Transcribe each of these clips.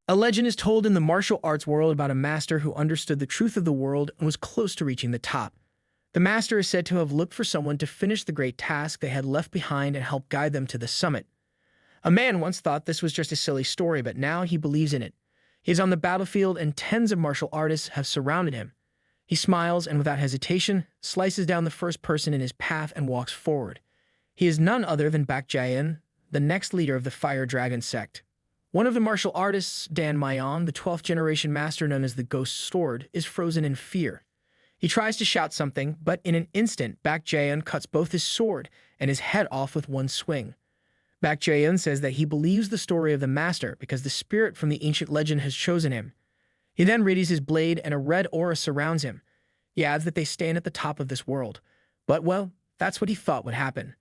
A legend is told in the martial arts world about a master who understood the truth of the world and was close to reaching the top. The master is said to have looked for someone to finish the great task they had left behind and help guide them to the summit. A man once thought this was just a silly story, but now he believes in it. He is on the battlefield and tens of martial artists have surrounded him. He smiles and without hesitation slices down the first person in his path and walks forward. He is none other than Baekjayan, the next leader of the Fire Dragon sect. One of the martial artists, Dan Mayon, the 12th generation master known as the Ghost Sword, is frozen in fear. He tries to shout something, but in an instant, Baekjayan cuts both his sword and his head off with one swing. Baekjayan says that he believes the story of the master because the spirit from the ancient legend has chosen him. He then readies his blade and a red aura surrounds him. He adds that they stand at the top of this world. But, well, that's what he thought would happen.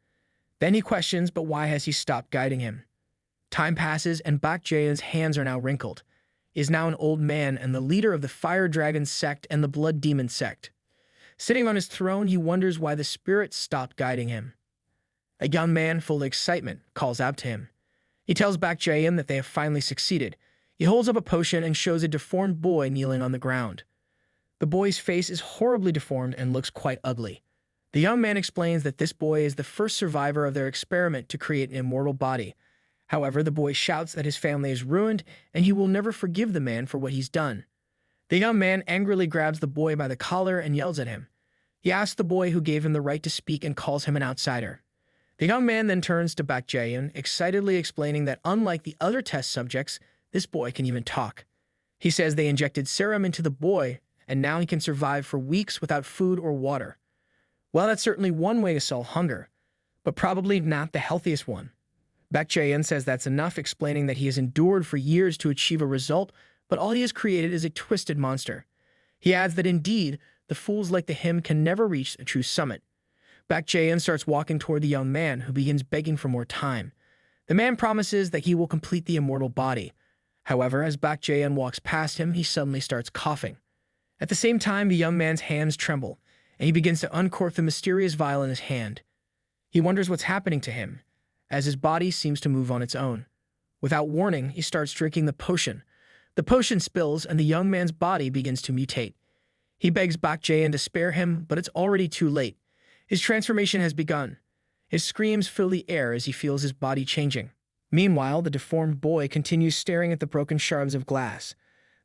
Then he questions, but why has he stopped guiding him? Time passes and Baekjayan's hands are now wrinkled. He is now an old man and the leader of the Fire Dragon sect and the Blood Demon sect. Sitting on his throne, he wonders why the spirit stopped guiding him. A young man full of excitement calls out to him. He tells Baekjayan that they have finally succeeded. He holds up a potion and shows a deformed boy kneeling on the ground. The boy's face is horribly deformed and looks quite ugly. The young man explains that this boy is the first survivor of their experiment to create an immortal body. However, the boy shouts that his family is ruined and he will never forgive the man for what he's done. The young man angrily grabs the boy by the collar and yells at him. He asks the boy who gave him the right to speak and calls him an outsider. The young man then turns to Baekjayan, excitedly explaining that unlike the other test subjects, this boy can even talk. He says they injected serum into the boy, and now he can survive for weeks without food or water. Well, that's certainly one way to solve hunger, but probably not the healthiest one. Baekjayan says that's enough, explaining that he has endured for years to achieve a result, but all he has created is a twisted monster. He adds that indeed, the fools like him can never reach a true summit. Baekjayan starts walking toward the young man, who begins begging for more time. The man promises that he will complete the immortal body. However, as Baekjayan walks past him, he suddenly starts coughing. At the same time, the young man's hands tremble, and he begins to uncork the mysterious vial in his hand. He wonders what's happening to him, as his body seems to move on its own. Without warning, he starts drinking the potion. The potion spills, and the young man's body begins to mutate. He begs Baekjayan to spare him, but it's already too late. His transformation has begun. His screams fill the air as he feels his body changing. Meanwhile, the deformed boy continues staring at the broken shards of glass.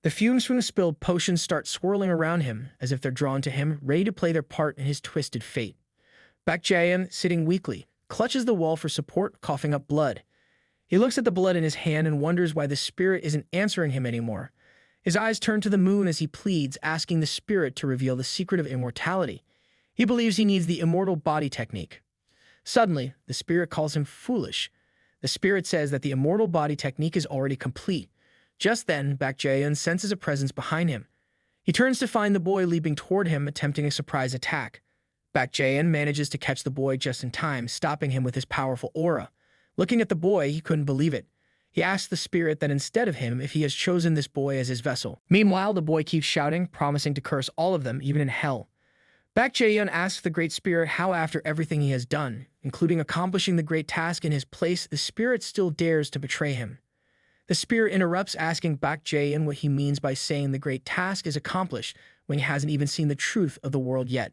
The fumes from the spilled potion start swirling around him, as if they're drawn to him, ready to play their part in his twisted fate. Baekjayan, sitting weakly, clutches the wall for support, coughing up blood. He looks at the blood in his hand and wonders why the spirit isn't answering him anymore. His eyes turn to the moon as he pleads, asking the spirit to reveal the secret of immortality. He believes he needs the immortal body technique. Suddenly, the spirit calls him foolish. The spirit says that the immortal body technique is already complete. Just then, Baekjayan senses a presence behind him. He turns to find the boy leaping toward him, attempting a surprise attack. Baekjayan manages to catch the boy just in time, stopping him with his powerful aura. Looking at the boy, he couldn't believe it. He asks the spirit that instead of him, if he has chosen this boy as his vessel. Meanwhile, the boy keeps shouting, promising to curse all of them, even in hell. Baekjayan asks the Great Spirit how after everything he has done, including accomplishing the great task in his place, the spirit still dares to betray him. The spirit interrupts, asking Baekjayan what he means by saying the great task is accomplished when he hasn't even seen the truth of the world yet.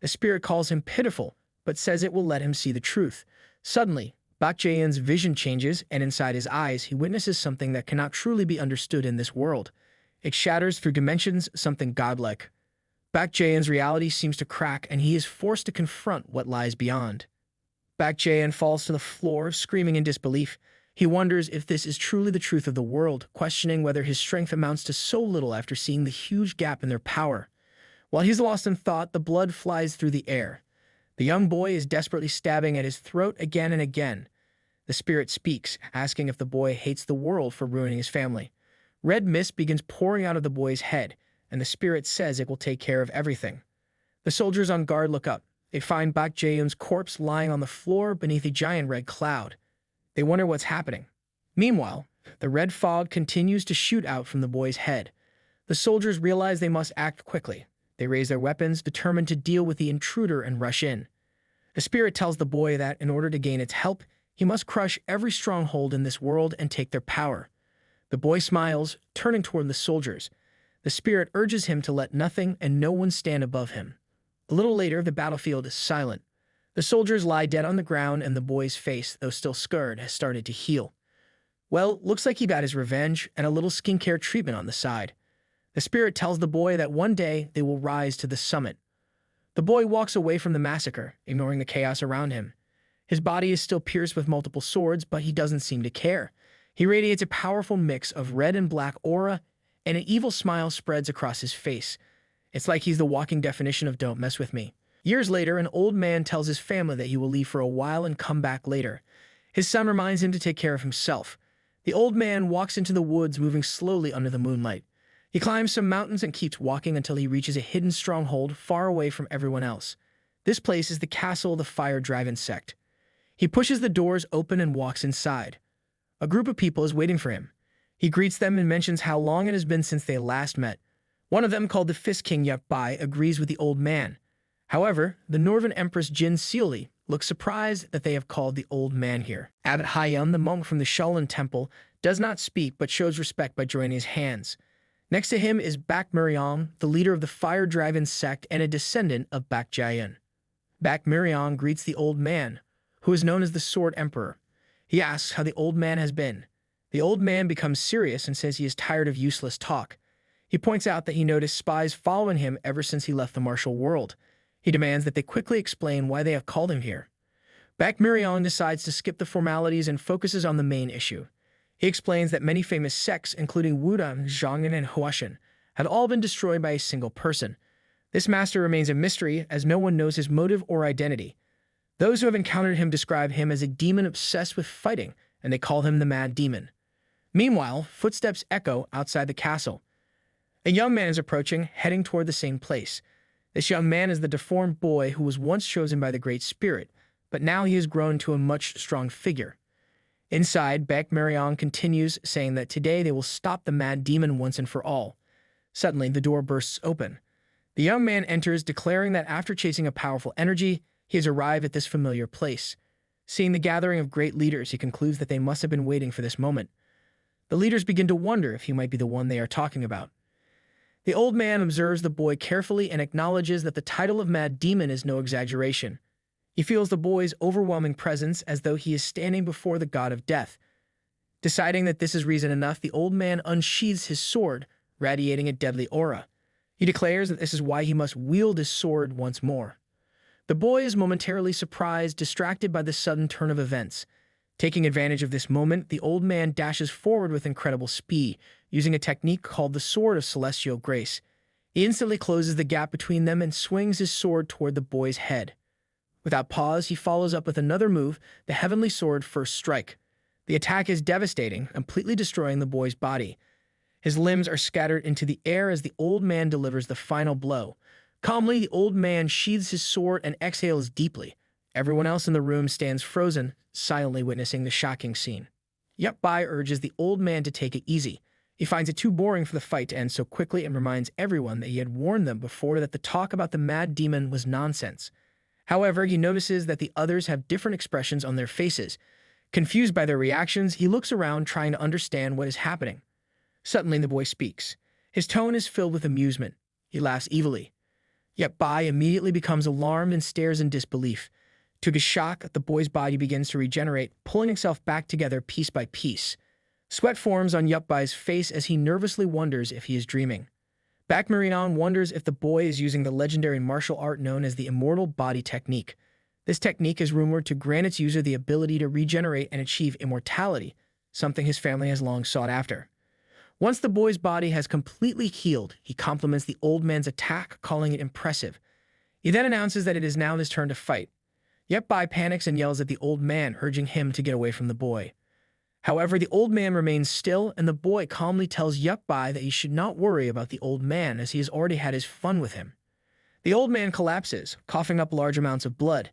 The spirit calls him pitiful, but says it will let him see the truth. Suddenly, Baekjayan's vision changes, and inside his eyes, he witnesses something that cannot truly be understood in this world. It shatters through dimensions, something godlike. Baekjayan's reality seems to crack, and he is forced to confront what lies beyond. Baekjayan falls to the floor, screaming in disbelief. He wonders if this is truly the truth of the world, questioning whether his strength amounts to so little after seeing the huge gap in their power. While he's lost in thought, the blood flies through the air. The young boy is desperately stabbing at his throat again and again. The spirit speaks, asking if the boy hates the world for ruining his family. Red mist begins pouring out of the boy's head, and the spirit says it will take care of everything. The soldiers on guard look up. They find Baekjayan's corpse lying on the floor beneath a giant red cloud. They wonder what's happening. Meanwhile, the red fog continues to shoot out from the boy's head. The soldiers realize they must act quickly. They raise their weapons, determined to deal with the intruder and rush in. The spirit tells the boy that, in order to gain its help, he must crush every stronghold in this world and take their power. The boy smiles, turning toward the soldiers. The spirit urges him to let nothing and no one stand above him. A little later, the battlefield is silent. The soldiers lie dead on the ground, and the boy's face, though still scarred, has started to heal. Well, looks like he got his revenge and a little skincare treatment on the side. The spirit tells the boy that one day they will rise to the summit. The boy walks away from the massacre, ignoring the chaos around him. His body is still pierced with multiple swords, but he doesn't seem to care. He radiates a powerful mix of red and black aura, and an evil smile spreads across his face. It's like he's the walking definition of "don't mess with me." Years later, an old man tells his family that he will leave for a while and come back later. His son reminds him to take care of himself. The old man walks into the woods, moving slowly under the moonlight. He climbs some mountains and keeps walking until he reaches a hidden stronghold far away from everyone else. This place is the castle of the Fire Dragon sect. He pushes the doors open and walks inside. A group of people is waiting for him. He greets them and mentions how long it has been since they last met. One of them, called the Fist King Yukbai, agrees with the old man. However, the Northern Empress Jinwol looks surprised that they have called the old man here. Abbot Haiyun, the monk from the Shaolin Temple, does not speak but shows respect by joining his hands. Next to him is Bak Murion, the leader of the Fire Dragon sect and a descendant of Bak Jian. Bak Murion greets the old man, who is known as the Sword Emperor. He asks how the old man has been. The old man becomes serious and says he is tired of useless talk. He points out that he noticed spies following him ever since he left the martial world. He demands that they quickly explain why they have called him here. Bak Murion decides to skip the formalities and focuses on the main issue. He explains that many famous sects, including Wudang, Zhongyan, and Huashan, had all been destroyed by a single person. This master remains a mystery, as no one knows his motive or identity. Those who have encountered him describe him as a demon obsessed with fighting, and they call him the Mad Demon. Meanwhile, footsteps echo outside the castle. A young man is approaching, heading toward the same place. This young man is the deformed boy who was once chosen by the Great Spirit, but now he has grown to a much strong figure. Inside, Bak Murion continues, saying that today they will stop the Mad Demon once and for all. Suddenly, the door bursts open. The young man enters, declaring that after chasing a powerful energy, he has arrived at this familiar place. Seeing the gathering of great leaders, he concludes that they must have been waiting for this moment. The leaders begin to wonder if he might be the one they are talking about. The old man observes the boy carefully and acknowledges that the title of Mad Demon is no exaggeration. He feels the boy's overwhelming presence as though he is standing before the god of death. Deciding that this is reason enough, the old man unsheathes his sword, radiating a deadly aura. He declares that this is why he must wield his sword once more. The boy is momentarily surprised, distracted by the sudden turn of events. Taking advantage of this moment, the old man dashes forward with incredible speed, using a technique called the Sword of Celestial Grace. He instantly closes the gap between them and swings his sword toward the boy's head. Without pause, he follows up with another move, the Heavenly Sword First Strike. The attack is devastating, completely destroying the boy's body. His limbs are scattered into the air as the old man delivers the final blow. Calmly, the old man sheathes his sword and exhales deeply. Everyone else in the room stands frozen, silently witnessing the shocking scene. Yukbai urges the old man to take it easy. He finds it too boring for the fight to end so quickly and reminds everyone that he had warned them before that the talk about the Mad Demon was nonsense. However, he notices that the others have different expressions on their faces. Confused by their reactions, he looks around trying to understand what is happening. Suddenly, the boy speaks. His tone is filled with amusement. He laughs evilly. Yukbai immediately becomes alarmed and stares in disbelief. To his shock, the boy's body begins to regenerate, pulling itself back together piece by piece. Sweat forms on Yukbai's face as he nervously wonders if he is dreaming. Bak Murion wonders if the boy is using the legendary martial art known as the Immortal body technique. This technique is rumored to grant its user the ability to regenerate and achieve immortality, something his family has long sought after. Once the boy's body has completely healed, he compliments the old man's attack, calling it impressive. He then announces that it is now his turn to fight. Yukbai panics and yells at the old man, urging him to get away from the boy. However, the old man remains still, and the boy calmly tells Yukbai that he should not worry about the old man, as he has already had his fun with him. The old man collapses, coughing up large amounts of blood.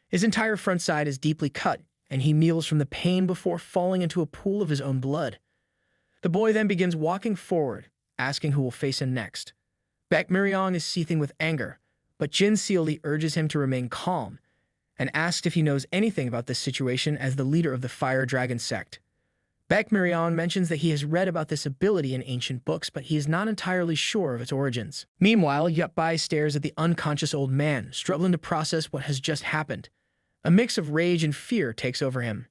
His entire front side is deeply cut, and he kneels from the pain before falling into a pool of his own blood. The boy then begins walking forward, asking who will face him next. Bak Murion is seething with anger, but Jinwol urges him to remain calm, and asks if he knows anything about this situation as the leader of the Fire Dragon sect. Bakmurion mentions that he has read about this ability in ancient books, but he is not entirely sure of its origins. Meanwhile, Yupbai stares at the unconscious old man, struggling to process what has just happened. A mix of rage and fear takes over him.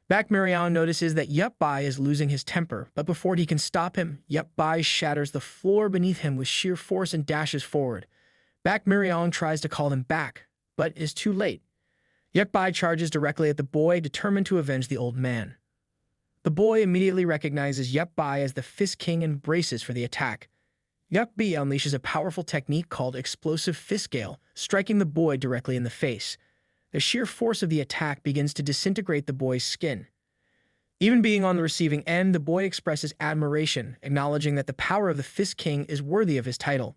Bakmurion notices that Yupbai is losing his temper, but before he can stop him, Yupbai shatters the floor beneath him with sheer force and dashes forward. Bakmurion tries to call him back, but is too late. Yupbai charges directly at the boy, determined to avenge the old man. The boy immediately recognizes Yupbai as the Fist King and braces for the attack. Yupbai unleashes a powerful technique called Explosive Fist Gale, striking the boy directly in the face. The sheer force of the attack begins to disintegrate the boy's skin. Even being on the receiving end, the boy expresses admiration, acknowledging that the power of the Fist King is worthy of his title.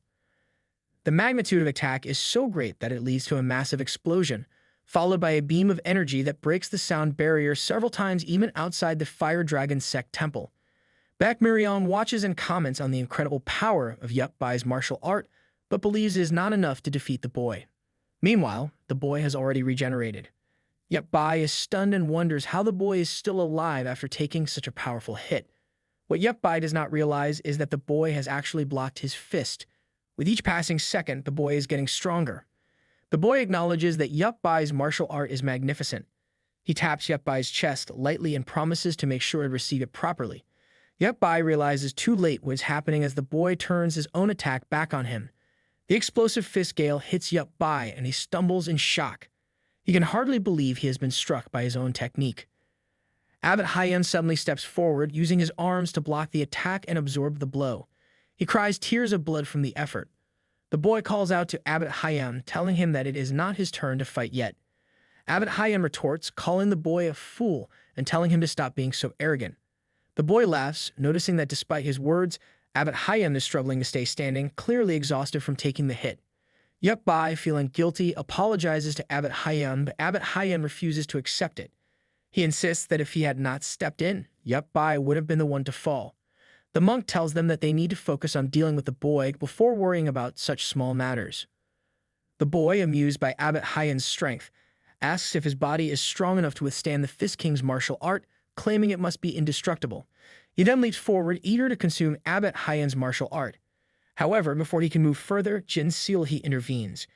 The magnitude of attack is so great that it leads to a massive explosion, followed by a beam of energy that breaks the sound barrier several times even outside the Fire Dragon Sect temple. Bakmurion watches and comments on the incredible power of Yupbai's martial art, but believes it is not enough to defeat the boy. Meanwhile, the boy has already regenerated. Yupbai is stunned and wonders how the boy is still alive after taking such a powerful hit. What Yupbai does not realize is that the boy has actually blocked his fist. With each passing second, the boy is getting stronger. The boy acknowledges that Yupbai's martial art is magnificent. He taps Yupbai's chest lightly and promises to make sure to receive it properly. Yupbai realizes too late what is happening as the boy turns his own attack back on him. The explosive fist gale hits Yupbai and he stumbles in shock. He can hardly believe he has been struck by his own technique. Abbot Haiyan suddenly steps forward, using his arms to block the attack and absorb the blow. He cries tears of blood from the effort. The boy calls out to Abbot Haiyan, telling him that it is not his turn to fight yet. Abbot Haiyan retorts, calling the boy a fool and telling him to stop being so arrogant. The boy laughs, noticing that despite his words, Abbot Haiyan is struggling to stay standing, clearly exhausted from taking the hit. Yupbai, feeling guilty, apologizes to Abbot Haiyan, but Abbot Haiyan refuses to accept it. He insists that if he had not stepped in, Yupbai would have been the one to fall. The monk tells them that they need to focus on dealing with the boy before worrying about such small matters. The boy, amused by Abbot Haiyan's strength, asks if his body is strong enough to withstand the Fist King's martial art, claiming it must be indestructible. He then leaps forward, eager to consume Abbot Haiyan's martial art. However, before he can move further, Jinwol intervenes.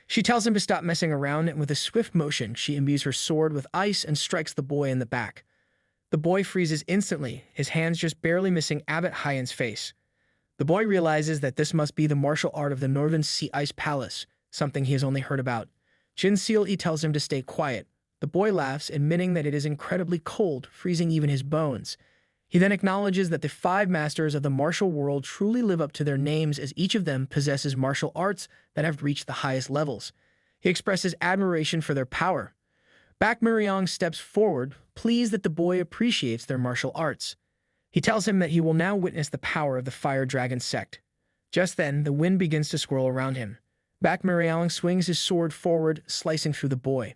She tells him to stop messing around, and with a swift motion, she imbues her sword with ice and strikes the boy in the back. The boy freezes instantly, his hands just barely missing Abbot Haiyan's face. The boy realizes that this must be the martial art of the Northern Sea Ice Palace, something he has only heard about. Jinwol tells him to stay quiet. The boy laughs, admitting that it is incredibly cold, freezing even his bones. He then acknowledges that the 5 masters of the martial world truly live up to their names, as each of them possesses martial arts that have reached the highest levels. He expresses admiration for their power. Bakmurion steps forward, pleased that the boy appreciates their martial arts. He tells him that he will now witness the power of the Fire Dragon Sect. Just then, the wind begins to swirl around him. Bakmurion swings his sword forward, slicing through the boy.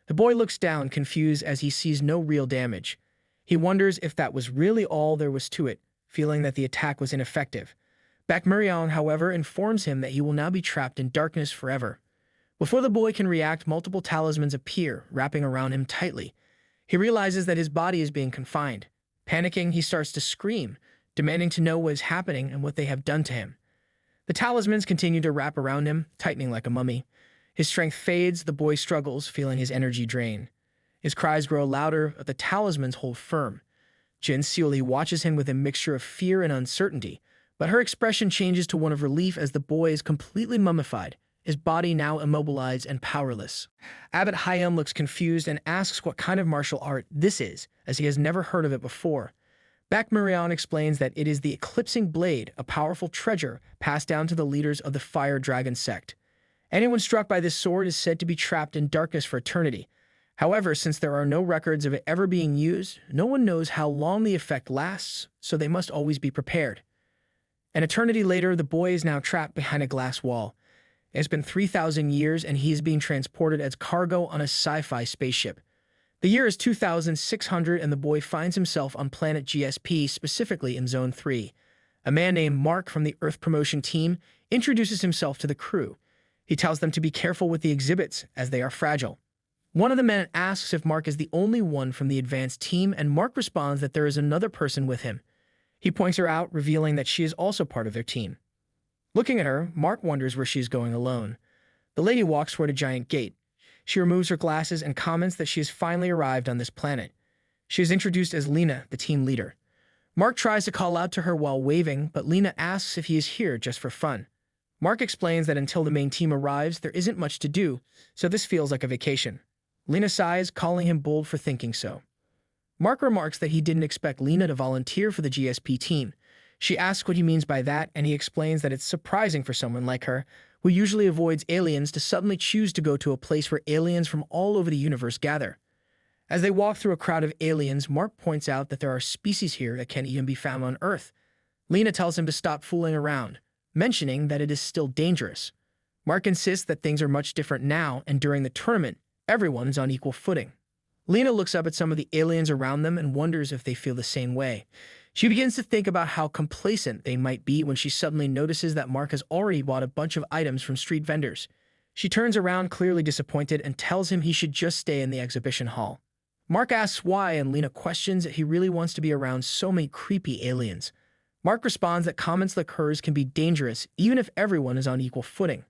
The boy looks down, confused as he sees no real damage. He wonders if that was really all there was to it, feeling that the attack was ineffective. Bakmurion, however, informs him that he will now be trapped in darkness forever. Before the boy can react, multiple talismans appear, wrapping around him tightly. He realizes that his body is being confined. Panicking, he starts to scream, demanding to know what is happening and what they have done to him. The talismans continue to wrap around him, tightening like a mummy. His strength fades, the boy struggles, feeling his energy drain. His cries grow louder, but the talismans hold firm. Jinwol watches him with a mixture of fear and uncertainty, but her expression changes to one of relief as the boy is completely mummified, his body now immobilized and powerless. Abbot Haiyan looks confused and asks what kind of martial art this is, as he has never heard of it before. Bakmurion explains that it is the Eclipsing Blade, a powerful treasure passed down to the leaders of the Fire Dragon Sect. Anyone struck by this sword is said to be trapped in darkness for eternity. However, since there are no records of it ever being used, no one knows how long the effect lasts, so they must always be prepared. An eternity later, the boy is now trapped behind a glass wall. It has been 3,000 years, and he is being transported as cargo on a sci-fi spaceship. The year is 2600, and the boy finds himself on planet GSP, specifically in Zone 3. A man named Mark from the Earth Promotion Team introduces himself to the crew. He tells them to be careful with the exhibits, as they are fragile. One of the men asks if Mark is the only one from the advanced team, and Mark responds that there is another person with him. He points her out, revealing that she is also part of their team. Looking at her, Mark wonders where she is going alone. The lady walks toward a giant gate. She removes her glasses and comments that she has finally arrived on this planet. She is introduced as Lena, the team leader. Mark tries to call out to her while waving, but Lena asks if he is here just for fun. Mark explains that until the main team arrives, there isn't much to do, so this feels like a vacation. Lena sighs, calling him bold for thinking so. Mark remarks that he didn't expect Lena to volunteer for the GSP team. She asks what he means by that, and he explains that it's surprising for someone like her, who usually avoids aliens, to suddenly choose to go to a place where aliens from all over the universe gather. As they walk through a crowd of aliens, Mark points out that there are species here that can't even be found on Earth. Lena tells him to stop fooling around, mentioning that it is still dangerous. Mark insists that things are much different now, and during the tournament, everyone is on equal footing. Lena looks up at some of the aliens around them and wonders if they feel the same way. She begins to think about how complacent they might be when she suddenly notices that Mark has already bought a bunch of items from street vendors. She turns around, clearly disappointed, and tells him he should just stay in the exhibition hall. Mark asks why, and Lena questions that he really wants to be around so many creepy aliens. Mark responds that comments like hers can be dangerous even if everyone is on equal footing.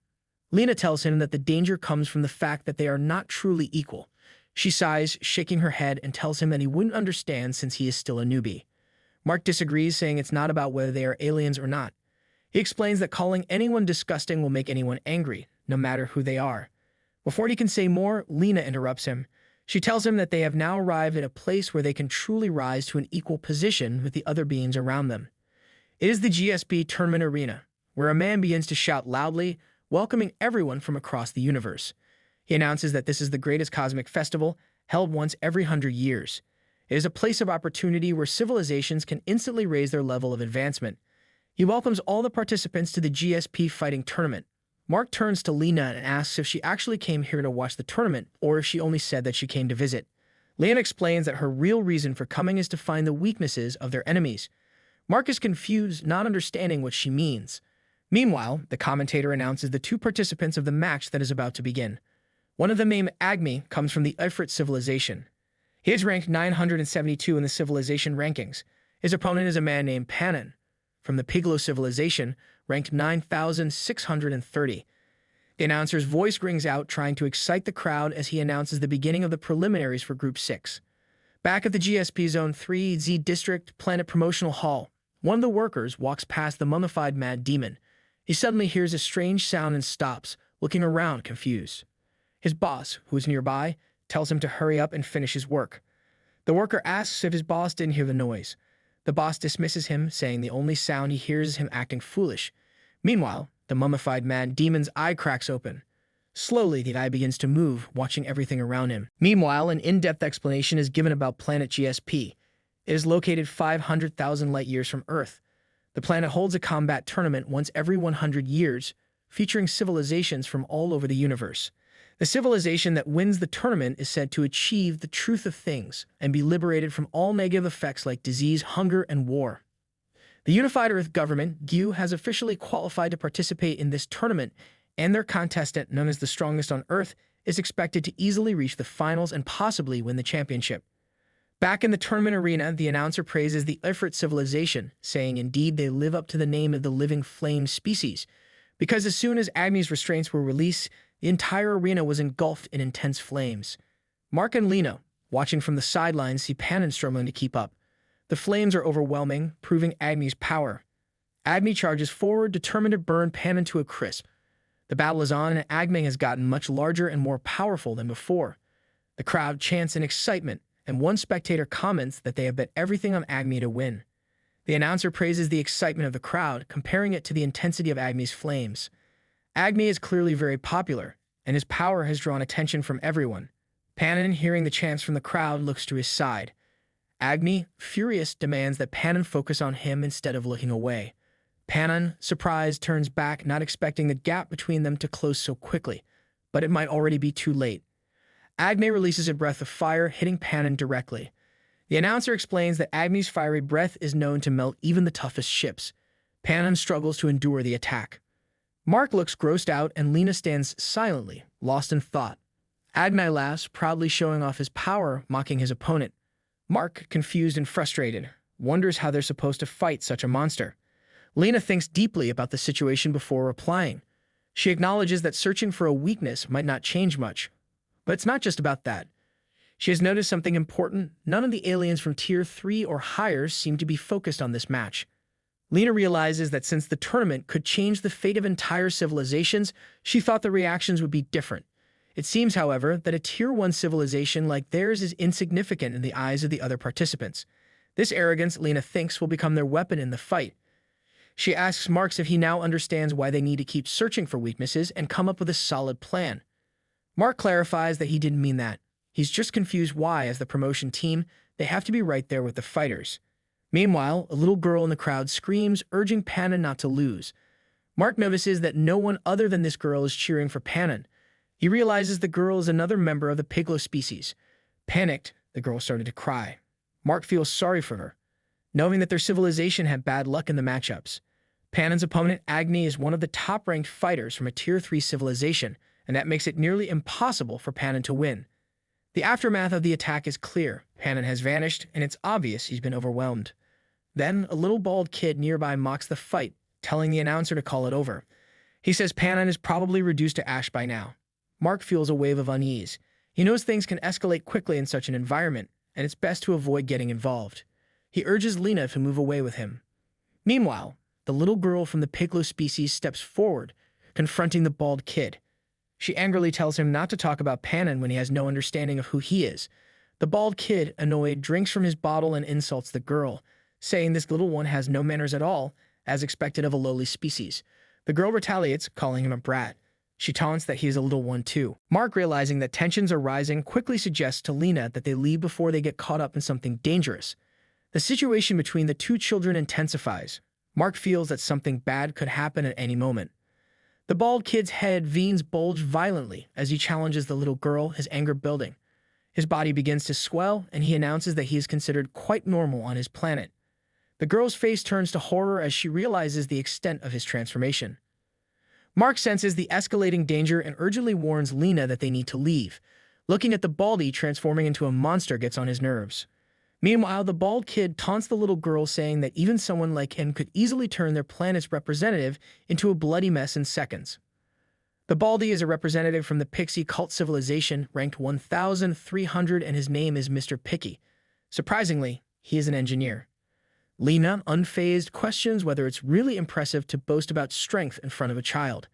Lena tells him that the danger comes from the fact that they are not truly equal. She sighs, shaking her head, and tells him that he wouldn't understand since he is still a newbie. Mark disagrees, saying it's not about whether they are aliens or not. He explains that calling anyone disgusting will make anyone angry, no matter who they are. Before he can say more, Lena interrupts him. She tells him that they have now arrived at a place where they can truly rise to an equal position with the other beings around them. It is the GSP tournament arena, where a man begins to shout loudly, welcoming everyone from across the universe. He announces that this is the greatest cosmic festival, held once every 100 years. It is a place of opportunity where civilizations can instantly raise their level of advancement. He welcomes all the participants to the GSP fighting tournament. Mark turns to Lena and asks if she actually came here to watch the tournament, or if she only said that she came to visit. Lena explains that her real reason for coming is to find the weaknesses of their enemies. Mark is confused, not understanding what she means. Meanwhile, the commentator announces the two participants of the match that is about to begin. One of them, named Agmi, comes from the Ifrit civilization. He is ranked 972 in the civilization rankings. His opponent is a man named Panan, from the Piglo civilization, ranked 9,630. The announcer's voice rings out, trying to excite the crowd as he announces the beginning of the preliminaries for Group 6. Back at the GSP Zone 3 Z District Planet Promotional Hall, one of the workers walks past the mummified mad demon. He suddenly hears a strange sound and stops, looking around confused. His boss, who is nearby, tells him to hurry up and finish his work. The worker asks if his boss didn't hear the noise. The boss dismisses him, saying the only sound he hears is him acting foolish. Meanwhile, the mummified mad demon's eye cracks open. Slowly, the eye begins to move, watching everything around him. Meanwhile, an in-depth explanation is given about planet GSP. It is located 500,000 light-years from Earth. The planet holds a combat tournament once every 100 years, featuring civilizations from all over the universe. The civilization that wins the tournament is said to achieve the truth of things and be liberated from all negative effects like disease, hunger, and war. The Unified Earth Government, GU, has officially qualified to participate in this tournament, and their contestant, known as the strongest on Earth, is expected to easily reach the finals and possibly win the championship. Back in the tournament arena, the announcer praises the Ifrit civilization, saying indeed they live up to the name of the living flame species, because as soon as Agni's restraints were released, the entire arena was engulfed in intense flames. Mark and Lena, watching from the sidelines, see Panan struggling to keep up. The flames are overwhelming, proving Agni's power. Agni charges forward, determined to burn Panan to a crisp. The battle is on, and Agni has gotten much larger and more powerful than before. The crowd chants in excitement, and one spectator comments that they have bet everything on Agni to win. The announcer praises the excitement of the crowd, comparing it to the intensity of Agni's flames. Agni is clearly very popular, and his power has drawn attention from everyone. Panan, hearing the chants from the crowd, looks to his side. Agni, furious, demands that Panan focus on him instead of looking away. Panan, surprised, turns back, not expecting the gap between them to close so quickly, but it might already be too late. Agni releases a breath of fire, hitting Panan directly. The announcer explains that Agni's fiery breath is known to melt even the toughest ships. Panan struggles to endure the attack. Mark looks grossed out, and Lena stands silently, lost in thought. Agni laughs, proudly showing off his power, mocking his opponent. Mark, confused and frustrated, wonders how they're supposed to fight such a monster. Lena thinks deeply about the situation before replying. She acknowledges that searching for a weakness might not change much. But it's not just about that. She has noticed something important. None of the aliens from Tier 3 or higher seem to be focused on this match. Lena realizes that since the tournament could change the fate of entire civilizations, she thought the reactions would be different. It seems, however, that a Tier 1 civilization like theirs is insignificant in the eyes of the other participants. This arrogance, Lena thinks, will become their weapon in the fight. She asks Marx if he now understands why they need to keep searching for weaknesses and come up with a solid plan. Mark clarifies that he didn't mean that. He's just confused why, as the promotion team, they have to be right there with the fighters. Meanwhile, a little girl in the crowd screams, urging Panon not to lose. Mark notices that no one other than this girl is cheering for Panon. He realizes the girl is another member of the Piglo species. Panicked, the girl started to cry. Mark feels sorry for her, knowing that their civilization had bad luck in the matchups. Panon's opponent, Agni, is one of the top-ranked fighters from a Tier 3 civilization, and that makes it nearly impossible for Panon to win. The aftermath of the attack is clear. Panon has vanished, and it's obvious he's been overwhelmed. Then, a little bald kid nearby mocks the fight, telling the announcer to call it over. He says Panon is probably reduced to ash by now. Mark feels a wave of unease. He knows things can escalate quickly in such an environment, and it's best to avoid getting involved. He urges Lena to move away with him. Meanwhile, the little girl from the Piglo species steps forward, confronting the bald kid. She angrily tells him not to talk about Panon when he has no understanding of who he is. The bald kid, annoyed, drinks from his bottle and insults the girl, saying this little one has no manners at all, as expected of a lowly species. The girl retaliates, calling him a brat. She taunts that he is a little one too. Mark, realizing that tensions are rising, quickly suggests to Lena that they leave before they get caught up in something dangerous. The situation between the two children intensifies. Mark feels that something bad could happen at any moment. The bald kid's head veins bulge violently as he challenges the little girl, his anger building. His body begins to swell, and he announces that he is considered quite normal on his planet. The girl's face turns to horror as she realizes the extent of his transformation. Mark senses the escalating danger and urgently warns Lena that they need to leave. Looking at the baldy transforming into a monster gets on his nerves. Meanwhile, the bald kid taunts the little girl, saying that even someone like him could easily turn their planet's representative into a bloody mess in seconds. The baldy is a representative from the Pixie cult civilization, ranked 1,300, and his name is Mr. Picky. Surprisingly, he is an engineer. Lena, unfazed, questions whether it's really impressive to boast about strength in front of a child.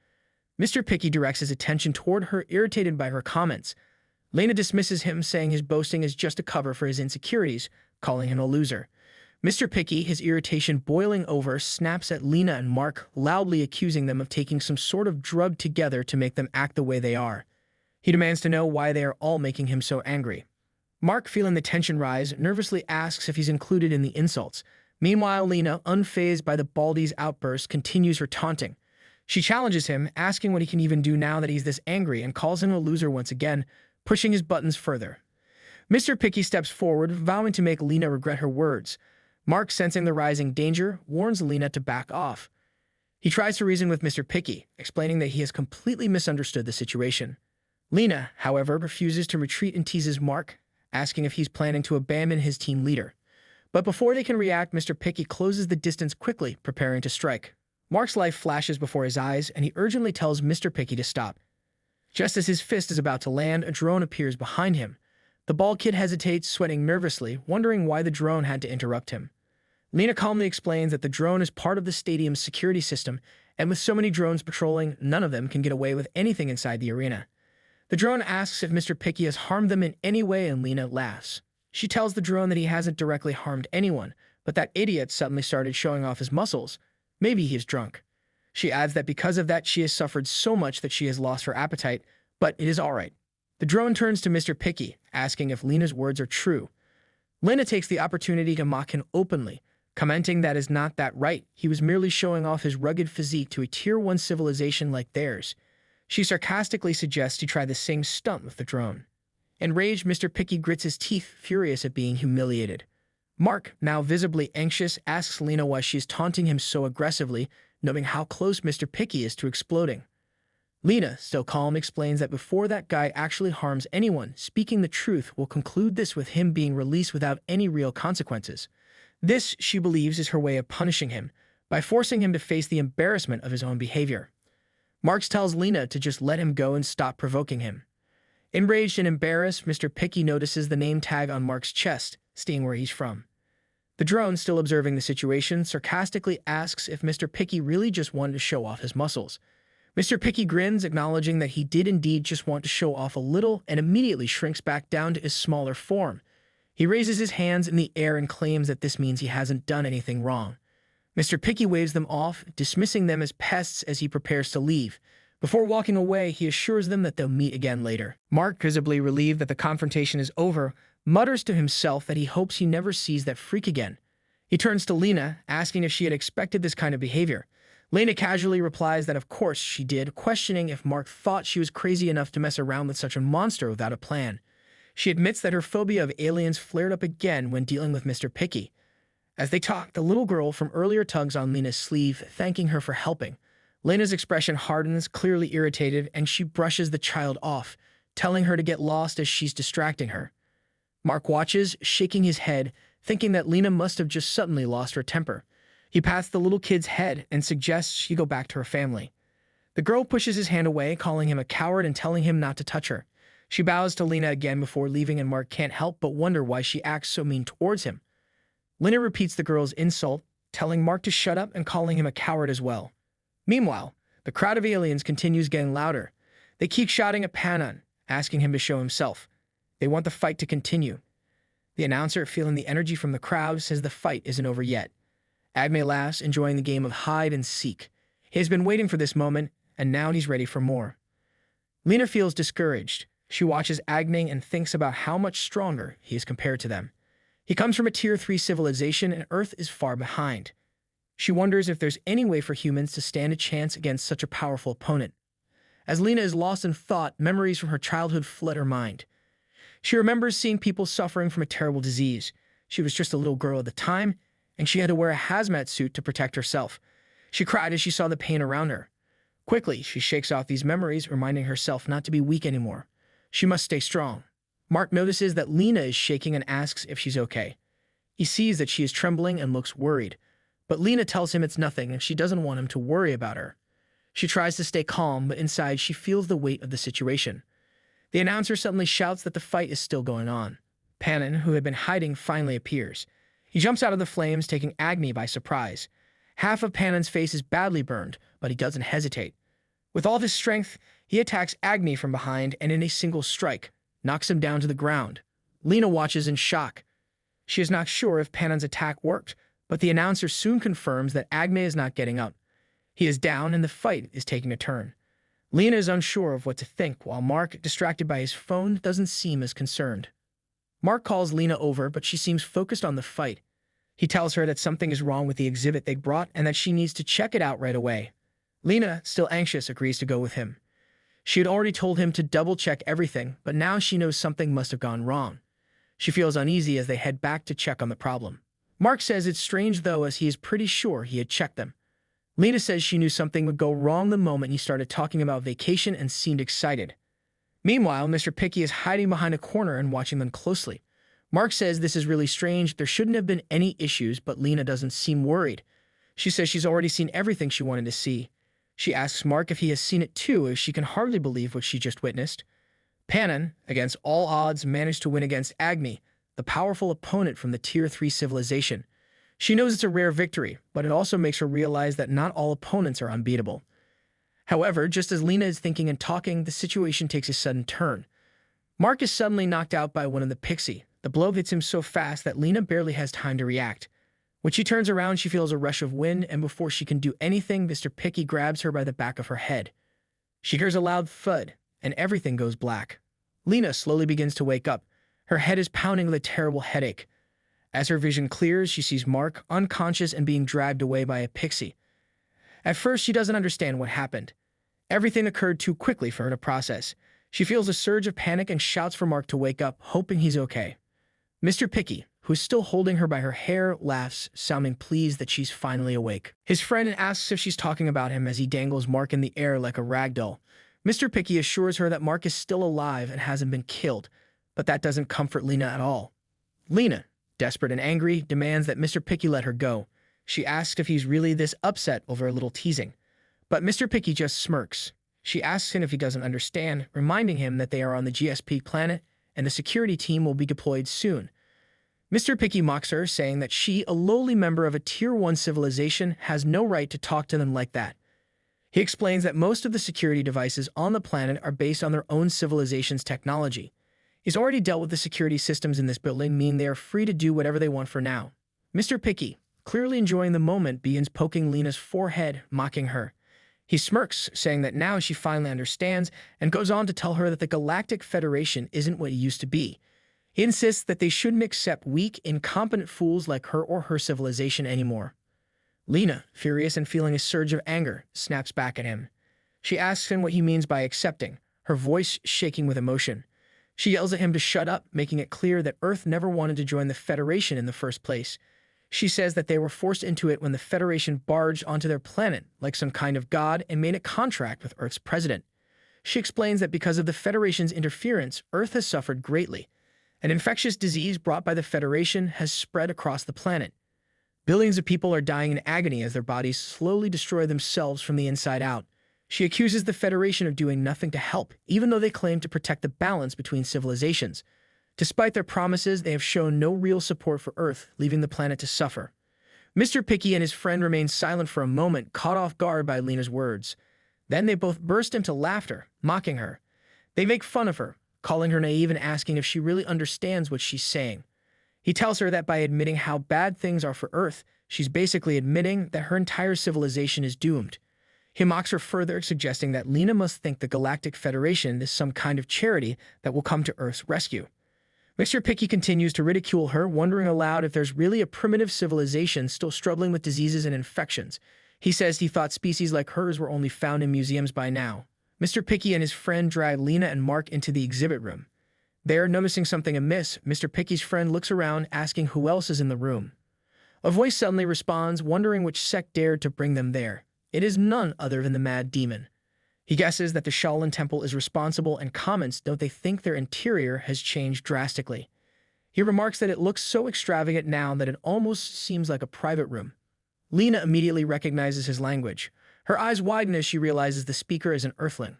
Mr. Picky directs his attention toward her, irritated by her comments. Lena dismisses him, saying his boasting is just a cover for his insecurities, calling him a loser. Mr. Picky, his irritation boiling over, snaps at Lena and Mark, loudly accusing them of taking some sort of drug together to make them act the way they are. He demands to know why they are all making him so angry. Mark, feeling the tension rise, nervously asks if he's included in the insults. Meanwhile, Lena, unfazed by the baldy's outburst, continues her taunting. She challenges him, asking what he can even do now that he's this angry, and calls him a loser once again, pushing his buttons further. Mr. Picky steps forward, vowing to make Lena regret her words. Mark, sensing the rising danger, warns Lena to back off. He tries to reason with Mr. Picky, explaining that he has completely misunderstood the situation. Lena, however, refuses to retreat and teases Mark, asking if he's planning to abandon his team leader. But before they can react, Mr. Picky closes the distance quickly, preparing to strike. Mark's life flashes before his eyes, and he urgently tells Mr. Picky to stop. Just as his fist is about to land, a drone appears behind him. The bald kid hesitates, sweating nervously, wondering why the drone had to interrupt him. Lena calmly explains that the drone is part of the stadium's security system, and with so many drones patrolling, none of them can get away with anything inside the arena. The drone asks if Mr. Picky has harmed them in any way, and Lena laughs. She tells the drone that he hasn't directly harmed anyone, but that idiot suddenly started showing off his muscles. Maybe he is drunk. She adds that because of that she has suffered so much that she has lost her appetite, but it is all right. The drone turns to Mr. Picky, asking if Lena's words are true. Lena takes the opportunity to mock him openly, commenting that is not that right. He was merely showing off his rugged physique to a Tier 1 civilization like theirs. She sarcastically suggests he try the same stunt with the drone. Enraged, Mr. Picky grits his teeth, furious at being humiliated. Mark, now visibly anxious, asks Lena why she is taunting him so aggressively, knowing how close Mr. Picky is to exploding. Lena, still calm, explains that before that guy actually harms anyone, speaking the truth will conclude this with him being released without any real consequences. This, she believes, is her way of punishing him, by forcing him to face the embarrassment of his own behavior. Marks tells Lena to just let him go and stop provoking him. Enraged and embarrassed, Mr. Picky notices the name tag on Mark's chest, seeing where he's from. The drone, still observing the situation, sarcastically asks if Mr. Picky really just wanted to show off his muscles. Mr. Picky grins, acknowledging that he did indeed just want to show off a little, and immediately shrinks back down to his smaller form. He raises his hands in the air and claims that this means he hasn't done anything wrong. Mr. Picky waves them off, dismissing them as pests as he prepares to leave. Before walking away, he assures them that they'll meet again later. Mark, visibly relieved that the confrontation is over, mutters to himself that he hopes he never sees that freak again. He turns to Lena, asking if she had expected this kind of behavior. Lena casually replies that of course she did, questioning if Mark thought she was crazy enough to mess around with such a monster without a plan. She admits that her phobia of aliens flared up again when dealing with Mr. Picky. As they talk, the little girl from earlier tugs on Lena's sleeve, thanking her for helping. Lena's expression hardens, clearly irritated, and she brushes the child off, telling her to get lost as she's distracting her. Mark watches, shaking his head, thinking that Lena must have just suddenly lost her temper. He pats the little kid's head and suggests she go back to her family. The girl pushes his hand away, calling him a coward and telling him not to touch her. She bows to Lena again before leaving, and Mark can't help but wonder why she acts so mean towards him. Lena repeats the girl's insult, telling Mark to shut up and calling him a coward as well. Meanwhile, the crowd of aliens continues getting louder. They keep shouting at Panan, asking him to show himself. They want the fight to continue. The announcer, feeling the energy from the crowd, says the fight isn't over yet. Agme laughs, enjoying the game of hide and seek. He has been waiting for this moment, and now he's ready for more. Lena feels discouraged. She watches Agme and thinks about how much stronger he is compared to them. He comes from a Tier 3 civilization, and Earth is far behind. She wonders if there's any way for humans to stand a chance against such a powerful opponent. As Lena is lost in thought, memories from her childhood flood her mind. She remembers seeing people suffering from a terrible disease. She was just a little girl at the time, and she had to wear a hazmat suit to protect herself. She cried as she saw the pain around her. Quickly, she shakes off these memories, reminding herself not to be weak anymore. She must stay strong. Mark notices that Lena is shaking and asks if she's okay. He sees that she is trembling and looks worried, but Lena tells him it's nothing and she doesn't want him to worry about her. She tries to stay calm, but inside she feels the weight of the situation. The announcer suddenly shouts that the fight is still going on. Panan, who had been hiding, finally appears. He jumps out of the flames, taking Agme by surprise. Half of Panan's face is badly burned, but he doesn't hesitate. With all of his strength, he attacks Agme from behind and in a single strike, knocks him down to the ground. Lena watches in shock. She is not sure if Panan's attack worked, but the announcer soon confirms that Agme is not getting up. He is down and the fight is taking a turn. Lena is unsure of what to think, while Mark, distracted by his phone, doesn't seem as concerned. Mark calls Lena over, but she seems focused on the fight. He tells her that something is wrong with the exhibit they brought and that she needs to check it out right away. Lena, still anxious, agrees to go with him. She had already told him to double-check everything, but now she knows something must have gone wrong. She feels uneasy as they head back to check on the problem. Mark says it's strange though, as he is pretty sure he had checked them. Lena says she knew something would go wrong the moment he started talking about vacation and seemed excited. Meanwhile, Mr. Picky is hiding behind a corner and watching them closely. Mark says this is really strange, there shouldn't have been any issues, but Lena doesn't seem worried. She says she's already seen everything she wanted to see. She asks Mark if he has seen it too, as she can hardly believe what she just witnessed. Panan, against all odds, managed to win against Agme, the powerful opponent from the Tier 3 civilization. She knows it's a rare victory, but it also makes her realize that not all opponents are unbeatable. However, just as Lena is thinking and talking, the situation takes a sudden turn. Mark is suddenly knocked out by one of the Pixie. The blow hits him so fast that Lena barely has time to react. When she turns around, she feels a rush of wind, and before she can do anything, Mr. Picky grabs her by the back of her head. She hears a loud thud, and everything goes black. Lena slowly begins to wake up. Her head is pounding with a terrible headache. As her vision clears, she sees Mark, unconscious and being dragged away by a Pixie. At first, she doesn't understand what happened. Everything occurred too quickly for her to process. She feels a surge of panic and shouts for Mark to wake up, hoping he's okay. Mr. Picky, who is still holding her by her hair, laughs, sounding pleased that she's finally awake. His friend asks if she's talking about him as he dangles Mark in the air like a rag doll. Mr. Picky assures her that Mark is still alive and hasn't been killed, but that doesn't comfort Lena at all. Lena, desperate and angry, demands that Mr. Picky let her go. She asks if he's really this upset over a little teasing, but Mr. Picky just smirks. She asks him if he doesn't understand, reminding him that they are on the GSP planet and the security team will be deployed soon. Mr. Picky mocks her, saying that she, a lowly member of a Tier 1 civilization, has no right to talk to them like that. He explains that most of the security devices on the planet are based on their own civilization's technology. He's already dealt with the security systems in this building, meaning they are free to do whatever they want for now. Mr. Picky, clearly enjoying the moment, begins poking Lena's forehead, mocking her. He smirks, saying that now she finally understands, and goes on to tell her that the Galactic Federation isn't what it used to be. He insists that they shouldn't accept weak, incompetent fools like her or her civilization anymore. Lena, furious and feeling a surge of anger, snaps back at him. She asks him what he means by accepting, her voice shaking with emotion. She yells at him to shut up, making it clear that Earth never wanted to join the Federation in the first place. She says that they were forced into it when the Federation barged onto their planet like some kind of god and made a contract with Earth's president. She explains that because of the Federation's interference, Earth has suffered greatly. An infectious disease brought by the Federation has spread across the planet. Billions of people are dying in agony as their bodies slowly destroy themselves from the inside out. She accuses the Federation of doing nothing to help, even though they claim to protect the balance between civilizations. Despite their promises, they have shown no real support for Earth, leaving the planet to suffer. Mr. Picky and his friend remain silent for a moment, caught off guard by Lena's words. Then they both burst into laughter, mocking her. They make fun of her, calling her naive and asking if she really understands what she's saying. He tells her that by admitting how bad things are for Earth, she's basically admitting that her entire civilization is doomed. He mocks her further, suggesting that Lena must think the Galactic Federation is some kind of charity that will come to Earth's rescue. Mr. Picky continues to ridicule her, wondering aloud if there's really a primitive civilization still struggling with diseases and infections. He says he thought species like hers were only found in museums by now. Mr. Picky and his friend drag Lena and Mark into the exhibit room. There, noticing something amiss, Mr. Picky's friend looks around, asking who else is in the room. A voice suddenly responds, wondering which sect dared to bring them there. It is none other than the Mad Demon. He guesses that the Shaolin Temple is responsible and comments that they think their interior has changed drastically. He remarks that it looks so extravagant now that it almost seems like a private room. Lena immediately recognizes his language. Her eyes widen as she realizes the speaker is an Earthling.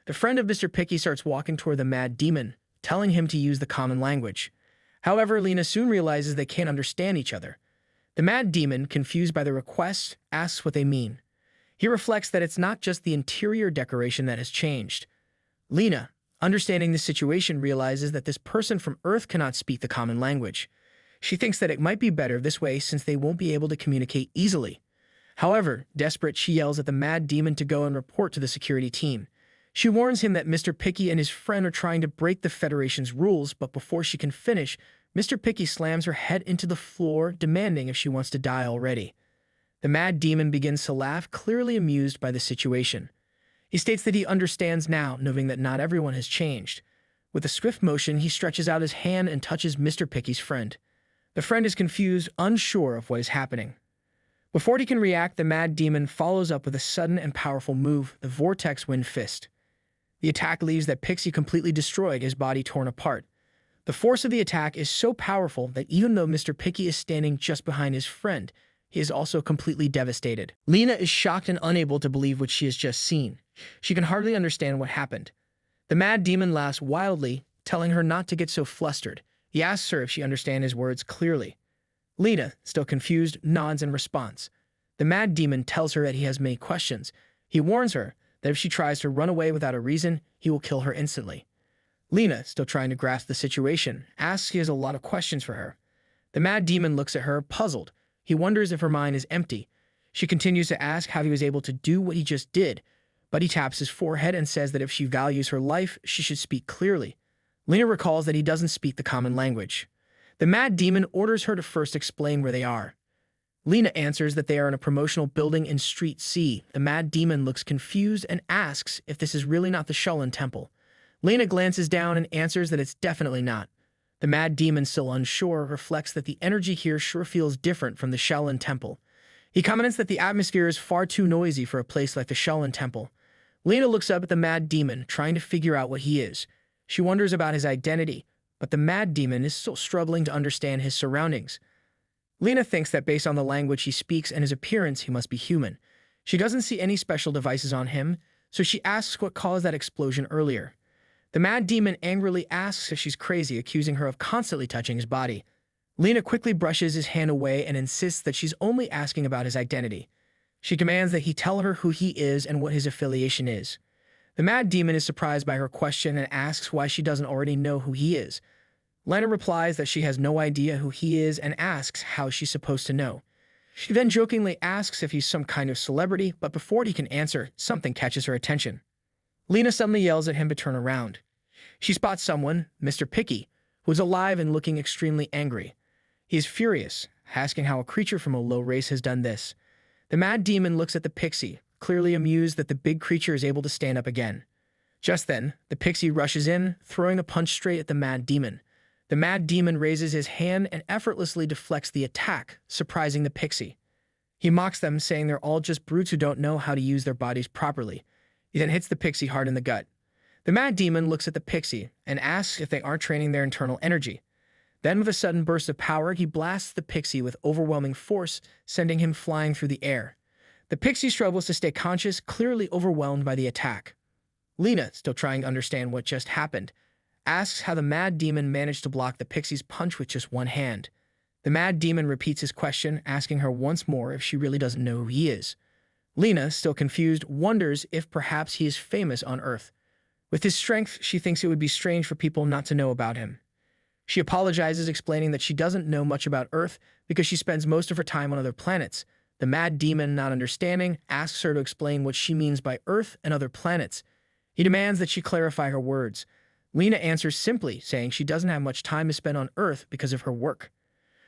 The friend of Mr. Picky starts walking toward the Mad Demon, telling him to use the common language. However, Lena soon realizes they can't understand each other. The Mad Demon, confused by the request, asks what they mean. He reflects that it's not just the interior decoration that has changed. Lena, understanding the situation, realizes that this person from Earth cannot speak the common language. She thinks that it might be better this way since they won't be able to communicate easily. However, desperate, she yells at the Mad Demon to go and report to the security team. She warns him that Mr. Picky and his friend are trying to break the Federation's rules, but before she can finish, Mr. Picky slams her head into the floor, demanding if she wants to die already. The Mad Demon begins to laugh, clearly amused by the situation. He states that he understands now, knowing that not everyone has changed. With a swift motion, he stretches out his hand and touches Mr. Picky's friend. The friend is confused, unsure of what is happening. Before he can react, the Mad Demon follows up with a sudden and powerful move, the Vortex Wind Fist. The attack leaves that Pixie completely destroyed, his body torn apart. The force of the attack is so powerful that even though Mr. Picky is standing just behind his friend, he is also completely devastated. Lena is shocked and unable to believe what she has just seen. She can hardly understand what happened. The Mad Demon laughs wildly, telling her not to get so flustered. He asks her if she understands his words clearly. Lena, still confused, nods in response. The Mad Demon tells her that he has many questions. He warns her that if she tries to run away without a reason, he will kill her instantly. Lena, still trying to grasp the situation, asks if he has a lot of questions for her. The Mad Demon looks at her, puzzled. He wonders if her mind is empty. She continues to ask how he was able to do what he just did, but he taps his forehead and says that if she values her life, she should speak clearly. Lena recalls that he doesn't speak the common language. The Mad Demon orders her to first explain where they are. Lena answers that they are in a promotional building in Street C. The Mad Demon looks confused and asks if this is really not the Shaolin Temple. Lena glances down and answers that it's definitely not. The Mad Demon, still unsure, reflects that the energy here sure feels different from the Shaolin Temple. He comments that the atmosphere is far too noisy for a place like the Shaolin Temple. Lena looks up at the mad demon, trying to figure out what he is. She wonders about his identity, but the mad demon is still struggling to understand his surroundings. Lena thinks that based on the language he speaks and his appearance, he must be human. She doesn't see any special devices on him, so she asks what caused that explosion earlier. The mad demon angrily asks if she's crazy, accusing her of constantly touching his body. Lena quickly brushes his hand away and insists that she's only asking about his identity. She demands that he tell her who he is and what his affiliation is. The mad demon is surprised by her question and asks why she doesn't already know who he is. Lena replies that she has no idea who he is and asks how she's supposed to know. She then jokingly asks if he's some kind of celebrity, but before he can answer, something catches her attention. Lena suddenly yells at him to turn around. She spots someone, Mr. Picky, who is alive and looking extremely angry. He is furious, asking how a creature from a low race has done this. The mad demon looks at the pixie, clearly amused that the big creature is able to stand up again. Just then, the pixie rushes in, throwing a punch straight at the mad demon. The mad demon raises his hand and effortlessly deflects the attack, surprising the pixie. He mocks them, saying they're all just brutes who don't know how to use their bodies properly. He then hits the pixie hard in the gut. The mad demon looks at the pixie and asks if they aren't training their internal energy. Then, with a sudden burst of power, he blasts the pixie with overwhelming force, sending him flying through the air. The pixie struggles to stay conscious, clearly overwhelmed by the attack. Lena, still trying to understand what just happened, asks how the mad demon managed to block the pixie's punch with just one hand. The mad demon repeats his question, asking her once more if she really doesn't know who he is. Lena, still confused, wonders if perhaps he is famous on Earth. With his strength, she thinks it would be strange for people not to know about him. She apologizes, explaining that she doesn't know much about Earth because she spends most of her time on other planets. The mad demon, not understanding, asks her to explain what she means by Earth and other planets. He demands that she clarify her words. Lena answers simply, saying she doesn't have much time to spend on Earth because of her work.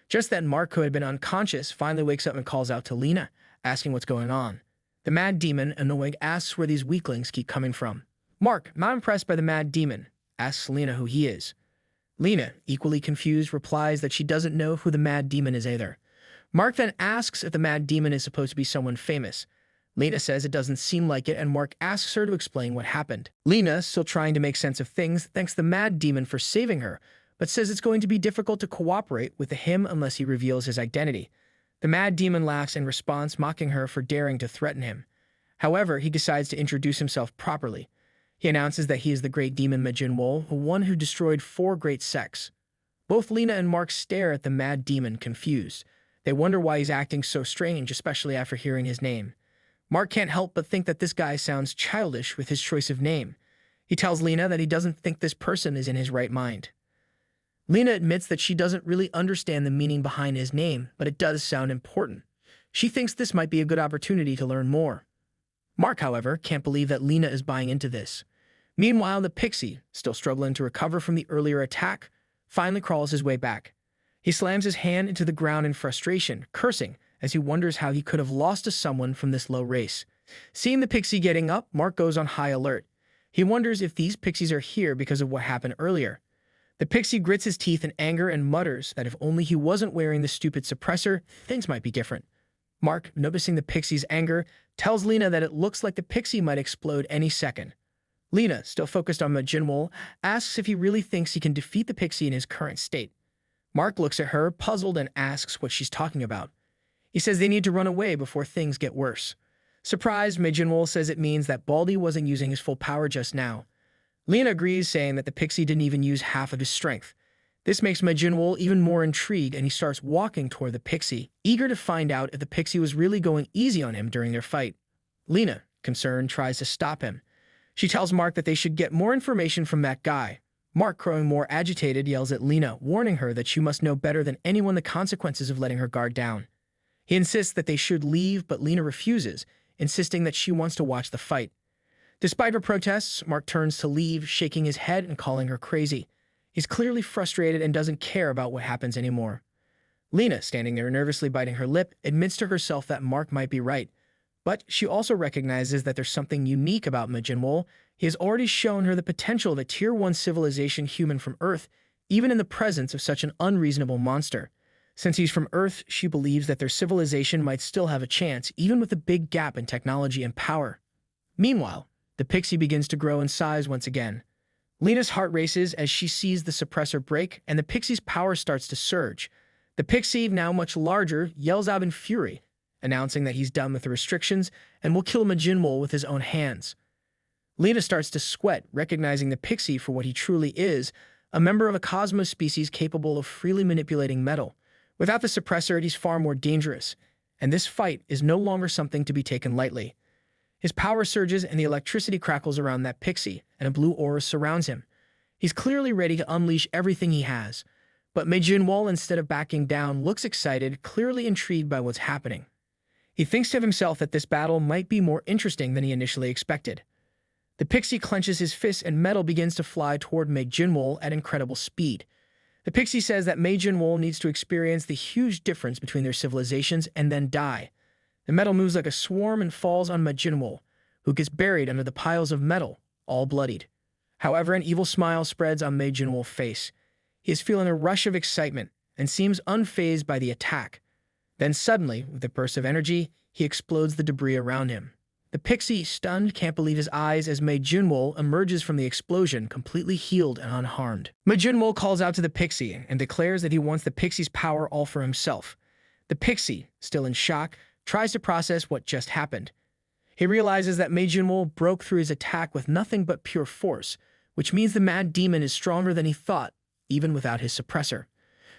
Just then, Mark, who had been unconscious, finally wakes up and calls out to Lena, asking what's going on. The mad demon, annoyed, asks where these weaklings keep coming from. Mark, not impressed by the mad demon, asks Lena who he is. Lena, equally confused, replies that she doesn't know who the mad demon is either. Mark then asks if the mad demon is supposed to be someone famous. Lena says it doesn't seem like it, and Mark asks her to explain what happened. Lena, still trying to make sense of things, thanks the mad demon for saving her, but says it's going to be difficult to cooperate with him unless he reveals his identity. The mad demon laughs in response, mocking her for daring to threaten him. However, he decides to introduce himself properly. He announces that he is the great demon Jinwol, the one who destroyed 4 great sects. Both Lena and Mark stare at the mad demon, confused. They wonder why he's acting so strange, especially after hearing his name. Mark can't help but think that this guy sounds childish with his choice of name. He tells Lena that he doesn't think this person is in his right mind. Lena admits that she doesn't really understand the meaning behind his name, but it does sound important. She thinks this might be a good opportunity to learn more. Mark, however, can't believe that Lena is buying into this. Meanwhile, the pixie, still struggling to recover from the earlier attack, finally crawls his way back. He slams his hand into the ground in frustration, cursing as he wonders how he could have lost to someone from this low race. Seeing the pixie getting up, Mark goes on high alert. He wonders if these pixies are here because of what happened earlier. The pixie grits his teeth in anger and mutters that if only he wasn't wearing the stupid suppressor, things might be different. Mark, noticing the pixie's anger, tells Lena that it looks like the pixie might explode any second. Lena, still focused on Jinwol, asks if he really thinks he can defeat the pixie in his current state. Mark looks at her, puzzled, and asks what she's talking about. He says they need to run away before things get worse. Surprised, Jinwol says it means that Baldy wasn't using his full power just now. Lena agrees, saying that the pixie didn't even use half of his strength. This makes Jinwol even more intrigued, and he starts walking toward the pixie, eager to find out if the pixie was really going easy on him during their fight. Lena, concerned, tries to stop him. She tells Mark that they should get more information from that guy. Mark, growing more agitated, yells at Lena, warning her that she must know better than anyone the consequences of letting her guard down. He insists that they should leave, but Lena refuses, insisting that she wants to watch the fight. Despite her protests, Mark turns to leave, shaking his head and calling her crazy. He's clearly frustrated and doesn't care about what happens anymore. Lena, standing there nervously biting her lip, admits to herself that Mark might be right. But she also recognizes that there's something unique about Jinwol. He has already shown her the potential of a Tier 1 civilization human from Earth, even in the presence of such an unreasonable monster. Since he's from Earth, she believes that their civilization might still have a chance, even with a big gap in technology and power. Meanwhile, the pixie begins to grow in size once again. Lena's heart races as she sees the suppressor break, and the pixie's power starts to surge. The pixie, now much larger, yells out in fury, announcing that he's done with the restrictions and will kill Jinwol with his own hands. Lena starts to sweat, recognizing the pixie for what he truly is, a member of a cosmos species capable of freely manipulating metal. Without the suppressor, he's far more dangerous, and this fight is no longer something to be taken lightly. His power surges and the electricity crackles around that pixie, and a blue aura surrounds him. He's clearly ready to unleash everything he has, but Jinwol, instead of backing down, looks excited, clearly intrigued by what's happening. He thinks to himself that this battle might be more interesting than he initially expected. The pixie clenches his fist and metal begins to fly toward Jinwol at incredible speed. The pixie says that Jinwol needs to experience the huge difference between their civilizations and then die. The metal moves like a swarm and falls on Jinwol, who gets buried under the piles of metal, all bloodied. However, an evil smile spreads on Jinwol's face. He is feeling a rush of excitement and seems unfazed by the attack. Then suddenly, with a burst of energy, he explodes the debris around him. The pixie, stunned, can't believe his eyes as Jinwol emerges from the explosion, completely healed and unharmed. Jinwol calls out to the pixie and declares that he wants the pixie's power all for himself. The pixie, still in shock, tries to process what just happened. He realizes that Jinwol broke through his attack with nothing but pure force, which means the mad demon is stronger than he thought, even without his suppressor.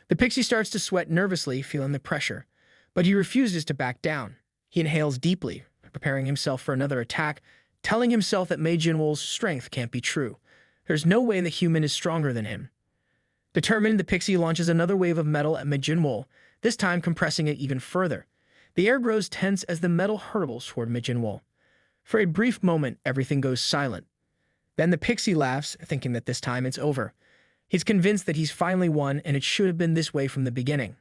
The pixie starts to sweat nervously, feeling the pressure, but he refuses to back down. He inhales deeply, preparing himself for another attack, telling himself that Jinwol's strength can't be true. There's no way the human is stronger than him. Determined, the pixie launches another wave of metal at Jinwol, this time compressing it even further. The air grows tense as the metal hurtles toward Jinwol. For a brief moment, everything goes silent. Then the pixie laughs, thinking that this time it's over. He's convinced that he's finally won, and it should have been this way from the beginning.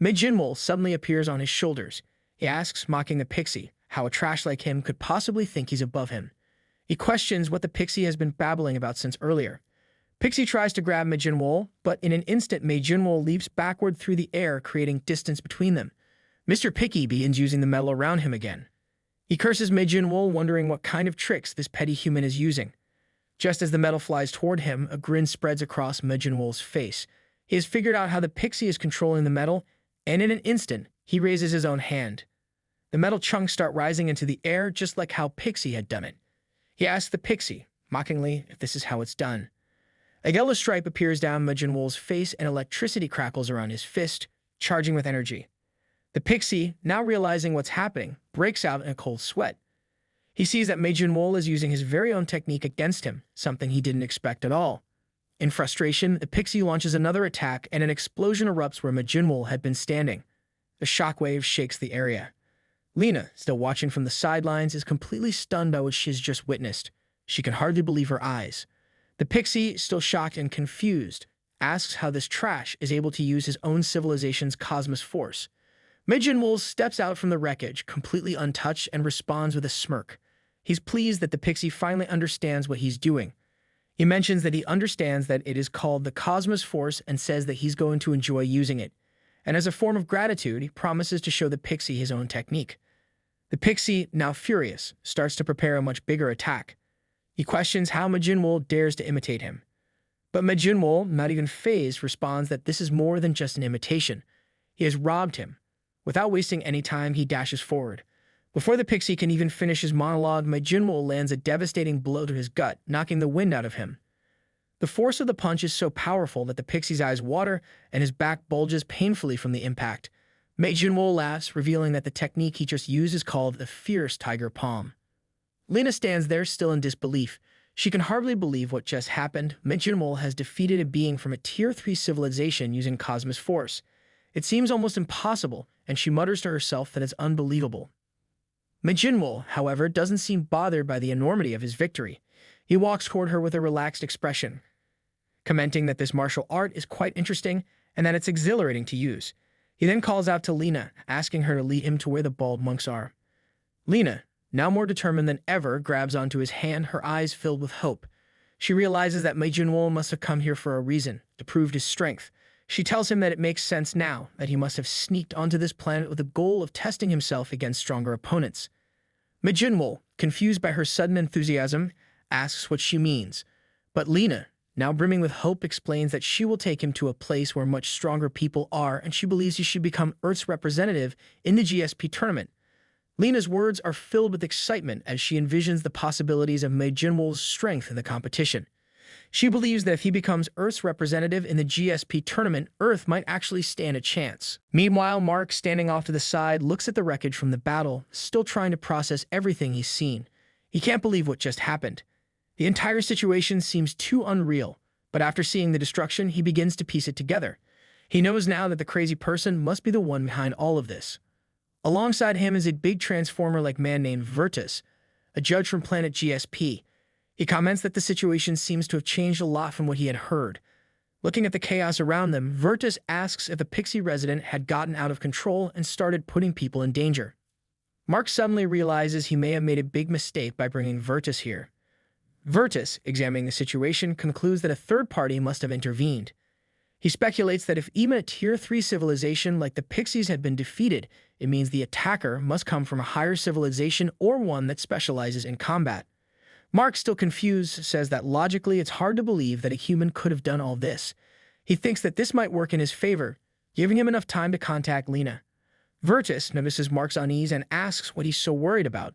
Jinwol suddenly appears on his shoulders. He asks, mocking the pixie, how a trash like him could possibly think he's above him. He questions what the pixie has been babbling about since earlier. Pixie tries to grab Jinwol, but in an instant, Jinwol leaps backward through the air, creating distance between them. Mr. Picky begins using the metal around him again. He curses Jinwol, wondering what kind of tricks this petty human is using. Just as the metal flies toward him, a grin spreads across Jinwol's face. He has figured out how the pixie is controlling the metal, and in an instant, he raises his own hand. The metal chunks start rising into the air, just like how Pixie had done it. He asks the pixie, mockingly, if this is how it's done. A yellow stripe appears down Jinwol's face and electricity crackles around his fist, charging with energy. The pixie, now realizing what's happening, breaks out in a cold sweat. He sees that Jinwol is using his very own technique against him, something he didn't expect at all. In frustration, the pixie launches another attack and an explosion erupts where Jinwol had been standing. The shockwave shakes the area. Lena, still watching from the sidelines, is completely stunned by what she's just witnessed. She can hardly believe her eyes. The pixie, still shocked and confused, asks how this trash is able to use his own civilization's cosmos force. Jinwol steps out from the wreckage, completely untouched, and responds with a smirk. He's pleased that the pixie finally understands what he's doing. He mentions that he understands that it is called the cosmos force and says that he's going to enjoy using it. And as a form of gratitude, he promises to show the pixie his own technique. The pixie, now furious, starts to prepare a much bigger attack. He questions how Jinwol dares to imitate him. But Jinwol, not even fazed, responds that this is more than just an imitation. He has robbed him. Without wasting any time, he dashes forward. Before the pixie can even finish his monologue, Jinwol lands a devastating blow to his gut, knocking the wind out of him. The force of the punch is so powerful that the pixie's eyes water and his back bulges painfully from the impact. Jinwol laughs, revealing that the technique he just used is called the Fierce Tiger Palm. Lena stands there still in disbelief. She can hardly believe what just happened. Jinwol has defeated a being from a Tier 3 civilization using cosmos force. It seems almost impossible, and she mutters to herself that it's unbelievable. Jinwol, however, doesn't seem bothered by the enormity of his victory. He walks toward her with a relaxed expression, commenting that this martial art is quite interesting and that it's exhilarating to use. He then calls out to Lena, asking her to lead him to where the bald monks are. Lena, now more determined than ever, grabs onto his hand, her eyes filled with hope. She realizes that Jinwol must have come here for a reason, to prove his strength. She tells him that it makes sense now, that he must have sneaked onto this planet with the goal of testing himself against stronger opponents. Jinwol, confused by her sudden enthusiasm, asks what she means. But Lena, now brimming with hope, explains that she will take him to a place where much stronger people are, and she believes he should become Earth's representative in the GSP tournament. Lena's words are filled with excitement as she envisions the possibilities of Jinwol's strength in the competition. She believes that if he becomes Earth's representative in the GSP tournament, Earth might actually stand a chance. Meanwhile, Mark, standing off to the side, looks at the wreckage from the battle, still trying to process everything he's seen. He can't believe what just happened. The entire situation seems too unreal, but after seeing the destruction, he begins to piece it together. He knows now that the crazy person must be the one behind all of this. Alongside him is a big transformer-like man named Vertus, a judge from planet GSP. He comments that the situation seems to have changed a lot from what he had heard. Looking at the chaos around them, Vertus asks if the pixie resident had gotten out of control and started putting people in danger. Mark suddenly realizes he may have made a big mistake by bringing Vertus here. Vertus, examining the situation, concludes that a third party must have intervened. He speculates that if even a Tier 3 civilization like the Pixies had been defeated, it means the attacker must come from a higher civilization or one that specializes in combat. Mark, still confused, says that logically it's hard to believe that a human could have done all this. He thinks that this might work in his favor, giving him enough time to contact Lena. Vertus notices Mark's unease and asks what he's so worried about.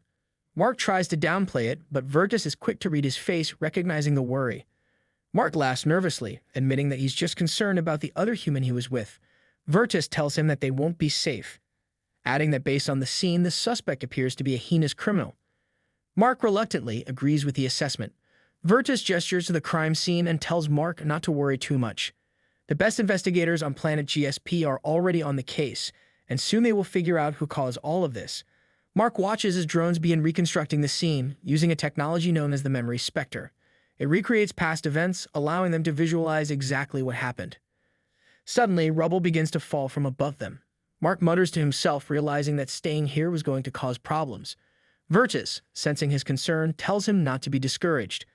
Mark tries to downplay it, but Vertus is quick to read his face, recognizing the worry. Mark laughs nervously, admitting that he's just concerned about the other human he was with. Vertus tells him that they won't be safe, adding that based on the scene, the suspect appears to be a heinous criminal. Mark reluctantly agrees with the assessment. Vertus gestures to the crime scene and tells Mark not to worry too much. The best investigators on planet GSP are already on the case, and soon they will figure out who caused all of this. Mark watches as drones begin reconstructing the scene, using a technology known as the Memory Spectre. It recreates past events, allowing them to visualize exactly what happened. Suddenly, rubble begins to fall from above them. Mark mutters to himself, realizing that staying here was going to cause problems. Vertus, sensing his concern, tells him not to be discouraged.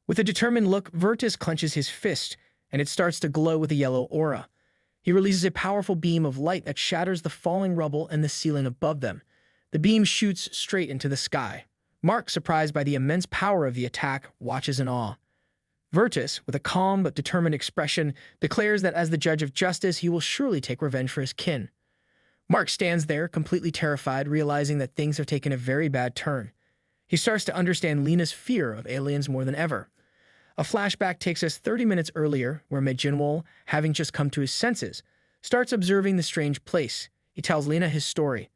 With a determined look, Vertus clenches his fist, and it starts to glow with a yellow aura. He releases a powerful beam of light that shatters the falling rubble and the ceiling above them. The beam shoots straight into the sky. Mark, surprised by the immense power of the attack, watches in awe. Vertus, with a calm but determined expression, declares that as the judge of justice, he will surely take revenge for his kin. Mark stands there, completely terrified, realizing that things have taken a very bad turn. He starts to understand Lena's fear of aliens more than ever. A flashback takes us 30 minutes earlier, where Jinwol, having just come to his senses, starts observing the strange place. He tells Lena his story.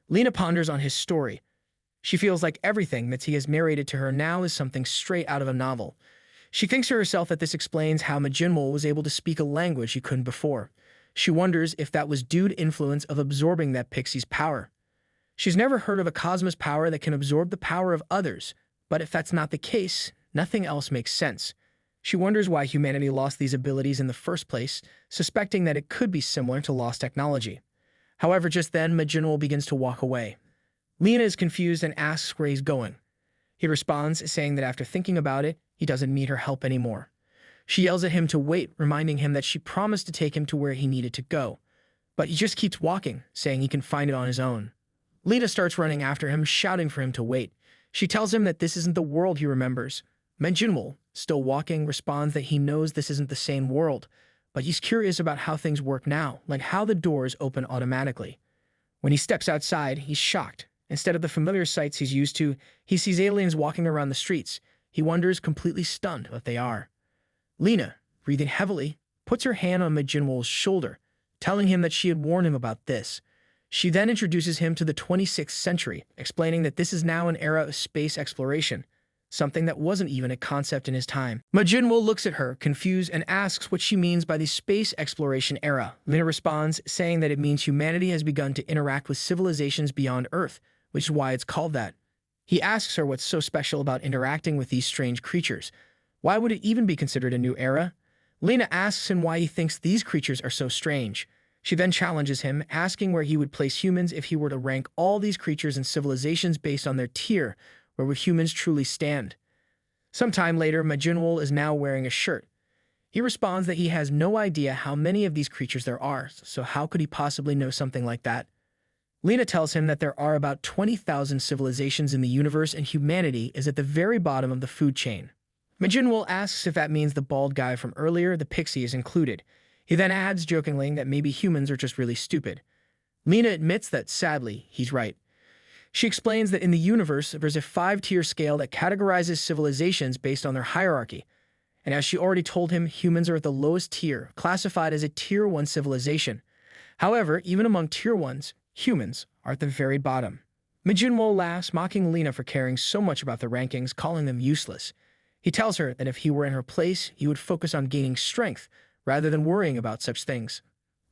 Lena ponders on his story. She feels like everything that he has narrated to her now is something straight out of a novel. She thinks to herself that this explains how Jinwol was able to speak a language he couldn't before. She wonders if that was due to influence of absorbing that pixie's power. She's never heard of a cosmos power that can absorb the power of others, but if that's not the case, nothing else makes sense. She wonders why humanity lost these abilities in the first place, suspecting that it could be similar to lost technology. However, just then, Jinwol begins to walk away. Lena is confused and asks where he's going. He responds, saying that after thinking about it, he doesn't need her help anymore. She yells at him to wait, reminding him that she promised to take him to where he needed to go. But he just keeps walking, saying he can find it on his own. Lena starts running after him, shouting for him to wait. She tells him that this isn't the world he remembers. Jinwol, still walking, responds that he knows this isn't the same world, but he's curious about how things work now, like how the doors open automatically. When he steps outside, he's shocked. Instead of the familiar sights he's used to, he sees aliens walking around the streets. He wonders, completely stunned, what they are. Lena, breathing heavily, puts her hand on Jinwol's shoulder, telling him that she had warned him about this. She then introduces him to the 26th century, explaining that this is now an era of space exploration, something that wasn't even a concept in his time. Jinwol looks at her, confused, and asks what she means by the space exploration era. Lena responds, saying that it means humanity has begun to interact with civilizations beyond Earth, which is why it's called that. He asks her what's so special about interacting with these strange creatures. Why would it even be considered a new era? Lena asks him why he thinks these creatures are so strange. She then challenges him, asking where he would place humans if he were to rank all these creatures and civilizations based on their tier, where would humans truly stand? Sometime later, Jinwol is now wearing a shirt. He responds that he has no idea how many of these creatures there are, so how could he possibly know something like that? Lena tells him that there are about 20,000 civilizations in the universe and humanity is at the very bottom of the food chain. Jinwol asks if that means the bald guy from earlier, the pixie, is included. He then adds jokingly that maybe humans are just really stupid. Lena admits that, sadly, he's right. She explains that in the universe, there's a 5-tier scale that categorizes civilizations based on their hierarchy. And as she already told him, humans are at the lowest tier, classified as a Tier 1 civilization. However, even among Tier 1s, humans are at the very bottom. Jinwol laughs, mocking Lena for caring so much about the rankings, calling them useless. He tells her that if he were in her place, he would focus on gaining strength rather than worrying about such things.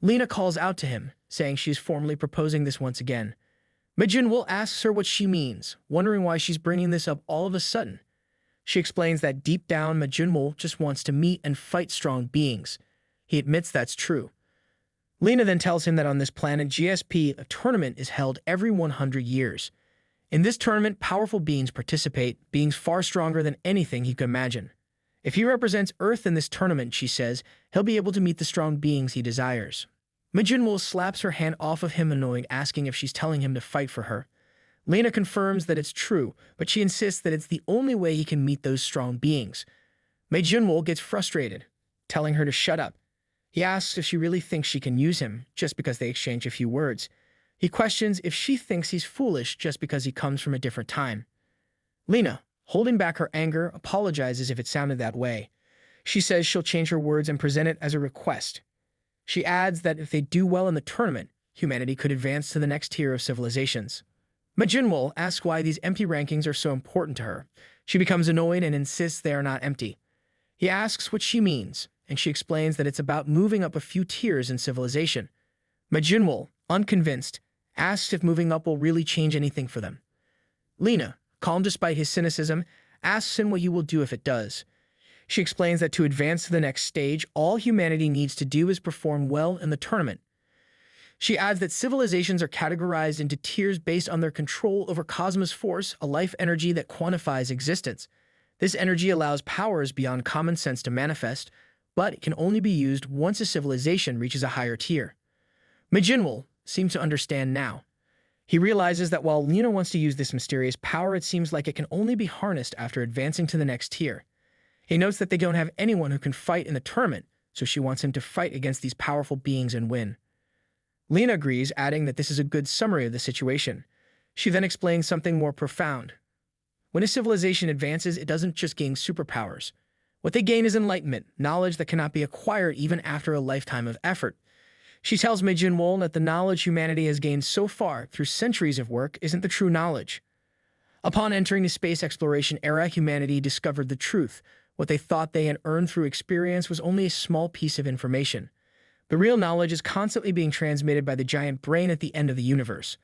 Lena calls out to him, saying she is formally proposing this once again. Jinwol asks her what she means, wondering why she's bringing this up all of a sudden. She explains that deep down, Jinwol just wants to meet and fight strong beings. He admits that's true. Lena then tells him that on this planet GSP, a tournament is held every 100 years. In this tournament, powerful beings participate, beings far stronger than anything he could imagine. If he represents Earth in this tournament, she says, he'll be able to meet the strong beings he desires. Jinwol slaps her hand off of him, annoyed, asking if she's telling him to fight for her. Lena confirms that it's true, but she insists that it's the only way he can meet those strong beings. Jinwol gets frustrated, telling her to shut up. He asks if she really thinks she can use him, just because they exchange a few words. He questions if she thinks he's foolish just because he comes from a different time. Lena, holding back her anger, apologizes if it sounded that way. She says she'll change her words and present it as a request. She adds that if they do well in the tournament, humanity could advance to the next tier of civilizations. Jinwol asks why these empty rankings are so important to her. She becomes annoyed and insists they are not empty. He asks what she means, and she explains that it's about moving up a few tiers in civilization. Jinwol, unconvinced, asks if moving up will really change anything for them. Lena, calm despite his cynicism, asks him what he will do if it does. She explains that to advance to the next stage, all humanity needs to do is perform well in the tournament. She adds that civilizations are categorized into tiers based on their control over cosmos force, a life energy that quantifies existence. This energy allows powers beyond common sense to manifest, but it can only be used once a civilization reaches a higher tier. Jinwol seems to understand now. He realizes that while Lena wants to use this mysterious power, it seems like it can only be harnessed after advancing to the next tier. He notes that they don't have anyone who can fight in the tournament, so she wants him to fight against these powerful beings and win. Lena agrees, adding that this is a good summary of the situation. She then explains something more profound. When a civilization advances, it doesn't just gain superpowers. What they gain is enlightenment, knowledge that cannot be acquired even after a lifetime of effort. She tells Jinwol that the knowledge humanity has gained so far through centuries of work isn't the true knowledge. Upon entering the space exploration era, humanity discovered the truth. What they thought they had earned through experience was only a small piece of information. The real knowledge is constantly being transmitted by the giant brain at the end of the universe.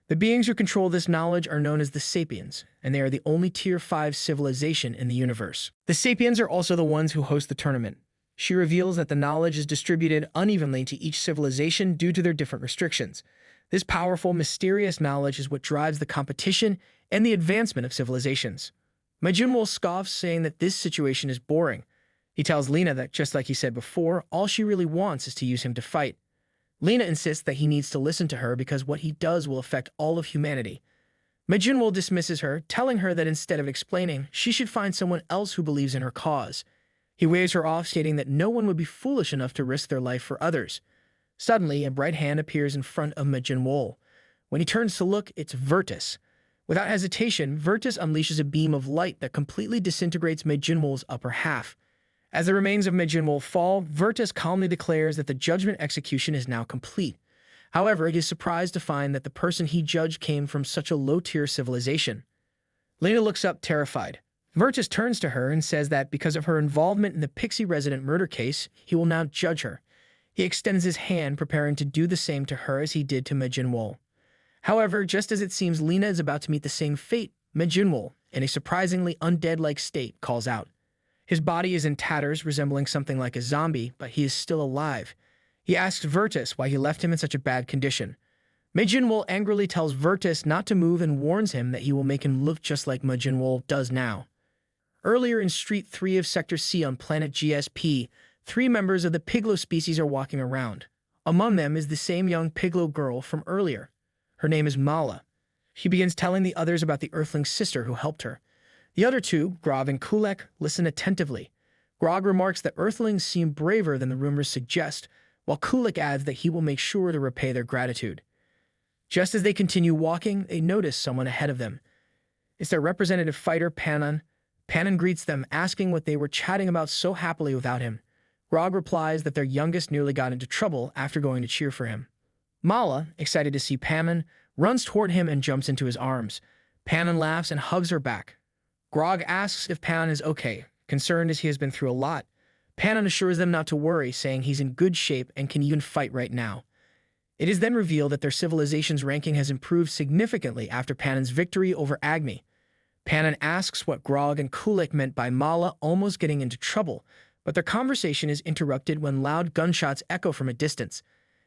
The beings who control this knowledge are known as the Sapiens, and they are the only Tier 5 civilization in the universe. The Sapiens are also the ones who host the tournament. She reveals that the knowledge is distributed unevenly to each civilization due to their different restrictions. This powerful, mysterious knowledge is what drives the competition and the advancement of civilizations. Jinwol scoffs, saying that this situation is boring. He tells Lena that, just like he said before, all she really wants is to use him to fight. Lena insists that he needs to listen to her because what he does will affect all of humanity. Jinwol dismisses her, telling her that instead of explaining, she should find someone else who believes in her cause. He waves her off, stating that no one would be foolish enough to risk their life for others. Suddenly, a bright hand appears in front of Jinwol. When he turns to look, it's Vertus. Without hesitation, Vertus unleashes a beam of light that completely disintegrates Jinwol's upper half. As the remains of Jinwol fall, Vertus calmly declares that the judgment execution is now complete. However, he is surprised to find that the person he judged came from such a low-tier civilization. Lena looks up, terrified. Vertus turns to her and says that because of her involvement in the Pixie resident murder case, he will now judge her. He extends his hand, preparing to do the same to her as he did to Jinwol. However, just as it seems Lena is about to meet the same fate, Jinwol, in a surprisingly undead-like state, calls out. His body is in tatters, resembling something like a zombie, but he is still alive. He asks Vertus why he left him in such a bad condition. Jinwol angrily tells Vertus not to move and warns him that he will make him look just like Jinwol does now. Earlier in Street 3 of Sector C on planet GSP, 3 members of the Piglo species are walking around. Among them is the same young Piglo girl from earlier. Her name is Mala. She begins telling the others about the Earthling sister who helped her. The other two, Grog and Kulek, listen attentively. Grog remarks that Earthlings seem braver than the rumors suggest, while Kulek adds that he will make sure to repay their gratitude. Just as they continue walking, they notice someone ahead of them. It's their representative fighter, Panan. Panan greets them, asking what they were chatting about so happily without him. Grog replies that their youngest nearly got into trouble after going to cheer for him. Mala, excited to see Panan, runs toward him and jumps into his arms. Panan laughs and hugs her back. Grog asks if Panan is okay, concerned as he has been through a lot. Panan assures them not to worry, saying he's in good shape and can even fight right now. It is then revealed that their civilization's ranking has improved significantly after Panan's victory over Agni. Panan asks what Grog and Kulek meant by Mala almost getting into trouble, but their conversation is interrupted when loud gunshots echo from a distance.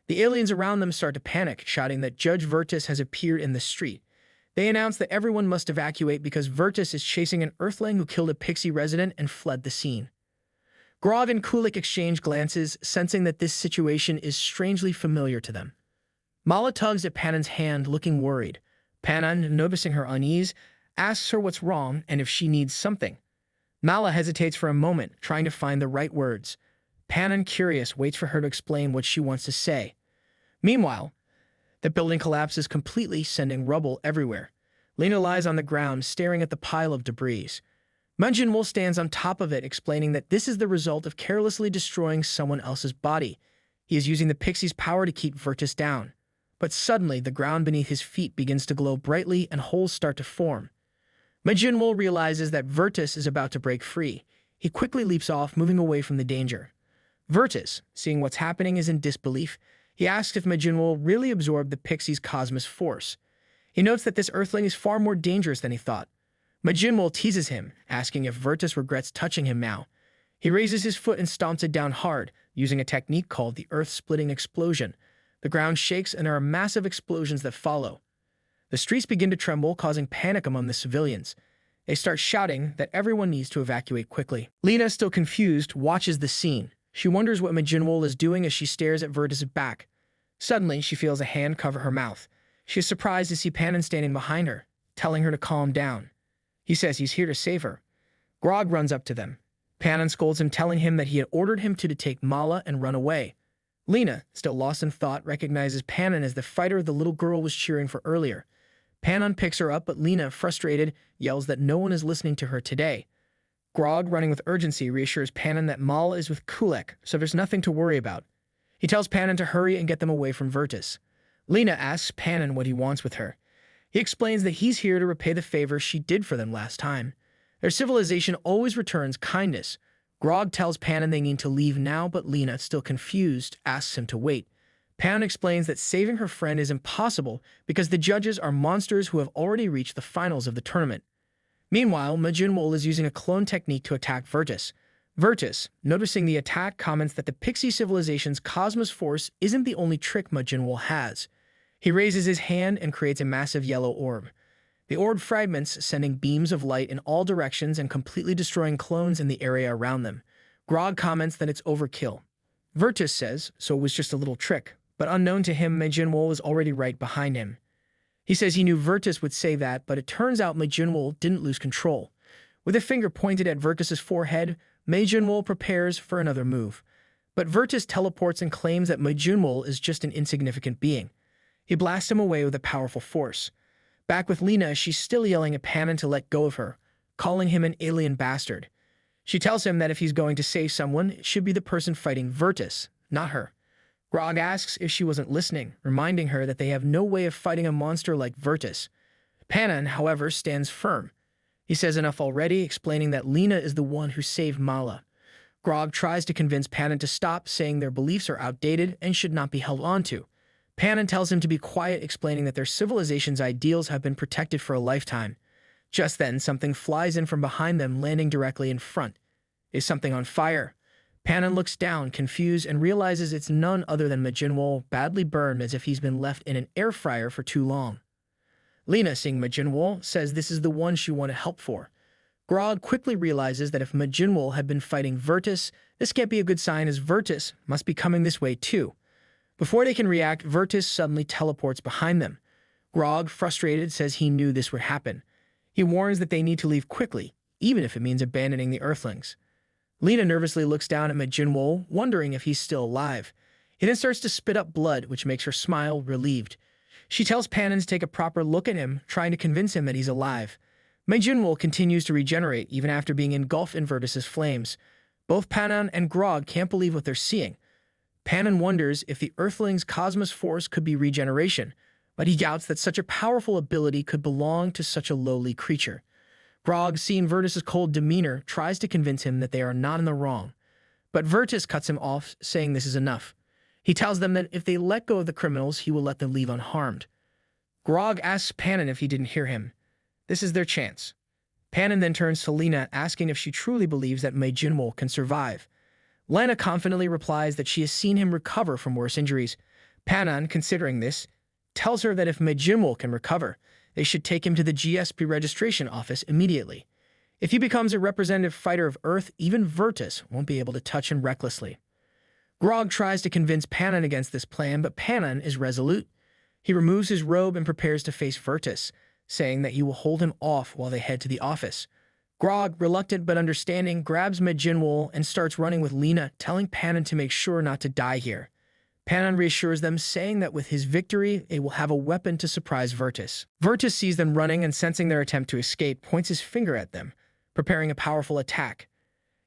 The aliens around them start to panic, shouting that Judge Vertus has appeared in the street. They announce that everyone must evacuate because Vertus is chasing an Earthling who killed a Pixie resident and fled the scene. Grog and Kulek exchange glances, sensing that this situation is strangely familiar to them. Mala tugs at Panan's hand, looking worried. Panan, noticing her unease, asks her what's wrong and if she needs something. Mala hesitates for a moment, trying to find the right words. Panan, curious, waits for her to explain what she wants to say. Meanwhile, the building collapses completely, sending rubble everywhere. Lena lies on the ground, staring at the pile of debris. Jinwol stands on top of it, explaining that this is the result of carelessly destroying someone else's body. He is using the Pixie's power to keep Vertus down. But suddenly, the ground beneath his feet begins to glow brightly and holes start to form. Jinwol realizes that Vertus is about to break free. He quickly leaps off, moving away from the danger. Vertus, seeing what's happening, is in disbelief. He asks if Jinwol really absorbed the Pixie's cosmos force. He notes that this Earthling is far more dangerous than he thought. Jinwol teases him, asking if Vertus regrets touching him now. He raises his foot and stomps it down hard, using a technique called the Earth-splitting explosion. The ground shakes and there are massive explosions that follow. The streets begin to tremble, causing panic among the civilians. They start shouting that everyone needs to evacuate quickly. Lena, still confused, watches the scene. She wonders what Jinwol is doing as she stares at Vertus' back. Suddenly, she feels a hand cover her mouth. She is surprised to see Panan standing behind her, telling her to calm down. He says he's here to save her. Grog runs up to them. Panan scolds him, telling him that he had ordered him to take Mala and run away. Lena, still lost in thought, recognizes Panan as the fighter the little girl was cheering for earlier. Panan picks her up, but Lena, frustrated, yells that no one is listening to her today. Grog, running with urgency, reassures Panan that Mala is with Kulek, so there's nothing to worry about. He tells Panan to hurry and get them away from Vertus. Lena asks Panan what he wants with her. He explains that he's here to repay the favor she did for them last time. Their civilization always returns kindness. Grog tells Panan they need to leave now, but Lena, still confused, asks him to wait. Panan explains that saving her friend is impossible because the judges are monsters who have already reached the finals of the tournament. Meanwhile, Jinwol is using a clone technique to attack Vertus. Vertus, noticing the attack, comments that the Pixie civilization's cosmos force isn't the only trick Jinwol has. He raises his hand and creates a massive yellow orb. The orb fragments, sending beams of light in all directions and completely destroying clones in the area around them. Grog comments that it's overkill. Vertus says, so it was just a little trick, but unknown to him, Jinwol is already right behind him. He says he knew Vertus would say that, but it turns out Jinwol didn't lose control. With a finger pointed at Vertus's forehead, Jinwol prepares for another move. But Vertus teleports and claims that Jinwol is just an insignificant being. He blasts him away with a powerful force. Back with Lena, she's still yelling at Panan to let go of her, calling him an alien bastard. She tells him that if he's going to save someone, it should be the person fighting Vertus, not her. Grog asks if she wasn't listening, reminding her that they have no way of fighting a monster like Vertus. Panan, however, stands firm. He says enough already, explaining that Lena is the one who saved Mala. Grog tries to convince Panan to stop, saying their beliefs are outdated and should not be held onto. Panan tells him to be quiet, explaining that their civilization's ideals have been protected for a lifetime. Just then, something flies in from behind them, landing directly in front. Is something on fire? Panan looks down, confused, and realizes it's none other than Jinwol, badly burned as if he's been left in an air fryer for too long. Lena, seeing Jinwol, says this is the one she wanted help for. Grog quickly realizes that if Jinwol had been fighting Vertus, this can't be a good sign, as Vertus must be coming this way too. Before they can react, Vertus suddenly teleports behind them. Grog, frustrated, says he knew this would happen. He warns that they need to leave quickly, even if it means abandoning the Earthlings. Lena nervously looks down at Jinwol, wondering if he's still alive. He then starts to spit up blood, which makes her smile, relieved. She tells Panon to take a proper look at him, trying to convince him that he's alive. Jinwol continues to regenerate, even after being engulfed in Vertus's flames. Both Panon and Grog can't believe what they're seeing. Panon wonders if the Earthling's cosmos force could be regeneration, but he doubts that such a powerful ability could belong to such a lowly creature. Grog, seeing Vertus's cold demeanor, tries to convince him that they are not in the wrong. But Vertus cuts him off, saying this is enough. He tells them that if they let go of the criminals, he will let them leave unharmed. Grog asks Panon if he didn't hear him. This is their chance. Panon then turns to Lena, asking if she truly believes that Jinwol can survive. Lena confidently replies that she has seen him recover from worse injuries. Panon, considering this, tells her that if Jinwol can recover, they should take him to the GSP registration office immediately. If he becomes a representative fighter of Earth, even Vertus won't be able to touch him recklessly. Grog tries to convince Panon against this plan, but Panon is resolute. He removes his robe and prepares to face Vertus, saying that he will hold him off while they head to the office. Grog, reluctant but understanding, grabs Jinwol and starts running with Lena, telling Panon to make sure not to die here. Panon reassures them, saying that with his victory, they will have a weapon to surprise Vertus. Vertus sees them running and, sensing their attempt to escape, points his finger at them, preparing a powerful attack.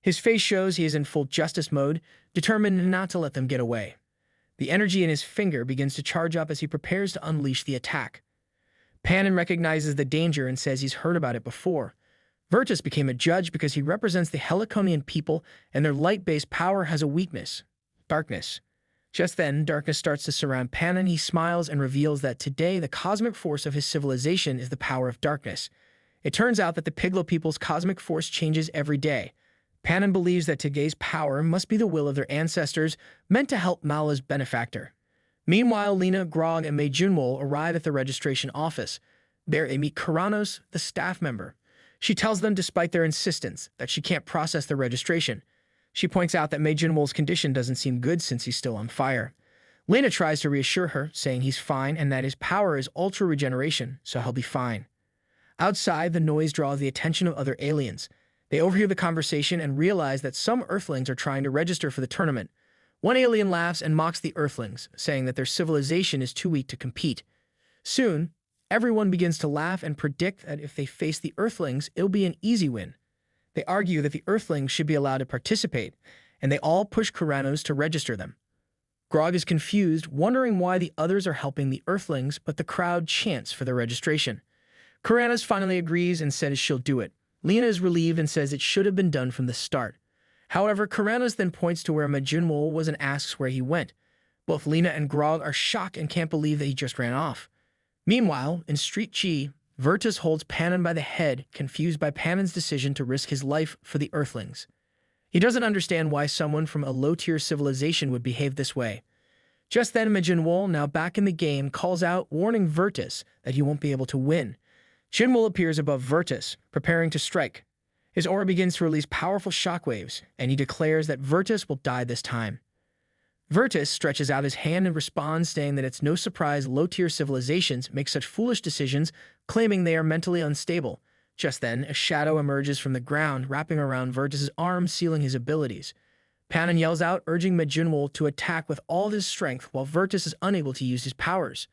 His face shows he is in full justice mode, determined not to let them get away. The energy in his finger begins to charge up as he prepares to unleash the attack. Panon recognizes the danger and says he's heard about it before. Vertus became a judge because he represents the Heliconian people, and their light-based power has a weakness: darkness. Just then, darkness starts to surround Panon. He smiles and reveals that today the cosmic force of his civilization is the power of darkness. It turns out that the Piglo people's cosmic force changes every day. Panon believes that today's power must be the will of their ancestors, meant to help Mala's benefactor. Meanwhile, Lena, Grog, and Jinwol arrive at the registration office. There they meet Kuranos, the staff member. She tells them, despite their insistence, that she can't process the registration. She points out that Jinwol's condition doesn't seem good since he's still on fire. Lena tries to reassure her, saying he's fine and that his power is ultra regeneration, so he'll be fine. Outside, the noise draws the attention of other aliens. They overhear the conversation and realize that some Earthlings are trying to register for the tournament. One alien laughs and mocks the Earthlings, saying that their civilization is too weak to compete. Soon, everyone begins to laugh and predict that if they face the Earthlings, it'll be an easy win. They argue that the Earthlings should be allowed to participate, and they all push Kuranos to register them. Grog is confused, wondering why the others are helping the Earthlings, but the crowd chants for their registration. Kuranos finally agrees and says she'll do it. Lena is relieved and says it should have been done from the start. However, Kuranos then points to where Jinwol was and asks where he went. Both Lena and Grog are shocked and can't believe that he just ran off. Meanwhile, in Street G, Vertus holds Panon by the head, confused by Panon's decision to risk his life for the Earthlings. He doesn't understand why someone from a low-tier civilization would behave this way. Just then, Jinwol, now back in the game, calls out, warning Vertus that he won't be able to win. Jinwol appears above Vertus, preparing to strike. His aura begins to release powerful shockwaves, and he declares that Vertus will die this time. Vertus stretches out his hand and responds, saying that it's no surprise low-tier civilizations make such foolish decisions, claiming they are mentally unstable. Just then, a shadow emerges from the ground, wrapping around Vertus's arm, sealing his abilities. Panon yells out, urging Jinwol to attack with all his strength, while Vertus is unable to use his powers.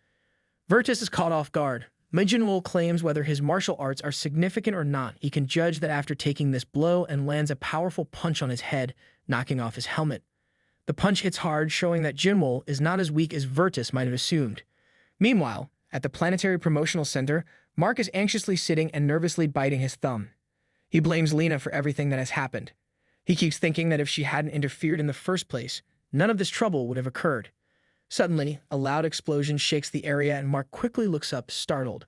Vertus is caught off guard. Jinwol claims whether his martial arts are significant or not, he can judge that after taking this blow, and lands a powerful punch on his head, knocking off his helmet. The punch hits hard, showing that Jinwol is not as weak as Vertus might have assumed. Meanwhile, at the Planetary Promotional Center, Mark is anxiously sitting and nervously biting his thumb. He blames Lena for everything that has happened. He keeps thinking that if she hadn't interfered in the first place, none of this trouble would have occurred. Suddenly, a loud explosion shakes the area and Mark quickly looks up, startled.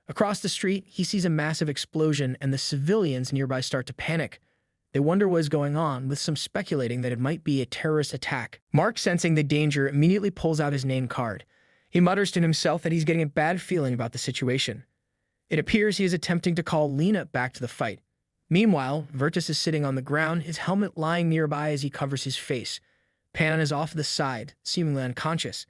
Across the street, he sees a massive explosion and the civilians nearby start to panic. They wonder what is going on, with some speculating that it might be a terrorist attack. Mark, sensing the danger, immediately pulls out his name card. He mutters to himself that he's getting a bad feeling about the situation. It appears he is attempting to call Lena back to the fight. Meanwhile, Vertus is sitting on the ground, his helmet lying nearby as he covers his face. Panon is off to the side, seemingly unconscious.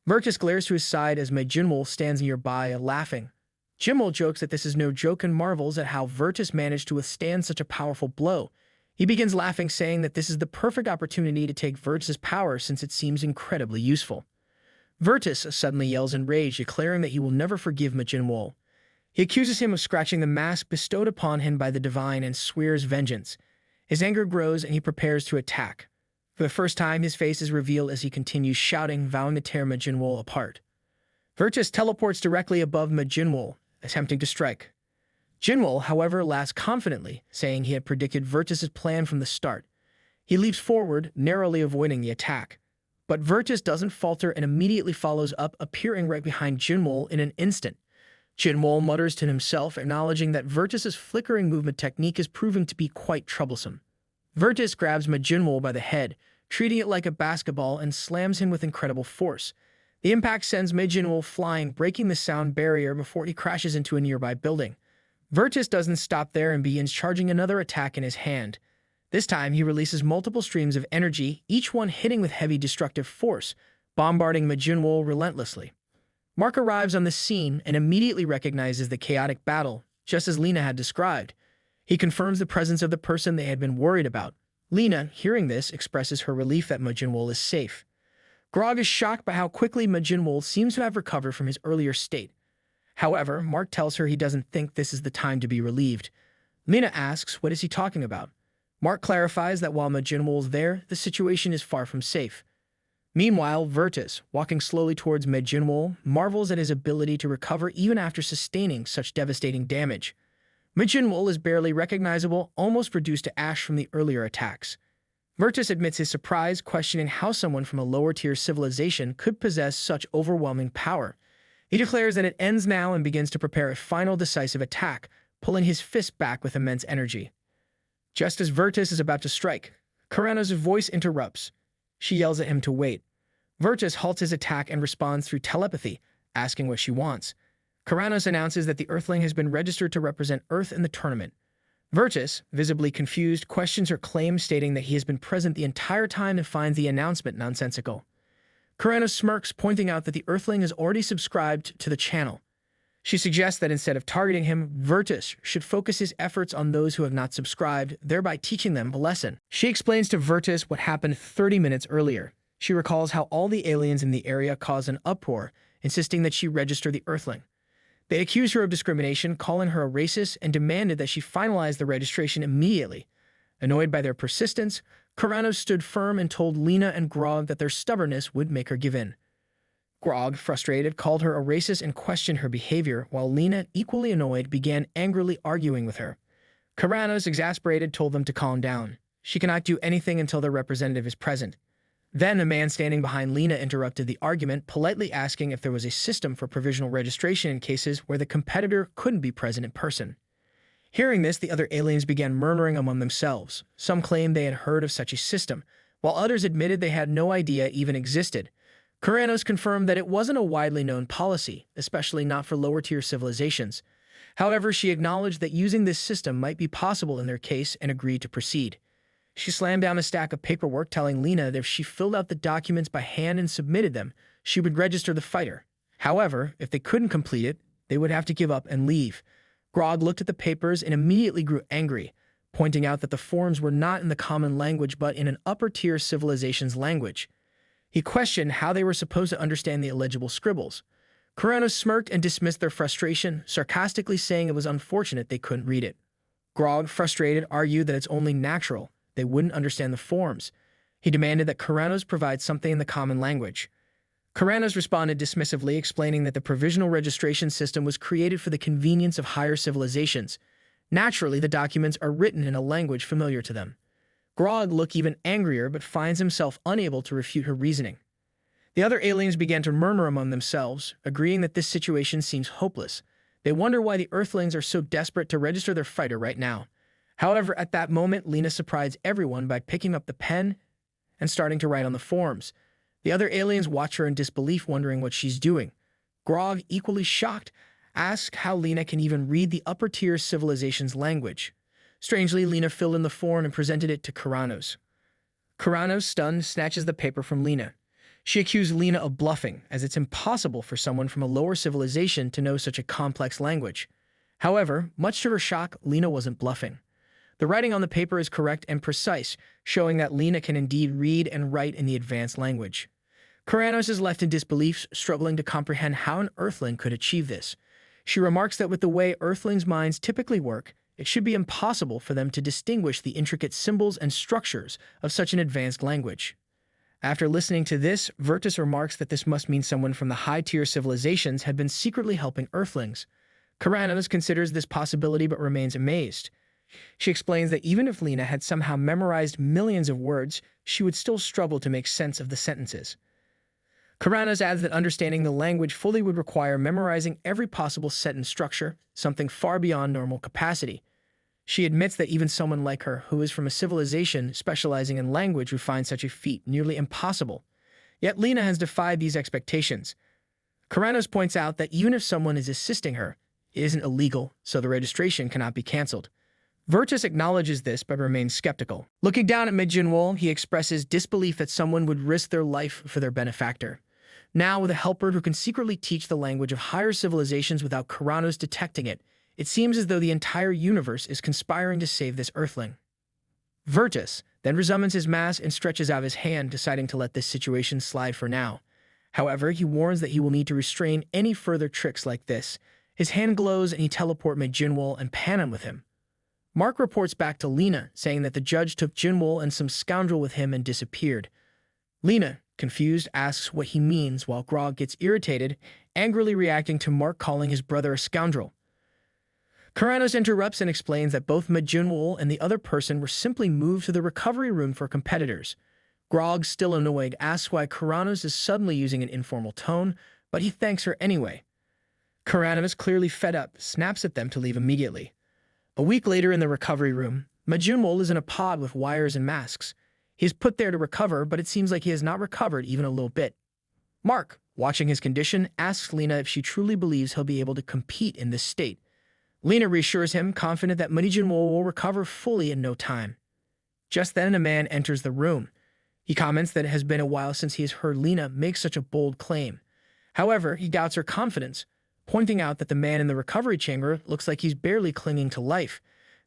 Vertus glares to his side as Jinwol stands nearby, laughing. Jinwol jokes that this is no joke and marvels at how Vertus managed to withstand such a powerful blow. He begins laughing, saying that this is the perfect opportunity to take Vertus's power since it seems incredibly useful. Vertus suddenly yells in rage, declaring that he will never forgive Jinwol. He accuses him of scratching the mask bestowed upon him by the Divine and swears vengeance. His anger grows and he prepares to attack. For the first time, his face is revealed as he continues shouting, vowing to tear Jinwol apart. Vertus teleports directly above Jinwol, attempting to strike. Jinwol, however, laughs confidently, saying he had predicted Vertus's plan from the start. He leaps forward, narrowly avoiding the attack. But Vertus doesn't falter and immediately follows up, appearing right behind Jinwol in an instant. Jinwol mutters to himself, acknowledging that Vertus's flickering movement technique is proving to be quite troublesome. Vertus grabs Jinwol by the head, treating it like a basketball, and slams him with incredible force. The impact sends Jinwol flying, breaking the sound barrier before he crashes into a nearby building. Vertus doesn't stop there and begins charging another attack in his hand. This time, he releases multiple streams of energy, each one hitting with heavy destructive force, bombarding Jinwol relentlessly. Mark arrives on the scene and immediately recognizes the chaotic battle, just as Lena had described. He confirms the presence of the person they had been worried about. Lena, hearing this, expresses her relief that Jinwol is safe. Grog is shocked by how quickly Jinwol seems to have recovered from his earlier state. However, Mark tells her he doesn't think this is the time to be relieved. Lena asks, what is he talking about? Mark clarifies that while Jinwol is there, the situation is far from safe. Meanwhile, Vertus, walking slowly towards Jinwol, marvels at his ability to recover even after sustaining such devastating damage. Jinwol is barely recognizable, almost reduced to ash from the earlier attacks. Vertus admits his surprise, questioning how someone from a lower-tier civilization could possess such overwhelming power. He declares that it ends now and begins to prepare a final decisive attack, pulling his fist back with immense energy. Just as Vertus is about to strike, Karanos' voice interrupts. She yells at him to wait. Vertus halts his attack and responds through telepathy, asking what she wants. Karanos announces that the Earthling has been registered to represent Earth in the tournament. Vertus, visibly confused, questions her claim, stating that he has been present the entire time and finds the announcement nonsensical. Karanos smirks, pointing out that the Earthling has already subscribed to the channel. She suggests that instead of targeting him, Vertus should focus his efforts on those who have not subscribed, thereby teaching them a lesson. She explains to Vertus what happened 30 minutes earlier. She recalls how all the aliens in the area caused an uproar, insisting that she register the Earthling. They accused her of discrimination, calling her a racist, and demanded that she finalize the registration immediately. Annoyed by their persistence, Karanos stood firm and told Lena and Grog that their stubbornness would make her give in. Grog, frustrated, called her a racist and questioned her behavior, while Lena, equally annoyed, began angrily arguing with her. Karanos, exasperated, told them to calm down. She cannot do anything until their representative is present. Then a man standing behind Lena interrupted the argument, politely asking if there was a system for provisional registration in cases where the competitor couldn't be present in person. Hearing this, the other aliens began murmuring among themselves. Some claimed they had heard of such a system, while others admitted they had no idea it even existed. Karanos confirmed that it wasn't a widely known policy, especially not for lower-tier civilizations. However, she acknowledged that using this system might be possible in their case and agreed to proceed. She slammed down a stack of paperwork, telling Lena that if she filled out the documents by hand and submitted them, she would register the fighter. However, if they couldn't complete it, they would have to give up and leave. Grog looked at the papers and immediately grew angry, pointing out that the forms were not in the common language but in an upper-tier civilization's language. He questioned how they were supposed to understand the illegible scribbles. Karanos smirked and dismissed their frustration, sarcastically saying it was unfortunate they couldn't read it. Grog, frustrated, argued that it's only natural they wouldn't understand the forms. He demanded that Karanos provide something in the common language. Karanos responded dismissively, explaining that the provisional registration system was created for the convenience of higher civilizations. Naturally, the documents are written in a language familiar to them. Grog looked even angrier but finds himself unable to refute her reasoning. The other aliens began to murmur among themselves, agreeing that this situation seems hopeless. They wonder why the Earthlings are so desperate to register their fighter right now. However, at that moment, Lena surprised everyone by picking up the pen and starting to write on the forms. The other aliens watch her in disbelief, wondering what she's doing. Grog, equally shocked, asks how Lena can even read the upper-tier civilization's language. Strangely, Lena filled in the form and presented it to Karanos. Karanos, stunned, snatches the paper from Lena. She accused Lena of bluffing, as it's impossible for someone from a lower civilization to know such a complex language. However, much to her shock, Lena wasn't bluffing. The writing on the paper is correct and precise, showing that Lena can indeed read and write in the advanced language. Kuranos is left in disbelief, struggling to comprehend how an Earthling could achieve this. She remarks that with the way Earthlings' minds typically work, it should be impossible for them to distinguish the intricate symbols and structures of such an advanced language. After listening to this, Vertus remarks that this must mean someone from the high-tier civilizations had been secretly helping Earthlings. Kuranos considers this possibility but remains amazed. She explains that even if Lena had somehow memorized millions of words, she would still struggle to make sense of the sentences. Kuranos adds that understanding the language fully would require memorizing every possible sentence structure, something far beyond normal capacity. She admits that even someone like her, who is from a civilization specializing in language, would find such a feat nearly impossible. Yet Lena has defied these expectations. Kuranos points out that even if someone is assisting her, it isn't illegal, so the registration cannot be cancelled. Vertus acknowledges this but remains skeptical. Looking down at Jinwol, he expresses disbelief that someone would risk their life for their benefactor. Now, with a helper who can secretly teach the language of higher civilizations without Kuranos detecting it, it seems as though the entire universe is conspiring to save this Earthling. Vertus then resummons his mask and stretches out his hand, deciding to let this situation slide for now. However, he warns that he will need to restrain any further tricks like this. His hand glows and he teleports Jinwol and Panem with him. Mark reports back to Lena, saying that the judge took Jinwol and some scoundrel with him and disappeared. Lena, confused, asks what he means, while Grog gets irritated, angrily reacting to Mark calling his brother a scoundrel. Kuranos interrupts and explains that both Jinwol and the other person were simply moved to the recovery room for competitors. Grog, still annoyed, asks why Kuranos is suddenly using an informal tone, but he thanks her anyway. Kuranos, clearly fed up, snaps at them to leave immediately. A week later in the recovery room, Jinwol is in a pod with wires and masks. He is put there to recover, but it seems like he has not recovered even a little bit. Mark, watching his condition, asks Lena if she truly believes he'll be able to compete in this state. Lena reassures him, confident that Jinwol will recover fully in no time. Just then, a man enters the room. He comments that it has been a while since he has heard Lena make such a bold claim. However, he doubts her confidence, pointing out that the man in the recovery chamber looks like he's barely clinging to life.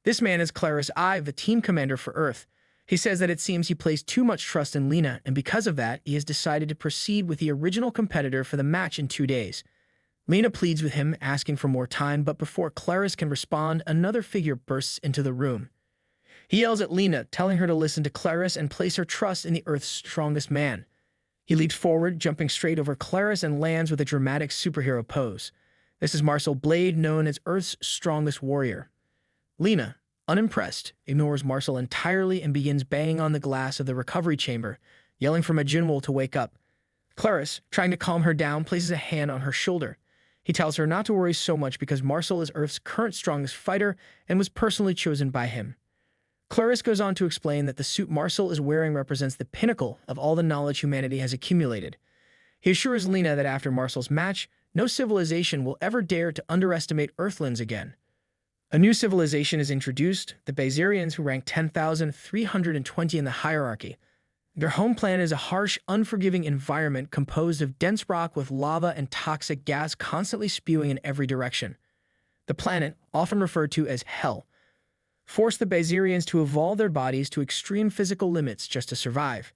This man is Claris I, the team commander for Earth. He says that it seems he placed too much trust in Lena, and because of that, he has decided to proceed with the original competitor for the match in 2 days. Lena pleads with him, asking for more time, but before Claris can respond, another figure bursts into the room. He yells at Lena, telling her to listen to Claris and place her trust in the Earth's strongest man. He leaps forward, jumping straight over Claris and lands with a dramatic superhero pose. This is Marcel Blade, known as Earth's strongest warrior. Lena, unimpressed, ignores Marcel entirely and begins banging on the glass of the recovery chamber, yelling for Jinwol to wake up. Claris, trying to calm her down, places a hand on her shoulder. He tells her not to worry so much because Marcel is Earth's current strongest fighter and was personally chosen by him. Claris goes on to explain that the suit Marcel is wearing represents the pinnacle of all the knowledge humanity has accumulated. He assures Lena that after Marcel's match, no civilization will ever dare to underestimate Earthlings again. A new civilization is introduced, the Basarians, who rank 10,320 in the hierarchy. Their home planet is a harsh, unforgiving environment composed of dense rock with lava and toxic gas constantly spewing in every direction. The planet, often referred to as Hell, forced the Basarians to evolve their bodies to extreme physical limits just to survive.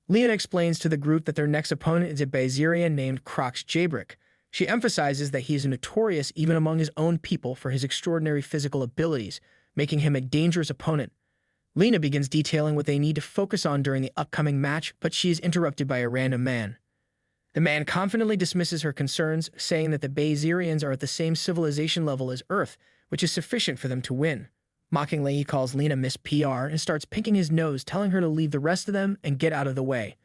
Lena explains to the group that their next opponent is a Basarian named Crox Jabrick. She emphasizes that he is notorious even among his own people for his extraordinary physical abilities, making him a dangerous opponent. Lena begins detailing what they need to focus on during the upcoming match, but she is interrupted by a random man. The man confidently dismisses her concerns, saying that the Basarians are at the same civilization level as Earth, which is sufficient for them to win. Mockingly, he calls Lena Miss PR and starts picking his nose, telling her to leave the rest of them and get out of the way.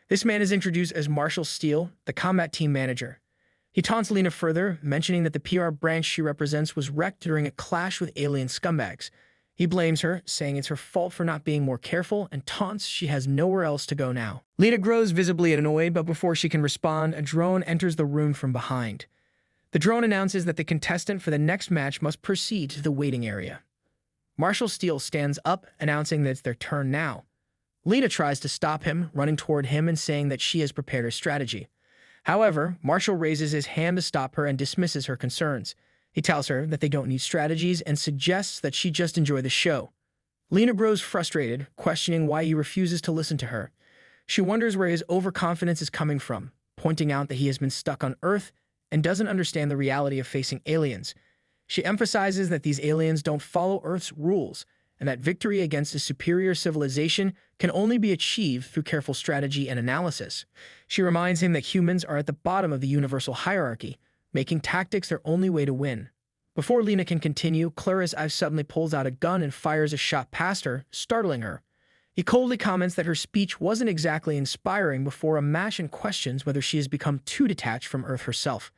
This man is introduced as Marshall Steele, the combat team manager. He taunts Lena further, mentioning that the PR branch she represents was wrecked during a clash with alien scumbags. He blames her, saying it's her fault for not being more careful, and taunts she has nowhere else to go now. Lena grows visibly annoyed, but before she can respond, a drone enters the room from behind. The drone announces that the contestant for the next match must proceed to the waiting area. Marshall Steele stands up, announcing that it's their turn now. Lena tries to stop him, running toward him and saying that she has prepared a strategy. However, Marshall raises his hand to stop her and dismisses her concerns. He tells her that they don't need strategies and suggests that she just enjoy the show. Lena grows frustrated, questioning why he refuses to listen to her. She wonders where his overconfidence is coming from, pointing out that he has been stuck on Earth and doesn't understand the reality of facing aliens. She emphasizes that these aliens don't follow Earth's rules, and that victory against a superior civilization can only be achieved through careful strategy and analysis. She reminds him that humans are at the bottom of the universal hierarchy, making tactics their only way to win. Before Lena can continue, Clarice suddenly pulls out a gun and fires a shot past her, startling her. He coldly comments that her speech wasn't exactly inspiring before Amashin questions whether she has become too detached from Earth herself.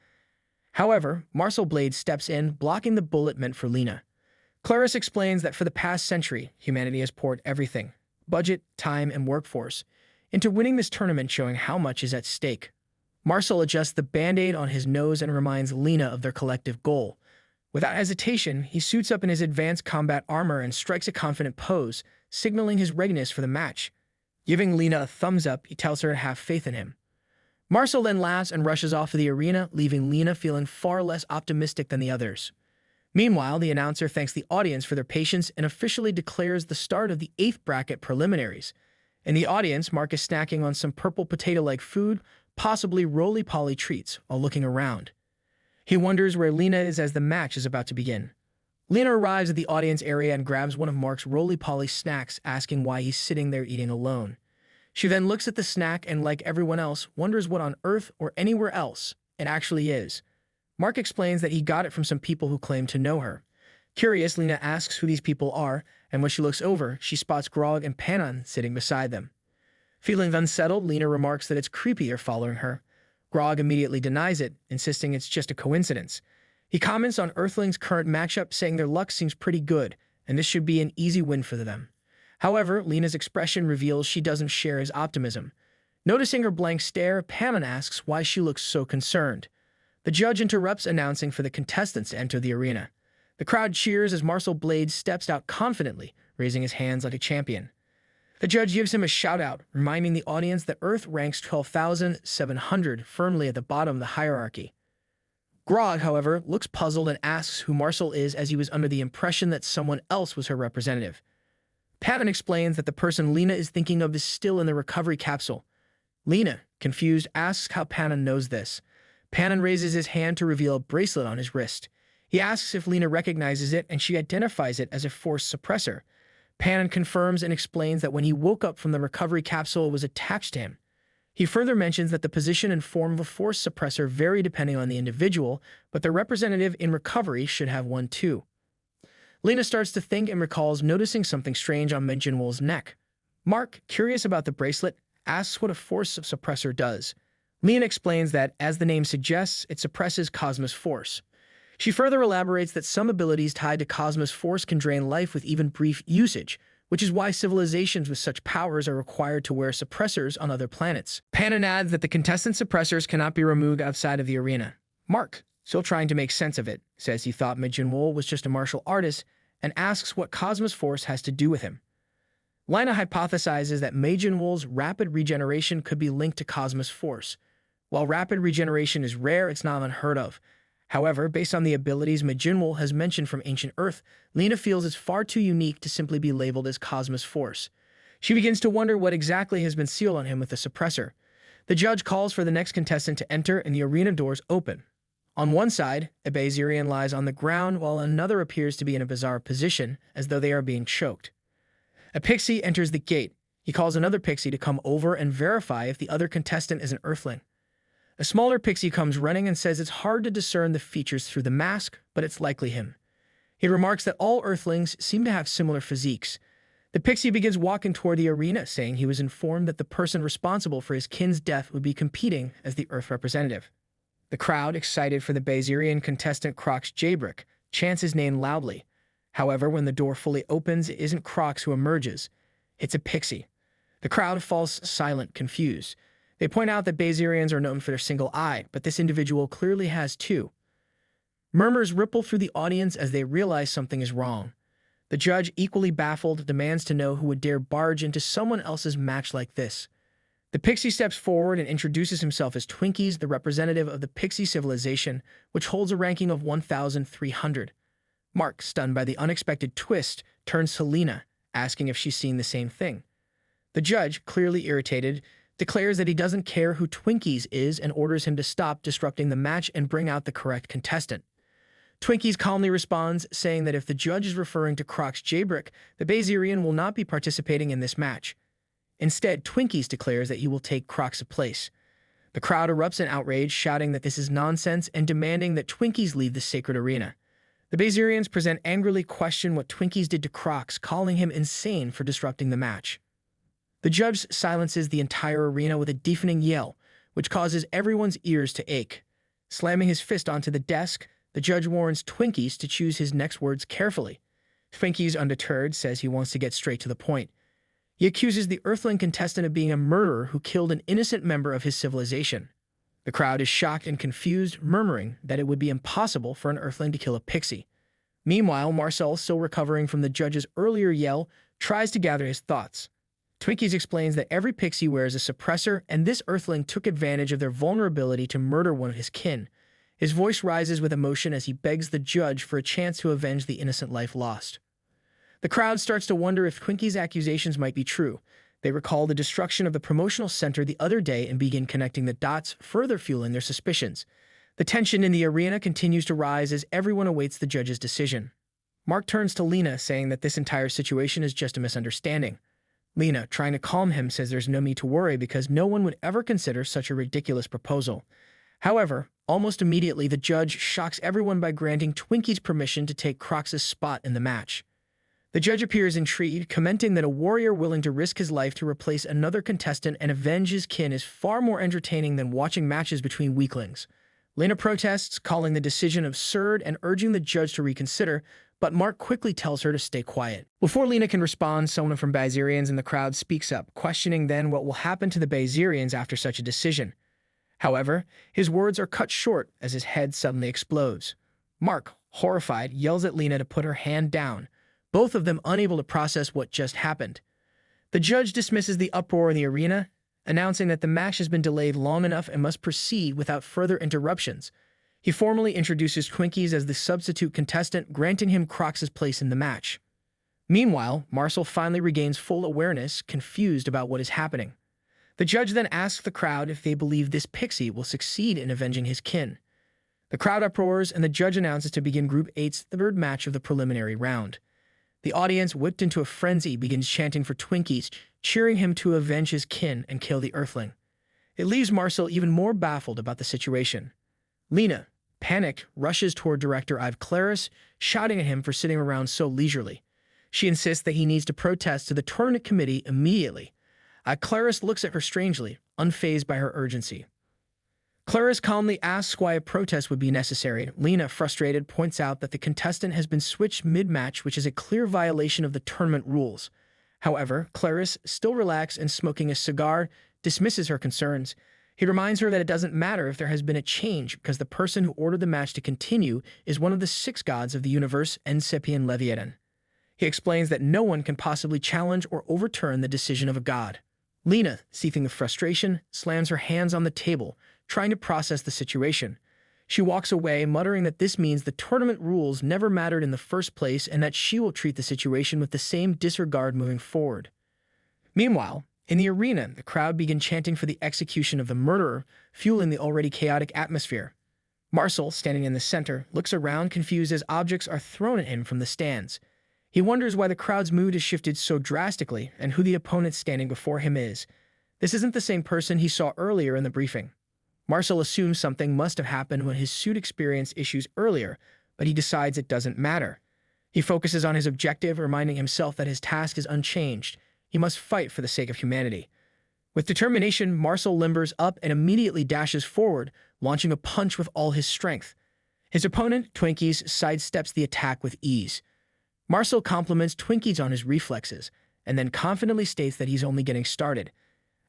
However, Marcel Blade steps in, blocking the bullet meant for Lena. Clarice explains that for the past century, humanity has poured everything, budget, time, and workforce, into winning this tournament, showing how much is at stake. Marcel adjusts the band-aid on his nose and reminds Lena of their collective goal. Without hesitation, he suits up in his advanced combat armor and strikes a confident pose, signaling his readiness for the match. Giving Lena a thumbs up, he tells her to have faith in him. Marcel then laughs and rushes off to the arena, leaving Lena feeling far less optimistic than the others. Meanwhile, the announcer thanks the audience for their patience and officially declares the start of the 8th bracket preliminaries. In the audience, Mark is snacking on some purple potato-like food, possibly roly-poly treats, while looking around. He wonders where Lena is as the match is about to begin. Lena arrives at the audience area and grabs one of Mark's roly-poly snacks, asking why he's sitting there eating alone. She then looks at the snack and, like everyone else, wonders what on Earth or anywhere else it actually is. Mark explains that he got it from some people who claim to know her. Curious, Lena asks who these people are, and when she looks over, she spots Grog and Panon sitting beside them. Feeling unsettled, Lena remarks that it's creepy they're following her. Grog immediately denies it, insisting it's just a coincidence. He comments on Earthling's current matchup, saying their luck seems pretty good, and this should be an easy win for them. However, Lena's expression reveals she doesn't share his optimism. Noticing her blank stare, Panon asks why she looks so concerned. The judge interrupts, announcing for the contestants to enter the arena. The crowd cheers as Marcel Blade steps out confidently, raising his hands like a champion. The judge gives him a shout-out, reminding the audience that Earth ranks 12,700, firmly at the bottom of the hierarchy. Grog, however, looks puzzled and asks who Marcel is, as he was under the impression that someone else was her representative. Panon explains that the person Lena is thinking of is still in the recovery capsule. Lena, confused, asks how Panon knows this. Panon raises his hand to reveal a bracelet on his wrist. He asks if Lena recognizes it, and she identifies it as a force suppressor. Panon confirms and explains that when he woke up from the recovery capsule, it was attached to him. He further mentions that the position and form of a force suppressor vary depending on the individual, but their representative in recovery should have one too. Lena starts to think and recalls noticing something strange on Jinwol's neck. Mark, curious about the bracelet, asks what a force suppressor does. Lena explains that, as the name suggests, it suppresses cosmos force. She further elaborates that some abilities tied to cosmos force can drain life with even brief usage, which is why civilizations with such powers are required to wear suppressors on other planets. Panon adds that the contestant suppressors cannot be removed outside of the arena. Mark, still trying to make sense of it, says he thought Jinwol was just a martial artist and asks what cosmos force has to do with him. Lena hypothesizes that Jinwol's rapid regeneration could be linked to cosmos force. While rapid regeneration is rare, it's not unheard of. However, based on the abilities Jinwol has mentioned from Ancient Earth, Lena feels it's far too unique to simply be labeled as cosmos force. She begins to wonder what exactly has been sealed on him with the suppressor. The judge calls for the next contestant to enter, and the arena doors open. On one side, a Bazirian lies on the ground, while another appears to be in a bizarre position, as though they are being choked. A pixie enters the gate. He calls another pixie to come over and verify if the other contestant is an Earthling. A smaller pixie comes running and says it's hard to discern the features through the mask, but it's likely him. He remarks that all Earthlings seem to have similar physiques. The pixie begins walking toward the arena, saying he was informed that the person responsible for his kin's death would be competing as the Earth representative. The crowd, excited for the Bazirian contestant Crocs Jabrick, chants his name loudly. However, when the door fully opens, it isn't Crocs who emerges. It's a pixie. The crowd falls silent, confused. They point out that Bazirians are known for their single eye, but this individual clearly has two. Murmurs ripple through the audience as they realize something is wrong. The judge, equally baffled, demands to know who would dare barge into someone else's match like this. The pixie steps forward and introduces himself as Twinkies, the representative of the pixie civilization, which holds a ranking of 1,300. Mark, stunned by the unexpected twist, turns to Lena, asking if she's seen the same thing. The judge, clearly irritated, declares that he doesn't care who Twinkies is and orders him to stop disrupting the match and bring out the correct contestant. Twinkies calmly responds, saying that if the judge is referring to Croc's Jabrick, the Bayzerian will not be participating in this match. Instead, Twinkies declares that he will take Croc's place. The crowd erupts in outrage, shouting that this is nonsense and demanding that Twinkies leave the sacred arena. The Bayzerians angrily question what Twinkies did to Croc's, calling him insane for disrupting the match. The judge silences the entire arena with a deafening yell, which causes everyone's ears to ache. Slamming his fist onto the desk, the judge warns Twinkies to choose his next words carefully. Twinkies, undeterred, says he wants to get straight to the point. He accuses the Earthling contestant of being a murderer who killed an innocent member of his civilization. The crowd is shocked and confused, murmuring that it would be impossible for an Earthling to kill a pixie. Meanwhile, Marcel, still recovering from the judge's earlier yell, tries to gather his thoughts. Twinkies explains that every pixie wears a suppressor, and this Earthling took advantage of their vulnerability to murder one of his kin. His voice rises with emotion as he begs the judge for a chance to avenge the innocent life lost. The crowd starts to wonder if Twinkies' accusations might be true. They recall the destruction of the promotional center the other day and begin connecting the dots, further fueling their suspicions. The tension in the arena continues to rise as everyone awaits the judge's decision. Mark turns to Lena, saying that this entire situation is just a misunderstanding. Lena, trying to calm him, says there's no need to worry because no one would ever consider such a ridiculous proposal. However, almost immediately the judge shocks everyone by granting Twinkies permission to take Croc's spot in the match. The judge appears intrigued, commenting that a warrior willing to risk his life to replace another contestant and avenge his kin is far more entertaining than watching matches between weaklings. Lena protests, calling the decision absurd and urging the judge to reconsider, but Mark quickly tells her to stay quiet. Before Lena can respond, someone from Bayzerians in the crowd speaks up, questioning then what will happen to the Bayzerians after such a decision. However, his words are cut short as his head suddenly explodes. Mark, horrified, yells at Lena to put her hand down, both of them unable to process what just happened. The judge dismisses the uproar in the arena, announcing that the match has been delayed long enough and must proceed without further interruptions. He formally introduces Twinkies as the substitute contestant, granting him Croc's place in the match. Meanwhile, Marcel finally regains full awareness, confused about what is happening. The judge then asks the crowd if they believe this pixie will succeed in avenging his kin. The crowd uproars, and the judge announces to begin Group 8's third match of the preliminary round. The audience, whipped into a frenzy, begins chanting for Twinkies, cheering him to avenge his kin and kill the Earthling. It leaves Marcel even more baffled about the situation. Lena, panicked, rushes toward director Ive Claris, shouting at him for sitting around so leisurely. She insists that he needs to protest to the tournament committee immediately. Claris looks at her strangely, unfazed by her urgency. Claris calmly asks why a protest would be necessary. Lena, frustrated, points out that the contestant has been switched mid-match, which is a clear violation of the tournament rules. However, Claris, still relaxed and smoking a cigar, dismisses her concerns. He reminds her that it doesn't matter if there has been a change because the person who ordered the match to continue is one of the 6 gods of the universe, Ensepian Leviathan. He explains that no one can possibly challenge or overturn the decision of a god. Lena, seething with frustration, slams her hands on the table, trying to process the situation. She walks away, muttering that this means the tournament rules never mattered in the first place and that she will treat the situation with the same disregard moving forward. Meanwhile, in the arena, the crowd begin chanting for the execution of the murderer, fueling the already chaotic atmosphere. Marcel, standing in the center, looks around confused as objects are thrown at him from the stands. He wonders why the crowd's mood has shifted so drastically and who the opponent standing before him is. This isn't the same person he saw earlier in the briefing. Marcel assumes something must have happened when his suit experienced issues earlier, but he decides it doesn't matter. He focuses on his objective, reminding himself that his task is unchanged. He must fight for the sake of humanity. With determination, Marcel limbers up and immediately dashes forward, launching a punch with all his strength. His opponent, Twinkies, sidesteps the attack with ease. Marcel compliments Twinkies on his reflexes, and then confidently states that he's only getting started.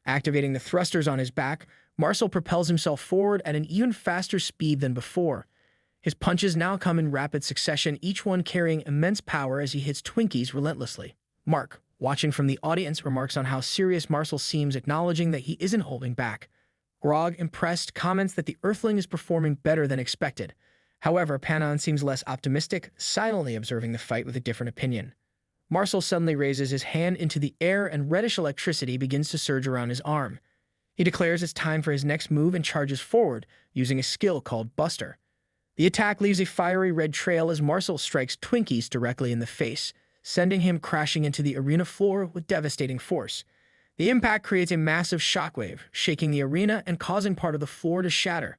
Activating the thrusters on his back, Marcel propels himself forward at an even faster speed than before. His punches now come in rapid succession, each one carrying immense power as he hits Twinkies relentlessly. Mark, watching from the audience, remarks on how serious Marcel seems, acknowledging that he isn't holding back. Grog, impressed, comments that the Earthling is performing better than expected. However, Panon seems less optimistic, silently observing the fight with a different opinion. Marcel suddenly raises his hand into the air and reddish electricity begins to surge around his arm. He declares it's time for his next move and charges forward, using a skill called Buster. The attack leaves a fiery red trail as Marcel strikes Twinkies directly in the face, sending him crashing into the arena floor with devastating force. The impact creates a massive shockwave, shaking the arena and causing part of the floor to shatter.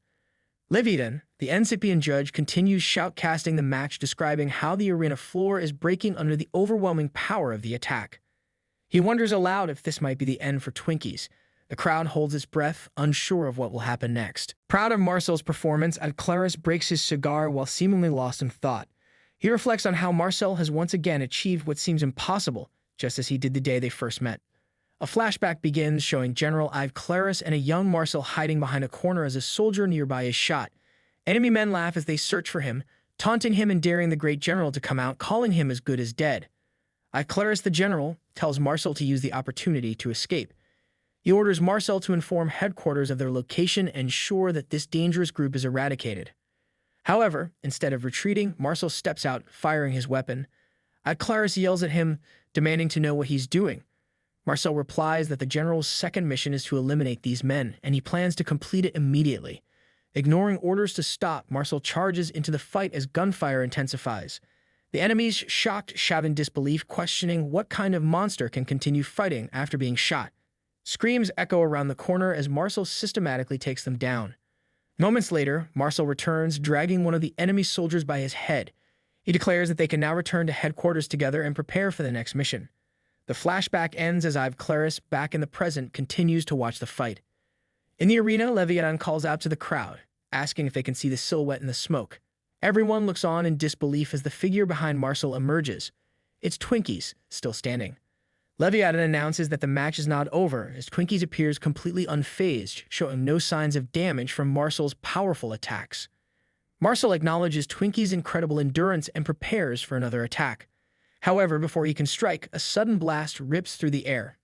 Leviathan, the incipient judge, continues shoutcasting the match, describing how the arena floor is breaking under the overwhelming power of the attack. He wonders aloud if this might be the end for Twinkies. The crowd holds its breath, unsure of what will happen next. Proud of Marcel's performance, Claris breaks his cigar while seemingly lost in thought. He reflects on how Marcel has once again achieved what seems impossible, just as he did the day they first met. A flashback begins, showing General Claris and a young Marcel hiding behind a corner as a soldier nearby is shot. Enemy men laugh as they search for him, taunting him and daring the great general to come out, calling him as good as dead. Claris the general tells Marcel to use the opportunity to escape. He orders Marcel to inform headquarters of their location and ensure that this dangerous group is eradicated. However, instead of retreating, Marcel steps out, firing his weapon. Claris yells at him, demanding to know what he's doing. Marcel replies that the general's second mission is to eliminate these men, and he plans to complete it immediately. Ignoring orders to stop, Marcel charges into the fight as gunfire intensifies. The enemies, shocked, shout in disbelief, questioning what kind of monster can continue fighting after being shot. Screams echo around the corner as Marcel systematically takes them down. Moments later, Marcel returns, dragging one of the enemy soldiers by his head. He declares that they can now return to headquarters together and prepare for the next mission. The flashback ends as Claris, back in the present, continues to watch the fight. In the arena, Leviathan calls out to the crowd, asking if they can see the silhouette in the smoke. Everyone looks on in disbelief as the figure behind Marcel emerges. It's Twinkies, still standing. Leviathan announces that the match is not over, as Twinkies appears completely unfazed, showing no signs of damage from Marcel's powerful attacks. Marcel acknowledges Twinkies' incredible endurance and prepares for another attack. However, before he can strike, a sudden blast rips through the air.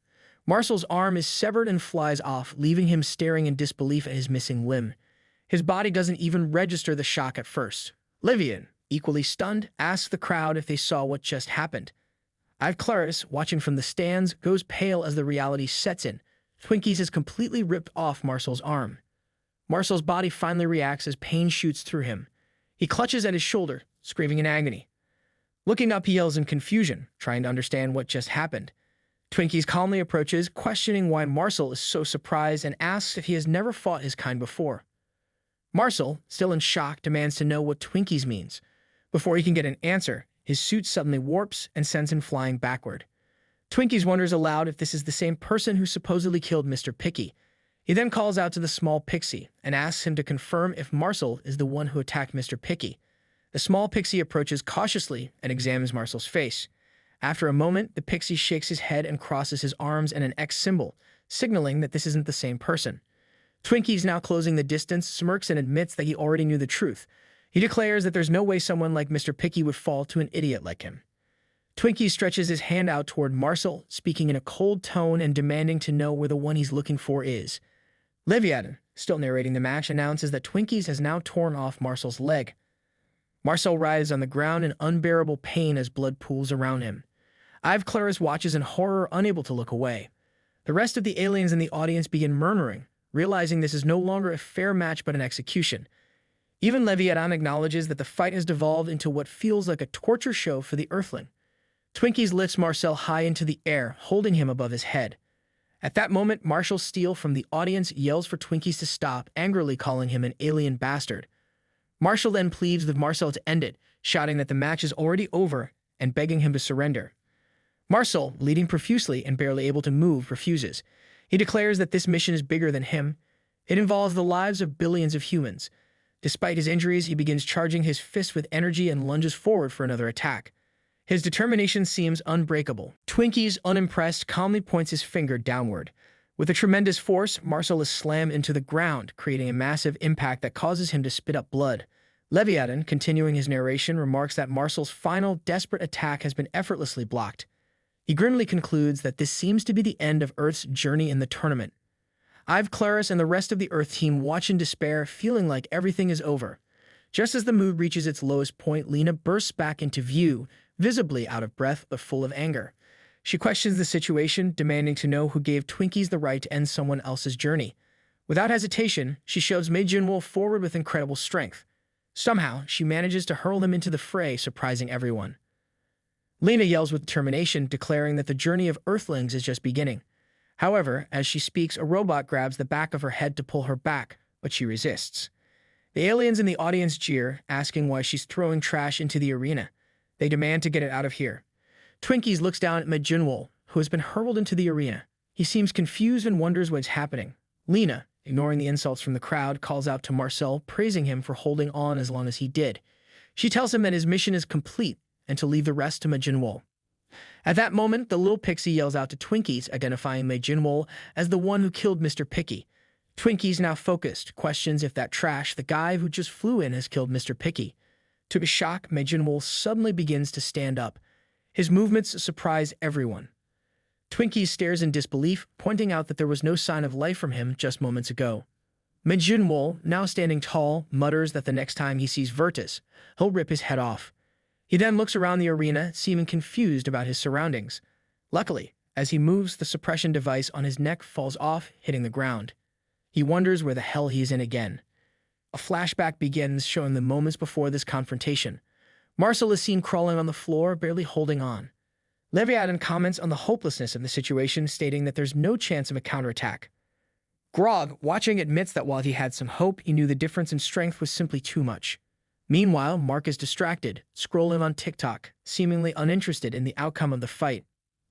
Marcel's arm is severed and flies off, leaving him staring in disbelief at his missing limb. His body doesn't even register the shock at first. Leviathan, equally stunned, asks the crowd if they saw what just happened. Claris, watching from the stands, goes pale as the reality sets in. Twinkies has completely ripped off Marcel's arm. Marcel's body finally reacts as pain shoots through him. He clutches at his shoulder, screaming in agony. Looking up, he yells in confusion, trying to understand what just happened. Twinkies calmly approaches, questioning why Marcel is so surprised and asks if he has never fought his kind before. Marcel, still in shock, demands to know what Twinkies means. Before he can get an answer, his suit suddenly warps and sends him flying backward. Twinkies wonders aloud if this is the same person who supposedly killed Mr. Picky. He then calls out to the small pixie and asks him to confirm if Marcel is the one who attacked Mr. Picky. The small pixie approaches cautiously and examines Marcel's face. After a moment, the pixie shakes his head and crosses his arms in an X symbol, signaling that this isn't the same person. Twinkies, now closing the distance, smirks and admits that he already knew the truth. He declares that there's no way someone like Mr. Picky would fall to an idiot like him. Twinkies stretches his hand out toward Marcel, speaking in a cold tone and demanding to know where the one he's looking for is. Leviathan, still narrating the match, announces that Twinkies has now torn off Marcel's leg. Marcel writhes on the ground in unbearable pain as blood pools around him. Claris watches in horror, unable to look away. The rest of the aliens in the audience begin murmuring, realizing this is no longer a fair match but an execution. Even Leviathan acknowledges that the fight has devolved into what feels like a torture show for the Earthling. Twinkies lifts Marcel high into the air, holding him above his head. At that moment, Marshal Steele from the audience yells for Twinkies to stop, angrily calling him an alien bastard. Marshal then pleads with Marcel to end it, shouting that the match is already over and begging him to surrender. Marcel, bleeding profusely and barely able to move, refuses. He declares that this mission is bigger than him. It involves the lives of billions of humans. Despite his injuries, he begins charging his fist with energy and lunges forward for another attack. His determination seems unbreakable. Twinkies, unimpressed, calmly points his finger downward. With a tremendous force, Marcel is slammed into the ground, creating a massive impact that causes him to spit up blood. Leviathan, continuing his narration, remarks that Marcel's final, desperate attack has been effortlessly blocked. He grimly concludes that this seems to be the end of Earth's journey in the tournament. Ive, Claris, and the rest of the Earth team watch in despair, feeling like everything is over. Just as the mood reaches its lowest point, Lena bursts back into view, visibly out of breath but full of anger. She questions the situation, demanding to know who gave Twinkies the right to end someone else's journey. Without hesitation, she shoves Jinwol forward with incredible strength. Somehow, she manages to hurl him into the fray, surprising everyone. Lena yells with determination, declaring that the journey of Earthlings is just beginning. However, as she speaks, a robot grabs the back of her head to pull her back, but she resists. The aliens in the audience jeer, asking why she's throwing trash into the arena. They demand to get it out of here. Twinkies looks down at Jinwol, who has been hurled into the arena. He seems confused and wonders what's happening. Lena, ignoring the insults from the crowd, calls out to Marcel, praising him for holding on as long as he did. She tells him that his mission is complete and to leave the rest to Jinwol. At that moment, the little pixie yells out to Twinkies, identifying Jinwol as the one who killed Mr. Picky. Twinkies, now focused, questions if that trash, the guy who just flew in, has killed Mr. Picky. To his shock, Jinwol suddenly begins to stand up. His movements surprise everyone. Twinkies stares in disbelief, pointing out that there was no sign of life from him just moments ago. Jinwol, now standing tall, mutters that the next time he sees Vertus, he'll rip his head off. He then looks around the arena, seeming confused about his surroundings. Luckily, as he moves, the suppression device on his neck falls off, hitting the ground. He wonders where the hell he's in again. A flashback begins, showing the moments before this confrontation. Marcel is seen crawling on the floor, barely holding on. Leviathan comments on the hopelessness of the situation, stating that there's no chance of a counterattack. Grog, watching, admits that while he had some hope, he knew the difference in strength was simply too much. Meanwhile, Mark is distracted, scrolling on TikTok, seemingly uninterested in the outcome of the fight.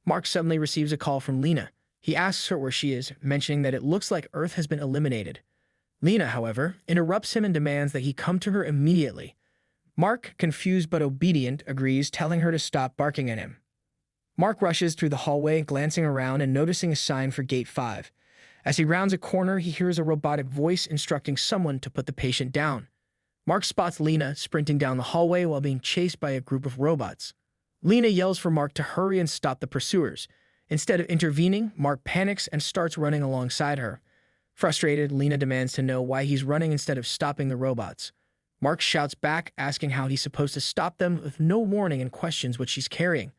Mark suddenly receives a call from Lena. He asks her where she is, mentioning that it looks like Earth has been eliminated. Lena, however, interrupts him and demands that he come to her immediately. Mark, confused but obedient, agrees, telling her to stop barking at him. Mark rushes through the hallway, glancing around and noticing a sign for Gate 5. As he rounds a corner, he hears a robotic voice instructing someone to put the patient down. Mark spots Lena sprinting down the hallway while being chased by a group of robots. Lena yells for Mark to hurry and stop the pursuers. Instead of intervening, Mark panics and starts running alongside her. Frustrated, Lena demands to know why he's running instead of stopping the robots. Mark shouts back, asking how he's supposed to stop them with no warning, and questions what she's carrying.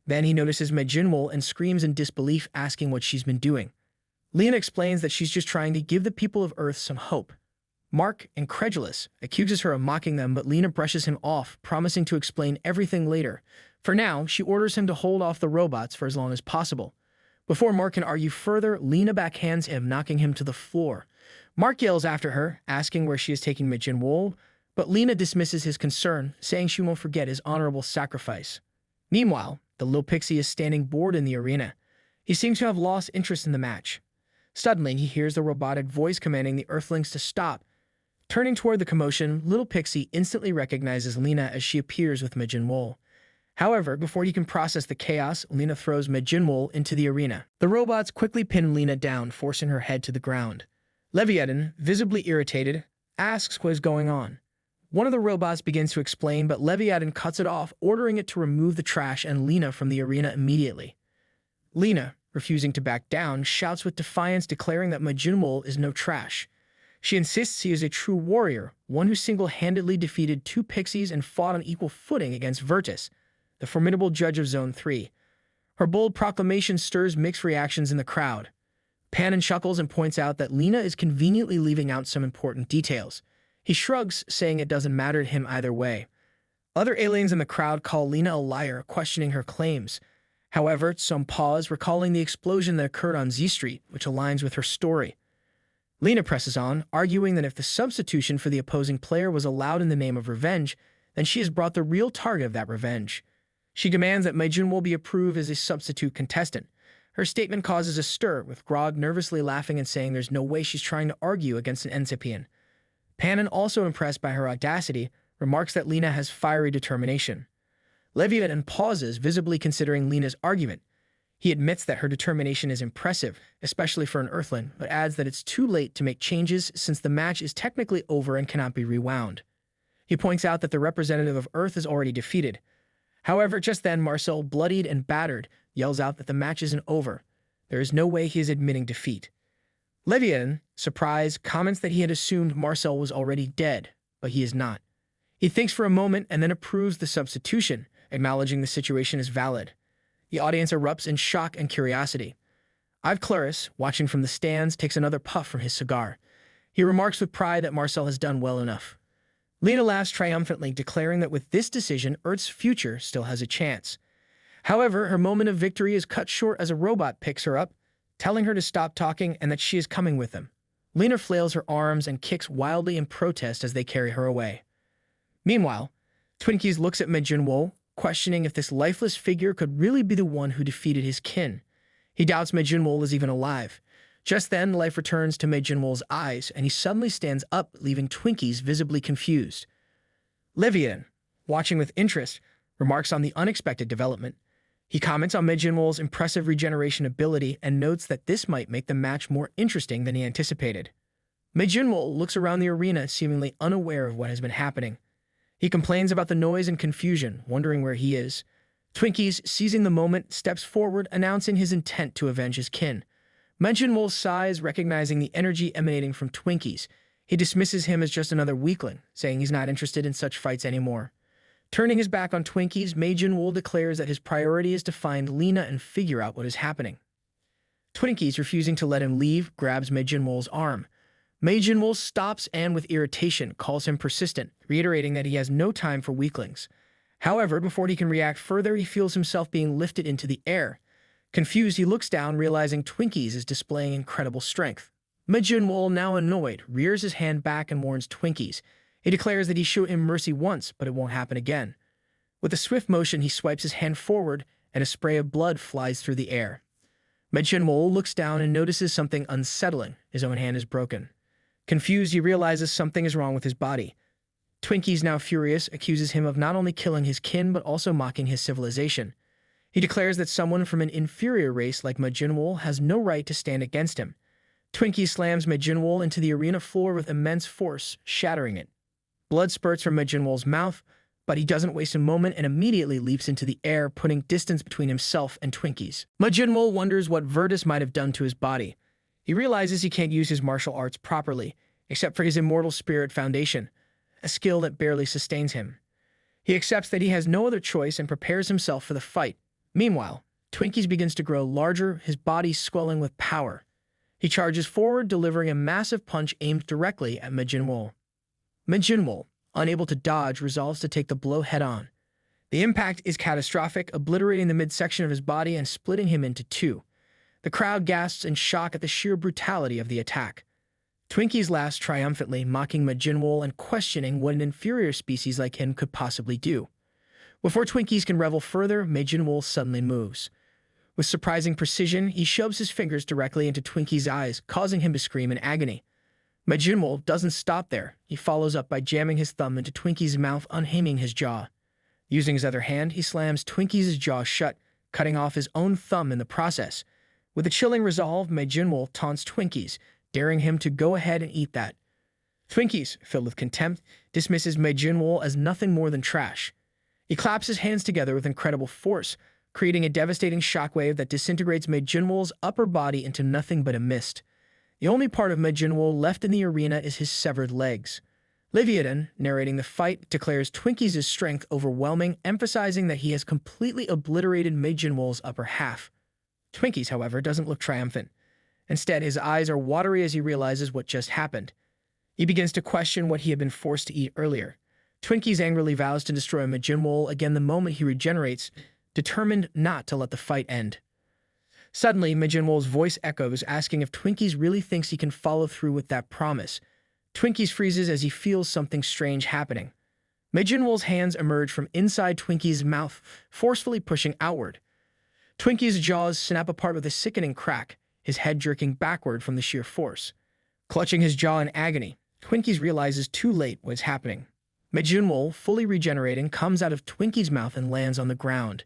Then he notices Jinwol and screams in disbelief, asking what she's been doing. Lena explains that she's just trying to give the people of Earth some hope. Mark, incredulous, accuses her of mocking them, but Lena brushes him off, promising to explain everything later. For now, she orders him to hold off the robots for as long as possible. Before Mark can argue further, Lena backhands him, knocking him to the floor. Mark yells after her, asking where she is taking Jinwol, but Lena dismisses his concern, saying she won't forget his honorable sacrifice. Meanwhile, the little pixie is standing bored in the arena. He seems to have lost interest in the match. Suddenly, he hears the robotic voice commanding the Earthlings to stop. Turning toward the commotion, little pixie instantly recognizes Lena as she appears with Jinwol. However, before he can process the chaos, Lena throws Jinwol into the arena. The robots quickly pin Lena down, forcing her head to the ground. Leviathan, visibly irritated, asks what is going on. One of the robots begins to explain, but Leviathan cuts it off, ordering it to remove the trash and Lena from the arena immediately. Lena, refusing to back down, shouts with defiance, declaring that Jinwol is no trash. She insists he is a true warrior, one who single-handedly defeated 2 pixies and fought on equal footing against Vertus, the formidable judge of Zone 3. Her bold proclamation stirs mixed reactions in the crowd. Panon chuckles and points out that Lena is conveniently leaving out some important details. He shrugs, saying it doesn't matter to him either way. Other aliens in the crowd call Lena a liar, questioning her claims. However, some pause, recalling the explosion that occurred on Z Street, which aligns with her story. Lena presses on, arguing that if the substitution for the opposing player was allowed in the name of revenge, then she has brought the real target of that revenge. She demands that Jinwol be approved as a substitute contestant. Her statement causes a stir, with Grog nervously laughing and saying there's no way she's trying to argue against an Encipian. Panon, also impressed by her audacity, remarks that Lena has fiery determination. Leviathan pauses, visibly considering Lena's argument. He admits that her determination is impressive, especially for an Earthling, but adds that it's too late to make changes since the match is technically over and cannot be rewound. He points out that the representative of Earth is already defeated. However, just then, Marcel, bloodied and battered, yells out that the match isn't over. There is no way he is admitting defeat. Leviathan, surprised, comments that he had assumed Marcel was already dead, but he is not. He thinks for a moment and then approves the substitution, acknowledging the situation is valid. The audience erupts in shock and curiosity. Claris, watching from the stands, takes another puff from his cigar. He remarks with pride that Marcel has done well enough. Lena laughs triumphantly, declaring that with this decision, Earth's future still has a chance. However, her moment of victory is cut short as a robot picks her up, telling her to stop talking and that she is coming with them. Lena flails her arms and kicks wildly in protest as they carry her away. Meanwhile, Twinkies looks at Jinwol, questioning if this lifeless figure could really be the one who defeated his kin. He doubts Jinwol is even alive. Just then, life returns to Jinwol's eyes, and he suddenly stands up, leaving Twinkies visibly confused. Leviathan, watching with interest, remarks on the unexpected development. He comments on Jinwol's impressive regeneration ability and notes that this might make the match more interesting than he anticipated. Jinwol looks around the arena, seemingly unaware of what has been happening. He complains about the noise and confusion, wondering where he is. Twinkies, seizing the moment, steps forward, announcing his intent to avenge his kin. Jinwol sighs, recognizing the energy emanating from Twinkies. He dismisses him as just another weakling, saying he's not interested in such fights anymore. Turning his back on Twinkies, Jinwol declares that his priority is to find Lena and figure out what is happening. Twinkies, refusing to let him leave, grabs Jinwol's arm. Jinwol stops and, with irritation, calls him persistent, reiterating that he has no time for weaklings. However, before he can react further, he feels himself being lifted into the air. Confused, he looks down, realizing Twinkies is displaying incredible strength. Jinwol, now annoyed, rears his hand back and warns Twinkies. He declares that he showed him mercy once, but it won't happen again. With a swift motion, he swipes his hand forward, and a spray of blood flies through the air. Jinwol looks down and notices something unsettling. His own hand is broken. Confused, he realizes something is wrong with his body. Twinkies, now furious, accuses him of not only killing his kin, but also mocking his civilization. He declares that someone from an inferior race like Jinwol has no right to stand against him. Twinkies slams Jinwol into the arena floor with immense force, shattering it. Blood spurts from Jinwol's mouth, but he doesn't waste a moment and immediately leaps into the air, putting distance between himself and Twinkies. Jinwol wonders what Vertus might have done to his body. He realizes he can't use his martial arts properly, except for his Immortal Spirit Foundation, a skill that barely sustains him. He accepts that he has no other choice and prepares himself for the fight. Meanwhile, Twinkies begins to grow larger, his body swelling with power. He charges forward, delivering a massive punch aimed directly at Jinwol. Jinwol, unable to dodge, resolves to take the blow head-on. The impact is catastrophic, obliterating the midsection of his body and splitting him into two. The crowd gasps in shock at the sheer brutality of the attack. Twinkies laughs triumphantly, mocking Jinwol and questioning what an inferior species like him could possibly do. Before Twinkies can revel further, Jinwol suddenly moves. With surprising precision, he shoves his fingers directly into Twinkies' eyes, causing him to scream in agony. Jinwol doesn't stop there. He follows up by jamming his thumb into Twinkies' mouth, unhinging his jaw. Using his other hand, he slams Twinkies' jaw shut, cutting off his own thumb in the process. With a chilling resolve, Jinwol taunts Twinkies, daring him to go ahead and eat that. Twinkies, filled with contempt, dismisses Jinwol as nothing more than trash. He claps his hands together with incredible force, creating a devastating shockwave that disintegrates Jinwol's upper body into nothing but a mist. The only part of Jinwol left in the arena is his severed legs. Leviathan, narrating the fight, declares Twinkies' strength overwhelming, emphasizing that he has completely obliterated Jinwol's upper half. Twinkies, however, doesn't look triumphant. Instead, his eyes are watery as he realizes what just happened. He begins to question what he had been forced to eat earlier. Twinkies angrily vows to destroy Jinwol again the moment he regenerates, determined not to let the fight end. Suddenly, Jinwol's voice echoes, asking if Twinkies really thinks he can follow through with that promise. Twinkies freezes as he feels something strange happening. Jinwol's hands emerge from inside Twinkies' mouth, forcefully pushing outward. Twinkies' jaws snap apart with a sickening crack, his head jerking backward from the sheer force. Clutching his jaw in agony, Twinkies realizes too late what is happening. Jinwol, fully regenerating, comes out of Twinkies' mouth and lands on the ground.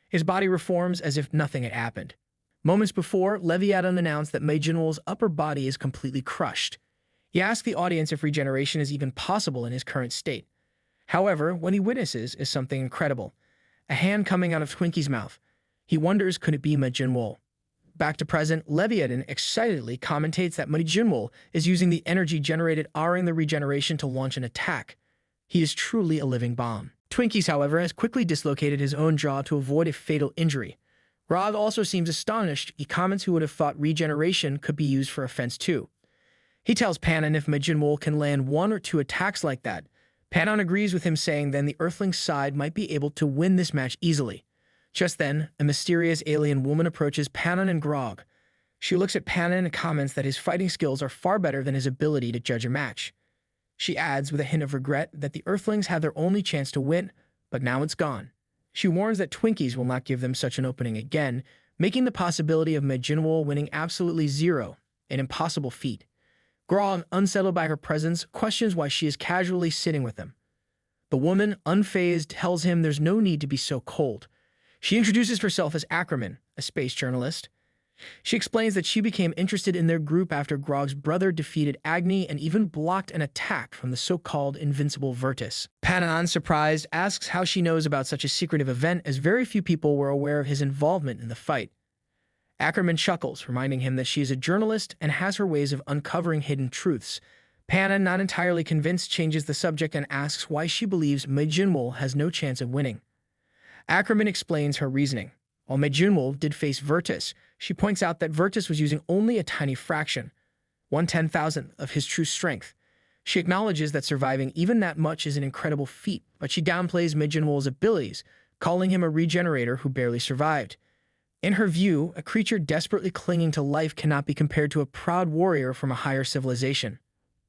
His body reforms as if nothing had happened. Moments before, Leviathan announced that Jinwol's upper body is completely crushed. He asked the audience if regeneration is even possible in his current state. However, what he witnesses is something incredible. A hand coming out of Twinkie's mouth. He wonders, could it be Jinwol? Back to present, Leviathan excitedly commentates that Jinwol is using the energy generated during the regeneration to launch an attack. He is truly a living bomb. Twinkies, however, has quickly dislocated his own jaw to avoid a fatal injury. Grog also seems astonished. He comments who would have thought regeneration could be used for offense too. He tells Panon if Jinwol can land 1 or 2 attacks like that. Panon agrees with him, saying then the Earthling's side might be able to win this match easily. Just then, a mysterious alien woman approaches Panon and Grog. She looks at Panon and comments that his fighting skills are far better than his ability to judge a match. She adds, with a hint of regret, that the Earthlings have their only chance to win, but now it's gone. She warns that Twinkies will not give them such an opening again, making the possibility of Jinwol winning absolutely zero, an impossible feat. Grog, unsettled by her presence, questions why she is casually sitting with them. The woman, unfazed, tells him there's no need to be so cold. She introduces herself as Ackerman, a space journalist. She explains that she became interested in their group after Grog's brother defeated Agni and even blocked an attack from the so-called invincible Vertus. Panon, surprised, asks how she knows about such a secretive event, as very few people were aware of his involvement in the fight. Ackerman chuckles, reminding him that she is a journalist and has her ways of uncovering hidden truths. Panon, not entirely convinced, changes the subject and asks why she believes Jinwol has no chance of winning. Ackerman explains her reasoning. While Jinwol did face Vertus, she points out that Vertus was using only a tiny fraction, 1/10,000th of his true strength. She acknowledges that surviving even that much is an incredible feat, but she downplays Jinwol's abilities, calling him a regenerator who barely survived. In her view, a creature desperately clinging to life cannot be compared to a proud warrior from a higher civilization.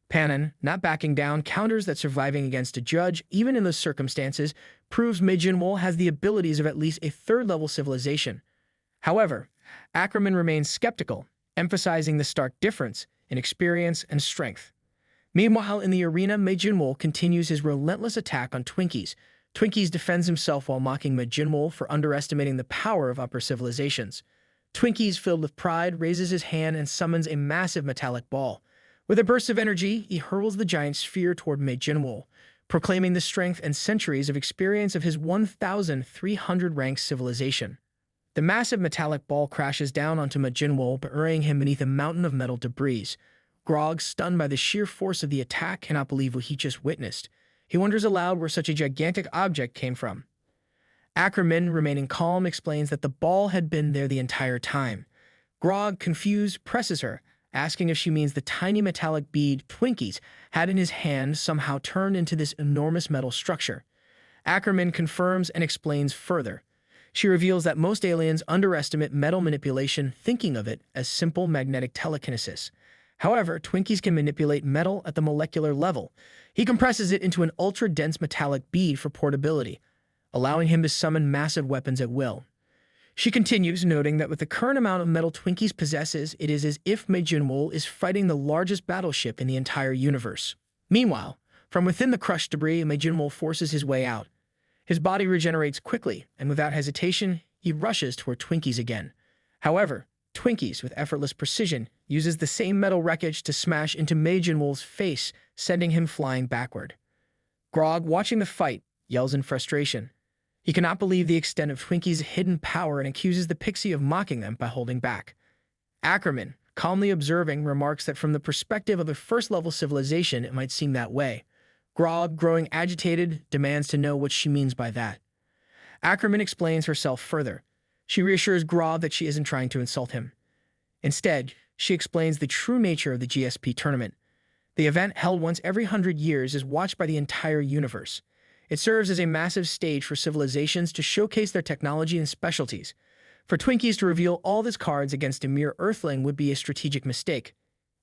Panon, not backing down, counters that surviving against a judge, even in those circumstances, proves Jinwol has the abilities of at least a third-level civilization. However, Ackerman remains skeptical, emphasizing the stark difference in experience and strength. Meanwhile, in the arena, Jinwol continues his relentless attack on Twinkies. Twinkies defends himself while mocking Jinwol for underestimating the power of upper civilizations. Twinkies, filled with pride, raises his hand and summons a massive metallic ball. With a burst of energy, he hurls the giant sphere toward Jinwol, proclaiming the strength and centuries of experience of his 1,300-rank civilization. The massive metallic ball crashes down onto Jinwol, burying him beneath a mountain of metal debris. Grog, stunned by the sheer force of the attack, cannot believe what he just witnessed. He wonders aloud where such a gigantic object came from. Ackerman, remaining calm, explains that the ball had been there the entire time. Grog, confused, presses her, asking if she means the tiny metallic bead Twinkies had in his hand somehow turned into this enormous metal structure. Ackerman confirms and explains further. She reveals that most aliens underestimate metal manipulation, thinking of it as simple magnetic telekinesis. However, Twinkies can manipulate metal at the molecular level. He compresses it into an ultra-dense metallic bead for portability, allowing him to summon massive weapons at will. She continues, noting that with the current amount of metal Twinkies possesses, it is as if Jinwol is fighting the largest battleship in the entire universe. Meanwhile, from within the crushed debris, Jinwol forces his way out. His body regenerates quickly, and without hesitation, he rushes toward Twinkies again. However, Twinkies, with effortless precision, uses the same metal wreckage to smash into Jinwol's face, sending him flying backward. Grog, watching the fight, yells in frustration. He cannot believe the extent of Twinkies' hidden power and accuses the pixie of mocking them by holding back. Ackerman, calmly observing, remarks that from the perspective of a first-level civilization, it might seem that way. Grog, growing agitated, demands to know what she means by that. Ackerman explains herself further. She reassures Grog that she isn't trying to insult him. Instead, she explains the true nature of the GSP tournament. The event, held once every 100 years, is watched by the entire universe. It serves as a massive stage for civilizations to showcase their technology and specialties. For Twinkies to reveal all his cards against a mere Earthling would be a strategic mistake.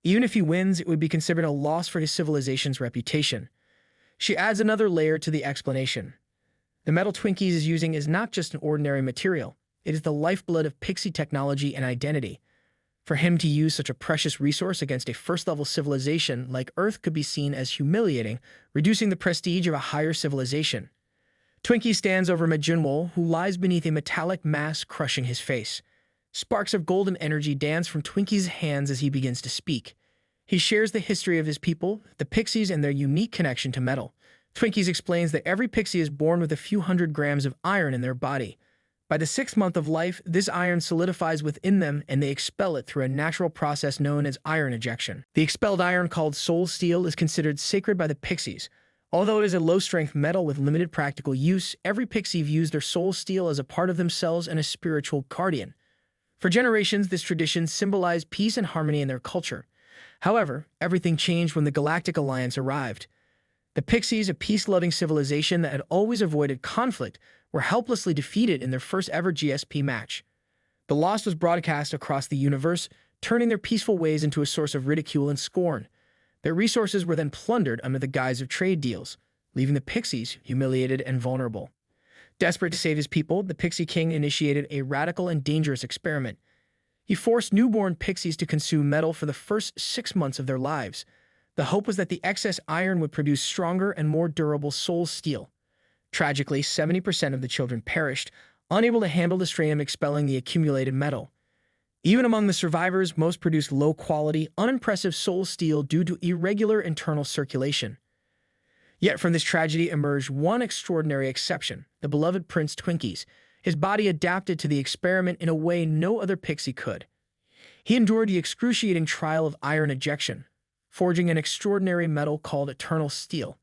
Even if he wins, it would be considered a loss for his civilization's reputation. She adds another layer to the explanation. The metal Twinkies is using is not just an ordinary material. It is the lifeblood of pixie technology and identity. For him to use such a precious resource against a first-level civilization like Earth could be seen as humiliating, reducing the prestige of a higher civilization. Twinkie stands over Jinwol, who lies beneath a metallic mass crushing his face. Sparks of golden energy dance from Twinkie's hands as he begins to speak. He shares the history of his people, the Pixies, and their unique connection to metal. Twinkies explains that every pixie is born with a few hundred grams of iron in their body. By the 6th month of life, this iron solidifies within them and they expel it through a natural process known as iron ejection. The expelled iron, called soul steel, is considered sacred by the pixies. Although it is a low-strength metal with limited practical use, every pixie views their soul steel as a part of themselves and a spiritual guardian. For generations, this tradition symbolized peace and harmony in their culture. However, everything changed when the Galactic Alliance arrived. The Pixies, a peace-loving civilization that had always avoided conflict, were helplessly defeated in their first-ever GSP match. The loss was broadcast across the universe, turning their peaceful ways into a source of ridicule and scorn. Their resources were then plundered under the guise of trade deals, leaving the Pixies humiliated and vulnerable. Desperate to save his people, the Pixie King initiated a radical and dangerous experiment. He forced newborn pixies to consume metal for the first 6 months of their lives. The hope was that the excess iron would produce stronger and more durable soul steel. Tragically, 70% of the children perished, unable to handle the strain of expelling the accumulated metal. Even among the survivors, most produced low-quality, unimpressive soul steel due to irregular internal circulation. Yet from this tragedy emerged one extraordinary exception, the beloved Prince Twinkies. His body adapted to the experiment in a way no other pixie could. He endured the excruciating trial of iron ejection, forging an extraordinary metal called eternal steel.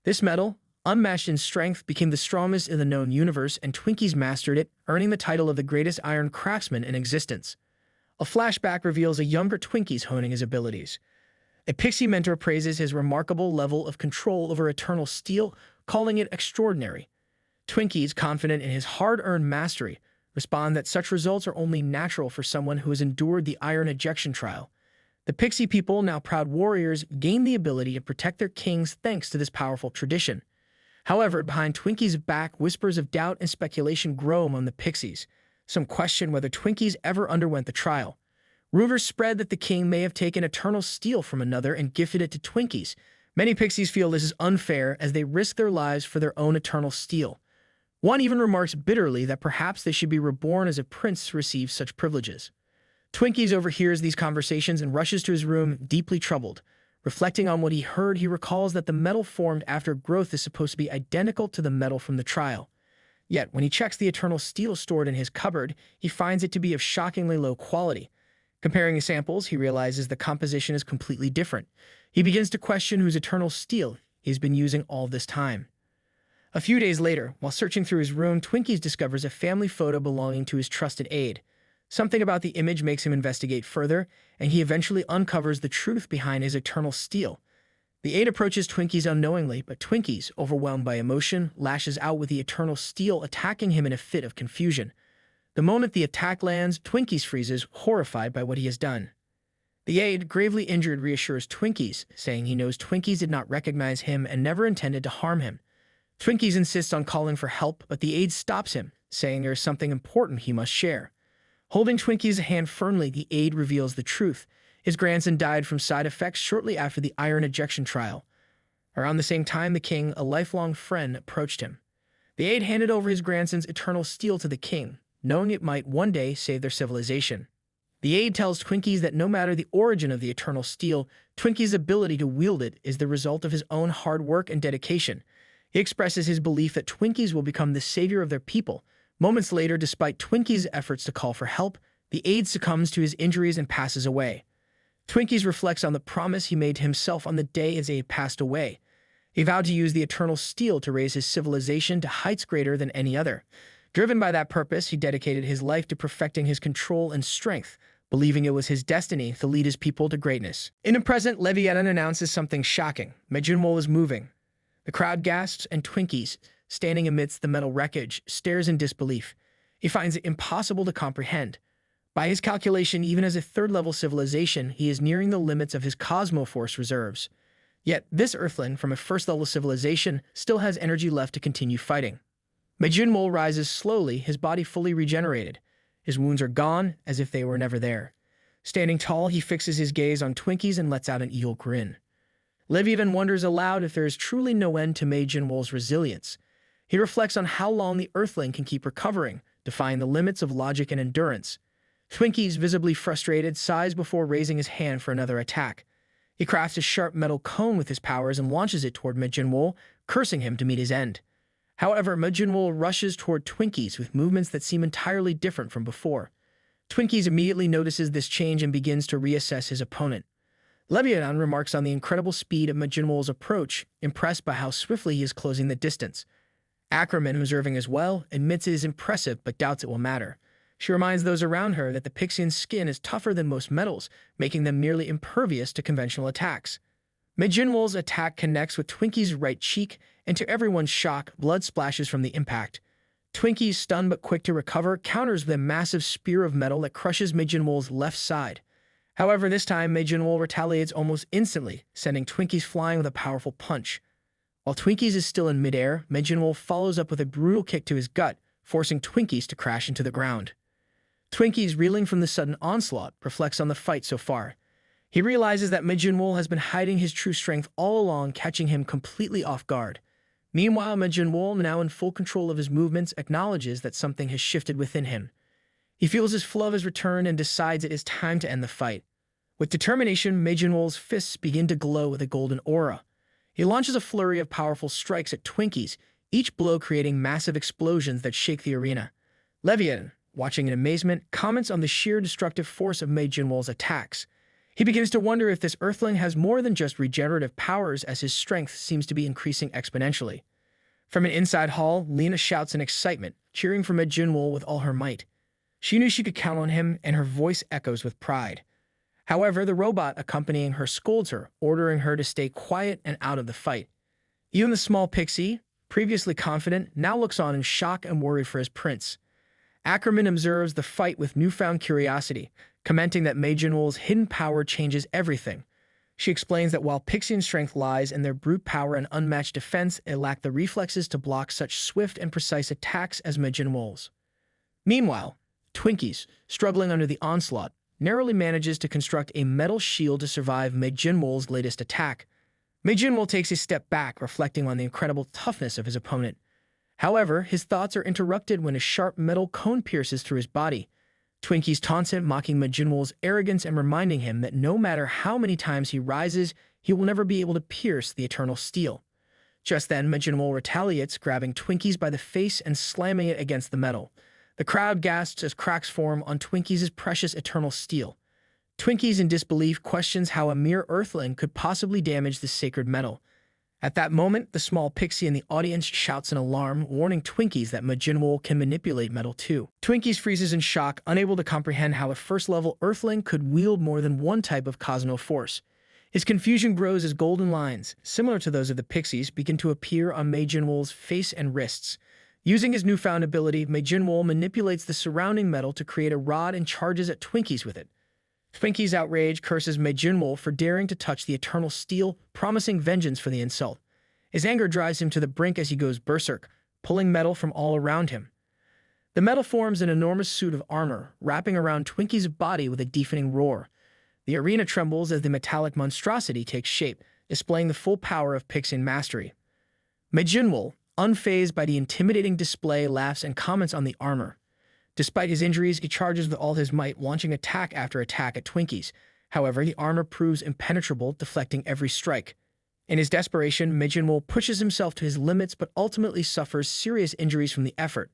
This metal, unmatched in strength, became the strongest in the known universe, and Twinkies mastered it, earning the title of the greatest iron craftsman in existence. A flashback reveals a younger Twinkies honing his abilities. A pixie mentor praises his remarkable level of control over eternal steel, calling it extraordinary. Twinkies, confident in his hard-earned mastery, respond that such results are only natural for someone who has endured the iron ejection trial. The pixie people, now proud warriors, gain the ability to protect their kings thanks to this powerful tradition. However, behind Twinkies' back, whispers of doubt and speculation grow among the pixies. Some question whether Twinkies ever underwent the trial. Rumors spread that the king may have taken eternal steel from another and gifted it to Twinkies. Many pixies feel this is unfair as they risk their lives for their own eternal steel. One even remarks bitterly that perhaps they should be reborn as a prince to receive such privileges. Twinkies overhears these conversations and rushes to his room, deeply troubled. Reflecting on what he heard, he recalls that the metal formed after growth is supposed to be identical to the metal from the trial. Yet, when he checks the eternal steel stored in his cupboard, he finds it to be of shockingly low quality. Comparing the samples, he realizes the composition is completely different. He begins to question whose eternal steel he's been using all this time. A few days later, while searching through his room, Twinkies discovers a family photo belonging to his trusted aide. Something about the image makes him investigate further, and he eventually uncovers the truth behind his eternal steel. The aide approaches Twinkies unknowingly, but Twinkies, overwhelmed by emotion, lashes out with the eternal steel, attacking him in a fit of confusion. The moment the attack lands, Twinkies freezes, horrified by what he has done. The aide, gravely injured, reassures Twinkies, saying he knows Twinkies did not recognize him and never intended to harm him. Twinkies insists on calling for help, but the aide stops him, saying there is something important he must share. Holding Twinkies' hand firmly, the aide reveals the truth. His grandson died from side effects shortly after the iron ejection trial. Around the same time, the king, a lifelong friend, approached him. The aide handed over his grandson's eternal steel to the king, knowing it might one day save their civilization. The aide tells Twinkies that no matter the origin of the eternal steel, Twinkies' ability to wield it is the result of his own hard work and dedication. He expresses his belief that Twinkies will become the savior of their people. Moments later, despite Twinkies' efforts to call for help, the aide succumbs to his injuries and passes away. Twinkies reflects on the promise he made to himself on the day his aide passed away. He vowed to use the eternal steel to raise his civilization to heights greater than any other. Driven by that purpose, he dedicated his life to perfecting his control and strength, believing it was his destiny to lead his people to greatness. In the present, Leviathan announces something shocking. Jinwol is moving. The crowd gasps, and Twinkies, standing amidst the metal wreckage, stares in disbelief. He finds it impossible to comprehend. By his calculation, even as a third-level civilization, he is nearing the limits of his Cosmoforce reserves. Yet this Earthling from a first-level civilization still has energy left to continue fighting. Jinwol rises slowly, his body fully regenerated. His wounds are gone, as if they were never there. Standing tall, he fixes his gaze on Twinkies and lets out an evil grin. Leviathan wonders aloud if there is truly no end to Jinwol's resilience. He reflects on how long the Earthling can keep recovering, defying the limits of logic and endurance. Twinkies, visibly frustrated, sighs before raising his hand for another attack. He crafts a sharp metal cone with his powers and launches it toward Jinwol, cursing him to meet his end. However, Jinwol rushes toward Twinkies with movements that seem entirely different from before. Twinkies immediately notices this change and begins to reassess his opponent. Leviathan remarks on the incredible speed of Jinwol's approach, impressed by how swiftly he is closing the distance. Ackerman, observing as well, admits it is impressive but doubts it will matter. She reminds those around her that the Pixian's skin is tougher than most metals, making them nearly impervious to conventional attacks. Jinwol's attack connects with Twinkie's right cheek, and to everyone's shock, blood splashes from the impact. Twinkie, stunned but quick to recover, counters with a massive spear of metal that crushes Jinwol's left side. However, this time, Jinwol retaliates almost instantly, sending Twinkies flying with a powerful punch. While Twinkies is still in midair, Jinwol follows up with a brutal kick to his gut, forcing Twinkies to crash into the ground. Twinkies, reeling from the sudden onslaught, reflects on the fight so far. He realizes that Jinwol has been hiding his true strength all along, catching him completely off guard. Meanwhile, Jinwol, now in full control of his movements, acknowledges that something has shifted within him. He feels his flow has returned and decides it is time to end the fight. With determination, Jinwol's fists begin to glow with a golden aura. He launches a flurry of powerful strikes at Twinkies, each blow creating massive explosions that shake the arena. Leviathan, watching in amazement, comments on the sheer destructive force of Jinwol's attacks. He begins to wonder if this Earthling has more than just regenerative powers, as his strength seems to be increasing exponentially. From an inside hall, Lena shouts in excitement, cheering for Jinwol with all her might. She knew she could count on him, and her voice echoes with pride. However, the robot accompanying her scolds her, ordering her to stay quiet and out of the fight. Even the small pixie, previously confident, now looks on in shock and worried for his prince. Ackerman observes the fight with newfound curiosity, commenting that Jinwol's hidden power changes everything. She explains that while Pixian strength lies in their brute power and unmatched defense, it lacked the reflexes to block such swift and precise attacks as Jinwol's. Meanwhile, Twinkies, struggling under the onslaught, narrowly manages to construct a metal shield to survive Jinwol's latest attack. Jinwol takes a step back, reflecting on the incredible toughness of his opponent. However, his thoughts are interrupted when a sharp metal cone pierces through his body. Twinkies taunts him, mocking Jinwol's arrogance and reminding him that no matter how many times he rises, he will never be able to pierce the eternal steel. Just then, Jinwol retaliates, grabbing Twinkies by the face and slamming it against the metal. The crowd gasps as cracks form on Twinkies' precious eternal steel. Twinkies, in disbelief, questions how a mere earthling could possibly damage this sacred metal. At that moment, the small pixie in the audience shouts in alarm, warning Twinkies that Jinwol can manipulate metal too. Twinkies freezes in shock, unable to comprehend how a first-level earthling could wield more than one type of cosmo force. His confusion grows as golden lines, similar to those of the pixies, begin to appear on Jinwol's face and wrists. Using his newfound ability, Jinwol manipulates the surrounding metal to create a rod and charges at Twinkies with it. Twinkies' outrage curses Jinwol for daring to touch the eternal steel, promising vengeance for the insult. His anger drives him to the brink as he goes berserk, pulling metal from all around him. The metal forms an enormous suit of armor, wrapping around Twinkies' body with a deafening roar. The arena trembles as the metallic monstrosity takes shape, displaying the full power of Pixian mastery. Jinwol, unfazed by the intimidating display, laughs and comments on the armor. Despite his injuries, he charges with all his might, launching attack after attack at Twinkies. However, the armor proves impenetrable, deflecting every strike. In his desperation, Jinwol pushes himself to his limits but ultimately suffers serious injuries from the effort.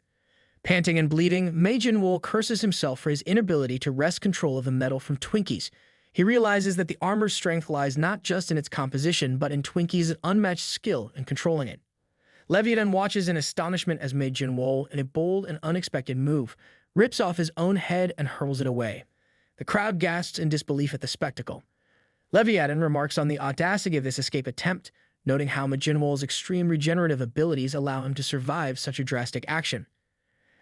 Panting and bleeding, Jinwol curses himself for his inability to wrest control of the metal from Twinkies. He realizes that the armor's strength lies not just in its composition, but in Twinkies' unmatched skill in controlling it. Leviathan watches in astonishment as Jinwol, in a bold and unexpected move, rips off his own head and hurls it away. The crowd gasps in disbelief at the spectacle. Leviathan remarks on the audacity of this escape attempt, noting how Jinwol's extreme regenerative abilities allow him to survive such a drastic action.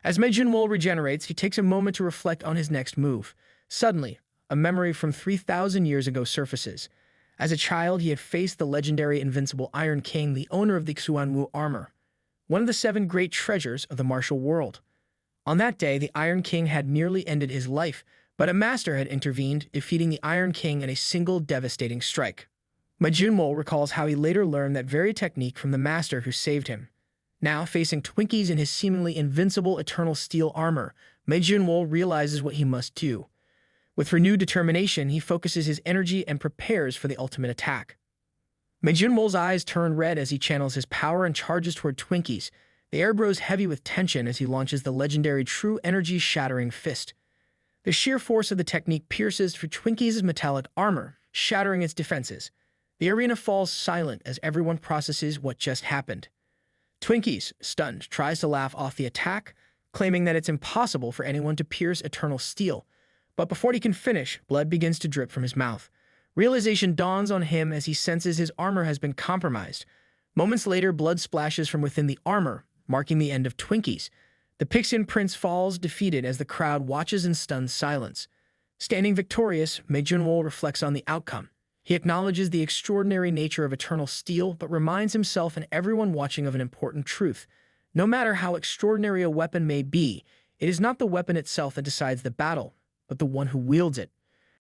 As Jinwol regenerates, he takes a moment to reflect on his next move. Suddenly, a memory from 3,000 years ago surfaces. As a child, he had faced the legendary invincible Iron King, the owner of the Xuanwu armor, one of the 7 great treasures of the martial world. On that day, the Iron King had nearly ended his life, but a master had intervened, defeating the Iron King in a single devastating strike. Jinwol recalls how he later learned that very technique from the master who saved him. Now, facing Twinkies in his seemingly invincible eternal steel armor, Jinwol realizes what he must do. With renewed determination, he focuses his energy and prepares for the ultimate attack. Jinwol's eyes turn red as he channels his power and charges toward Twinkies. The air grows heavy with tension as he launches the legendary True Energy Shattering Fist. The sheer force of the technique pierces through Twinkies' metallic armor, shattering its defenses. The arena falls silent as everyone processes what just happened. Twinkies, stunned, tries to laugh off the attack, claiming that it's impossible for anyone to pierce eternal steel. But before he can finish, blood begins to drip from his mouth. Realization dawns on him as he senses his armor has been compromised. Moments later, blood splashes from within the armor, marking the end of Twinkies. The Pixian Prince falls defeated as the crowd watches in stunned silence. Standing victorious, Jinwol reflects on the outcome. He acknowledges the extraordinary nature of eternal steel, but reminds himself and everyone watching of an important truth. No matter how extraordinary a weapon may be, it is not the weapon itself that decides the battle, but the one who wields it.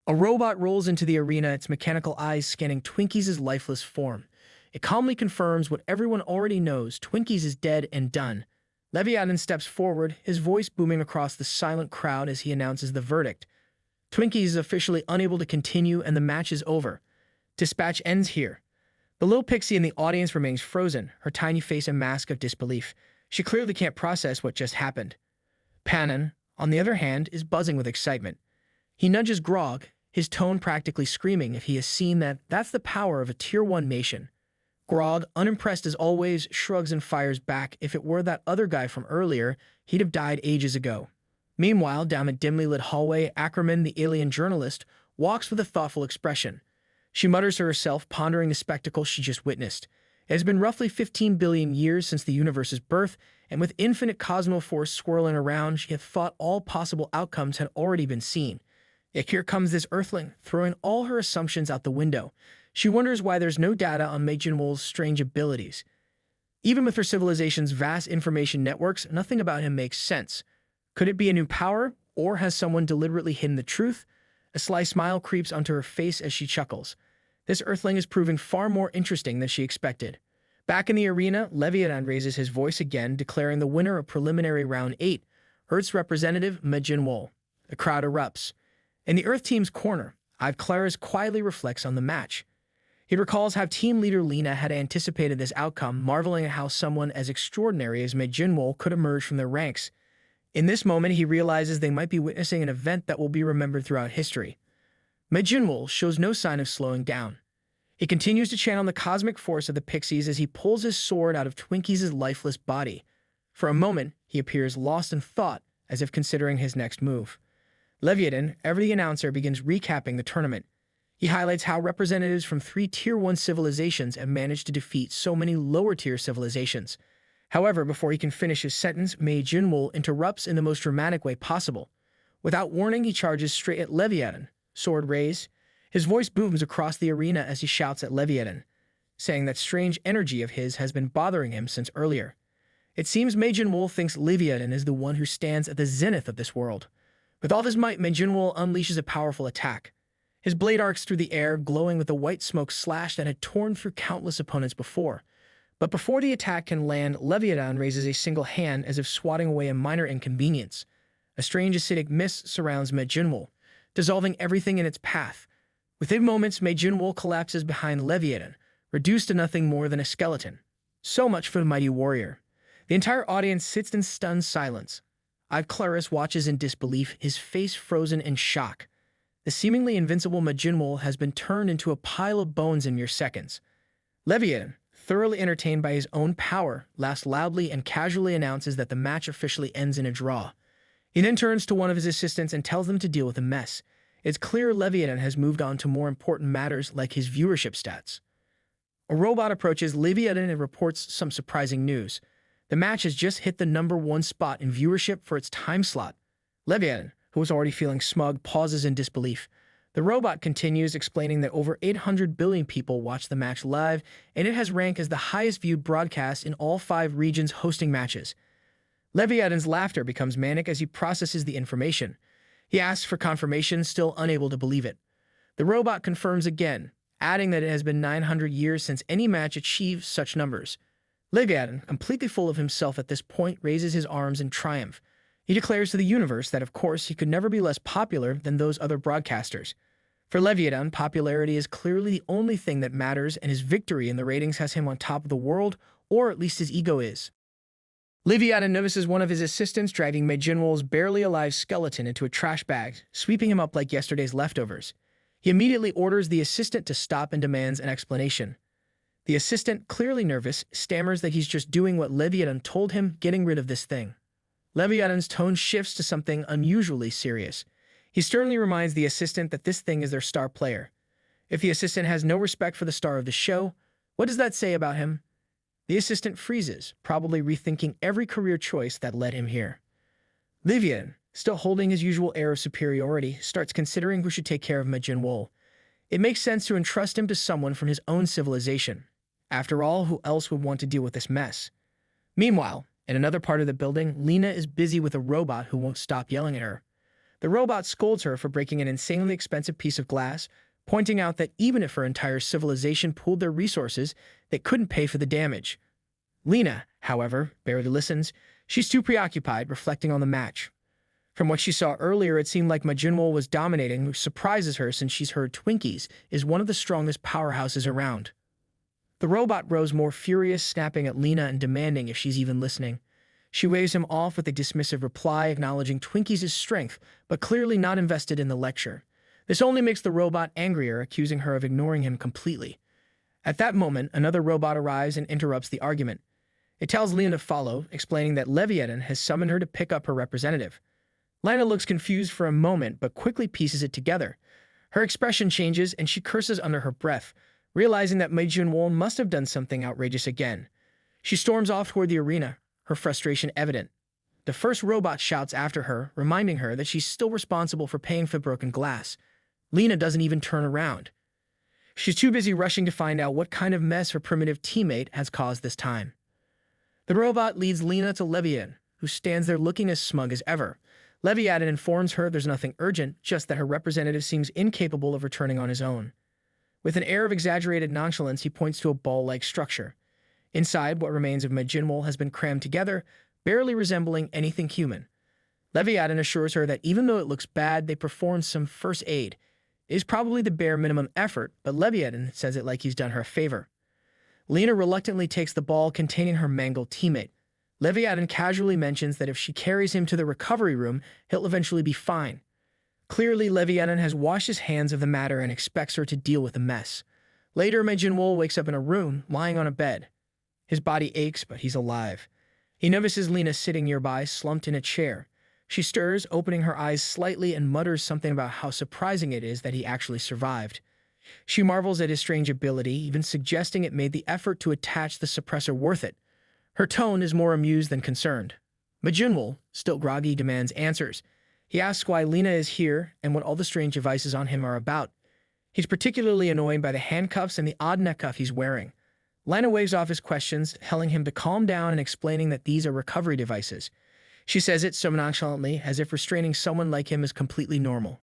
A robot rolls into the arena, its mechanical eyes scanning Twinkies' lifeless form. It calmly confirms what everyone already knows: Twinkies is dead and done. Leviathan steps forward, his voice booming across the silent crowd as he announces the verdict. Twinkies is officially unable to continue and the match is over. Dispatch ends here. The little pixie in the audience remains frozen, her tiny face a mask of disbelief. She clearly can't process what just happened. Panon, on the other hand, is buzzing with excitement. He nudges Grog, his tone practically screaming if he has seen that that's the power of a Tier 1 nation. Grog, unimpressed as always, shrugs and fires back. If it were that other guy from earlier, he'd have died ages ago. Meanwhile, down a dimly lit hallway, Ackerman, the alien journalist, walks with a thoughtful expression. She mutters to herself, pondering the spectacle she just witnessed. It has been roughly 15 billion years since the universe's birth, and with infinite cosmo force swirling around, she had thought all possible outcomes had already been seen. Yet here comes this Earthling, throwing all her assumptions out the window. She wonders why there's no data on Jinwol's strange abilities. Even with her civilization's vast information networks, nothing about him makes sense. Could it be a new power, or has someone deliberately hidden the truth? A sly smile creeps onto her face as she chuckles. This Earthling is proving far more interesting than she expected. Back in the arena, Leviathan raises his voice again, declaring the winner of preliminary round 8, Earth's representative, Jinwol. The crowd erupts. In the Earth team's corner, Claris quietly reflects on the match. He recalls how team leader Lena had anticipated this outcome, marveling at how someone as extraordinary as Jinwol could emerge from their ranks. In this moment, he realizes they might be witnessing an event that will be remembered throughout history. Jinwol shows no sign of slowing down. He continues to channel the cosmic force of the Pixies as he pulls his sword out of Twinkies' lifeless body. For a moment, he appears lost in thought, as if considering his next move. Leviathan, ever the announcer, begins recapping the tournament. He highlights how representatives from 3 Tier 1 civilizations have managed to defeat so many lower-tier civilizations. However, before he can finish his sentence, Jinwol interrupts in the most dramatic way possible. Without warning, he charges straight at Leviathan, sword raised. His voice booms across the arena as he shouts at Leviathan, saying that strange energy of his has been bothering him since earlier. It seems Jinwol thinks Leviathan is the one who stands at the zenith of this world. With all his might, Jinwol unleashes a powerful attack. His blade arcs through the air, glowing with a white smoke slash that had torn through countless opponents before. But before the attack can land, Leviathan raises a single hand as if swatting away a minor inconvenience. A strange acidic mist surrounds Jinwol, dissolving everything in its path. Within moments, Jinwol collapses behind Leviathan, reduced to nothing more than a skeleton. So much for the mighty warrior. The entire audience sits in stunned silence. Claris watches in disbelief, his face frozen in shock. The seemingly invincible Jinwol has been turned into a pile of bones in mere seconds. Leviathan, thoroughly entertained by his own power, laughs loudly and casually announces that the match officially ends in a draw. He then turns to one of his assistants and tells them to deal with the mess. It's clear Leviathan has moved on to more important matters like his viewership stats. A robot approaches Leviathan and reports some surprising news. The match has just hit the #1 spot in viewership for its time slot. Leviathan, who was already feeling smug, pauses in disbelief. The robot continues, explaining that over 800 billion people watch the match live, and it has ranked as the highest viewed broadcast in all 5 regions hosting matches. Leviathan's laughter becomes manic as he processes the information. He asks for confirmation, still unable to believe it. The robot confirms again, adding that it has been 900 years since any match achieved such numbers. Leviathan, completely full of himself at this point, raises his arms in triumph. He declares to the universe that, of course, he could never be less popular than those other broadcasters. For Leviathan, popularity is clearly the only thing that matters, and his victory in the ratings has him on top of the world, or at least his ego is. Leviathan notices one of his assistants dragging Jinwol's barely alive skeleton into a trash bag, sweeping him up like yesterday's leftovers. He immediately orders the assistant to stop and demands an explanation. The assistant, clearly nervous, stammers that he's just doing what Leviathan told him, getting rid of this thing. Leviathan's tone shifts to something unusually serious. He sternly reminds the assistant that this thing is their star player. If the assistant has no respect for the star of the show, what does that say about him? The assistant freezes, probably rethinking every career choice that led him here. Leviathan, still holding his usual air of superiority, starts considering who should take care of Jinwol. It makes sense to entrust him to someone from his own civilization. After all, who else would want to deal with this mess? Meanwhile, in another part of the building, Lena is busy with a robot who won't stop yelling at her. The robot scolds her for breaking an insanely expensive piece of glass, pointing out that even if her entire civilization pooled their resources, they couldn't pay for the damage. Lena, however, barely listens. She's too preoccupied, reflecting on the match. From what she saw earlier, it seemed like Jinwol was dominating, which surprises her since she's heard Twinkies is one of the strongest powerhouses around. The robot grows more furious, snapping at Lena and demanding if she's even listening. She waves him off with a dismissive reply, acknowledging Twinkies' strength, but clearly not invested in the lecture. This only makes the robot angrier, accusing her of ignoring him completely. At that moment, another robot arrives and interrupts the argument. It tells Lena to follow, explaining that Leviathan has summoned her to pick up her representative. Lena looks confused for a moment, but quickly pieces it together. Her expression changes, and she curses under her breath, realizing that Jinwol must have done something outrageous again. She storms off toward the arena, her frustration evident. The first robot shouts after her, reminding her that she's still responsible for paying for broken glass. Lena doesn't even turn around. She's too busy rushing to find out what kind of mess her primitive teammate has caused this time. The robot leads Lena to Leviathan, who stands there looking as smug as ever. Leviathan informs her there's nothing urgent, just that her representative seems incapable of returning on his own. With an air of exaggerated nonchalance, he points to a ball-like structure. Inside, what remains of Jinwol has been crammed together, barely resembling anything human. Leviathan assures her that even though it looks bad, they performed some first aid. It is probably the bare minimum effort, but Leviathan says it like he's done her a favor. Lena reluctantly takes the ball containing her mangled teammate. Leviathan casually mentions that if she carries him to the recovery room, he'll eventually be fine. Clearly, Leviathan has washed his hands of the matter and expects her to deal with the mess. Later, Jinwol wakes up in a room, lying on a bed. His body aches, but he's alive. He notices Lena sitting nearby, slumped in a chair. She stirs, opening her eyes slightly, and mutters something about how surprising it is that he actually survived. She marvels at his strange ability, even suggesting it made the effort to attach the suppressor worth it. Her tone is more amused than concerned. Jinwol, still groggy, demands answers. He asks why Lena is here and what all the strange devices on him are about. He's particularly annoyed by the handcuffs and the odd neck cuff he's wearing. Lena waves off his questions, telling him to calm down and explaining that these are recovery devices. She says it so nonchalantly, as if restraining someone like him is completely normal.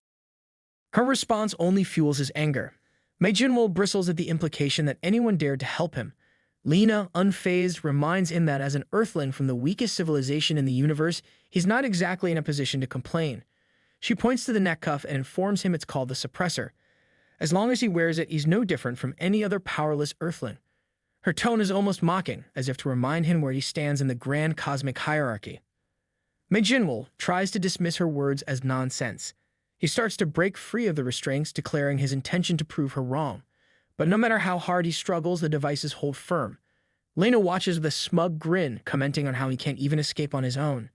Her response only fuels his anger. Jinwol bristles at the implication that anyone dared to help him. Lena, unfazed, reminds him that as an Earthling from the weakest civilization in the universe, he's not exactly in a position to complain. She points to the neck cuff and informs him it's called the suppressor. As long as he wears it, he's no different from any other powerless Earthling. Her tone is almost mocking, as if to remind him where he stands in the grand cosmic hierarchy. Jinwol tries to dismiss her words as nonsense. He starts to break free of the restraints, declaring his intention to prove her wrong. But no matter how hard he struggles, the devices hold firm. Lena watches with a smug grin, commenting on how he can't even escape on his own.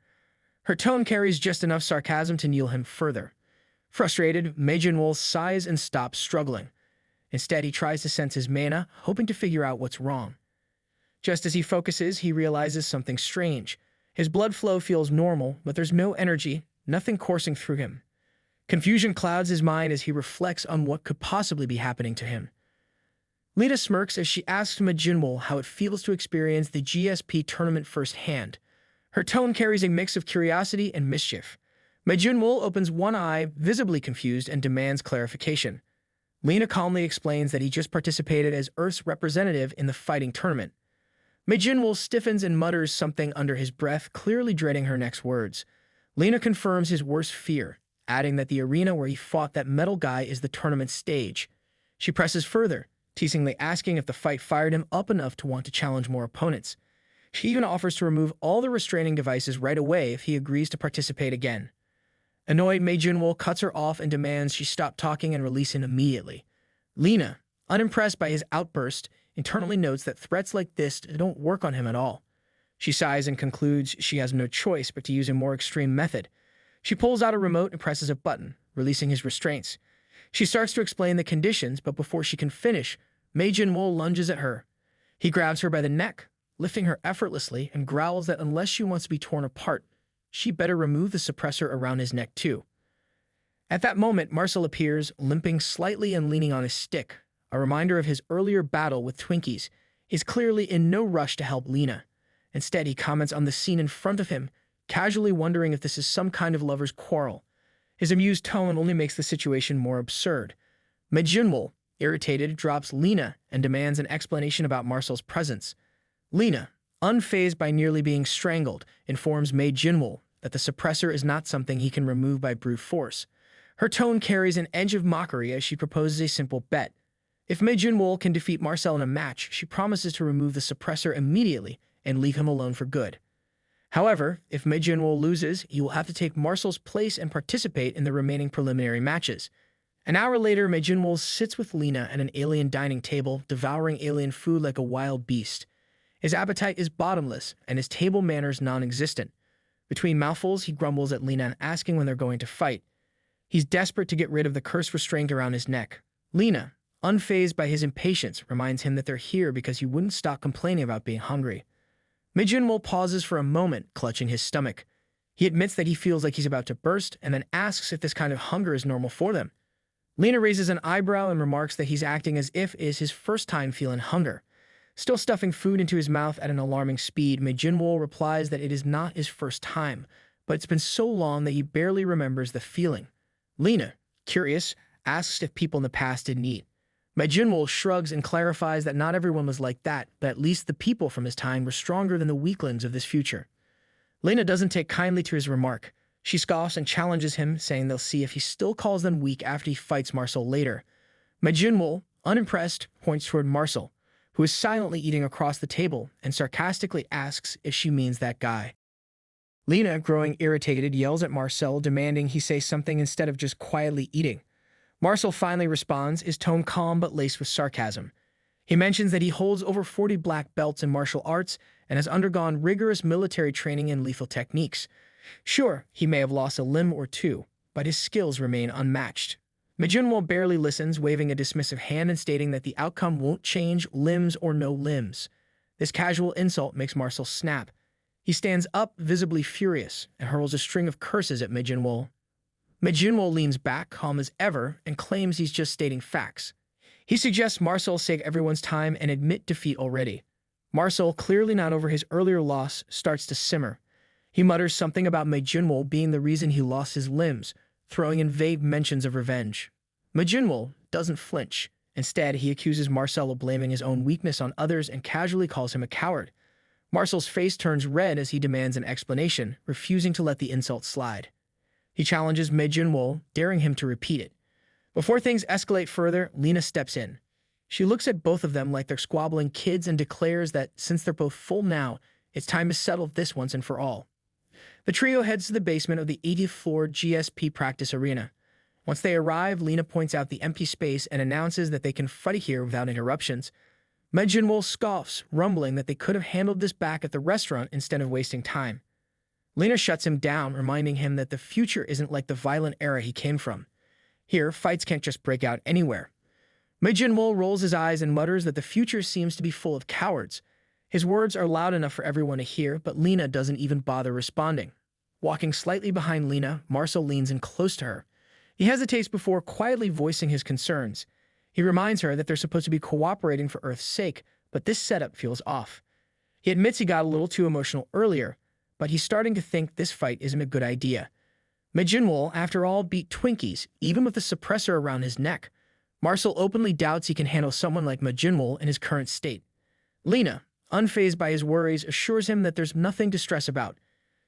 Her tone carries just enough sarcasm to kneel him further. Frustrated, Jinwol sighs and stops struggling. Instead, he tries to sense his mana, hoping to figure out what's wrong. Just as he focuses, he realizes something strange. His blood flow feels normal, but there's no energy, nothing coursing through him. Confusion clouds his mind as he reflects on what could possibly be happening to him. Lena smirks as she asks Jinwol how it feels to experience the GSP tournament firsthand. Her tone carries a mix of curiosity and mischief. Jinwol opens one eye, visibly confused, and demands clarification. Lena calmly explains that he just participated as Earth's representative in the fighting tournament. Jinwol stiffens and mutters something under his breath, clearly dreading her next words. Lena confirms his worst fear. adding that the arena where he fought that metal guy is the tournament stage. She presses further, teasingly asking if the fight fired him up enough to want to challenge more opponents. She even offers to remove all the restraining devices right away if he agrees to participate again. Annoyed, Jinwol cuts her off and demands she stop talking and release him immediately. Lena, unimpressed by his outburst, internally notes that threats like this don't work on him at all. She sighs and concludes she has no choice but to use a more extreme method. She pulls out a remote and presses a button, releasing his restraints. She starts to explain the conditions, but before she can finish, Jinwol lunges at her. He grabs her by the neck, lifting her effortlessly, and growls that unless she wants to be torn apart, she better remove the suppressor around his neck too. At that moment, Marcel appears, limping slightly and leaning on his stick, a reminder of his earlier battle with Twinkies. He's clearly in no rush to help Lena. Instead, he comments on the scene in front of him, casually wondering if this is some kind of lover's quarrel. His amused tone only makes the situation more absurd. Jinwol, irritated, drops Lena and demands an explanation about Marcel's presence. Lena, unfazed by nearly being strangled, informs Jinwol that the suppressor is not something he can remove by brute force. Her tone carries an edge of mockery as she proposes a simple bet. If Jinwol can defeat Marcel in a match, she promises to remove the suppressor immediately and leave him alone for good. However, if Jinwol loses, he will have to take Marcel's place and participate in the remaining preliminary matches. An hour later, Jinwol sits with Lena at an alien dining table, devouring alien food like a wild beast. His appetite is bottomless, and his table manners non-existent. Between mouthfuls, he grumbles at Lena, asking when they're going to fight. He's desperate to get rid of the cursed restraint around his neck. Lena, unfazed by his impatience, reminds him that they're here because he wouldn't stop complaining about being hungry. Jinwol pauses for a moment, clutching his stomach. He admits that he feels like he's about to burst, and then asks if this kind of hunger is normal for them. Lena raises an eyebrow and remarks that he's acting as if it is his first time feeling hunger. Still stuffing food into his mouth at an alarming speed, Jinwol replies that it is not his first time, but it's been so long that he barely remembers the feeling. Lena, curious, asks if people in the past didn't eat. Jinwol shrugs and clarifies that not everyone was like that, but at least the people from his time were stronger than the weaklings of this future. Lena doesn't take kindly to his remark. She scoffs and challenges him, saying they'll see if he still calls them weak after he fights Marcel later. Jinwol, unimpressed, points toward Marcel, who is silently eating across the table, and sarcastically asks if she means that guy. Lena, growing irritated, yells at Marcel, demanding he say something instead of just quietly eating. Marcel finally responds, his tone calm but laced with sarcasm. He mentions that he holds over 40 black belts in martial arts and has undergone rigorous military training in lethal techniques. Sure, he may have lost a limb or two, but his skills remain unmatched. Jinwol barely listens, waving a dismissive hand and stating that the outcome won't change, limbs or no limbs. This casual insult makes Marcel snap. He stands up, visibly furious, and hurls a string of curses at Jinwol. Jinwol leans back, calm as ever, and claims he's just stating facts. He suggests Marcel save everyone's time and admit defeat already. Marcel, clearly not over his earlier loss, starts to simmer. He mutters something about Jinwol being the reason he lost his limbs, throwing in vague mentions of revenge. Jinwol doesn't flinch. Instead, he accuses Marcel of blaming his own weakness on others and casually calls him a coward. Marcel's face turns red as he demands an explanation, refusing to let the insult slide. He challenges Jinwol, daring him to repeat it. Before things escalate further, Lena steps in. She looks at both of them like they're squabbling kids and declares that since they're both full now, it's time to settle this once and for all. The trio heads to the basement of the 80th floor GSP practice arena. Once they arrive, Lena points out the empty space and announces that they can fight here without interruptions. Jinwol scoffs, rumbling that they could have handled this back at the restaurant instead of wasting time. Lena shuts him down, reminding him that the future isn't like the violent era he came from. Here, fights can't just break out anywhere. Jinwol rolls his eyes and mutters that the future seems to be full of cowards. His words are loud enough for everyone to hear, but Lena doesn't even bother responding. Walking slightly behind Lena, Marcel leans in close to her. He hesitates before quietly voicing his concerns. He reminds her that they're supposed to be cooperating for Earth's sake, but this setup feels off. He admits he got a little too emotional earlier, but he's starting to think this fight isn't a good idea. Jinwol, after all, beat Twinkies, even with the suppressor around his neck. Marcel openly doubts he can handle someone like Jinwol in his current state. Lena, unfazed by his worries, assures him that there's nothing to stress about.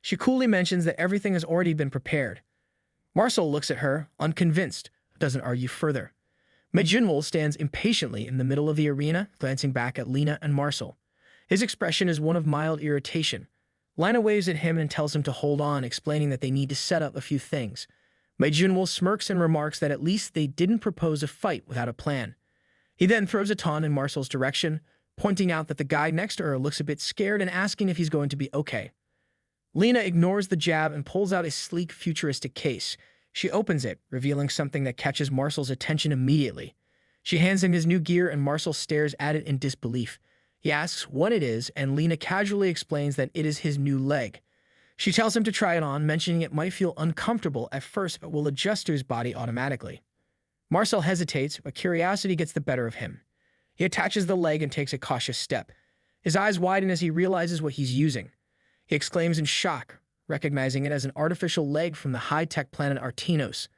She coolly mentions that everything has already been prepared. Marcel looks at her, unconvinced, doesn't argue further. Jinwol stands impatiently in the middle of the arena, glancing back at Lena and Marcel. His expression is one of mild irritation. Lena waves at him and tells him to hold on, explaining that they need to set up a few things. Jinwol smirks and remarks that at least they didn't propose a fight without a plan. He then throws a taunt in Marcel's direction, pointing out that the guy next to her looks a bit scared and asking if he's going to be okay. Lena ignores the jab and pulls out a sleek, futuristic case. She opens it, revealing something that catches Marcel's attention immediately. She hands him his new gear and Marcel stares at it in disbelief. He asks what it is, and Lena casually explains that it is his new leg. She tells him to try it on, mentioning it might feel uncomfortable at first but will adjust to his body automatically. Marcel hesitates, but curiosity gets the better of him. He attaches the leg and takes a cautious step. His eyes widen as he realizes what he's using. He exclaims in shock, recognizing it as an artificial leg from the high-tech planet Artinos.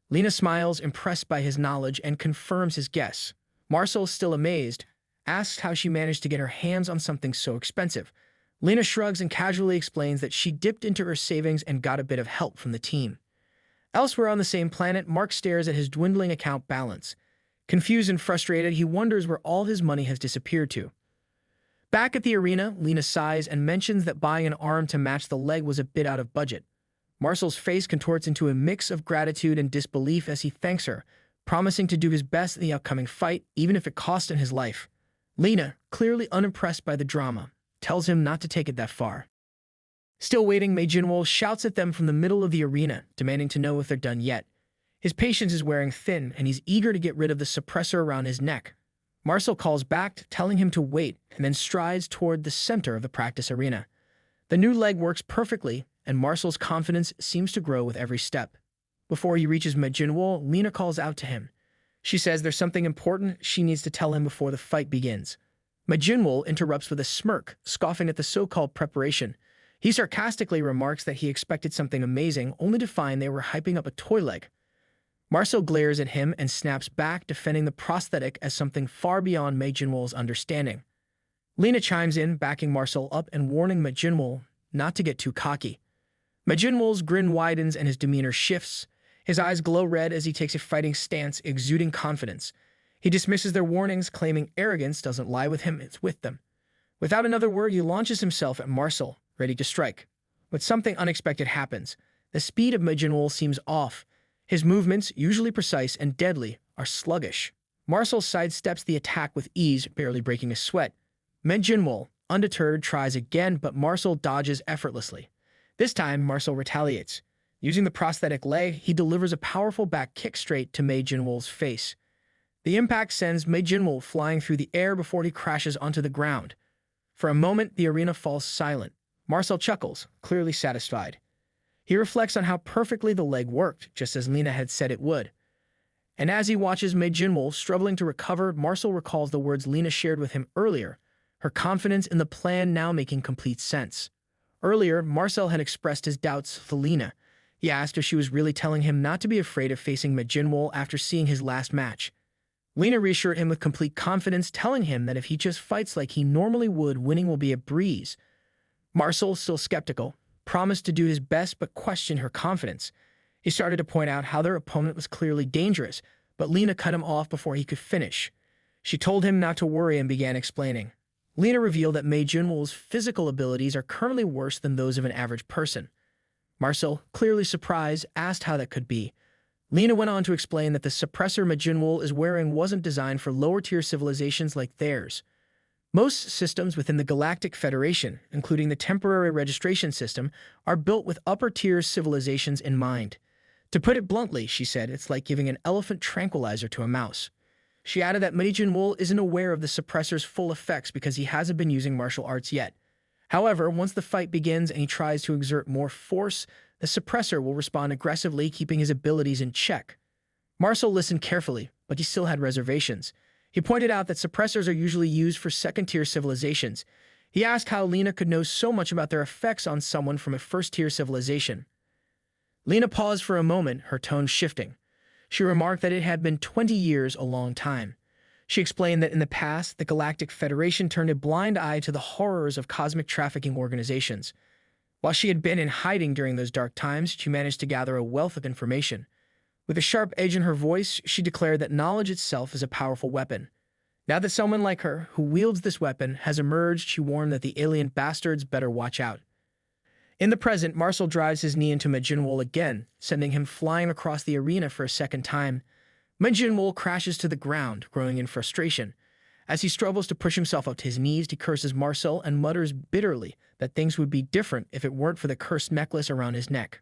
Lena smiles, impressed by his knowledge, and confirms his guess. Marcel, still amazed, asks how she managed to get her hands on something so expensive. Lena shrugs and casually explains that she dipped into her savings and got a bit of help from the team. Elsewhere on the same planet, Mark stares at his dwindling account balance. Confused and frustrated, he wonders where all his money has disappeared to. Back at the arena, Lena sighs and mentions that buying an arm to match the leg was a bit out of budget. Marcel's face contorts into a mix of gratitude and disbelief as he thanks her, promising to do his best in the upcoming fight, even if it cost him his life. Lena, clearly unimpressed by the drama, tells him not to take it that far. Still waiting, Jinwol shouts at them from the middle of the arena, demanding to know if they're done yet. His patience is wearing thin, and he's eager to get rid of the suppressor around his neck. Marcel calls back, telling him to wait, and then strides toward the center of the practice arena. The new leg works perfectly, and Marcel's confidence seems to grow with every step. Before he reaches Jinwol, Lena calls out to him. She says there's something important she needs to tell him before the fight begins. Jinwol interrupts with a smirk, scoffing at the so-called preparation. He sarcastically remarks that he expected something amazing, only to find they were hyping up a toy leg. Marcel glares at him and snaps back, defending the prosthetic as something far beyond Jinwol's understanding. Lena chimes in, backing Marcel up and warning Jinwol not to get too cocky. Jinwol's grin widens and his demeanor shifts. His eyes glow red as he takes a fighting stance, exuding confidence. He dismisses their warnings, claiming arrogance doesn't lie with him, it's with them. Without another word, he launches himself at Marcel, ready to strike. But something unexpected happens. The speed of Jinwol seems off. His movements, usually precise and deadly, are sluggish. Marcel sidesteps the attack with ease, barely breaking a sweat. Jinwol, undeterred, tries again, but Marcel dodges effortlessly. This time, Marcel retaliates. Using the prosthetic leg, he delivers a powerful back kick straight to Jinwol's face. The impact sends Jinwol flying through the air before he crashes onto the ground. For a moment, the arena falls silent. Marcel chuckles, clearly satisfied. He reflects on how perfectly the leg worked, just as Lena had said it would. And as he watches Jinwol struggling to recover, Marcel recalls the words Lena shared with him earlier, her confidence in the plan now making complete sense. Earlier, Marcel had expressed his doubts to Lena. He asked if she was really telling him not to be afraid of facing Jinwol after seeing his last match. Lena reassured him with complete confidence, telling him that if he just fights like he normally would, winning will be a breeze. Marcel, still skeptical, promised to do his best but questioned her confidence. He started to point out how their opponent was clearly dangerous, but Lena cut him off before he could finish. She told him not to worry and began explaining. Lena revealed that Jinwol's physical abilities are currently worse than those of an average person. Marcel, clearly surprised, asked how that could be. Lena went on to explain that the suppressor Jinwol is wearing wasn't designed for lower-tier civilizations like theirs. Most systems within the Galactic Federation, including the temporary registration system, are built with upper-tier civilizations in mind. To put it bluntly, she said, it's like giving an elephant tranquilizer to a mouse. She added that Jinwol isn't aware of the suppressor's full effects because he hasn't been using martial arts yet. However, once the fight begins and he tries to exert more force, the suppressor will respond aggressively, keeping his abilities in check. Marcel listened carefully, but he still had reservations. He pointed out that suppressors are usually used for second-tier civilizations. He asked how Lena could know so much about their effects on someone from a first-tier civilization. Lena paused for a moment, her tone shifting. She remarked that it had been 20 years, a long time. She explained that in the past, the Galactic Federation turned a blind eye to the horrors of cosmic trafficking organizations. While she had been in hiding during those dark times, she managed to gather a wealth of information. With a sharp edge in her voice, she declared that knowledge itself is a powerful weapon. Now that someone like her, who wields this weapon, has emerged, she warned that the alien bastards better watch out. In the present, Marcel drives his knee into Jinwol again, sending him flying across the arena for a second time. Jinwol crashes to the ground, growing in frustration. As he struggles to push himself up to his knees, he curses Marcel and mutters bitterly that things would be different if it weren't for the cursed necklace around his neck.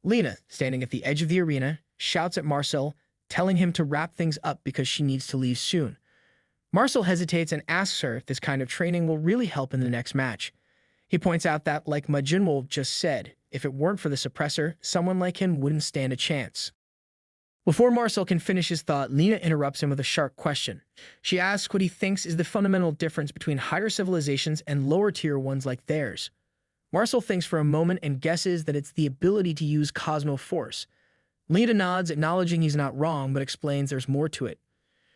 Lena, standing at the edge of the arena, shouts at Marcel, telling him to wrap things up because she needs to leave soon. Marcel hesitates and asks her if this kind of training will really help in the next match. He points out that, like Jinwol just said, if it weren't for the suppressor, someone like him wouldn't stand a chance. Before Marcel can finish his thought, Lena interrupts him with a sharp question. She asks what he thinks is the fundamental difference between higher civilizations and lower-tier ones like theirs. Marcel thinks for a moment and guesses that it's the ability to use cosmo force. Lena nods, acknowledging he's not wrong, but explains there's more to it.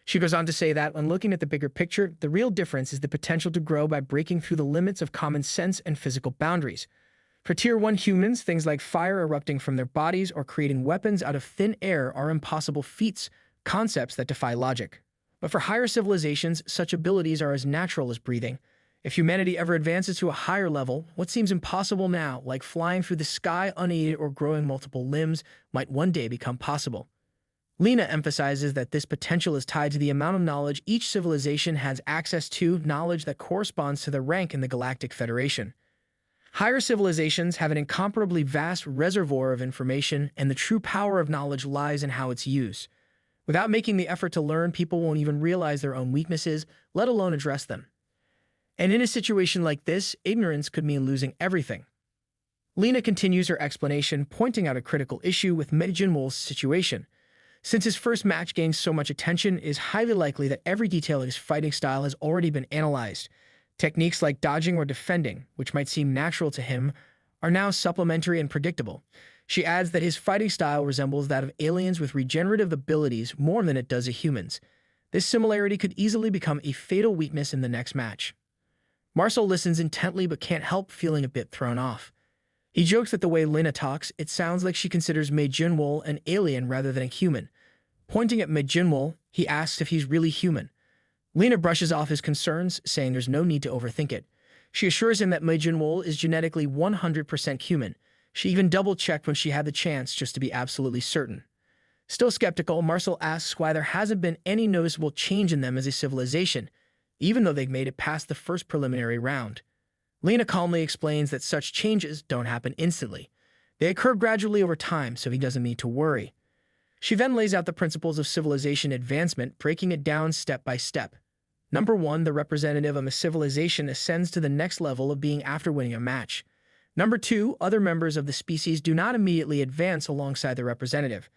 She goes on to say that, when looking at the bigger picture, the real difference is the potential to grow by breaking through the limits of common sense and physical boundaries. For Tier 1 humans, things like fire erupting from their bodies or creating weapons out of thin air are impossible feats, concepts that defy logic. But for higher civilizations, such abilities are as natural as breathing. If humanity ever advances to a higher level, what seems impossible now, like flying through the sky unaided or growing multiple limbs, might one day become possible. Lena emphasizes that this potential is tied to the amount of knowledge each civilization has access to, knowledge that corresponds to their rank in the Galactic Federation. Higher civilizations have an incomparably vast reservoir of information, and the true power of knowledge lies in how it's used. Without making the effort to learn, people won't even realize their own weaknesses, let alone address them. And in a situation like this, ignorance could mean losing everything. Lena continues her explanation, pointing out a critical issue with Jinwol's situation. Since his first match gained so much attention, it is highly likely that every detail of his fighting style has already been analyzed. Techniques like dodging or defending, which might seem natural to him, are now supplementary and predictable. She adds that his fighting style resembles that of aliens with regenerative abilities more than it does of humans. This similarity could easily become a fatal weakness in the next match. Marcel listens intently but can't help feeling a bit thrown off. He jokes that the way Lena talks, it sounds like she considers Jinwol an alien rather than a human. Pointing at Jinwol, he asks if he's really human. Lena brushes off his concerns, saying there's no need to overthink it. She assures him that Jinwol is genetically 100% human. She even double-checked when she had the chance just to be absolutely certain. Still skeptical, Marcel asks why there hasn't been any noticeable change in them as a civilization, even though they've made it past the first preliminary round. Lena calmly explains that such changes don't happen instantly. They occur gradually over time, so he doesn't need to worry. She then lays out the principles of civilization advancement, breaking it down step by step. Number 1, the representative of a civilization ascends to the next level of being after winning a match. Number 2, other members of the species do not immediately advance alongside the representative.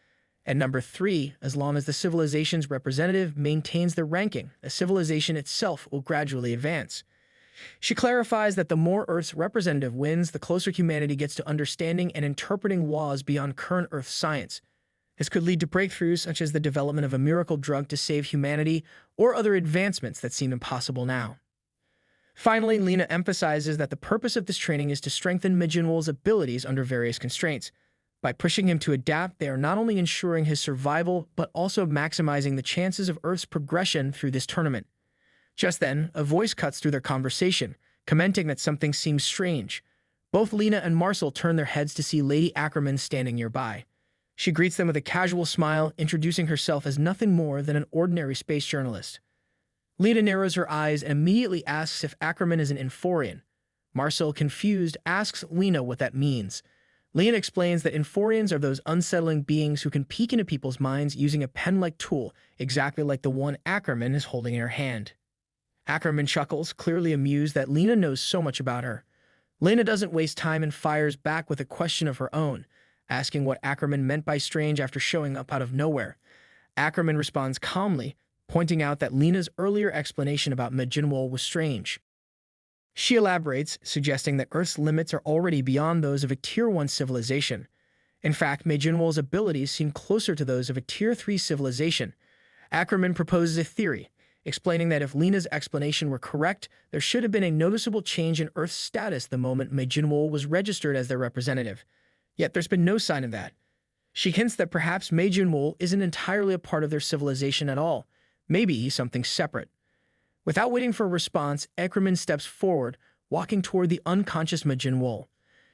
And number 3, as long as the civilization's representative maintains their ranking, the civilization itself will gradually advance. She clarifies that the more Earth's representative wins, the closer humanity gets to understanding and interpreting laws beyond current Earth science. This could lead to breakthroughs such as the development of a miracle drug to save humanity or other advancements that seem impossible now. Finally, Lena emphasizes that the purpose of this training is to strengthen Jinwol's abilities under various constraints. By pushing him to adapt, they are not only ensuring his survival, but also maximizing the chances of Earth's progression through this tournament. Just then, a voice cuts through their conversation, commenting that something seems strange. Both Lena and Marcel turn their heads to see Lady Ackerman standing nearby. She greets them with a casual smile, introducing herself as nothing more than an ordinary space journalist. Lena narrows her eyes and immediately asks if Ackerman is an Inforian. Marcel, confused, asks Lena what that means. Lena explains that Inforians are those unsettling beings who can peek into people's minds using a pen-like tool, exactly like the one Ackerman is holding in her hand. Ackerman chuckles, clearly amused that Lena knows so much about her. Lena doesn't waste time and fires back with a question of her own, asking what Ackerman meant by strange after showing up out of nowhere. Ackerman responds calmly, pointing out that Lena's earlier explanation about Jinwol was strange. She elaborates, suggesting that Earth's limits are already beyond those of a Tier 1 civilization. In fact, Jinwol's abilities seem closer to those of a Tier 3 civilization. Ackerman proposes a theory. explaining that if Lena's explanation were correct, there should have been a noticeable change in Earth's status the moment Jinwol was registered as their representative. Yet there's been no sign of that. She hints that perhaps Jinwol isn't entirely a part of their civilization at all. Maybe he's something separate. Without waiting for a response, Ackerman steps forward, walking toward the unconscious Jinwol.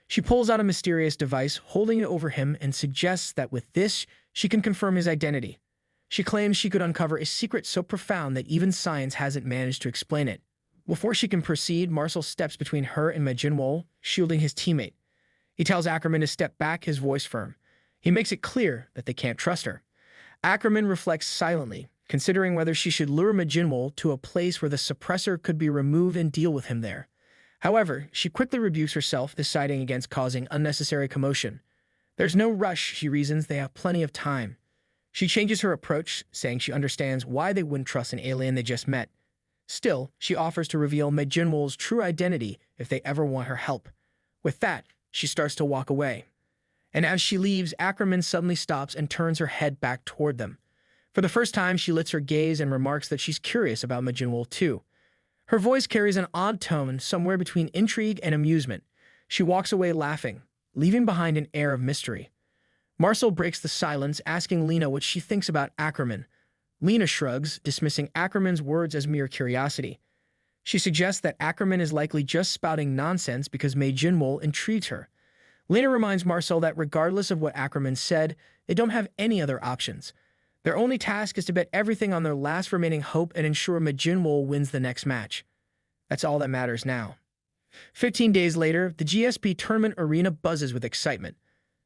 She pulls out a mysterious device, holding it over him, and suggests that with this, she can confirm his identity. She claims she could uncover a secret so profound that even science hasn't managed to explain it. Before she can proceed, Marcel steps between her and Jinwol, shielding his teammate. He tells Ackerman to step back, his voice firm. He makes it clear that they can't trust her. Ackerman reflects silently, considering whether she should lure Jinwol to a place where the suppressor could be removed and deal with him there. However, she quickly rebukes herself, deciding against causing unnecessary commotion. There's no rush, she reasons, they have plenty of time. She changes her approach, saying she understands why they wouldn't trust an alien they just met. Still, she offers to reveal Jinwol's true identity if they ever want her help. With that, she starts to walk away. And as she leaves, Ackerman suddenly stops and turns her head back toward them. For the first time, she lifts her gaze and remarks that she's curious about Jinwol too. Her voice carries an odd tone, somewhere between intrigue and amusement. She walks away laughing, leaving behind an air of mystery. Marcel breaks the silence, asking Lena what she thinks about Ackerman. Lena shrugs, dismissing Ackerman's words as mere curiosity. She suggests that Ackerman is likely just spouting nonsense because Jinwol intrigues her. Lena reminds Marcel that regardless of what Ackerman said, they don't have any other options. Their only task is to bet everything on their last remaining hope and ensure Jinwol wins the next match. That's all that matters now. 15 days later, the GSP tournament arena buzzes with excitement.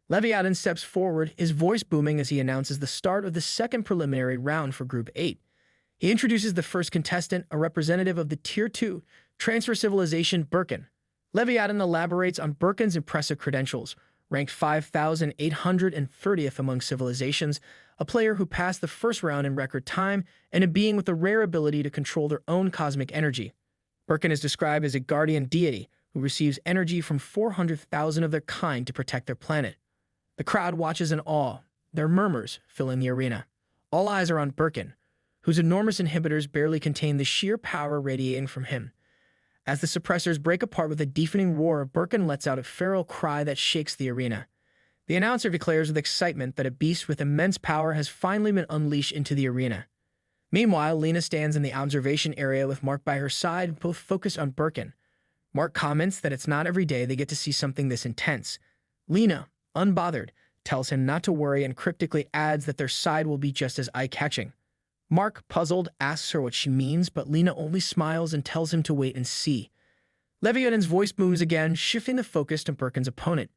Leviathan steps forward, his voice booming as he announces the start of the second preliminary round for Group 8. He introduces the first contestant, a representative of the Tier 2 transfer civilization, Birkin. Leviathan elaborates on Birkin's impressive credentials, ranked 5,830th among civilizations, a player who passed the first round in record time, and a being with a rare ability to control their own cosmic energy. Birkin is described as a guardian deity who receives energy from 400,000 of their kind to protect their planet. The crowd watches in awe, their murmurs filling the arena. All eyes are on Birkin, whose enormous inhibitors barely contain the sheer power radiating from him. As the suppressors break apart with a deafening roar, Birkin lets out a feral cry that shakes the arena. The announcer declares with excitement that a beast with immense power has finally been unleashed into the arena. Meanwhile, Lena stands in the observation area with Mark by her side, both focused on Birkin. Mark comments that it's not every day they get to see something this intense. Lena, unbothered, tells him not to worry and cryptically adds that their side will be just as eye-catching. Mark, puzzled, asks her what she means, but Lena only smiles and tells him to wait and see. Leviathan's voice booms again, shifting the focus to Birkin's opponent.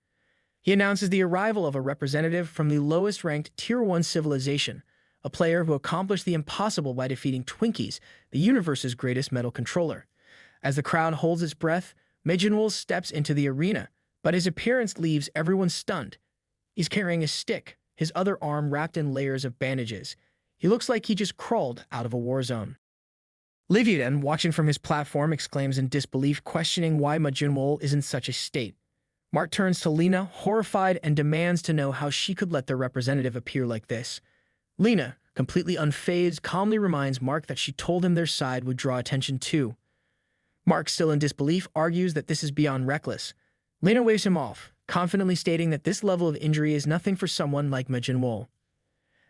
He announces the arrival of a representative from the lowest-ranked Tier 1 civilization, a player who accomplished the impossible by defeating Twinkies, the universe's greatest metal controller. As the crowd holds its breath, Jinwol steps into the arena, but his appearance leaves everyone stunned. He's carrying a stick, his other arm wrapped in layers of bandages. He looks like he just crawled out of a war zone. Leviathan, watching from his platform, exclaims in disbelief, questioning why Jinwol is in such a state. Mark turns to Lena, horrified, and demands to know how she could let their representative appear like this. Lena, completely unfazed, calmly reminds Mark that she told him their side would draw attention too. Mark, still in disbelief, argues that this is beyond reckless. Lena waves him off, confidently stating that this level of injury is nothing for someone like Jinwol.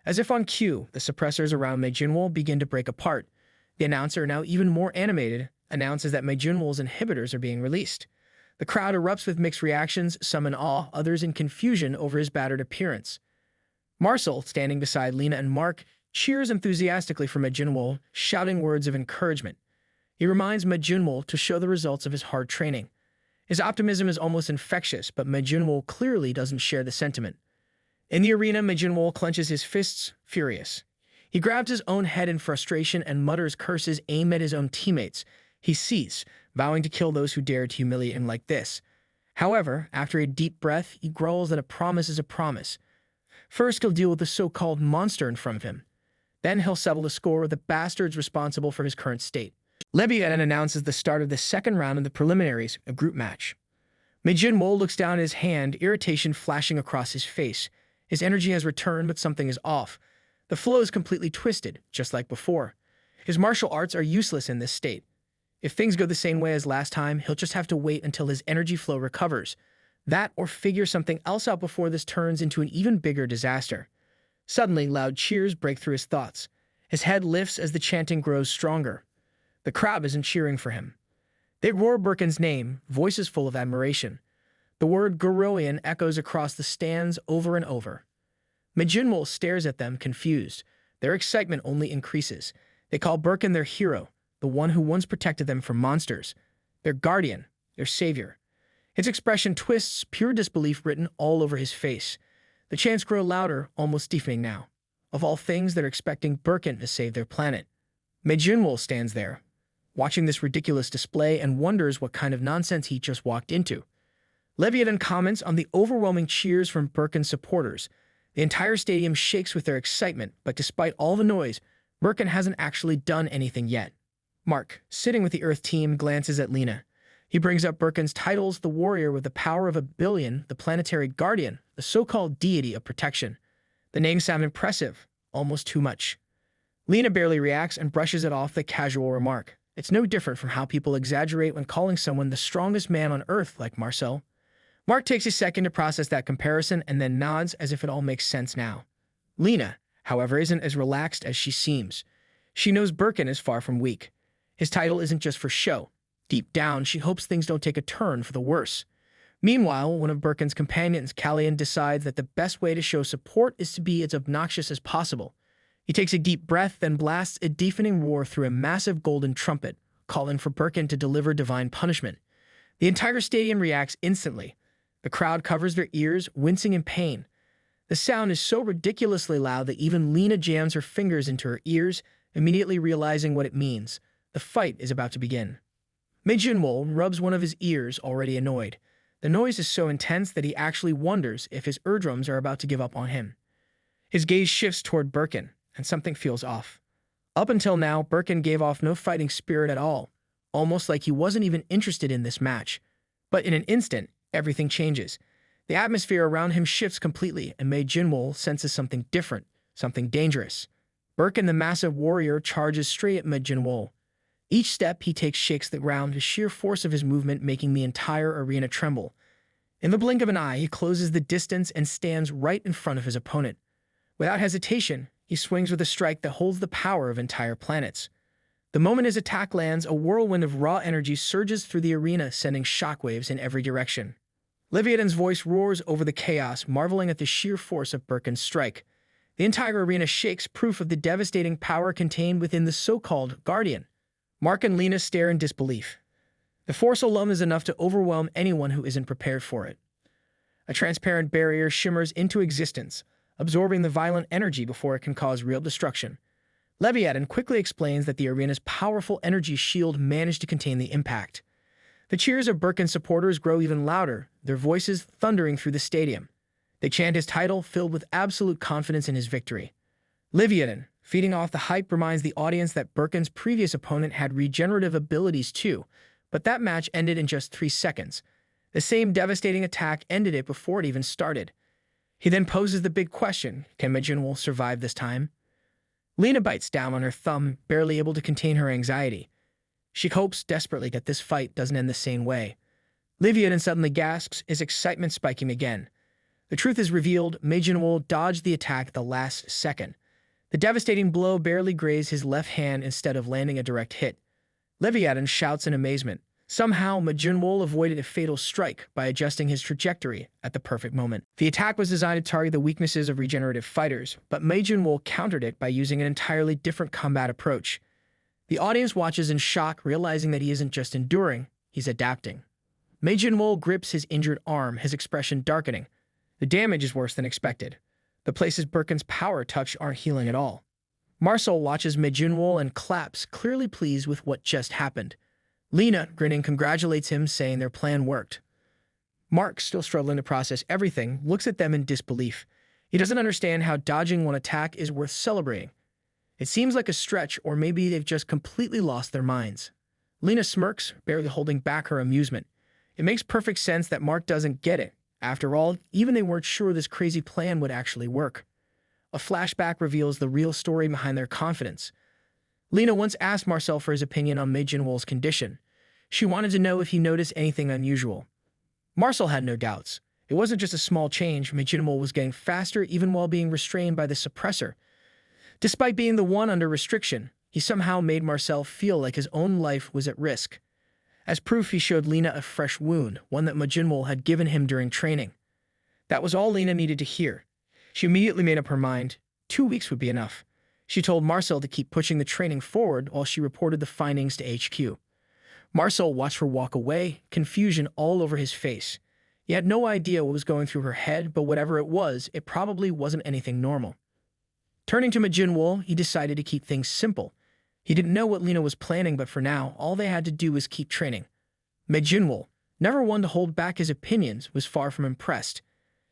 As if on cue, the suppressors around Jinwol begin to break apart. The announcer, now even more animated, announces that Jinwol's inhibitors are being released. The crowd erupts with mixed reactions, some in awe, others in confusion over his battered appearance. Marcel, standing beside Lena and Mark, cheers enthusiastically for Jinwol, shouting words of encouragement. He reminds Jinwol to show the results of his hard training. His optimism is almost infectious, but Jinwol clearly doesn't share the sentiment. In the arena, Jinwol clenches his fists, furious. He grabs his own head in frustration and mutters curses aimed at his own teammates. He ceases, vowing to kill those who dare to humiliate him like this. However, after a deep breath, he growls that a promise is a promise. First, he'll deal with the so-called monster in front of him. Then he'll settle the score with the bastards responsible for his current state. Leviathan announces the start of the second round of the preliminaries, a group match. Jinwol looks down at his hand, irritation flashing across his face. His energy has returned, but something is off. The flow is completely twisted, just like before. His martial arts are useless in this state. If things go the same way as last time, he'll just have to wait until his energy flow recovers. That or figure something else out before this turns into an even bigger disaster. Suddenly, loud cheers break through his thoughts. His head lifts as the chanting grows stronger. The crowd isn't cheering for him. They roar Birkin's name, voices full of admiration. The word Goroian echoes across the stands over and over. Jinwol stares at them, confused. Their excitement only increases. They call Birkin their hero, the one who once protected them from monsters. Their guardian, their savior. His expression twists, pure disbelief written all over his face. The chants grow louder, almost deafening now. Of all things, they're expecting Birkin to save their planet. Jinwol stands there, watching this ridiculous display and wonders what kind of nonsense he just walked into. Leviathan comments on the overwhelming cheers from Birkin's supporters. The entire stadium shakes with their excitement, but despite all the noise, Birkin hasn't actually done anything yet. Mark, sitting with the Earth team, glances at Lena. He brings up Birkin's titles, the warrior with the power of 1 billion, the planetary guardian, the so-called deity of protection. The names sound impressive, almost too much. Lena barely reacts and brushes it off the casual remark. It's no different from how people exaggerate when calling someone the strongest man on Earth, like Marcel. Mark takes a second to process that comparison and then nods as if it all makes sense now. Lena, however, isn't as relaxed as she seems. She knows Birkin is far from weak. His title isn't just for show. Deep down, she hopes things don't take a turn for the worse. Meanwhile, one of Birkin's companions, Callian, decides that the best way to show support is to be as obnoxious as possible. He takes a deep breath, then blasts a deafening roar through a massive golden trumpet, calling for Birkin to deliver divine punishment. The entire stadium reacts instantly. The crowd covers their ears, wincing in pain. The sound is so ridiculously loud that even Lena jams her fingers into her ears, immediately realizing what it means. The fight is about to begin. Jinwol rubs one of his ears, already annoyed. The noise is so intense that he actually wonders if his eardrums are about to give up on him. His gaze shifts toward Birkin, and something feels off. Up until now, Birkin gave off no fighting spirit at all, almost like he wasn't even interested in this match. But in an instant, everything changes. The atmosphere around him shifts completely, and Jinwol senses something different, something dangerous. Birkin, the massive warrior, charges straight at Jinwol. Each step he takes shakes the ground, the sheer force of his movement making the entire arena tremble. In the blink of an eye, he closes the distance and stands right in front of his opponent. Without hesitation, he swings with a strike that holds the power of entire planets. The moment his attack lands, a whirlwind of raw energy surges through the arena, sending shockwaves in every direction. Leviathan's voice roars over the chaos, marveling at the sheer force of Birkin's strike. The entire arena shakes, proof of the devastating power contained within the so-called Guardian. Mark and Lena stare in disbelief. The force alone is enough to overwhelm anyone who isn't prepared for it. A transparent barrier shimmers into existence, absorbing the violent energy before it can cause real destruction. Leviathan quickly explains that the arena's powerful energy shield managed to contain the impact. The cheers of Birkin's supporters grow even louder, their voices thundering through the stadium. They chant his title, filled with absolute confidence in his victory. Leviathan, feeding off the hype, reminds the audience that Birkin's previous opponent had regenerative abilities too, but that match ended in just 3 seconds. The same devastating attack ended it before it even started. He then poses the big question, can Jinwol survive this time? Lena bites down on her thumb, barely able to contain her anxiety. She hopes desperately that this fight doesn't end the same way. Leviathan suddenly gasps, his excitement spiking again. The truth is revealed, Jinwol dodged the attack at the last second. The devastating blow barely grazed his left hand instead of landing a direct hit. Leviathan shouts in amazement. Somehow, Jinwol avoided a fatal strike by adjusting his trajectory at the perfect moment. The attack was designed to target the weaknesses of regenerative fighters, but Jinwol countered it by using an entirely different combat approach. The audience watches in shock, realizing that he isn't just enduring, he's adapting. Jinwol grips his injured arm, his expression darkening. The damage is worse than expected. The places Birkin's power touched aren't healing at all. Marcel watches Jinwol and claps, clearly pleased with what just happened. Lena, grinning, congratulates him, saying their plan worked. Mark, still struggling to process everything, looks at them in disbelief. He doesn't understand how dodging one attack is worth celebrating. It seems like a stretch, or maybe they've just completely lost their minds. Lena smirks, barely holding back her amusement. It makes perfect sense that Mark doesn't get it. After all, even they weren't sure this crazy plan would actually work. A flashback reveals the real story behind their confidence. Lena once asked Marcel for his opinion on Jinwol's condition. She wanted to know if he noticed anything unusual. Marcel had no doubts. It wasn't just a small change. Jinwol was getting faster even while being restrained by the suppressor. Despite being the one under restriction, he somehow made Marcel feel like his own life was at risk. As proof, he showed Lena a fresh wound, one that Jinwol had given him during training. That was all Lena needed to hear. She immediately made up her mind. 2 weeks would be enough. She told Marcel to keep pushing the training forward while she reported the findings to HQ. Marcel watched her walk away, confusion all over his face. He had no idea what was going through her head, but whatever it was, it probably wasn't anything normal. Turning to Jinwol, he decided to keep things simple. He didn't know what Lena was planning, but for now, all they had to do was keep training. Jinwol, never one to hold back his opinions, was far from impressed.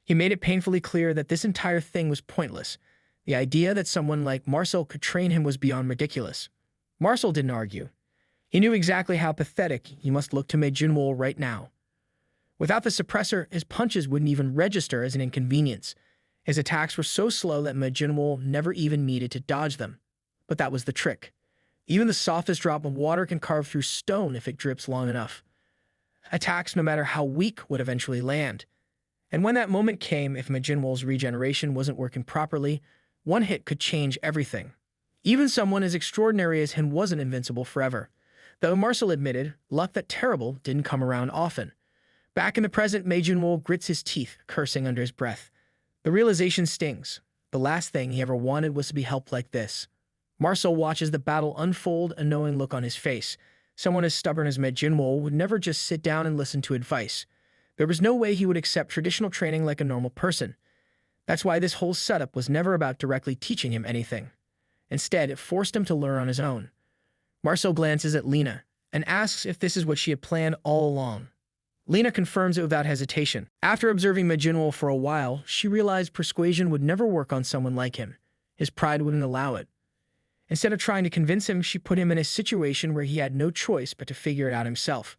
He made it painfully clear that this entire thing was pointless. The idea that someone like Marcel could train him was beyond ridiculous. Marcel didn't argue. He knew exactly how pathetic he must look to Jinwol right now. Without the suppressor, his punches wouldn't even register as an inconvenience. His attacks were so slow that Jinwol never even needed to dodge them. But that was the trick. Even the softest drop of water can carve through stone if it drips long enough. Attacks, no matter how weak, would eventually land. And when that moment came, if Jinwol's regeneration wasn't working properly, one hit could change everything. Even someone as extraordinary as him wasn't invincible forever. Though Marcel admitted, luck that terrible didn't come around often. Back in the present, Jinwol grits his teeth, cursing under his breath. The realization stings. The last thing he ever wanted was to be helped like this. Marcel watches the battle unfold, a knowing look on his face. Someone as stubborn as Jinwol would never just sit down and listen to advice. There was no way he would accept traditional training like a normal person. That's why this whole setup was never about directly teaching him anything. Instead, it forced him to learn on his own. Marcel glances at Lena and asks if this is what she had planned all along. Lena confirms it without hesitation. After observing Jinwol for a while, she realized persuasion would never work on someone like him. His pride wouldn't allow it. Instead of trying to convince him, she put him in a situation where he had no choice but to figure it out himself.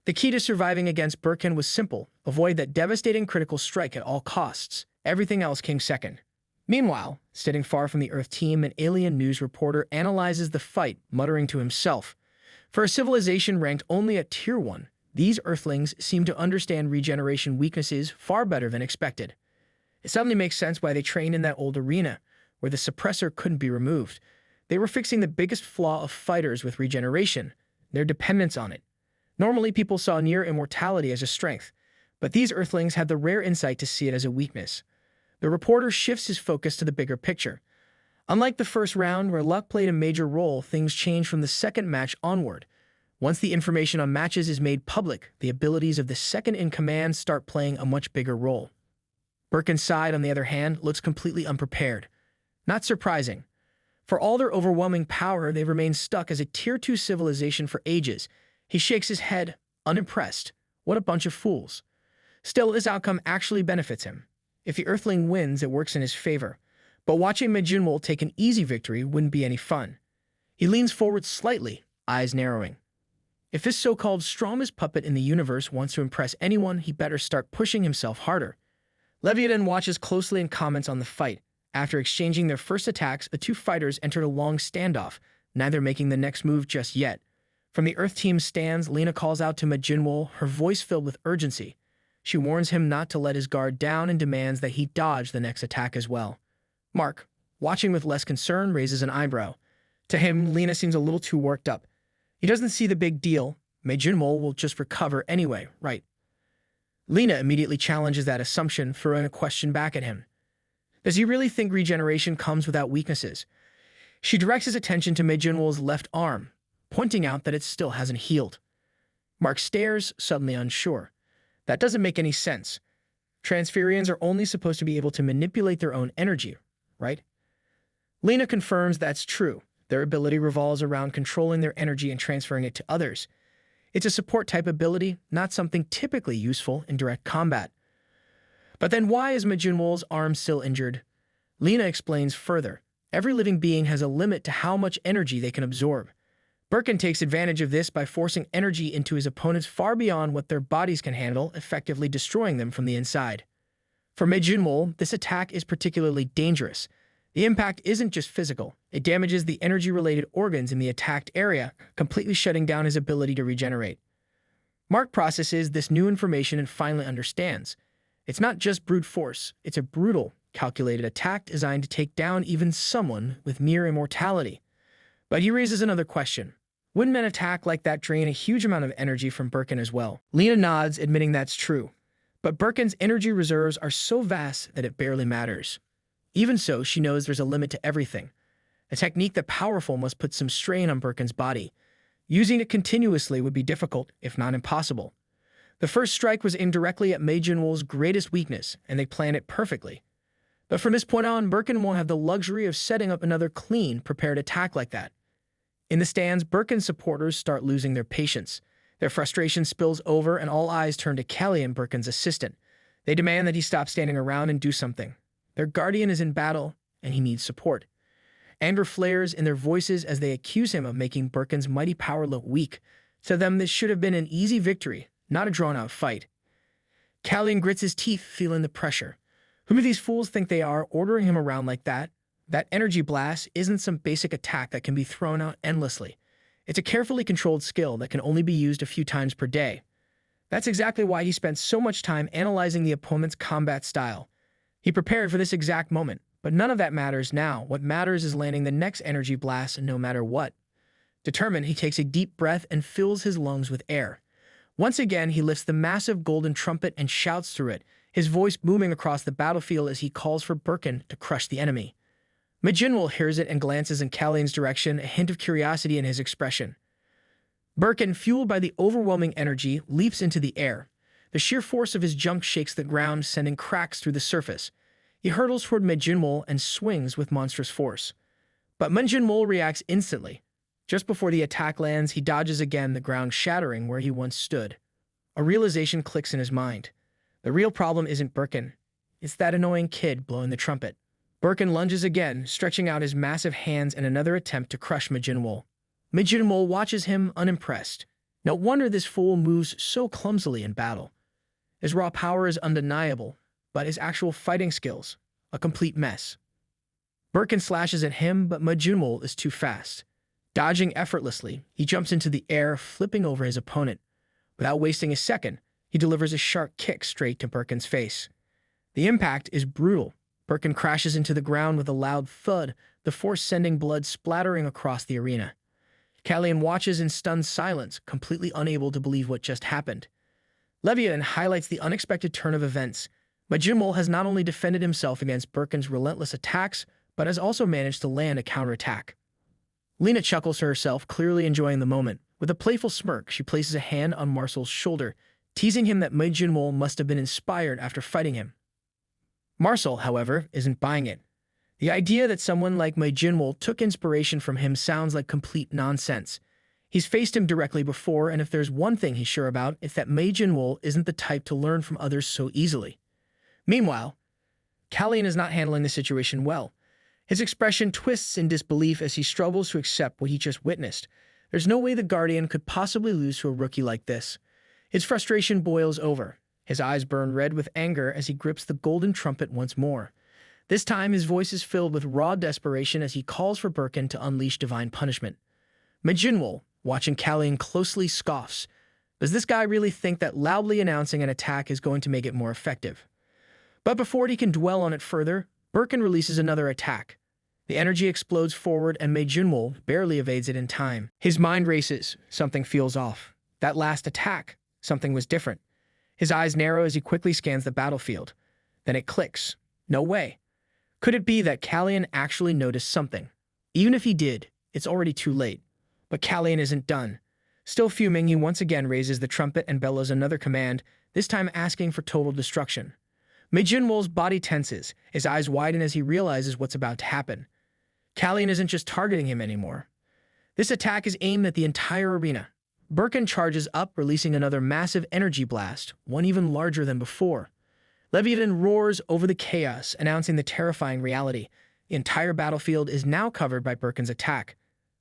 The key to surviving against Birkin was simple: avoid that devastating critical strike at all costs. Everything else came second. Meanwhile, sitting far from the Earth team, an alien news reporter analyzes the fight, muttering to himself. For a civilization ranked only at Tier 1, these Earthlings seem to understand regeneration weaknesses far better than expected. It suddenly makes sense why they trained in that old arena, where the suppressor couldn't be removed. They were fixing the biggest flaw of fighters with regeneration: their dependence on it. Normally, people saw near immortality as a strength, but these Earthlings had the rare insight to see it as a weakness. The reporter shifts his focus to the bigger picture. Unlike the first round, where luck played a major role, things change from the second match onward. Once the information on matches is made public, the abilities of the second-in-command start playing a much bigger role. Birkin's side, on the other hand, looks completely unprepared. Not surprising. For all their overwhelming power, they've remained stuck as a Tier 2 civilization for ages. He shakes his head, unimpressed. What a bunch of fools. Still, this outcome actually benefits him. If the Earthling wins, it works in his favor. But watching Jinwol take an easy victory wouldn't be any fun. He leans forward slightly, eyes narrowing. If this so-called strongest puppet in the universe wants to impress anyone, he better start pushing himself harder. Leviathan watches closely and comments on the fight. After exchanging their first attacks, the two fighters entered a long standoff, neither making the next move just yet. From the Earth team's stands, Lena calls out to Jinwol, her voice filled with urgency. She warns him not to let his guard down and demands that he dodge the next attack as well. Mark, watching with less concern, raises an eyebrow. To him, Lena seems a little too worked up. He doesn't see the big deal. Jinwol will just recover anyway, right? Lena immediately challenges that assumption, throwing a question back at him. Does he really think regeneration comes without weaknesses? She directs his attention to Jinwol's left arm, pointing out that it still hasn't healed. Mark stares, suddenly unsure. That doesn't make any sense. Transferians are only supposed to be able to manipulate their own energy, right? Lena confirms that's true. Their ability revolves around controlling their energy and transferring it to others. It's a support-type ability, not something typically useful in direct combat. But then why is Jinwol's arm still injured? Lena explains further. Every living being has a limit to how much energy they can absorb. Birkin takes advantage of this by forcing energy into his opponents far beyond what their bodies can handle, effectively destroying them from the inside. For Jinwol, this attack is particularly dangerous. The impact isn't just physical, it damages the energy-related organs in the attacked area, completely shutting down his ability to regenerate. Mark processes this new information and finally understands. It's not just brute force, it's a brutal, calculated attack designed to take down even someone with near immortality. But he raises another question. Wouldn't an attack like that drain a huge amount of energy from Birkin as well? Lena nods, admitting that's true. But Birkin's energy reserves are so vast that it barely matters. Even so, she knows there's a limit to everything. A technique that powerful must put some strain on Birkin's body. Using it continuously would be difficult, if not impossible. The first strike was aimed directly at Jinwol's greatest weakness, and they planned it perfectly. But from this point on, Birkin won't have the luxury of setting up another clean, prepared attack like that. In the stands, Birkin's supporters start losing their patience. Their frustration spills over, and all eyes turn to Kelly, Birkin's assistant. They demand that he stop standing around and do something. Their guardian is in battle, and he needs support. Anger flares in their voices as they accuse him of making Birkin's mighty power look weak. To them, this should have been an easy victory, not a drawn-out fight. Callian grits his teeth, feeling the pressure. Who do these fools think they are, ordering him around like that? That energy blast isn't some basic attack that can be thrown out endlessly. It's a carefully controlled skill that can only be used a few times per day. That's exactly why he spent so much time analyzing the opponent's combat style. He prepared for this exact moment, but none of that matters now. What matters is landing the next energy blast no matter what. Determined, he takes a deep breath and fills his lungs with air. Once again, he lifts the massive golden trumpet and shouts through it, his voice booming across the battlefield as he calls for Birkin to crush the enemy. Jinwol hears it and glances in Callian's direction, a hint of curiosity in his expression. Birkin, fueled by the overwhelming energy, leaps into the air. The sheer force of his jump shakes the ground, sending cracks through the surface. He hurtles toward Jinwol and swings with monstrous force. But Jinwol reacts instantly. Just before the attack lands, he dodges again, the ground shattering where he once stood. A realization clicks in his mind. The real problem isn't Birkin. It's that annoying kid blowing the trumpet. Birkin lunges again, stretching out his massive hands in another attempt to crush Jinwol. Jinwol watches him, unimpressed. No wonder this fool moves so clumsily in battle. His raw power is undeniable, but his actual fighting skills, a complete mess. Birkin slashes at him, but Jinwol is too fast. Dodging effortlessly, he jumps into the air, flipping over his opponent. Without wasting a second, he delivers a sharp kick straight to Birkin's face. The impact is brutal. Birkin crashes into the ground with a loud thud, the force sending blood splattering across the arena. Callian watches in stunned silence, completely unable to believe what just happened. Leviathan highlights the unexpected turn of events. Jinwol has not only defended himself against Birkin's relentless attacks, but has also managed to land a counterattack. Lena chuckles to herself, clearly enjoying the moment. With a playful smirk, she places a hand on Marcel's shoulder, teasing him that Jinwol must have been inspired after fighting him. Marcel, however, isn't buying it. The idea that someone like Jinwol took inspiration from him sounds like complete nonsense. He's faced him directly before, and if there's one thing he's sure about, it's that Jinwol isn't the type to learn from others so easily. Meanwhile, Callian is not handling the situation well. His expression twists in disbelief as he struggles to accept what he just witnessed. There's no way the Guardian could possibly lose to a rookie like this. His frustration boils over. His eyes burn red with anger as he grips the golden trumpet once more. This time, his voice is filled with raw desperation as he calls for Birkin to unleash divine punishment. Jinwol, watching Callian closely, scoffs. Does this guy really think that loudly announcing an attack is going to make it more effective? But before he can dwell on it further, Birkin releases another attack. The energy explodes forward and Jinwol barely evades it in time. His mind races. Something feels off. That last attack, something was different. His eyes narrow as he quickly scans the battlefield. Then it clicks. No way. Could it be that Callian actually noticed something? Even if he did, it's already too late. But Callian isn't done. Still fuming, he once again raises the trumpet and bellows another command, this time asking for total destruction. Jinwol's body tenses, his eyes widen as he realizes what's about to happen. Callian isn't just targeting him anymore. This attack is aimed at the entire arena. Birkin charges up, releasing another massive energy blast, one even larger than before. Leviathan roars over the chaos, announcing the terrifying reality. The entire battlefield is now covered by Birkin's attack.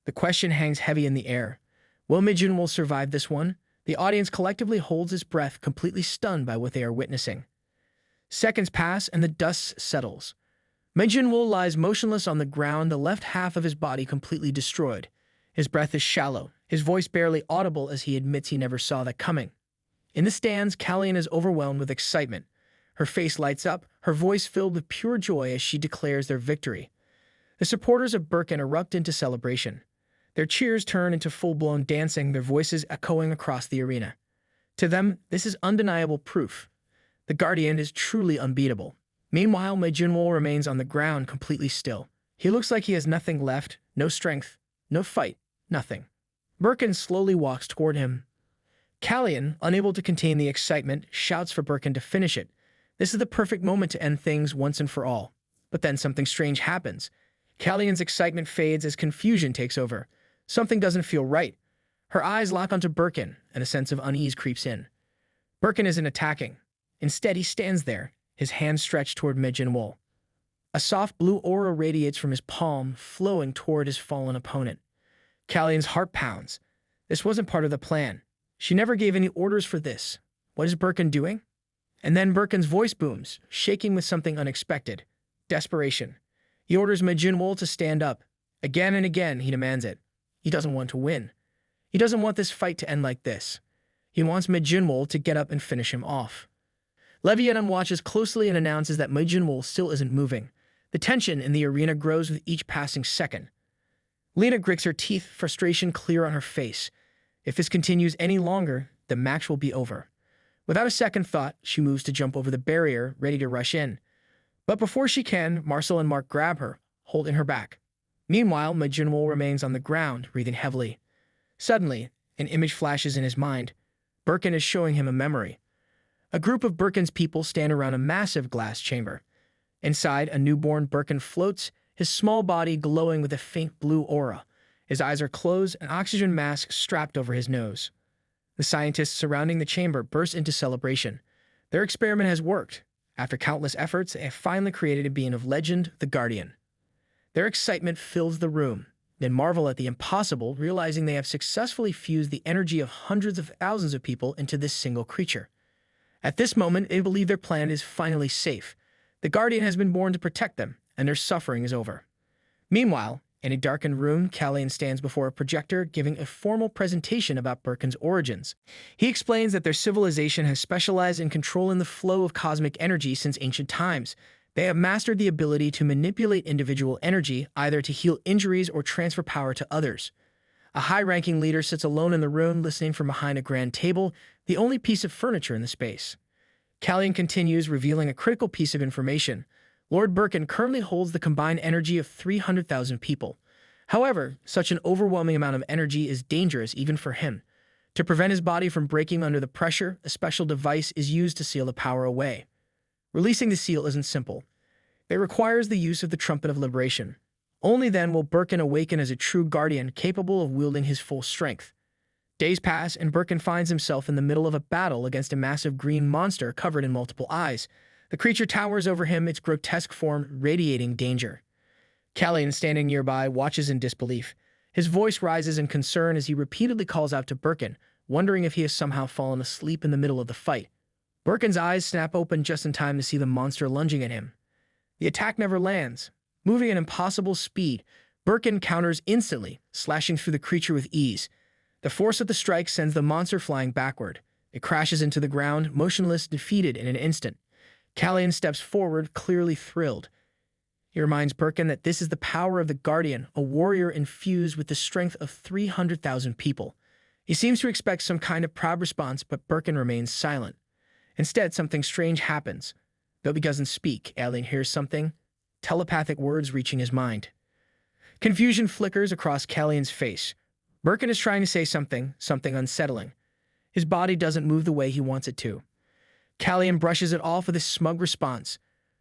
The question hangs heavy in the air. Will Jinwol survive this one? The audience collectively holds its breath, completely stunned by what they are witnessing. Seconds pass and the dust settles. Jinwol lies motionless on the ground, the left half of his body completely destroyed. His breath is shallow, his voice barely audible as he admits he never saw that coming. In the stands, Kallian is overwhelmed with excitement. Her face lights up, her voice filled with pure joy as she declares their victory. The supporters of Birkin erupt into celebration. Their cheers turn into full-blown dancing, their voices echoing across the arena. To them, this is undeniable proof. The Guardian is truly unbeatable. Meanwhile, Jinwol remains on the ground completely still. He looks like he has nothing left, no strength, no fight, nothing. Birkin slowly walks toward him. Kallian, unable to contain the excitement, shouts for Birkin to finish it. This is the perfect moment to end things once and for all. But then something strange happens. Kallian's excitement fades as confusion takes over. Something doesn't feel right. Her eyes lock onto Birkin, and a sense of unease creeps in. Birkin isn't attacking. Instead, he stands there, his hands stretched toward Jinwol. A soft blue aura radiates from his palm, flowing toward his fallen opponent. Kallian's heart pounds. This wasn't part of the plan. She never gave any orders for this. What is Birkin doing? And then Birkin's voice booms, shaking with something unexpected. Desperation. He orders Jinwol to stand up. Again and again, he demands it. He doesn't want to win. He doesn't want this fight to end like this. He wants Jinwol to get up and finish him off. Leviathan watches closely and announces that Jinwol still isn't moving. The tension in the arena grows with each passing second. Lena grits her teeth, frustration clear on her face. If this continues any longer, the match will be over. Without a second thought, she moves to jump over the barrier, ready to rush in. But before she can, Marcel and Mark grab her, holding her back. Meanwhile, Jinwol remains on the ground, breathing heavily. Suddenly, an image flashes in his mind. Birkin is showing him a memory. A group of Birkin's people stand around a massive glass chamber. Inside, a newborn Birkin floats, his small body glowing with a faint blue aura. His eyes are closed, an oxygen mask strapped over his nose. The scientists surrounding the chamber burst into celebration. Their experiment has worked. After countless efforts, they have finally created a being of legend, the Guardian. Their excitement fills the room. They marvel at the impossible, realizing they have successfully fused the energy of hundreds of thousands of people into this single creature. At this moment, they believe their plan is finally safe. The Guardian has been born to protect them, and their suffering is over. Meanwhile, in a darkened room, Kallian stands before a projector giving a formal presentation about Birkin's origins. He explains that their civilization has specialized in controlling the flow of cosmic energy since ancient times. They have mastered the ability to manipulate individual energy, either to heal injuries or transfer power to others. A high-ranking leader sits alone in the room, listening from behind a grand table, the only piece of furniture in the space. Kallian continues, revealing a critical piece of information. Lord Birkin currently holds the combined energy of 300,000 people. However, such an overwhelming amount of energy is dangerous even for him. To prevent his body from breaking under the pressure, a special device is used to seal the power away. Releasing the seal isn't simple. It requires the use of the Trumpet of Liberation. Only then will Birkin awaken as a true guardian capable of wielding his full strength. Days pass, and Birkin finds himself in the middle of a battle against a massive green monster covered in multiple eyes. The creature towers over him, its grotesque form radiating danger. Kallian, standing nearby, watches in disbelief. His voice rises in concern as he repeatedly calls out to Birkin, wondering if he has somehow fallen asleep in the middle of the fight. Birkin's eyes snap open just in time to see the monster lunging at him. The attack never lands. Moving at impossible speed, Birkin counters instantly, slashing through the creature with ease. The force of the strike sends the monster flying backward. It crashes into the ground, motionless, defeated in an instant. Kallian steps forward, clearly thrilled. He reminds Birkin that this is the power of the Guardian, a warrior infused with the strength of 300,000 people. He seems to expect some kind of proud response, but Birkin remains silent. Instead, something strange happens. Though he doesn't speak, Kallian hears something, telepathic words reaching his mind. Confusion flickers across Kallian's face. Birkin is trying to say something unsettling. His body doesn't move the way he wants it to. Kallian brushes it off with a smug response.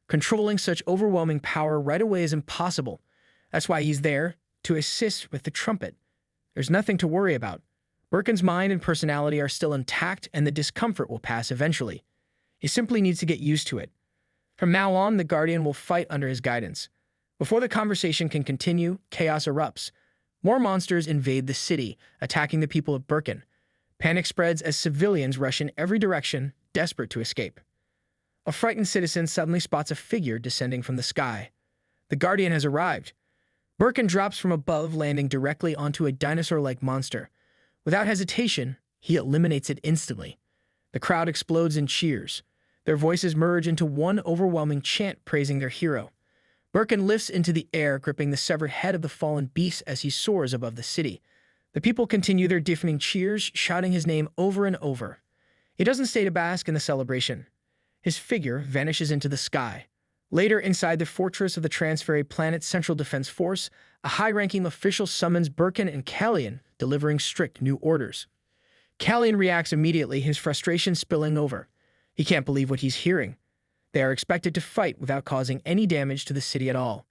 Controlling such overwhelming power right away is impossible. That's why he's there, to assist with the trumpet. There's nothing to worry about. Birkin's mind and personality are still intact, and the discomfort will pass eventually. He simply needs to get used to it. From now on, the Guardian will fight under his guidance. Before the conversation can continue, chaos erupts. More monsters invade the city, attacking the people of Birkin. Panic spreads as civilians rush in every direction, desperate to escape. A frightened citizen suddenly spots a figure descending from the sky. The Guardian has arrived. Birkin drops from above, landing directly onto a dinosaur-like monster. Without hesitation, he eliminates it instantly. The crowd explodes in cheers. Their voices merge into one overwhelming chant praising their hero. Birkin lifts into the air, gripping the severed head of the fallen beast as he soars above the city. The people continue their deafening cheers, shouting his name over and over. He doesn't stay to bask in the celebration. His figure vanishes into the sky. Later, inside the fortress of the Transferry Planet's Central Defense Force, a high-ranking official summons Birkin and Callian, delivering strict new orders. Callian reacts immediately, his frustration spilling over. He can't believe what he's hearing. They are expected to fight without causing any damage to the city at all.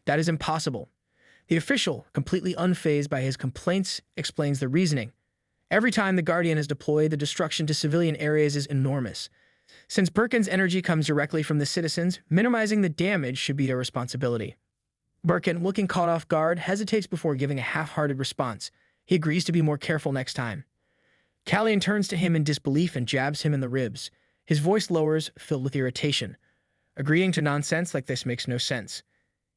That is impossible. The official, completely unfazed by his complaints, explains the reasoning. Every time the Guardian is deployed, the destruction to civilian areas is enormous. Since Birkin's energy comes directly from the citizens, minimizing the damage should be their responsibility. Birkin, looking caught off guard, hesitates before giving a half-hearted response. He agrees to be more careful next time. Callian turns to him in disbelief and jabs him in the ribs. His voice lowers, filled with irritation. Agreeing to nonsense like this makes no sense.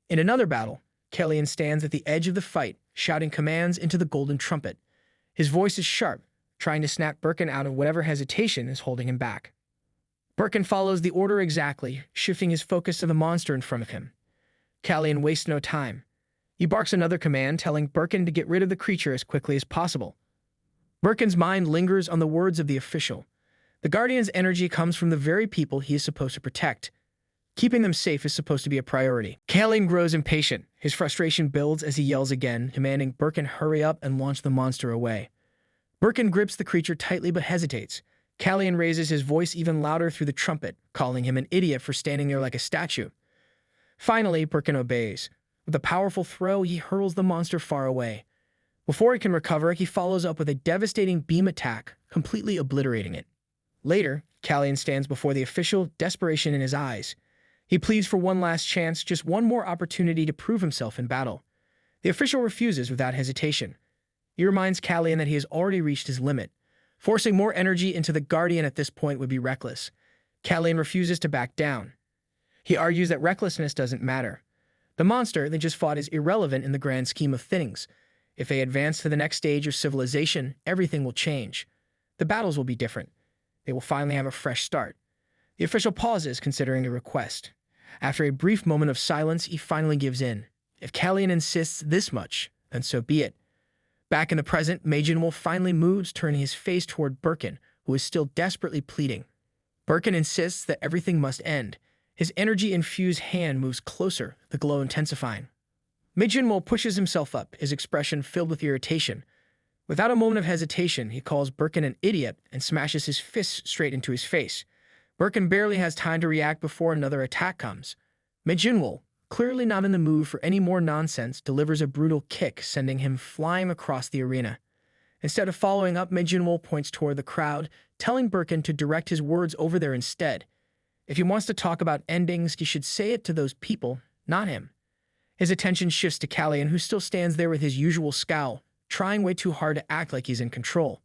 In another battle, Callian stands at the edge of the fight, shouting commands into the golden trumpet. His voice is sharp, trying to snap Birkin out of whatever hesitation is holding him back. Birkin follows the order exactly, shifting his focus to the monster in front of him. Callian wastes no time. He barks another command, telling Birkin to get rid of the creature as quickly as possible. Birkin's mind lingers on the words of the official. The Guardian's energy comes from the very people he is supposed to protect. Keeping them safe is supposed to be a priority. Callian grows impatient. His frustration builds as he yells again, commanding Birkin hurry up and launch the monster away. Birkin grips the creature tightly but hesitates. Callian raises his voice even louder through the trumpet, calling him an idiot for standing there like a statue. Finally, Birkin obeys. With a powerful throw, he hurls the monster far away. Before he can recover, he follows up with a devastating beam attack, completely obliterating it. Later, Callian stands before the official, desperation in his eyes. He pleads for one last chance, just one more opportunity to prove himself in battle. The official refuses without hesitation. He reminds Callian that he has already reached his limit. Forcing more energy into the Guardian at this point would be reckless. Callian refuses to back down. He argues that recklessness doesn't matter. The monster they just fought is irrelevant in the grand scheme of things. If they advance to the next stage of civilization, everything will change. The battles will be different. They will finally have a fresh start. The official pauses, considering the request. After a brief moment of silence, he finally gives in. If Callian insists this much, then so be it. Back in the present, Jinwol finally moves, turning his face toward Birkin, who is still desperately pleading. Birkin insists that everything must end. His energy-infused hand moves closer, the glow intensifying. Jinwol pushes himself up, his expression filled with irritation. Without a moment of hesitation, he calls Birkin an idiot and smashes his fist straight into his face. Birkin barely has time to react before another attack comes. Jinwol, clearly not in the mood for any more nonsense, delivers a brutal kick, sending him flying across the arena. Instead of following up, Jinwol points toward the crowd, telling Birkin to direct his words over there instead. If he wants to talk about endings, he should say it to those people, not him. His attention shifts to Callian, who still stands there with his usual scowl, trying way too hard to act like he's in control.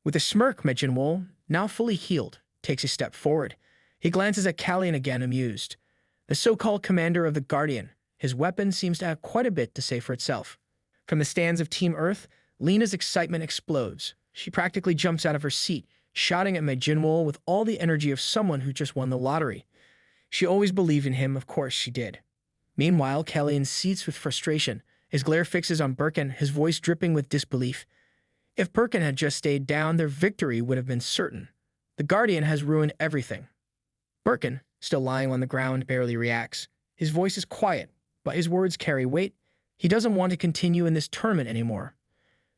With a smirk, Jinwol, now fully healed, takes a step forward. He glances at Callian again, amused. The so-called commander of the Guardian, his weapon seems to have quite a bit to say for itself. From the stands of Team Earth, Lena's excitement explodes. She practically jumps out of her seat, shouting at Jinwol with all the energy of someone who just won the lottery. She always believed in him, of course she did. Meanwhile, Callian seethes with frustration. His glare fixes on Birkin, his voice dripping with disbelief. If Birkin had just stayed down, their victory would have been certain. The Guardian has ruined everything. Birkin, still lying on the ground, barely reacts. His voice is quiet, but his words carry weight. He doesn't want to continue in this tournament anymore.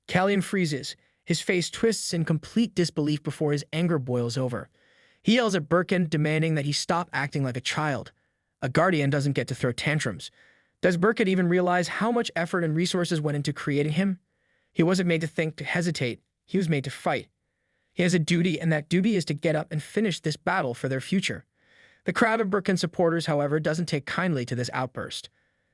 Callian freezes. His face twists in complete disbelief before his anger boils over. He yells at Birkin, demanding that he stop acting like a child. A Guardian doesn't get to throw tantrums. Does Birkin even realize how much effort and resources went into creating him? He wasn't made to think, to hesitate. He was made to fight. He has a duty, and that duty is to get up and finish this battle for their future. The crowd of Birkin supporters, however, doesn't take kindly to this outburst.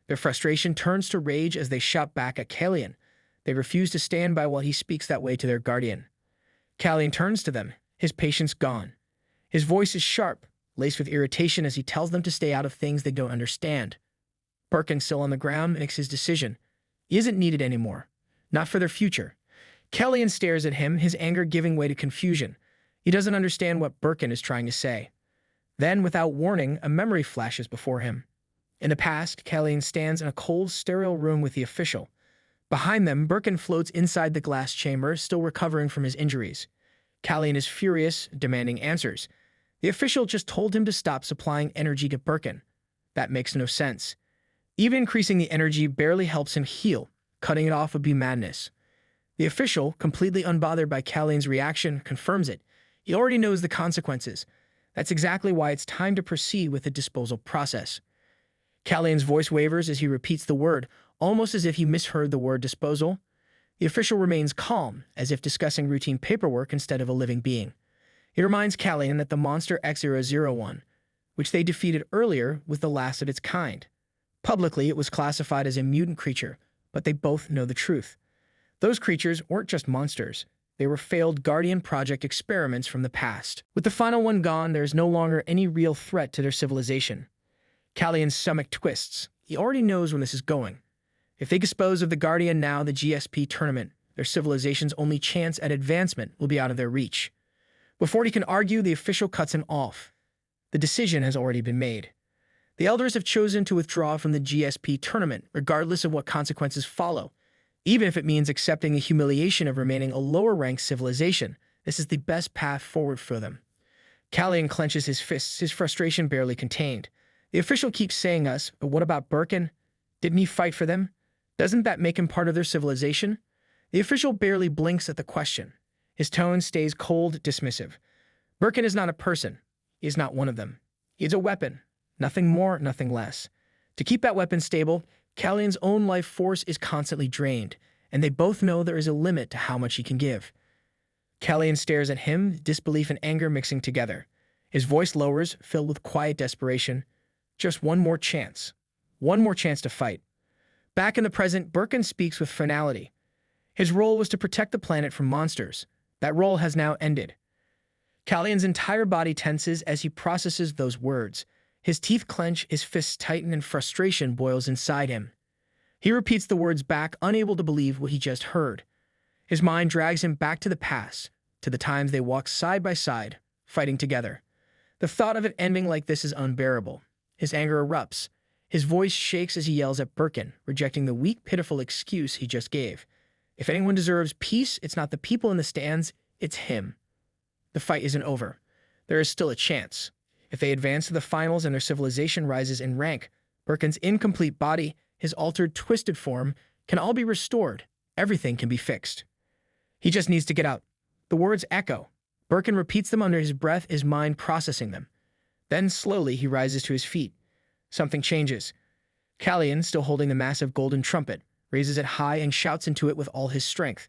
Their frustration turns to rage as they shout back at Callian. They refuse to stand by while he speaks that way to their Guardian. Callian turns to them, his patience gone. His voice is sharp, laced with irritation as he tells them to stay out of things they don't understand. Birkin, still on the ground, makes his decision. He isn't needed anymore. Not for their future. Kellyan stares at him, his anger giving way to confusion. He doesn't understand what Birkin is trying to say. Then, without warning, a memory flashes before him. In the past, Kellyan stands in a cold, sterile room with the official. Behind them, Birkin floats inside the glass chamber, still recovering from his injuries. Kellyan is furious, demanding answers. The official just told him to stop supplying energy to Birkin. That makes no sense. Even increasing the energy barely helps him heal. Cutting it off would be madness. The official, completely unbothered by Kellyan's reaction, confirms it. He already knows the consequences. That's exactly why it's time to proceed with the disposal process. Kellyan's voice wavers as he repeats the word, almost as if he misheard the word disposal. The official remains calm, as if discussing routine paperwork instead of a living being. He reminds Kellyan that the monster X001, which they defeated earlier, was the last of its kind. Publicly, it was classified as a mutant creature, but they both know the truth. Those creatures weren't just monsters. They were failed Guardian Project experiments from the past. With the final one gone, there is no longer any real threat to their civilization. Kellyan's stomach twists. He already knows where this is going. If they dispose of the Guardian now, the GSP tournament, their civilization's only chance at advancement will be out of their reach. Before he can argue, the official cuts him off. The decision has already been made. The elders have chosen to withdraw from the GSP tournament, regardless of what consequences follow. Even if it means accepting the humiliation of remaining a lower-ranked civilization, this is the best path forward for them. Kellyan clenches his fists, his frustration barely contained. The official keeps saying us, but what about Birkin? Didn't he fight for them? Doesn't that make him part of their civilization? The official barely blinks at the question. His tone stays cold, dismissive. Birkin is not a person. He is not one of them. He is a weapon. Nothing more, nothing less. To keep that weapon stable, Kellyan's own life force is constantly drained, and they both know there is a limit to how much he can give. Kellyan stares at him, disbelief and anger mixing together. His voice lowers, filled with quiet desperation. Just one more chance. One more chance to fight. Back in the present, Birkin speaks with finality. His role was to protect the planet from monsters. That role has now ended. Kellyan's entire body tenses as he processes those words. His teeth clench, his fists tighten, and frustration boils inside him. He repeats the words back, unable to believe what he just heard. His mind drags him back to the past, to the times they walked side by side, fighting together. The thought of it ending like this is unbearable. His anger erupts. His voice shakes as he yells at Birkin, rejecting the weak, pitiful excuse he just gave. If anyone deserves peace, it's not the people in the stands, it's him. The fight isn't over. There is still a chance. If they advance to the finals and their civilization rises in rank, Birkin's incomplete body, his altered, twisted form, can all be restored. Everything can be fixed. He just needs to get out. The words echo. Birkin repeats them under his breath, his mind processing them. Then, slowly, he rises to his feet. Something changes. Kellyan, still holding the massive golden trumpet, raises it high and shouts into it with all his strength.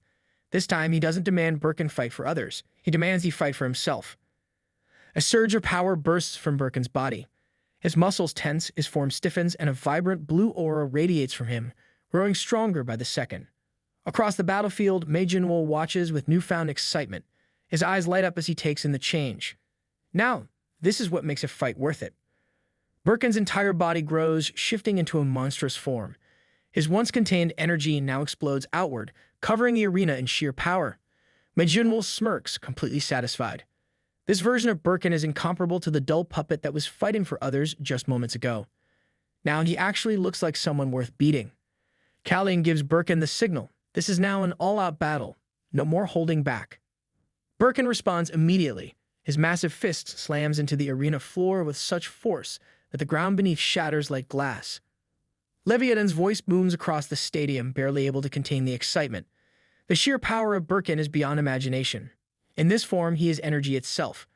This time, he doesn't demand Birkin fight for others. He demands he fight for himself. A surge of power bursts from Birkin's body. His muscles tense, his form stiffens, and a vibrant blue aura radiates from him, growing stronger by the second. Across the battlefield, Jinwol watches with newfound excitement. His eyes light up as he takes in the change. Now, this is what makes a fight worth it. Birkin's entire body grows, shifting into a monstrous form. His once-contained energy now explodes outward, covering the arena in sheer power. Jinwol smirks, completely satisfied. This version of Birkin is incomparable to the dull puppet that was fighting for others just moments ago. Now he actually looks like someone worth beating. Kellyan gives Birkin the signal. This is now an all-out battle. No more holding back. Birkin responds immediately. His massive fist slams into the arena floor with such force that the ground beneath shatters like glass. Leviathan's voice booms across the stadium, barely able to contain the excitement. The sheer power of Birkin is beyond imagination. In this form, he is energy itself.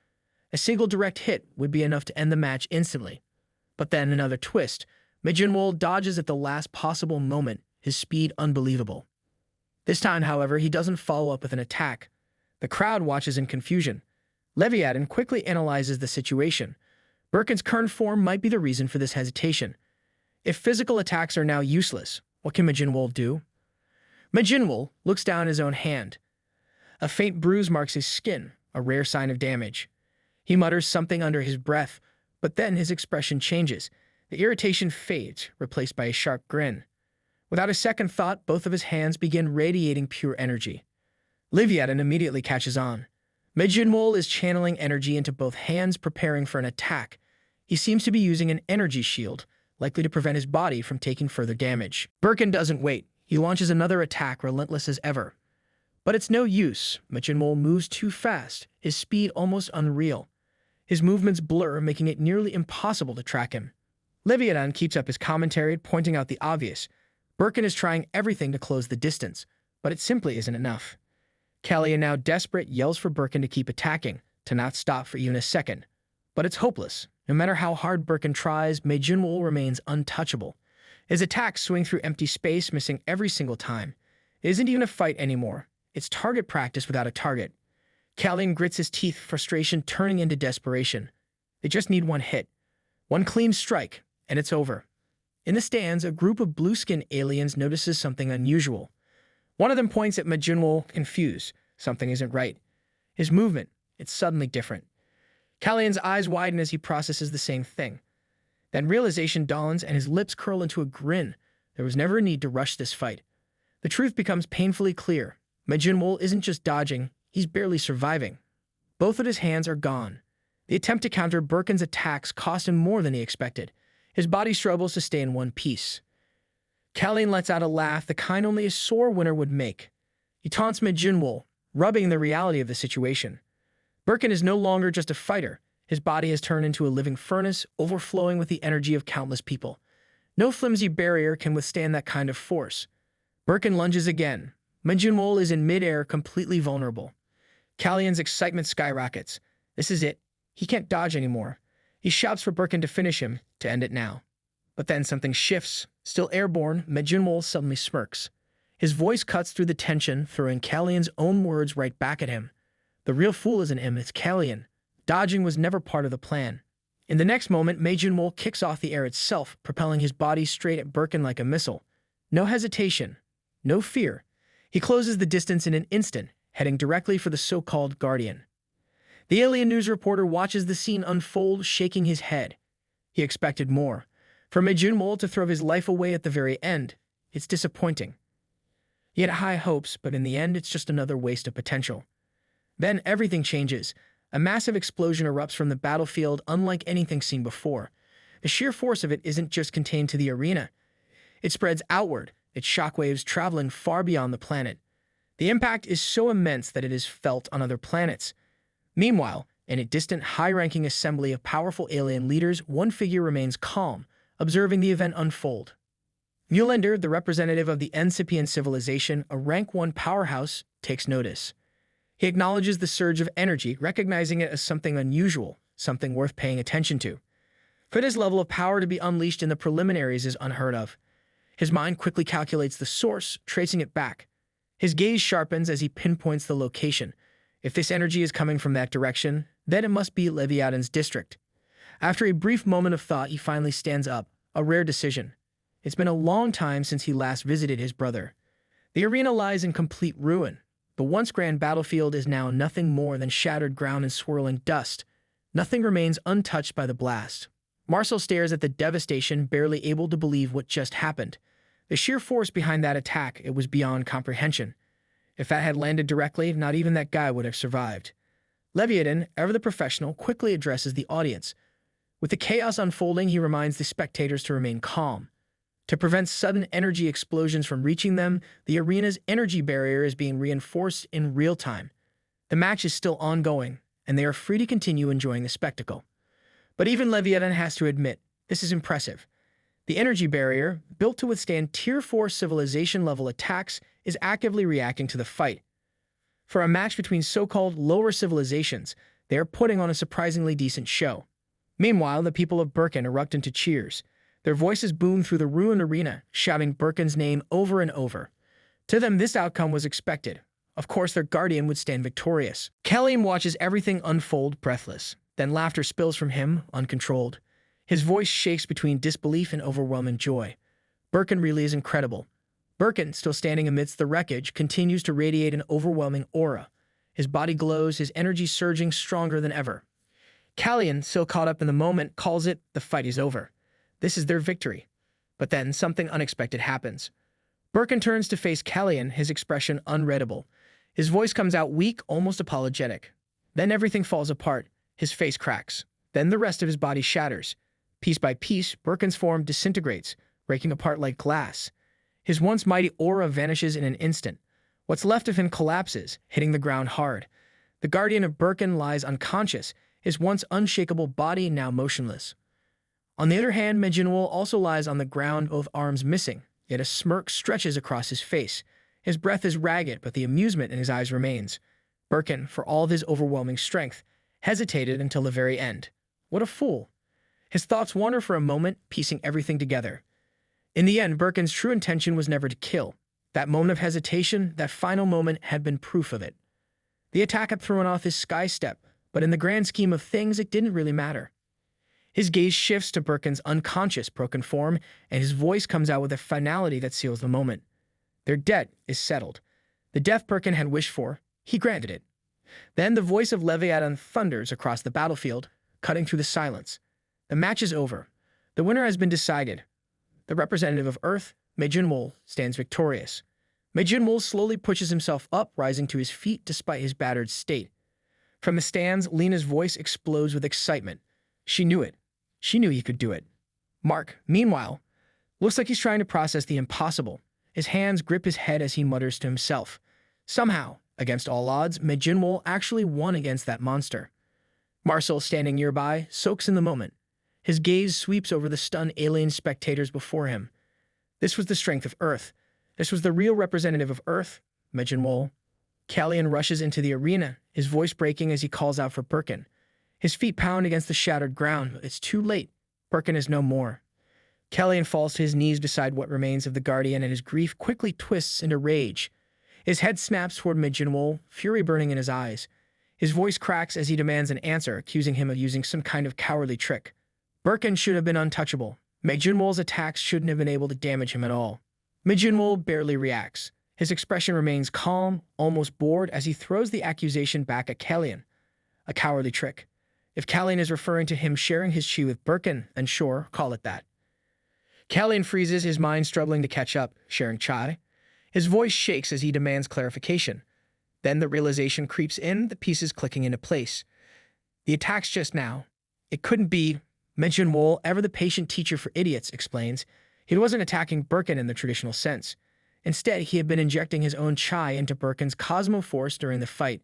A single direct hit would be enough to end the match instantly. But then another twist. Jinwol dodges at the last possible moment, his speed unbelievable. This time, however, he doesn't follow up with an attack. The crowd watches in confusion. Leviathan quickly analyzes the situation. Birkin's current form might be the reason for this hesitation. If physical attacks are now useless, what can Jinwol do? Jinwol looks down his own hand. A faint bruise marks his skin, a rare sign of damage. He mutters something under his breath, but then his expression changes. The irritation fades, replaced by a sharp grin. Without a second thought, both of his hands begin radiating pure energy. Leviathan immediately catches on. Jinwol is channeling energy into both hands, preparing for an attack. He seems to be using an energy shield, likely to prevent his body from taking further damage. Birkin doesn't wait. He launches another attack, relentless as ever. But it's no use. Jinwol moves too fast, his speed almost unreal. His movements blur, making it nearly impossible to track him. Leviathan keeps up his commentary, pointing out the obvious. Birkin is trying everything to close the distance, but it simply isn't enough. Callian, now desperate, yells for Birkin to keep attacking, to not stop for even a second. But it's hopeless. No matter how hard Birkin tries, Jinwol remains untouchable. His attacks swing through empty space, missing every single time. It isn't even a fight anymore. It's target practice without a target. Callian grits his teeth, frustration turning into desperation. They just need one hit. One clean strike, and it's over. In the stands, a group of blue-skinned aliens notices something unusual. One of them points at Jinwol, confused. Something isn't right. His movement, it's suddenly different. Callian's eyes widen as he processes the same thing. Then realization dawns and his lips curl into a grin. There was never a need to rush this fight. The truth becomes painfully clear. Jinwol isn't just dodging, he's barely surviving. Both of his hands are gone. The attempt to counter Birkin's attacks cost him more than he expected. His body struggles to stay in one piece. Callian lets out a laugh, the kind only a sore winner would make. He taunts Jinwol, rubbing the reality of the situation. Birkin is no longer just a fighter. His body has turned into a living furnace, overflowing with the energy of countless people. No flimsy barrier can withstand that kind of force. Birkin lunges again. Jinwol is in midair, completely vulnerable. Callian's excitement skyrockets. This is it. He can't dodge anymore. He shouts for Birkin to finish him, to end it now. But then something shifts. Still airborne, Jinwol suddenly smirks. His voice cuts through the tension, throwing Callian's own words right back at him. The real fool isn't him, it's Callian. Dodging was never part of the plan. In the next moment, Jinwol kicks off the air itself, propelling his body straight at Birkin like a missile. No hesitation. No fear. He closes the distance in an instant, heading directly for the so-called Guardian. The alien news reporter watches the scene unfold, shaking his head. He expected more. For Jinwol to throw his life away at the very end, it's disappointing. He had high hopes, but in the end, it's just another waste of potential. Then everything changes. A massive explosion erupts from the battlefield, unlike anything seen before. The sheer force of it isn't just contained to the arena. It spreads outward, its shockwaves traveling far beyond the planet. The impact is so immense that it is felt on other planets. Meanwhile, in a distant, high-ranking assembly of powerful alien leaders, one figure remains calm, observing the event unfold. Mulender, the representative of the incipient civilization, a rank 1 powerhouse, takes notice. He acknowledges the surge of energy, recognizing it as something unusual, something worth paying attention to. For this level of power to be unleashed in the preliminaries is unheard of. His mind quickly calculates the source, tracing it back. His gaze sharpens as he pinpoints the location. If this energy is coming from that direction, then it must be Leviathan's district. After a brief moment of thought, he finally stands up, a rare decision. It's been a long time since he last visited his brother. The arena lies in complete ruin. The once grand battlefield is now nothing more than shattered ground and swirling dust. Nothing remains untouched by the blast. Marcel stares at the devastation, barely able to believe what just happened. The sheer force behind that attack, it was beyond comprehension. If that had landed directly, not even that guy would have survived. Leviathan, ever the professional, quickly addresses the audience. With the chaos unfolding, he reminds the spectators to remain calm. To prevent sudden energy explosions from reaching them, the arena's energy barrier is being reinforced in real time. The match is still ongoing, and they are free to continue enjoying the spectacle. But even Leviathan has to admit, this is impressive. The energy barrier, built to withstand Tier 4 civilization-level attacks, is actively reacting to the fight. For a match between so-called lower civilizations, they are putting on a surprisingly decent show. Meanwhile, the people of Birkin erupt into cheers. Their voices boom through the ruined arena, shouting Birkin's name over and over. To them, this outcome was expected. Of course, their guardian would stand victorious. Callian watches everything unfold, breathless. Then laughter spills from him, uncontrolled. His voice shakes between disbelief and overwhelming joy. Birkin really is incredible. Birkin, still standing amidst the wreckage, continues to radiate an overwhelming aura. His body glows, his energy surging stronger than ever. Callian, still caught up in the moment, calls it, the fight is over. This is their victory. But then something unexpected happens. Birkin turns to face Kallian, his expression unreadable. His voice comes out weak, almost apologetic. Then everything falls apart. His face cracks. Then the rest of his body shatters. Piece by piece, Birkin's form disintegrates, breaking apart like glass. His once mighty aura vanishes in an instant. What's left of him collapses, hitting the ground hard. The guardian of Birkin lies unconscious, his once unshakable body now motionless. On the other hand, Jinwol also lies on the ground, both arms missing, yet a smirk stretches across his face. His breath is ragged, but the amusement in his eyes remains. Birkin, for all of his overwhelming strength, hesitated until the very end. What a fool! His thoughts wander for a moment, piecing everything together. In the end, Birkin's true intention was never to kill. That moment of hesitation, that final moment, had been proof of it. The attack had thrown off his sky step, but in the grand scheme of things, it didn't really matter. His gaze shifts to Birkin's unconscious, broken form, and his voice comes out with a finality that seals the moment. Their debt is settled. The death Birkin had wished for, he granted it. Then the voice of Leviathan thunders across the battlefield, cutting through the silence. The match is over. The winner has been decided. The representative of Earth, Jinwol, stands victorious. Jinwol slowly pushes himself up, rising to his feet despite his battered state. From the stands, Lena's voice explodes with excitement. She knew it. She knew he could do it. Mark, meanwhile, looks like he's trying to process the impossible. His hands grip his head as he mutters to himself. Somehow, against all odds, Jinwol actually won against that monster. Marcel, standing nearby, soaks in the moment. His gaze sweeps over the stunned alien spectators before him. This was the strength of Earth. This was the real representative of Earth, Jinwol. Kallian rushes into the arena, his voice breaking as he calls out for Birkin. His feet pound against the shattered ground, but it's too late. Birkin is no more. Kallian falls to his knees beside what remains of the Guardian, and his grief quickly twists into rage. His head snaps toward Jinwol, fury burning in his eyes. His voice cracks as he demands an answer, accusing him of using some kind of cowardly trick. Birkin should have been untouchable. Jinwol's attacks shouldn't have been able to damage him at all. Jinwol barely reacts. His expression remains calm, almost bored, as he throws the accusation back at Kallian. A cowardly trick. If Kallian is referring to him sharing his chi with Birkin, then sure, call it that. Kallian freezes, his mind struggling to catch up, sharing chi. His voice shakes as he demands clarification. Then the realization creeps in, the pieces clicking into place. The attacks just now. It couldn't be. Jinwol, ever the patient teacher for idiots, explains. He wasn't attacking Birkin in the traditional sense. Instead, he had been injecting his own chi into Birkin's cosmo force during the fight.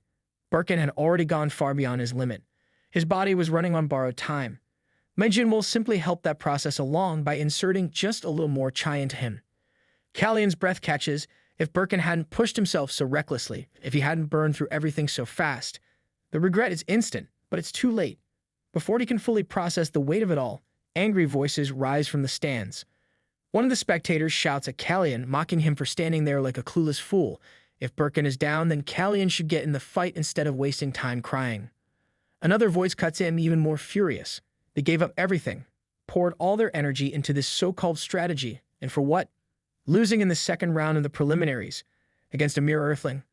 Birkin had already gone far beyond his limit. His body was running on borrowed time. Jinwol simply helped that process along by inserting just a little more chi into him. Kallian's breath catches. If Birkin hadn't pushed himself so recklessly, if he hadn't burned through everything so fast. The regret is instant, but it's too late. Before he can fully process the weight of it all, angry voices rise from the stands. One of the spectators shouts at Kallian, mocking him for standing there like a clueless fool. If Birkin is down, then Kallian should get in the fight instead of wasting time crying. Another voice cuts in, even more furious. They gave up everything, poured all their energy into this so-called strategy, and for what? Losing in the second round of the preliminaries against a mere earthling.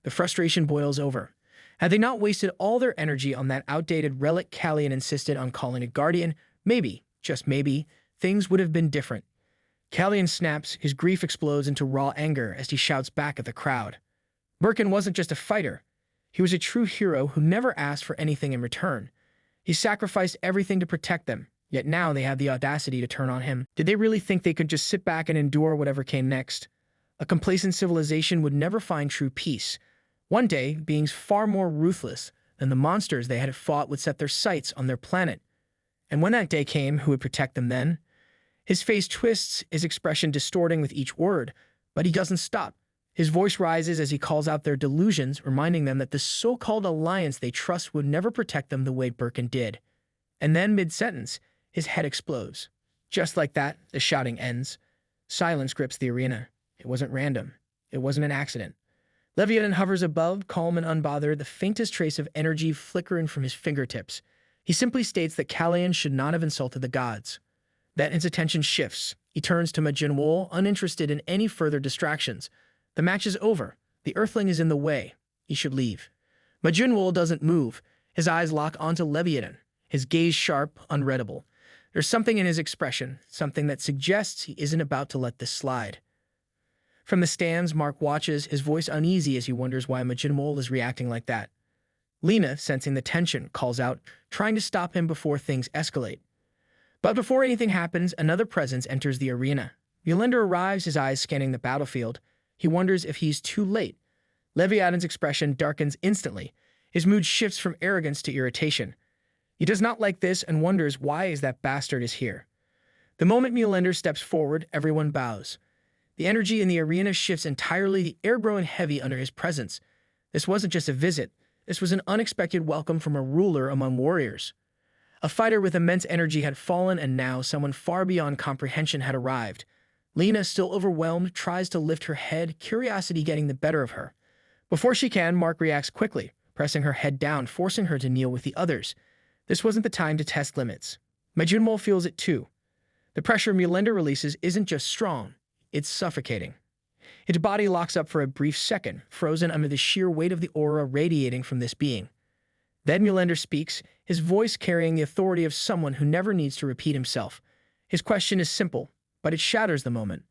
The frustration boils over. Had they not wasted all their energy on that outdated relic Kallian insisted on calling a guardian, maybe, just maybe, things would have been different. Kallian snaps, his grief explodes into raw anger as he shouts back at the crowd. Birkin wasn't just a fighter. He was a true hero who never asked for anything in return. He sacrificed everything to protect them, yet now they have the audacity to turn on him. Did they really think they could just sit back and endure whatever came next? A complacent civilization would never find true peace. One day, beings far more ruthless than the monsters they had fought would set their sights on their planet. And when that day came, who would protect them then? His face twists, his expression distorting with each word, but he doesn't stop. His voice rises as he calls out their delusions, reminding them that the so-called alliance they trust would never protect them the way Birkin did. And then, mid-sentence, his head explodes. Just like that, the shouting ends. Silence grips the arena. It wasn't random. It wasn't an accident. Leviathan hovers above, calm and unbothered, the faintest trace of energy flickering from his fingertips. He simply states that Kallian should not have insulted the gods. Then his attention shifts. He turns to Jinwol, uninterested in any further distractions. The match is over. The Earthling is in the way. He should leave. Jinwol doesn't move. His eyes lock onto Leviathan, his gaze sharp, unreadable. There's something in his expression, something that suggests he isn't about to let this slide. From the stands, Mark watches, his voice uneasy as he wonders why Jinwol is reacting like that. Lena, sensing the tension, calls out, trying to stop him before things escalate. But before anything happens, another presence enters the arena. Millennia arrives, his eyes scanning the battlefield. He wonders if he's too late. Leviathan's expression darkens instantly. His mood shifts from arrogance to irritation. He does not like this and wonders why is that bastard is here. The moment Millennia steps forward, everyone bows. The energy in the arena shifts entirely, the air growing heavy under his presence. This wasn't just a visit. This was an unexpected welcome from a ruler among warriors. A fighter with immense energy had fallen, and now someone far beyond comprehension had arrived. Lena, still overwhelmed, tries to lift her head, curiosity getting the better of her. Before she can, Mark reacts quickly, pressing her head down, forcing her to kneel with the others. This wasn't the time to test limits. Jinwol feels it too. The pressure Millennia releases isn't just strong, it's suffocating. Its body locks up for a brief second, frozen under the sheer weight of the aura radiating from this being. Then Millennia speaks, his voice carrying the authority of someone who never needs to repeat himself. His question is simple, but it shatters the moment.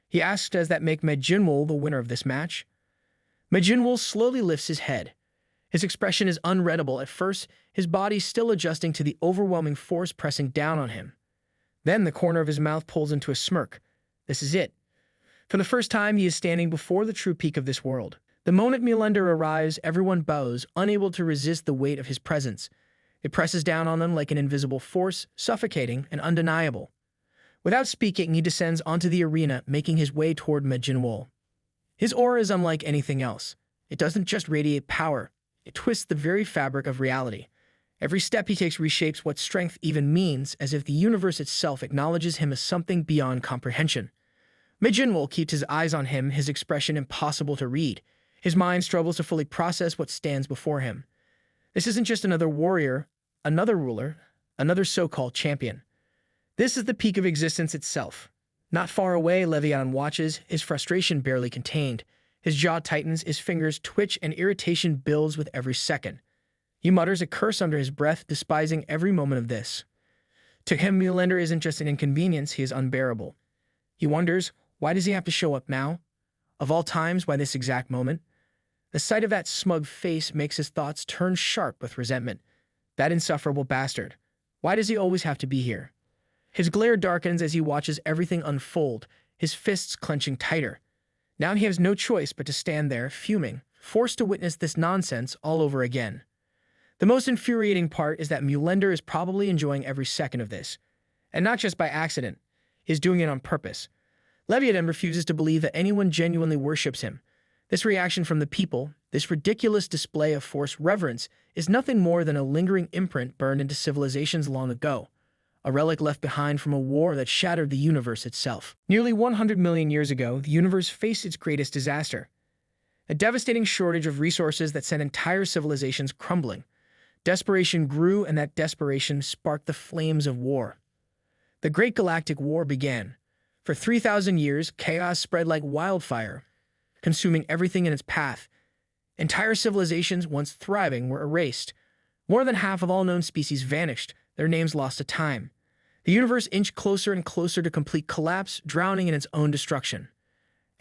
He asks, does that make Jinwol the winner of this match? Jinwol slowly lifts his head. His expression is unreadable at first, his body still adjusting to the overwhelming force pressing down on him. Then the corner of his mouth pulls into a smirk. This is it. For the first time, he is standing before the true peak of this world. The moment Millennia arrives, everyone bows, unable to resist the weight of his presence. It presses down on them like an invisible force, suffocating and undeniable. Without speaking, he descends onto the arena, making his way toward Jinwol. His aura is unlike anything else. It doesn't just radiate power, it twists the very fabric of reality. Every step he takes reshapes what strength even means, as if the universe itself acknowledges him as something beyond comprehension. Jinwol keeps his eyes on him, his expression impossible to read. His mind struggles to fully process what stands before him. This isn't just another warrior, another ruler, another so-called champion. This is the peak of existence itself. Not far away, Leviathan watches, his frustration barely contained. His jaw tightens, his fingers twitch, and irritation builds with every second. He mutters a curse under his breath, despising every moment of this. To him, Millennia isn't just an inconvenience, he is unbearable. He wonders, why does he have to show up now? Of all times, why this exact moment? The sight of that smug face makes his thoughts turn sharp with resentment. That insufferable bastard. Why does he always have to be here? His glare darkens as he watches everything unfold, his fists clenching tighter. Now he has no choice but to stand there, fuming, forced to witness this nonsense all over again. The most infuriating part is that Millennia is probably enjoying every second of this. And not just by accident. He's doing it on purpose. Leviathan refuses to believe that anyone genuinely worships him. This reaction from the people, this ridiculous display of forced reverence, is nothing more than a lingering imprint burned into civilizations long ago, a relic left behind from a war that shattered the universe itself. Nearly 100 million years ago, the universe faced its greatest disaster. A devastating shortage of resources that sent entire civilizations crumbling. Desperation grew, and that desperation sparked the flames of war. The Great Galactic War began. For 3,000 years, chaos spread like wildfire, consuming everything in its path. Entire civilizations, once thriving, were erased. More than half of all known species vanished, their names lost to time. The universe inched closer and closer to complete collapse, drowning in its own destruction.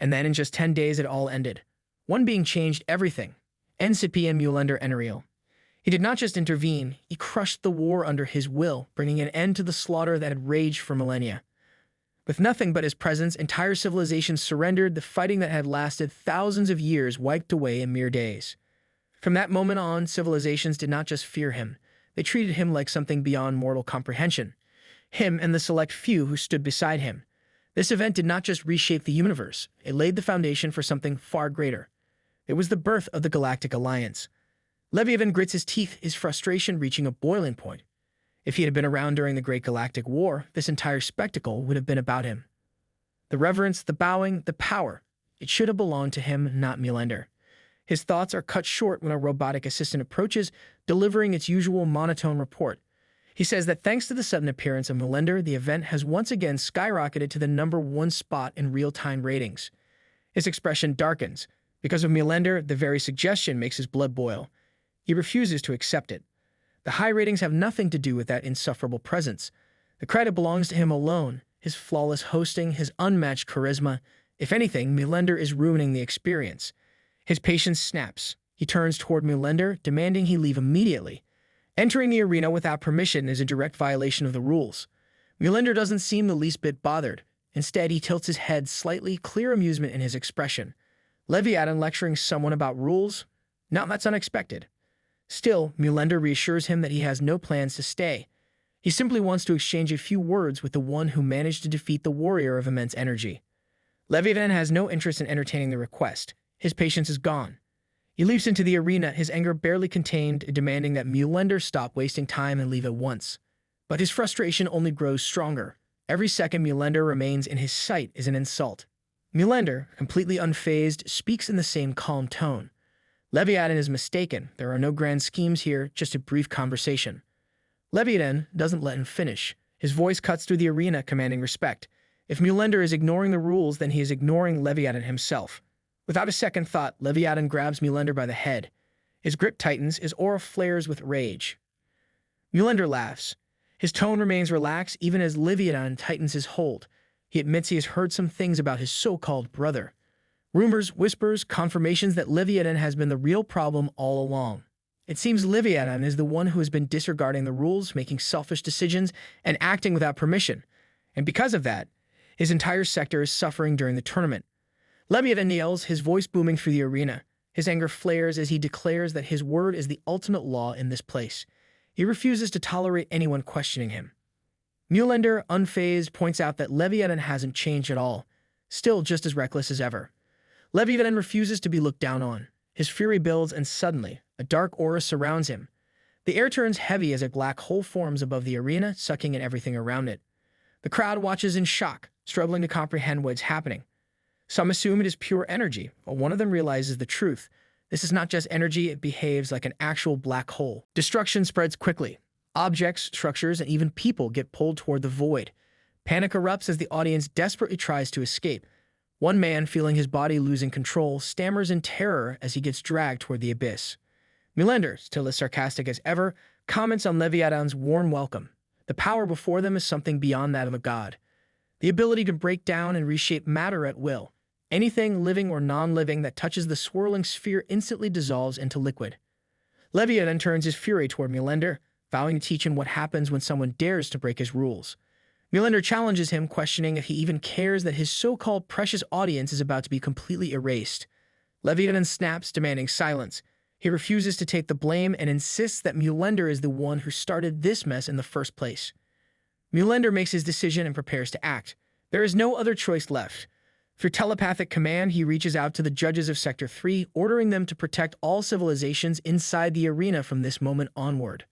And then in just 10 days it all ended. One being changed everything. NCP and Millennia Enreal. He did not just intervene, he crushed the war under his will, bringing an end to the slaughter that had raged for millennia. With nothing but his presence, entire civilizations surrendered, the fighting that had lasted thousands of years wiped away in mere days. From that moment on, civilizations did not just fear him, they treated him like something beyond mortal comprehension. Him and the select few who stood beside him. This event did not just reshape the universe, it laid the foundation for something far greater. It was the birth of the Galactic Alliance. Leviathan grits his teeth, his frustration reaching a boiling point. If he had been around during the Great Galactic War, this entire spectacle would have been about him. The reverence, the bowing, the power. It should have belonged to him, not Millennia. His thoughts are cut short when a robotic assistant approaches, delivering its usual monotone report. He says that thanks to the sudden appearance of Millennia, the event has once again skyrocketed to the #1 spot in real-time ratings. His expression darkens. Because of Millennia, the very suggestion makes his blood boil. He refuses to accept it. The high ratings have nothing to do with that insufferable presence. The credit belongs to him alone, his flawless hosting, his unmatched charisma. If anything, Millennia is ruining the experience. His patience snaps. He turns toward Millennia, demanding he leave immediately. Entering the arena without permission is a direct violation of the rules. Millennia doesn't seem the least bit bothered. Instead, he tilts his head slightly, clear amusement in his expression. Leviathan lecturing someone about rules? Now that's unexpected. Still, Millennia reassures him that he has no plans to stay. He simply wants to exchange a few words with the one who managed to defeat the warrior of immense energy. Leviathan has no interest in entertaining the request. His patience is gone. He leaps into the arena, his anger barely contained, demanding that Millennia stop wasting time and leave at once. But his frustration only grows stronger. Every second Millennia remains in his sight is an insult. Millennia, completely unfazed, speaks in the same calm tone. Leviathan is mistaken. There are no grand schemes here, just a brief conversation. Leviathan doesn't let him finish. His voice cuts through the arena, commanding respect. If Millennia is ignoring the rules, then he is ignoring Leviathan himself. Without a second thought, Leviathan grabs Millennia by the head. His grip tightens, his aura flares with rage. Millennia laughs. His tone remains relaxed even as Leviathan tightens his hold. He admits he has heard some things about his so-called brother. Rumors, whispers, confirmations that Leviathan has been the real problem all along. It seems Leviathan is the one who has been disregarding the rules, making selfish decisions, and acting without permission. And because of that, his entire sector is suffering during the tournament. Leviathan yells, his voice booming through the arena. His anger flares as he declares that his word is the ultimate law in this place. He refuses to tolerate anyone questioning him. Millennia, unfazed, points out that Leviathan hasn't changed at all, still just as reckless as ever. Leviathan refuses to be looked down on. His fury builds, and suddenly, a dark aura surrounds him. The air turns heavy as a black hole forms above the arena, sucking in everything around it. The crowd watches in shock, struggling to comprehend what's happening. Some assume it is pure energy, but one of them realizes the truth. This is not just energy, it behaves like an actual black hole. Destruction spreads quickly. Objects, structures, and even people get pulled toward the void. Panic erupts as the audience desperately tries to escape. One man, feeling his body losing control, stammers in terror as he gets dragged toward the abyss. Millennia, still as sarcastic as ever, comments on Leviathan's warm welcome. The power before them is something beyond that of a god. The ability to break down and reshape matter at will. Anything living or non-living that touches the swirling sphere instantly dissolves into liquid. Leviathan turns his fury toward Millennia, vowing to teach him what happens when someone dares to break his rules. Millennia challenges him, questioning if he even cares that his so-called precious audience is about to be completely erased. Leviathan snaps, demanding silence. He refuses to take the blame and insists that Millennia is the one who started this mess in the first place. Millennia makes his decision and prepares to act. There is no other choice left. Through telepathic command, he reaches out to the judges of Sector 3, ordering them to protect all civilizations inside the arena from this moment onward.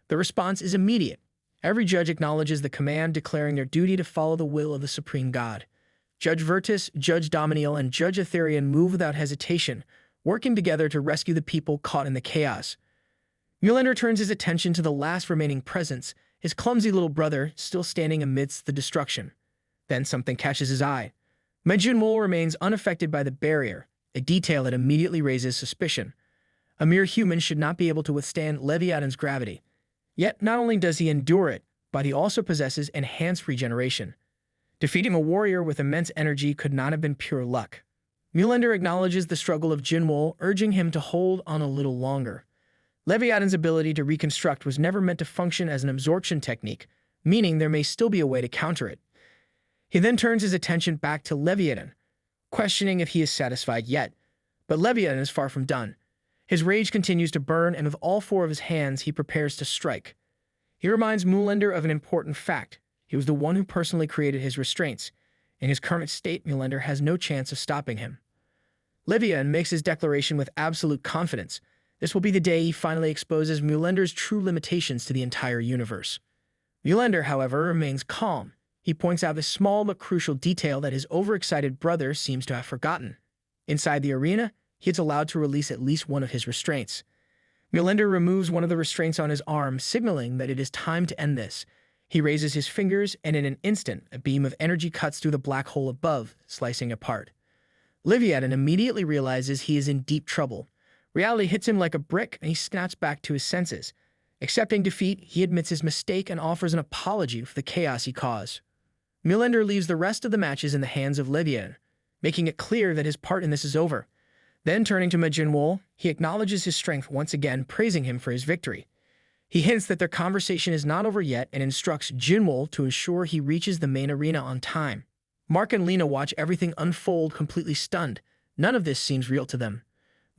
The response is immediate. Every judge acknowledges the command, declaring their duty to follow the will of the Supreme God. Judge Vertus, Judge Dominiel, and Judge Etherian move without hesitation, working together to rescue the people caught in the chaos. Millennia turns his attention to the last remaining presence, his clumsy little brother still standing amidst the destruction. Then something catches his eye. Jinwol remains unaffected by the barrier, a detail that immediately raises suspicion. A mere human should not be able to withstand Leviathan's gravity. Yet not only does he endure it, but he also possesses enhanced regeneration. Defeating a warrior with immense energy could not have been pure luck. Millennia acknowledges the struggle of Jinwol, urging him to hold on a little longer. Leviathan's ability to reconstruct was never meant to function as an absorption technique, meaning there may still be a way to counter it. He then turns his attention back to Leviathan, questioning if he is satisfied yet. But Leviathan is far from done. His rage continues to burn, and with all four of his hands, he prepares to strike. He reminds Millennia of an important fact. He was the one who personally created his restraints. In his current state, Millennia has no chance of stopping him. Leviathan makes his declaration with absolute confidence. This will be the day he finally exposes Millennia's true limitations to the entire universe. Millennia, however, remains calm. He points out the small but crucial detail that his overexcited brother seems to have forgotten. Inside the arena, he is allowed to release at least one of his restraints. Millennia removes one of the restraints on his arm, signaling that it is time to end this. He raises his fingers, and in an instant, a beam of energy cuts through the black hole above, slicing apart. Leviathan immediately realizes he is in deep trouble. Reality hits him like a brick, and he snaps back to his senses. Accepting defeat, he admits his mistake and offers an apology for the chaos he caused. Millennia leaves the rest of the matches in the hands of Leviathan, making it clear that his part in this is over. Then turning to Jinwol, he acknowledges his strength once again, praising him for his victory. He hints that their conversation is not over yet and instructs Jinwol to ensure he reaches the main arena on time. Mark and Lena watch everything unfold, completely stunned. None of this seems real to them.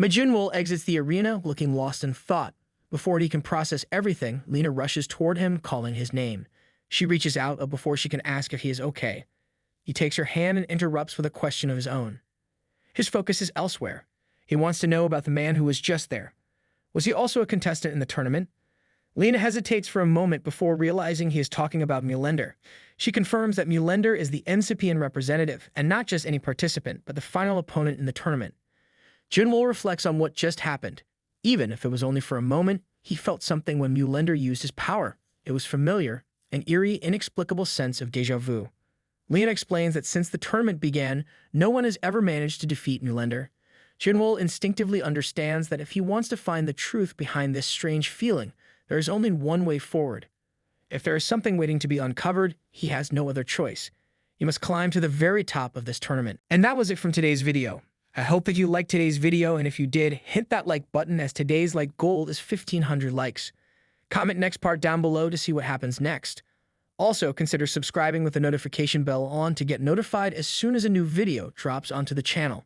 Jinwol exits the arena looking lost in thought. Before he can process everything, Lena rushes toward him, calling his name. She reaches out before she can ask if he is okay. He takes her hand and interrupts with a question of his own. His focus is elsewhere. He wants to know about the man who was just there. Was he also a contestant in the tournament? Lena hesitates for a moment before realizing he is talking about Millennia. She confirms that Millennia is the incipient representative, and not just any participant, but the final opponent in the tournament. Jinwol reflects on what just happened. Even if it was only for a moment, he felt something when Millennia used his power. It was familiar, an eerie, inexplicable sense of déjà vu. Lena explains that since the tournament began, no one has ever managed to defeat Millennia. Jinwol instinctively understands that if he wants to find the truth behind this strange feeling, there is only one way forward. If there is something waiting to be uncovered, he has no other choice. He must climb to the very top of this tournament. And that was it from today's video. I hope that you liked today's video, and if you did, hit that like button as today's like goal is 1,500 likes. Comment next part down below to see what happens next. Also, consider subscribing with the notification bell on to get notified as soon as a new video drops onto the channel.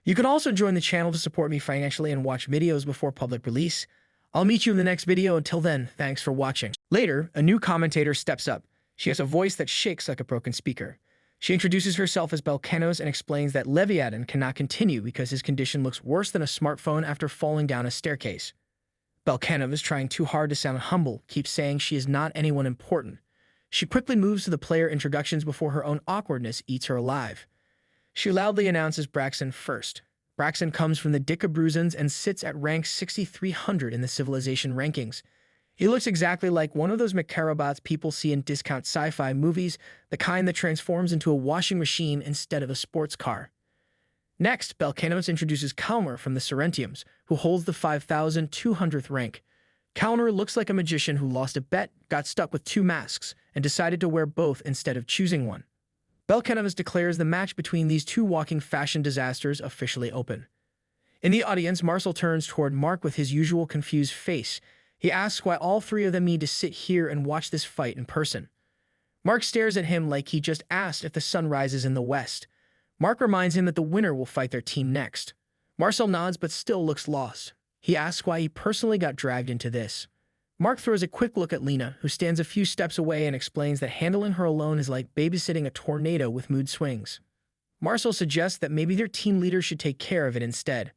You can also join the channel to support me financially and watch videos before public release. I'll meet you in the next video. Until then, thanks for watching. Later, a new commentator steps up. She has a voice that shakes like a broken speaker. She introduces herself as Belkanos and explains that Leviathan cannot continue because his condition looks worse than a smartphone after falling down a staircase. Belkanov is trying too hard to sound humble, keeps saying she is not anyone important. She quickly moves to the player introductions before her own awkwardness eats her alive. She loudly announces Braxton first. Braxton comes from the Dikabruzans and sits at rank 6,300 in the civilization rankings. He looks exactly like one of those Mecharabots people see in discount sci-fi movies, the kind that transforms into a washing machine instead of a sports car. Next, Belkanos introduces Kalmar from the Sorrentiums, who holds the 5,200th rank. Kalmar looks like a magician who lost a bet, got stuck with two masks, and decided to wear both instead of choosing one. Belkanos declares the match between these two walking fashion disasters officially open. In the audience, Marcel turns toward Mark with his usual confused face. He asks why all three of them need to sit here and watch this fight in person. Mark stares at him like he just asked if the sun rises in the west. Mark reminds him that the winner will fight their team next. Marcel nods but still looks lost. He asks why he personally got dragged into this. Mark throws a quick look at Lena, who stands a few steps away and explains that handling her alone is like babysitting a tornado with mood swings. Marcel suggests that maybe their team leader should take care of it instead.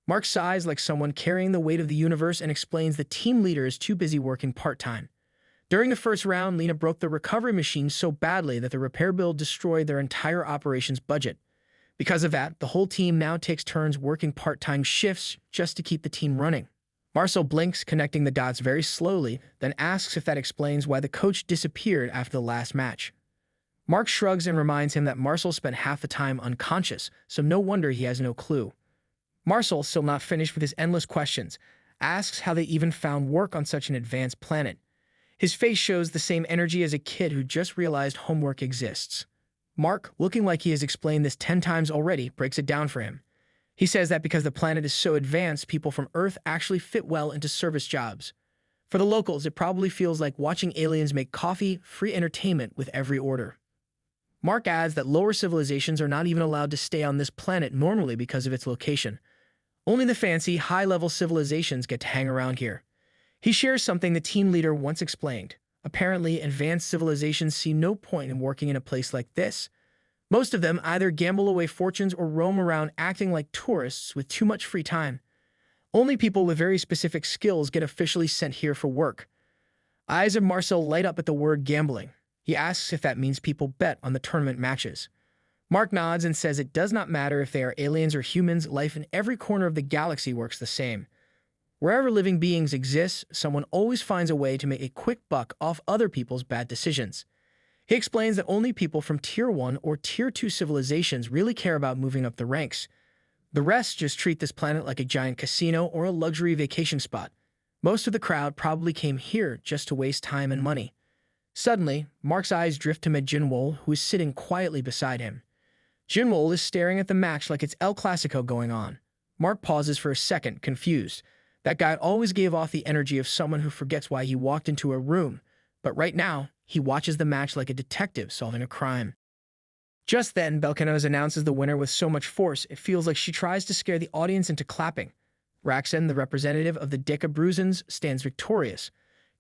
Mark sighs like someone carrying the weight of the universe and explains the team leader is too busy working part-time. During the first round, Lena broke the recovery machine so badly that the repair bill destroyed their entire operations budget. Because of that, the whole team now takes turns working part-time shifts just to keep the team running. Marcel blinks, connecting the dots very slowly, then asks if that explains why the coach disappeared after the last match. Mark shrugs and reminds him that Marcel spent half the time unconscious, so no wonder he has no clue. Marcel, still not finished with his endless questions, asks how they even found work on such an advanced planet. His face shows the same energy as a kid who just realized homework exists. Mark, looking like he has explained this 10 times already, breaks it down for him. He says that because the planet is so advanced, people from Earth actually fit well into service jobs. For the locals, it probably feels like watching aliens make coffee, free entertainment with every order. Mark adds that lower civilizations are not even allowed to stay on this planet normally because of its location. Only the fancy, high-level civilizations get to hang around here. He shares something the team leader once explained. Apparently, advanced civilizations see no point in working in a place like this. Most of them either gamble away fortunes or roam around acting like tourists with too much free time. Only people with very specific skills get officially sent here for work. Eyes of Marcel light up at the word gambling. He asks if that means people bet on the tournament matches. Mark nods and says it does not matter if they are aliens or humans, life in every corner of the galaxy works the same. Wherever living beings exist, someone always finds a way to make a quick buck off other people's bad decisions. He explains that only people from Tier 1 or Tier 2 civilizations really care about moving up the ranks. The rest just treat this planet like a giant casino or a luxury vacation spot. Most of the crowd probably came here just to waste time and money. Suddenly, Mark's eyes drift to Jinwol, who is sitting quietly beside him. Jinwol is staring at the match like it's El Clasico going on. Mark pauses for a second, confused. That guy always gave off the energy of someone who forgets why he walked into a room, but right now, he watches the match like a detective solving a crime. Just then, Belcanos announces the winner with so much force, it feels like she tries to scare the audience into clapping. Raxen, the representative of the Decabruzans, stands victorious.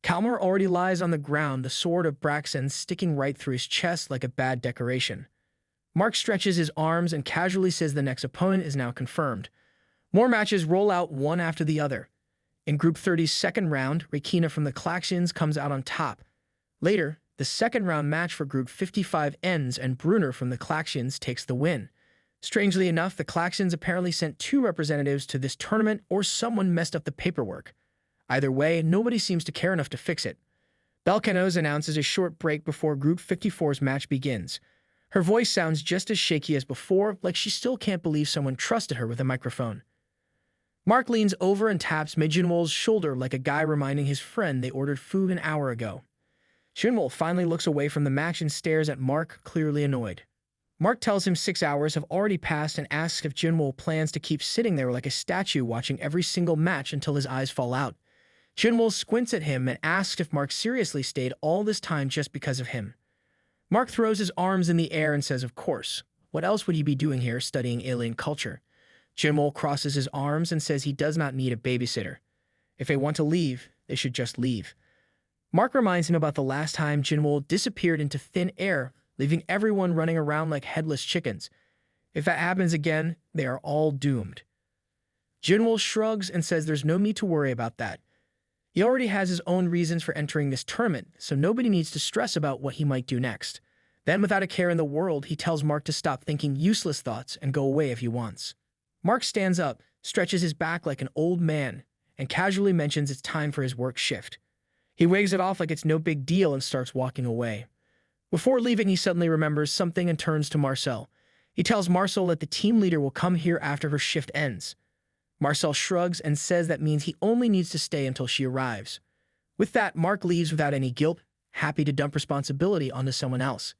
Kalmar already lies on the ground, the sword of Braxen sticking right through his chest like a bad decoration. Mark stretches his arms and casually says the next opponent is now confirmed. More matches roll out one after the other. In Group 30's second round, Rekina from the Klaxians comes out on top. Later, the second round match for Group 55 ends and Brunner from the Klaxians takes the win. Strangely enough, the Klaxians apparently sent 2 representatives to this tournament or someone messed up the paperwork. Either way, nobody seems to care enough to fix it. Belcanos announces a short break before Group 54's match begins. Her voice sounds just as shaky as before, like she still can't believe someone trusted her with a microphone. Mark leans over and taps Jinwol's shoulder like a guy reminding his friend they ordered food an hour ago. Jinwol finally looks away from the match and stares at Mark, clearly annoyed. Mark tells him 6 hours have already passed and asks if Jinwol plans to keep sitting there like a statue watching every single match until his eyes fall out. Jinwol squints at him and asks if Mark seriously stayed all this time just because of him. Mark throws his arms in the air and says, of course. What else would he be doing here studying alien culture? Jinwol crosses his arms and says he does not need a babysitter. If they want to leave, they should just leave. Mark reminds him about the last time Jinwol disappeared into thin air, leaving everyone running around like headless chickens. If that happens again, they are all doomed. Jinwol shrugs and says there's no need to worry about that. He already has his own reasons for entering this tournament, so nobody needs to stress about what he might do next. Then, without a care in the world, he tells Mark to stop thinking useless thoughts and go away if he wants. Mark stands up, stretches his back like an old man, and casually mentions it's time for his work shift. He waves it off like it's no big deal and starts walking away. Before leaving, he suddenly remembers something and turns to Marcel. He tells Marcel that the team leader will come here after her shift ends. Marcel shrugs and says that means he only needs to stay until she arrives. With that, Mark leaves without any guilt, happy to dump responsibility onto someone else.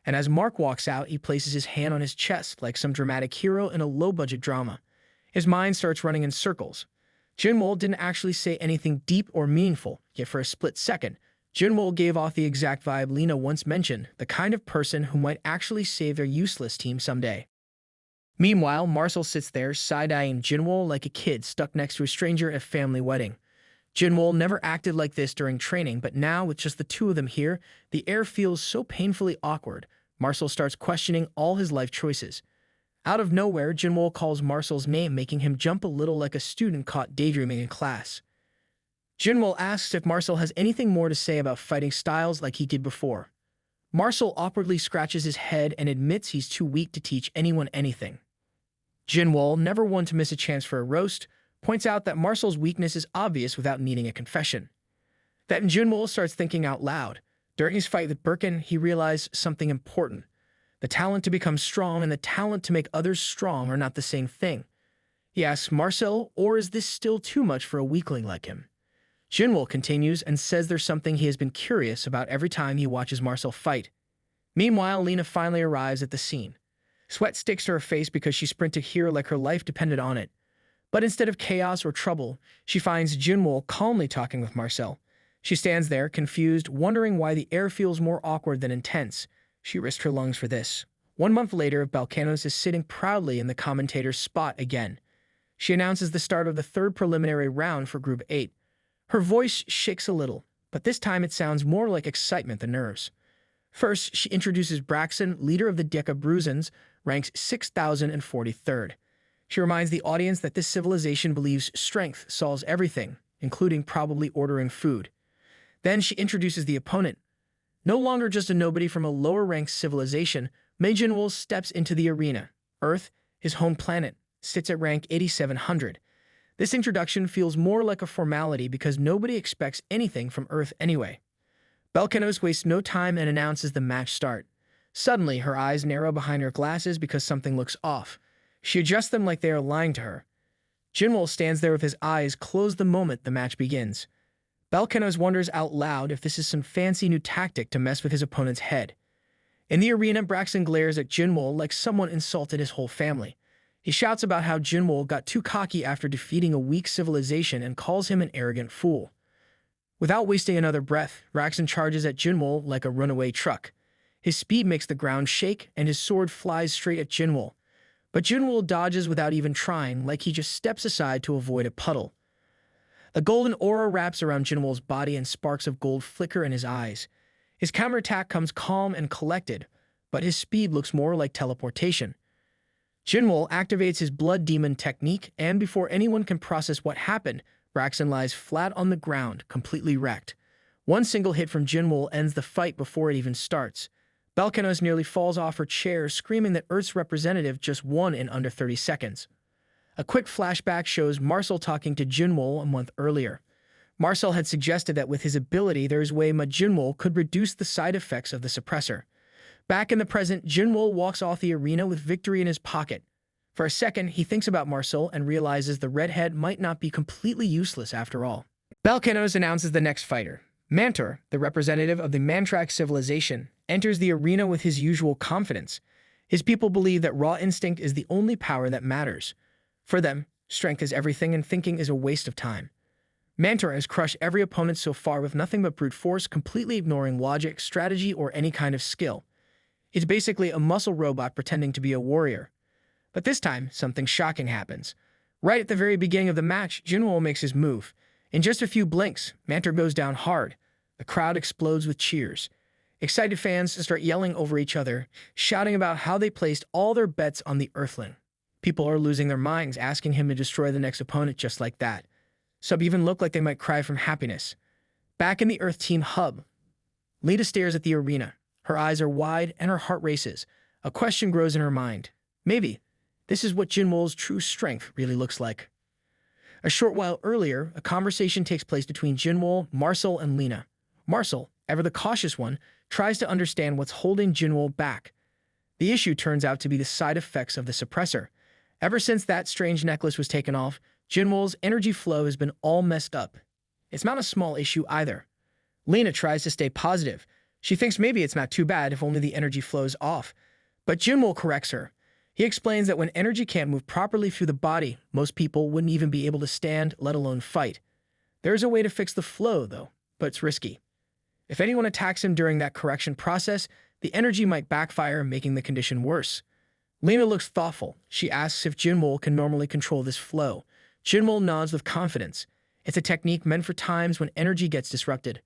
And as Mark walks out, he places his hand on his chest like some dramatic hero in a low-budget drama. His mind starts running in circles. Jinwol didn't actually say anything deep or meaningful, yet for a split second, Jinwol gave off the exact vibe Lena once mentioned, the kind of person who might actually save their useless team someday. Meanwhile, Marcel sits there, side-eyeing Jinwol like a kid stuck next to a stranger at a family wedding. Jinwol never acted like this during training, but now, with just the two of them here, the air feels so painfully awkward. Marcel starts questioning all his life choices. Out of nowhere, Jinwol calls Marcel's name, making him jump a little like a student caught daydreaming in class. Jinwol asks if Marcel has anything more to say about fighting styles like he did before. Marcel awkwardly scratches his head and admits he's too weak to teach anyone anything. Jinwol, never one to miss a chance for a roast, points out that Marcel's weakness is obvious without needing a confession. Then Jinwol starts thinking out loud. During his fight with Birkin, he realized something important. The talent to become strong and the talent to make others strong are not the same thing. He asks Marcel, or is this still too much for a weakling like him? Jinwol continues and says there's something he has been curious about every time he watches Marcel fight. Meanwhile, Lena finally arrives at the scene. Sweat sticks to her face because she sprinted here like her life depended on it. But instead of chaos or trouble, she finds Jinwol calmly talking with Marcel. She stands there, confused, wondering why the air feels more awkward than intense. She risked her lungs for this. 1 month later, Balkanos is sitting proudly in the commentator's spot again. She announces the start of the third preliminary round for Group 8. Her voice shakes a little, but this time it sounds more like excitement than nerves. First, she introduces Braxen, leader of the Decabruzans, ranks 6,043rd. She reminds the audience that this civilization believes strength solves everything, including probably ordering food. Then she introduces the opponent. No longer just a nobody from a lower-ranked civilization, Jinwol steps into the arena. Earth, his home planet, sits at rank 8,700. This introduction feels more like a formality because nobody expects anything from Earth anyway. Belcanos wastes no time and announces the match start. Suddenly, her eyes narrow behind her glasses because something looks off. She adjusts them like they are lying to her. Jinwol stands there with his eyes closed the moment the match begins. Belkanos wonders out loud if this is some fancy new tactic to mess with his opponent's head. In the arena, Braxton glares at Jinwol like someone insulted his whole family. He shouts about how Jinwol got too cocky after defeating a weak civilization and calls him an arrogant fool. Without wasting another breath, Braxton charges at Jinwol like a runaway truck. His speed makes the ground shake, and his sword flies straight at Jinwol. But Jinwol dodges without even trying, like he just steps aside to avoid a puddle. A golden aura wraps around Jinwol's body and sparks of gold flicker in his eyes. His counterattack comes calm and collected, but his speed looks more like teleportation. Jinwol activates his blood demon technique, and before anyone can process what happened, Braxton lies flat on the ground, completely wrecked. One single hit from Jinwol ends the fight before it even starts. Belkanos nearly falls off her chair, screaming that Earth's representative just won in under 30 seconds. A quick flashback shows Marcel talking to Jinwol a month earlier. Marcel had suggested that with his ability, there is a way Jinwol could reduce the side effects of the suppressor. Back in the present, Jinwol walks off the arena with victory in his pocket. For a second, he thinks about Marcel and realizes the redhead might not be completely useless after all. Belkanos announces the next fighter. Mantor, the representative of the Mantrak civilization, enters the arena with his usual confidence. His people believe that raw instinct is the only power that matters. For them, strength is everything and thinking is a waste of time. Mantor has crushed every opponent so far with nothing but brute force, completely ignoring logic, strategy, or any kind of skill. It's basically a muscle robot pretending to be a warrior. But this time, something shocking happens. Right at the very beginning of the match, Jinwol makes his move. In just a few blinks, Mantor goes down hard. The crowd explodes with cheers. Excited fans start yelling over each other, shouting about how they placed all their bets on the Earthling. People are losing their minds, asking him to destroy the next opponent just like that. Some even look like they might cry from happiness. Back in the Earth Team hub, Lita stares at the arena. Her eyes are wide and her heart races. A question grows in her mind. Maybe this is what Jinwol's true strength really looks like. A short while earlier, a conversation takes place between Jinwol, Marcel, and Lina. Marcel, ever the cautious one, tries to understand what's holding Jinwol back. The issue turns out to be the side effects of the suppressor. Ever since that strange necklace was taken off, Jinwol's energy flow has been all messed up. It's not a small issue either. Lina tries to stay positive. She thinks maybe it's not too bad if only the energy flows off. But Jinwol corrects her. He explains that when energy can't move properly through the body, most people wouldn't even be able to stand, let alone fight. There's a way to fix the flow, though, but it's risky. If anyone attacks him during that correction process, the energy might backfire, making the condition worse. Lina looks thoughtful. She asks if Jinwol can normally control this flow. Jinwol nods with confidence. It's a technique meant for times when energy gets disrupted.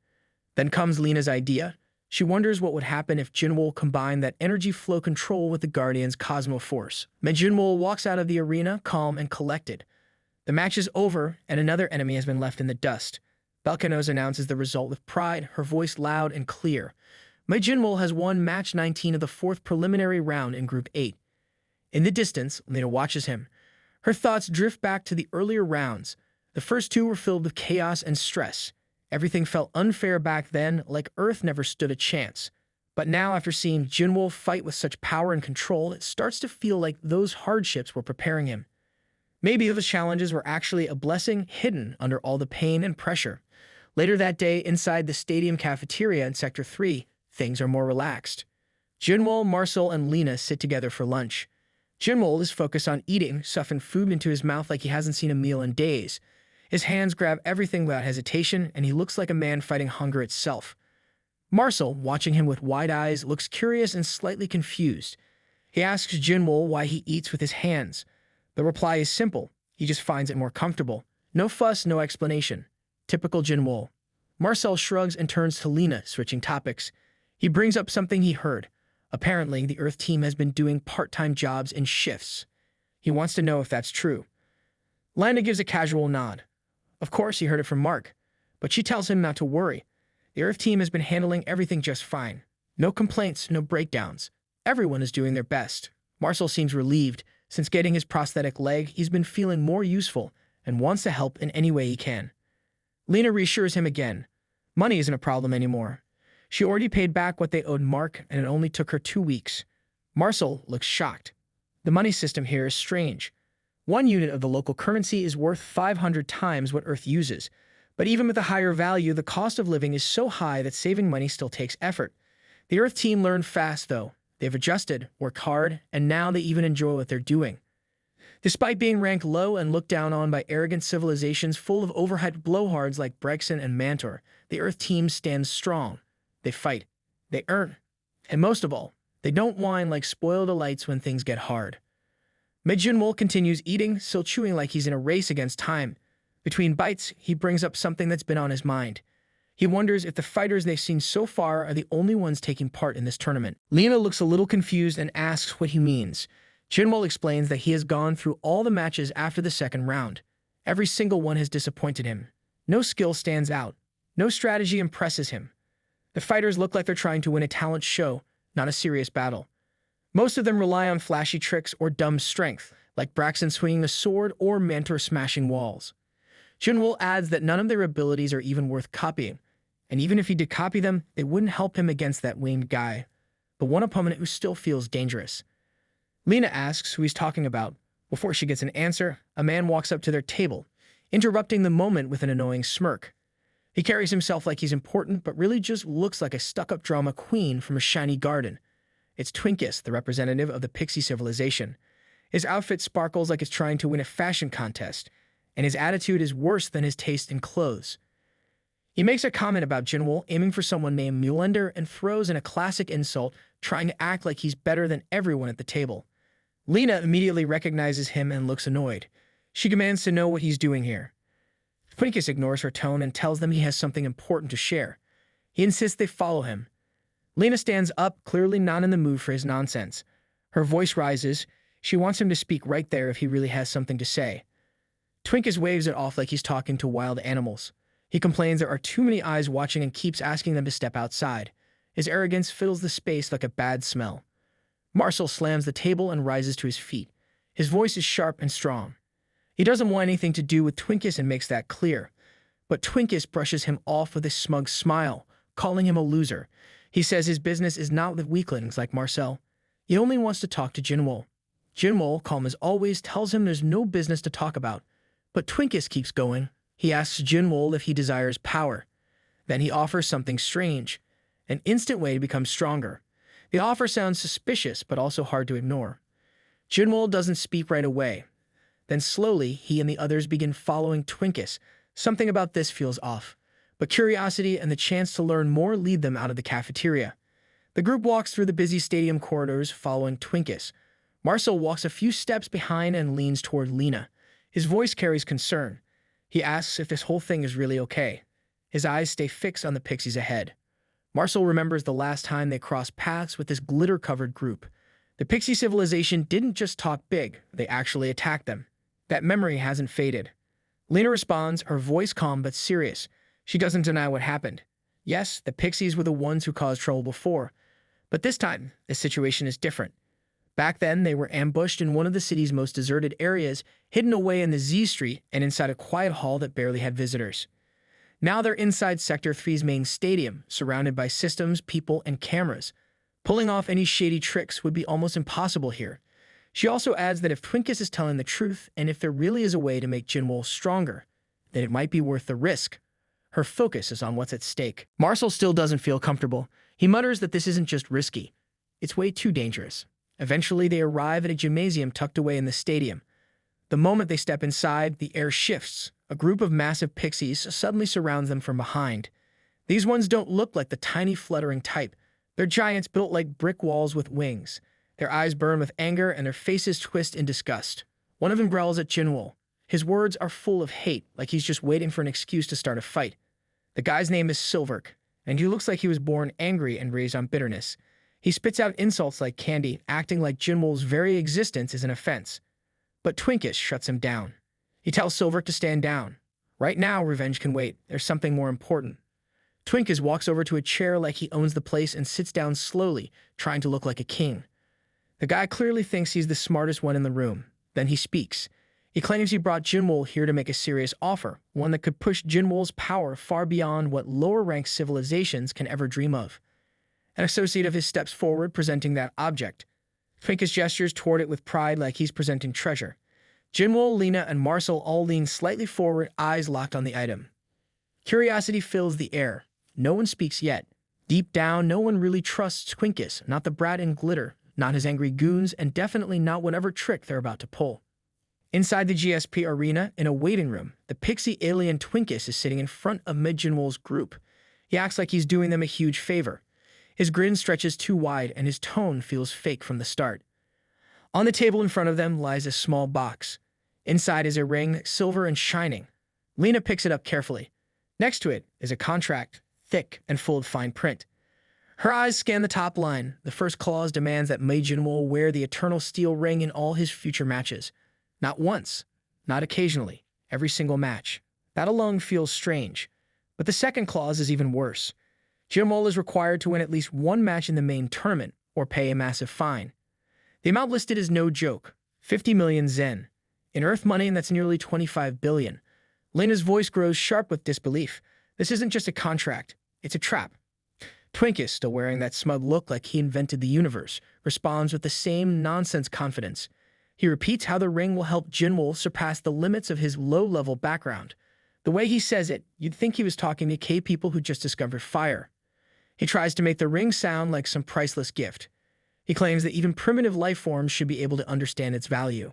Then comes Lina's idea. She wonders what would happen if Jinwol combined that energy flow control with the Guardian's Cosmo Force. Jinwol walks out of the arena, calm and collected. The match is over, and another enemy has been left in the dust. Belkanos announces the result with pride, her voice loud and clear. Jinwol has won match 19 of the 4th preliminary round in Group 8. In the distance, Lina watches him. Her thoughts drift back to the earlier rounds. The first two were filled with chaos and stress. Everything felt unfair back then, like Earth never stood a chance. But now, after seeing Jinwol fight with such power and control, it starts to feel like those hardships were preparing him. Maybe those challenges were actually a blessing hidden under all the pain and pressure. Later that day, inside the stadium cafeteria in Sector 3, things are more relaxed. Jinwol, Marcel, and Lina sit together for lunch. Jinwol is focused on eating, stuffing food into his mouth like he hasn't seen a meal in days. His hands grab everything without hesitation, and he looks like a man fighting hunger itself. Marcel, watching him with wide eyes, looks curious and slightly confused. He asks Jinwol why he eats with his hands. The reply is simple. He just finds it more comfortable. No fuss, no explanation. Typical Jinwol. Marcel shrugs and turns to Lina, switching topics. He brings up something he heard. Apparently, the Earth team has been doing part-time jobs in shifts. He wants to know if that's true. Lina gives a casual nod. Of course, he heard it from Mark, but she tells him not to worry. The Earth team has been handling everything just fine. No complaints, no breakdowns. Everyone is doing their best. Marcel seems relieved. Since getting his prosthetic leg, he's been feeling more useful and wants to help in any way he can. Lina reassures him again. Money isn't a problem anymore. She already paid back what they owed Mark, and it only took her 2 weeks. Marcel looks shocked. The money system here is strange. One unit of the local currency is worth 500 times what Earth uses, but even with a higher value, the cost of living is so high that saving money still takes effort. The Earth team learned fast, though. They've adjusted, worked hard, and now they even enjoy what they're doing. Despite being ranked low and looked down on by arrogant civilizations full of overhyped blowhards like Brexon and Mantor, the Earth team stands strong. They fight. They earn. And most of all, they don't whine like spoiled elites when things get hard. Jinwol continues eating, still chewing like he's in a race against time. Between bites, he brings up something that's been on his mind. He wonders if the fighters they've seen so far are the only ones taking part in this tournament. Lena looks a little confused and asks what he means. Jinwol explains that he has gone through all the matches after the second round. Every single one has disappointed him. No skill stands out. No strategy impresses him. The fighters look like they're trying to win a talent show, not a serious battle. Most of them rely on flashy tricks or dumb strength, like Braxton swinging a sword or Mantor smashing walls. Jinwol adds that none of their abilities are even worth copying, and even if he did copy them, they wouldn't help him against that winged guy, the one opponent who still feels dangerous. Lena asks who he's talking about. Before she gets an answer, a man walks up to their table, interrupting the moment with an annoying smirk. He carries himself like he's important, but really just looks like a stuck-up drama queen from a shiny garden. It's Twinkies, the representative of the pixie civilization. His outfit sparkles like it's trying to win a fashion contest, and his attitude is worse than his taste in clothes. He makes a comment about Jinwol aiming for someone named Millennia and throws in a classic insult, trying to act like he's better than everyone at the table. Lena immediately recognizes him and looks annoyed. She demands to know what he's doing here. Twinkies ignores her tone and tells them he has something important to share. He insists they follow him. Lena stands up, clearly not in the mood for his nonsense. Her voice rises. She wants him to speak right there if he really has something to say. Twinkies waves it off like he's talking to wild animals. He complains there are too many eyes watching and keeps asking them to step outside. His arrogance fills the space like a bad smell. Marcel slams the table and rises to his feet. His voice is sharp and strong. He doesn't want anything to do with Twinkies and makes that clear. But Twinkies brushes him off with a smug smile, calling him a loser. He says his business is not with weaklings like Marcel. He only wants to talk to Jinwol. Jinwol, calm as always, tells him there's no business to talk about. But Twinkies keeps going. He asks Jinwol if he desires power. Then he offers something strange, an instant way to become stronger. The offer sounds suspicious, but also hard to ignore. Jinwol doesn't speak right away. Then slowly, he and the others begin following Twinkies. Something about this feels off, but curiosity and the chance to learn more lead them out of the cafeteria. The group walks through the busy stadium corridors following Twinkies. Marcel walks a few steps behind and leans toward Lena. His voice carries concern. He asks if this whole thing is really okay. His eyes stay fixed on the pixies ahead. Marcel remembers the last time they crossed paths with this glitter-covered group. The pixie civilization didn't just talk big, they actually attacked them. That memory hasn't faded. Lena responds, her voice calm but serious. She doesn't deny what happened. Yes, the pixies were the ones who caused trouble before. But this time, the situation is different. Back then, they were ambushed in one of the city's most deserted areas, hidden away in the Z Street and inside a quiet hall that barely had visitors. Now they're inside Sector 3's main stadium, surrounded by systems, people, and cameras. Pulling off any shady tricks would be almost impossible here. She also adds that if Twinkies is telling the truth, and if there really is a way to make Jinwol stronger, then it might be worth the risk. Her focus is on what's at stake. Marcel still doesn't feel comfortable. He mutters that this isn't just risky. It's way too dangerous. Eventually, they arrive at a gymnasium tucked away in the stadium. The moment they step inside, the air shifts. A group of massive pixies suddenly surrounds them from behind. These ones don't look like the tiny fluttering type. They're giants built like brick walls with wings. Their eyes burn with anger and their faces twist in disgust. One of them growls at Jinwol. His words are full of hate, like he's just waiting for an excuse to start a fight. The guy's name is Silverk, and he looks like he was born angry and raised on bitterness. He spits out insults like candy, acting like Jinwol's very existence is an offense. But Twinkies shuts him down. He tells Silverk to stand down. Right now, revenge can wait. There's something more important. Twinkies walks over to a chair like he owns the place and sits down slowly, trying to look like a king. The guy clearly thinks he's the smartest one in the room. Then he speaks. He claims he brought Jinwol here to make a serious offer, one that could push Jinwol's power far beyond what lower-ranked civilizations can ever dream of. An associate of his steps forward, presenting that object. Twinkies gestures toward it with pride like he's presenting treasure. Jinwol, Lena, and Marcel all lean slightly forward, eyes locked on the item. Curiosity fills the air. No one speaks yet. Deep down, no one really trusts Twinkies, not the brat in glitter, not his angry goons, and definitely not whatever trick they're about to pull. Inside the GSP arena, in a waiting room, the pixie alien Twinkies is sitting in front of Jinwol's group. He acts like he's doing them a huge favor. His grin stretches too wide, and his tone feels fake from the start. On the table in front of them lies a small box. Inside is a ring, silver and shining. Lena picks it up carefully. Next to it is a contract, thick and full of fine print. Her eyes scan the top line. The first clause demands that Jinwol wear the eternal steel ring in all his future matches. Not once, not occasionally, every single match. That alone feels strange. But the second clause is even worse. Jinwol is required to win at least one match in the main tournament or pay a massive fine. The amount listed is no joke, 50 million Zen. In Earth money, that's nearly 25 billion. Lena's voice grows sharp with disbelief. This isn't just a contract, it's a trap. Twinkies, still wearing that smug look like he invented the universe, responds with the same nonsense confidence. He repeats how the ring will help Jinwol surpass the limits of his low-level background. The way he says it, you'd think he was talking to K people who just discovered fire. He tries to make the ring sound like some priceless gift. He claims that even primitive life forms should be able to understand its value.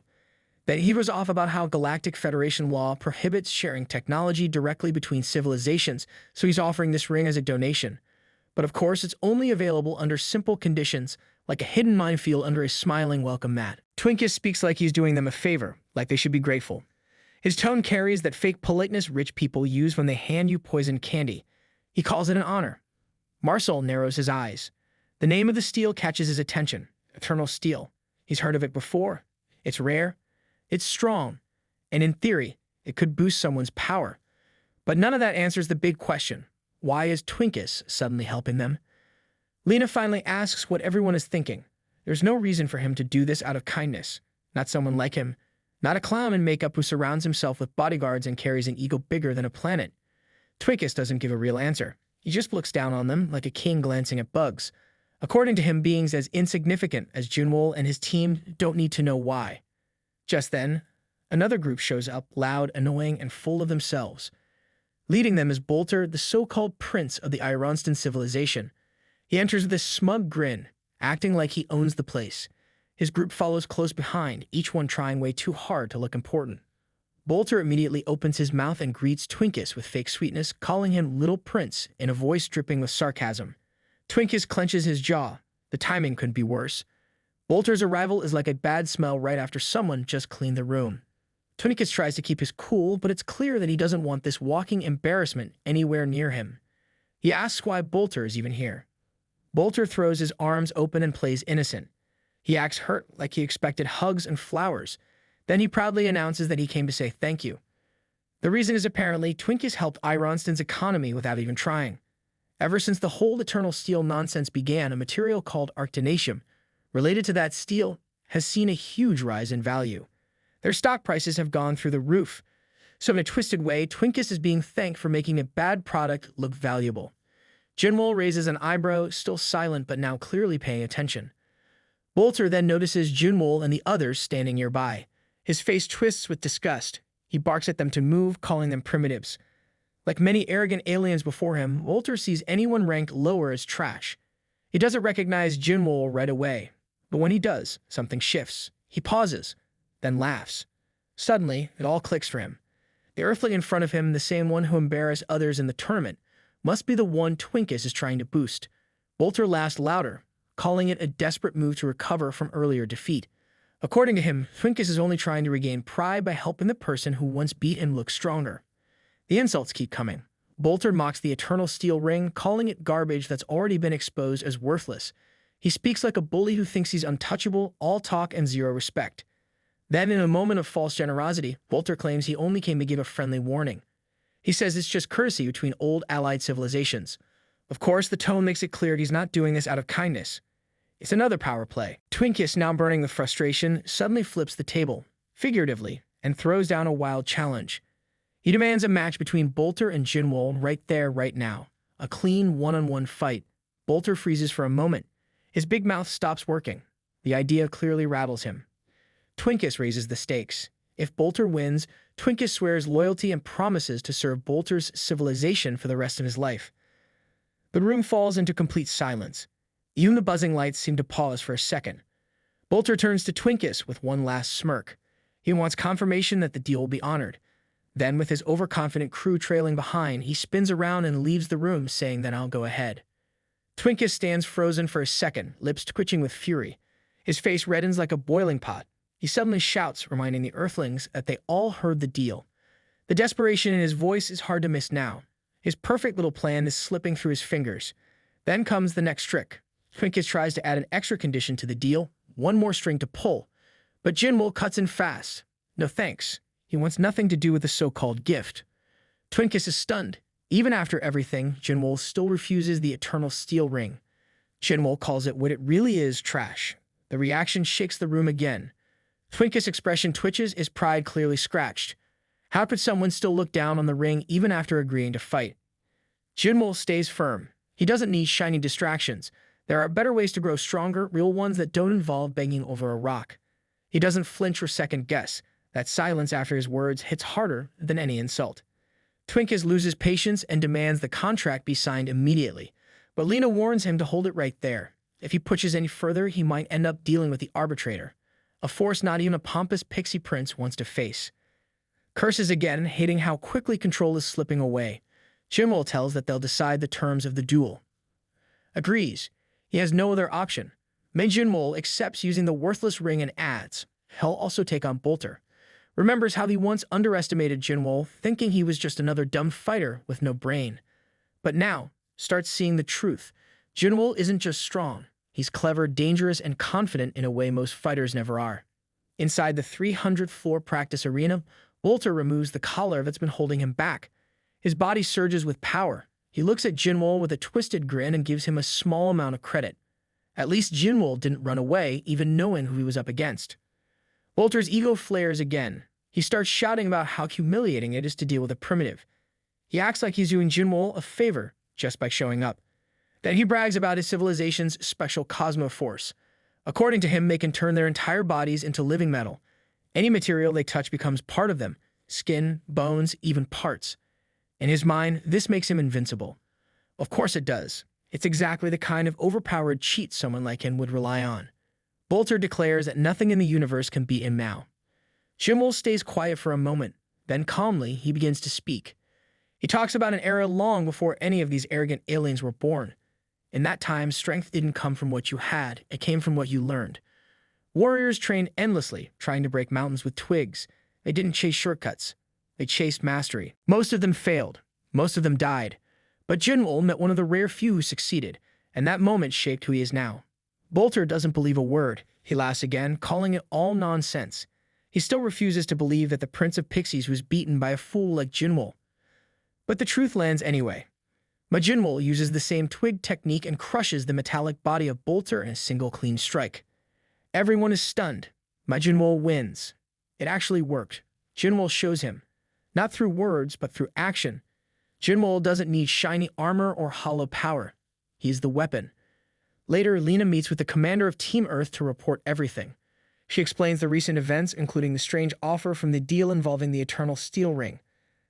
Then he goes off about how Galactic Federation law prohibits sharing technology directly between civilizations, so he's offering this ring as a donation. But of course, it's only available under simple conditions, like a hidden minefield under a smiling welcome mat. Twinkies speaks like he's doing them a favor, like they should be grateful. His tone carries that fake politeness rich people use when they hand you poisoned candy. He calls it an honor. Marcel narrows his eyes. The name of the steel catches his attention. Eternal steel. He's heard of it before. It's rare. It's strong. And in theory, it could boost someone's power. But none of that answers the big question. Why is Twinkies suddenly helping them? Lena finally asks what everyone is thinking. There's no reason for him to do this out of kindness. Not someone like him. Not a clown in makeup who surrounds himself with bodyguards and carries an ego bigger than a planet. Twinkies doesn't give a real answer. He just looks down on them like a king glancing at bugs. According to him, beings as insignificant as Jinwol and his team don't need to know why. Just then, another group shows up, loud, annoying, and full of themselves. Leading them is Bolter, the so-called prince of the Ironston civilization. He enters with a smug grin, acting like he owns the place. His group follows close behind, each one trying way too hard to look important. Bolter immediately opens his mouth and greets Twinkies with fake sweetness, calling him Little Prince in a voice dripping with sarcasm. Twinkies clenches his jaw. The timing couldn't be worse. Bolter's arrival is like a bad smell right after someone just cleaned the room. Twinkies tries to keep his cool, but it's clear that he doesn't want this walking embarrassment anywhere near him. He asks why Bolter is even here. Bolter throws his arms open and plays innocent. He acts hurt, like he expected hugs and flowers. Then he proudly announces that he came to say thank you. The reason is apparently Twinkies helped Ironston's economy without even trying. Ever since the whole Eternal Steel nonsense began, a material called arctinatium, related to that steel, has seen a huge rise in value. Their stock prices have gone through the roof. So in a twisted way, Twinkies is being thanked for making a bad product look valuable. Jinwol raises an eyebrow, still silent but now clearly paying attention. Bolter then notices Jinwol and the others standing nearby. His face twists with disgust. He barks at them to move, calling them primitives. Like many arrogant aliens before him, Bolter sees anyone ranked lower as trash. He doesn't recognize Jinwol right away, but when he does, something shifts. He pauses, then laughs. Suddenly, it all clicks for him. The earthling in front of him, the same one who embarrassed others in the tournament, must be the one Twinkies is trying to boost. Bolter laughs louder, calling it a desperate move to recover from earlier defeat. According to him, Twinkies is only trying to regain pride by helping the person who once beat him look stronger. The insults keep coming. Bolter mocks the Eternal Steel ring, calling it garbage that's already been exposed as worthless. He speaks like a bully who thinks he's untouchable, all talk and zero respect. Then, in a moment of false generosity, Bolter claims he only came to give a friendly warning. He says it's just courtesy between old allied civilizations. Of course, the tone makes it clear he's not doing this out of kindness. It's another power play. Twinkies, now burning with frustration, suddenly flips the table, figuratively, and throws down a wild challenge. He demands a match between Bolter and Jinwol right there, right now. A clean one-on-one fight. Bolter freezes for a moment. His big mouth stops working. The idea clearly rattles him. Twinkies raises the stakes. If Bolter wins, Twinkies swears loyalty and promises to serve Bolter's civilization for the rest of his life. The room falls into complete silence. Even the buzzing lights seem to pause for a second. Bolter turns to Twinkies with one last smirk. He wants confirmation that the deal will be honored. Then, with his overconfident crew trailing behind, he spins around and leaves the room, saying that I'll go ahead. Twinkies stands frozen for a second, lips twitching with fury. His face reddens like a boiling pot. He suddenly shouts, reminding the Earthlings that they all heard the deal. The desperation in his voice is hard to miss now. His perfect little plan is slipping through his fingers. Then comes the next trick. Twinkies tries to add an extra condition to the deal, one more string to pull. But Jinwol cuts in fast. No thanks. He wants nothing to do with the so-called gift. Twinkies is stunned. Even after everything, Jinwol still refuses the eternal steel ring. Jinwol calls it what it really is, trash. The reaction shakes the room again. Twinkies' expression twitches, his pride clearly scratched. How could someone still look down on the ring even after agreeing to fight? Jinwol stays firm. He doesn't need shiny distractions. There are better ways to grow stronger, real ones that don't involve banging over a rock. He doesn't flinch or second guess. That silence after his words hits harder than any insult. Twinkies loses patience and demands the contract be signed immediately, but Lena warns him to hold it right there. If he pushes any further, he might end up dealing with the arbitrator, a force not even a pompous pixie prince wants to face. Curses again, hating how quickly control is slipping away. Jinwol tells that they'll decide the terms of the duel. Agrees. He has no other option. Jinwol accepts using the worthless ring and adds, he'll also take on Bolter. Remembers how he once underestimated Jinwol, thinking he was just another dumb fighter with no brain. But now, starts seeing the truth. Jinwol isn't just strong. He's clever, dangerous, and confident in a way most fighters never are. Inside the 300-floor practice arena, Bolter removes the collar that's been holding him back. His body surges with power. He looks at Jinwol with a twisted grin and gives him a small amount of credit. At least Jinwol didn't run away, even knowing who he was up against. Bolter's ego flares again. He starts shouting about how humiliating it is to deal with a primitive. He acts like he's doing Jinwol a favor just by showing up. Then he brags about his civilization's special Cosmo Force. According to him, they can turn their entire bodies into living metal. Any material they touch becomes part of them, skin, bones, even parts. In his mind, this makes him invincible. Of course it does. It's exactly the kind of overpowered cheat someone like him would rely on. Bolter declares that nothing in the universe can beat him now. Jinwol stays quiet for a moment. Then calmly, he begins to speak. He talks about an era long before any of these arrogant aliens were born. In that time, strength didn't come from what you had, it came from what you learned. Warriors trained endlessly, trying to break mountains with twigs. They didn't chase shortcuts. They chased mastery. Most of them failed. Most of them died. But Jinwol met one of the rare few who succeeded, and that moment shaped who he is now. Bolter doesn't believe a word. He laughs again, calling it all nonsense. He still refuses to believe that the Prince of Pixies was beaten by a fool like Jinwol. But the truth lands anyway. Jinwol uses the same twig technique and crushes the metallic body of Bolter in a single clean strike. Everyone is stunned. Jinwol wins. It actually worked. Jinwol shows him. Not through words, but through action. Jinwol doesn't need shiny armor or hollow power. He's the weapon. Later, Lena meets with the commander of Team Earth to report everything. She explains the recent events, including the strange offer from the deal involving the Eternal Steel Ring.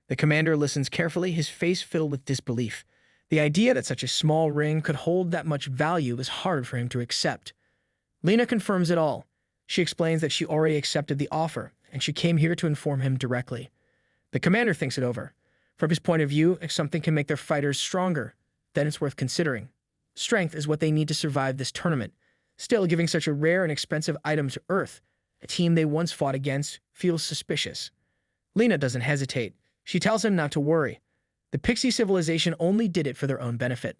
The commander listens carefully, his face filled with disbelief. The idea that such a small ring could hold that much value is hard for him to accept. Lena confirms it all. She explains that she already accepted the offer, and she came here to inform him directly. The commander thinks it over. From his point of view, if something can make their fighters stronger, then it's worth considering. Strength is what they need to survive this tournament. Still, giving such a rare and expensive item to Earth, a team they once fought against, feels suspicious. Lena doesn't hesitate. She tells him not to worry. The Pixie civilization only did it for their own benefit.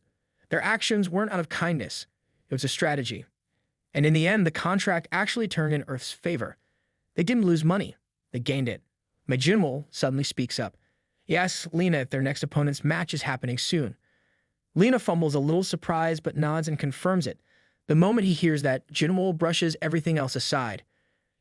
Their actions weren't out of kindness. It was a strategy. And in the end, the contract actually turned in Earth's favor. They didn't lose money. They gained it. Jinwol suddenly speaks up. He asks Lena if their next opponent's match is happening soon. Lena fumbles a little surprised but nods and confirms it. The moment he hears that, Jinwol brushes everything else aside.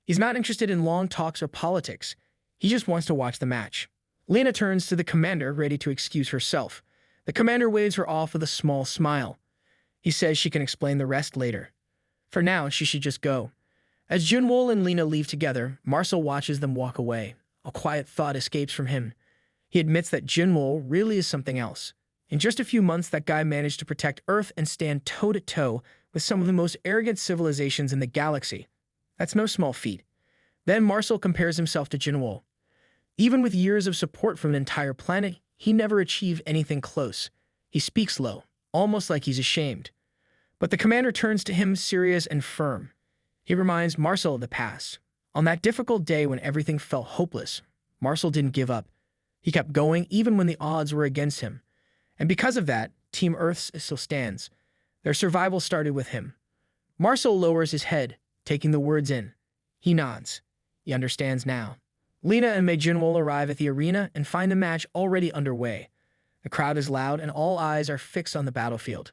He's not interested in long talks or politics. He just wants to watch the match. Lena turns to the commander, ready to excuse herself. The commander waves her off with a small smile. He says she can explain the rest later. For now, she should just go. As Jinwol and Lena leave together, Marcel watches them walk away. A quiet thought escapes from him. He admits that Jinwol really is something else. In just a few months, that guy managed to protect Earth and stand toe-to-toe with some of the most arrogant civilizations in the galaxy. That's no small feat. Then Marcel compares himself to Jinwol. Even with years of support from an entire planet, he never achieved anything close. He speaks low, almost like he's ashamed. But the commander turns to him serious and firm. He reminds Marcel of the past. On that difficult day when everything felt hopeless, Marcel didn't give up. He kept going even when the odds were against him. And because of that, Team Earth still stands. Their survival started with him. Marcel lowers his head, taking the words in. He nods. He understands now. Lena and Jinwol arrive at the arena and find the match already underway. The crowd is loud and all eyes are fixed on the battlefield.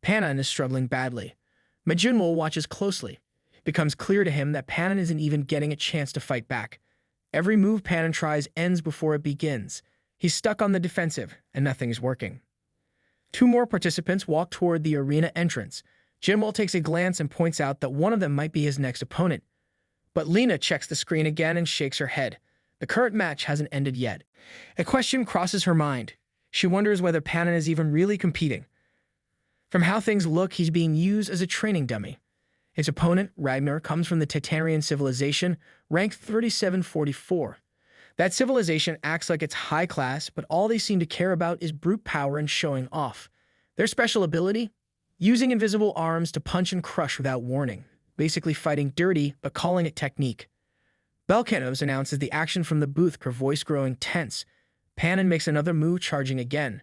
Panan is struggling badly. Jinwol watches closely. It becomes clear to him that Panan isn't even getting a chance to fight back. Every move Panan tries ends before it begins. He's stuck on the defensive, and nothing is working. Two more participants walk toward the arena entrance. Jinwol takes a glance and points out that one of them might be his next opponent. But Lena checks the screen again and shakes her head. The current match hasn't ended yet. A question crosses her mind. She wonders whether Panan is even really competing. From how things look, he's being used as a training dummy. His opponent, Ragnar, comes from the Titanian civilization, ranked 3744. That civilization acts like it's high class, but all they seem to care about is brute power and showing off. Their special ability? Using invisible arms to punch and crush without warning. Basically fighting dirty, but calling it technique. Belkanos announces the action from the booth, her voice growing tense. Panan makes another move, charging again.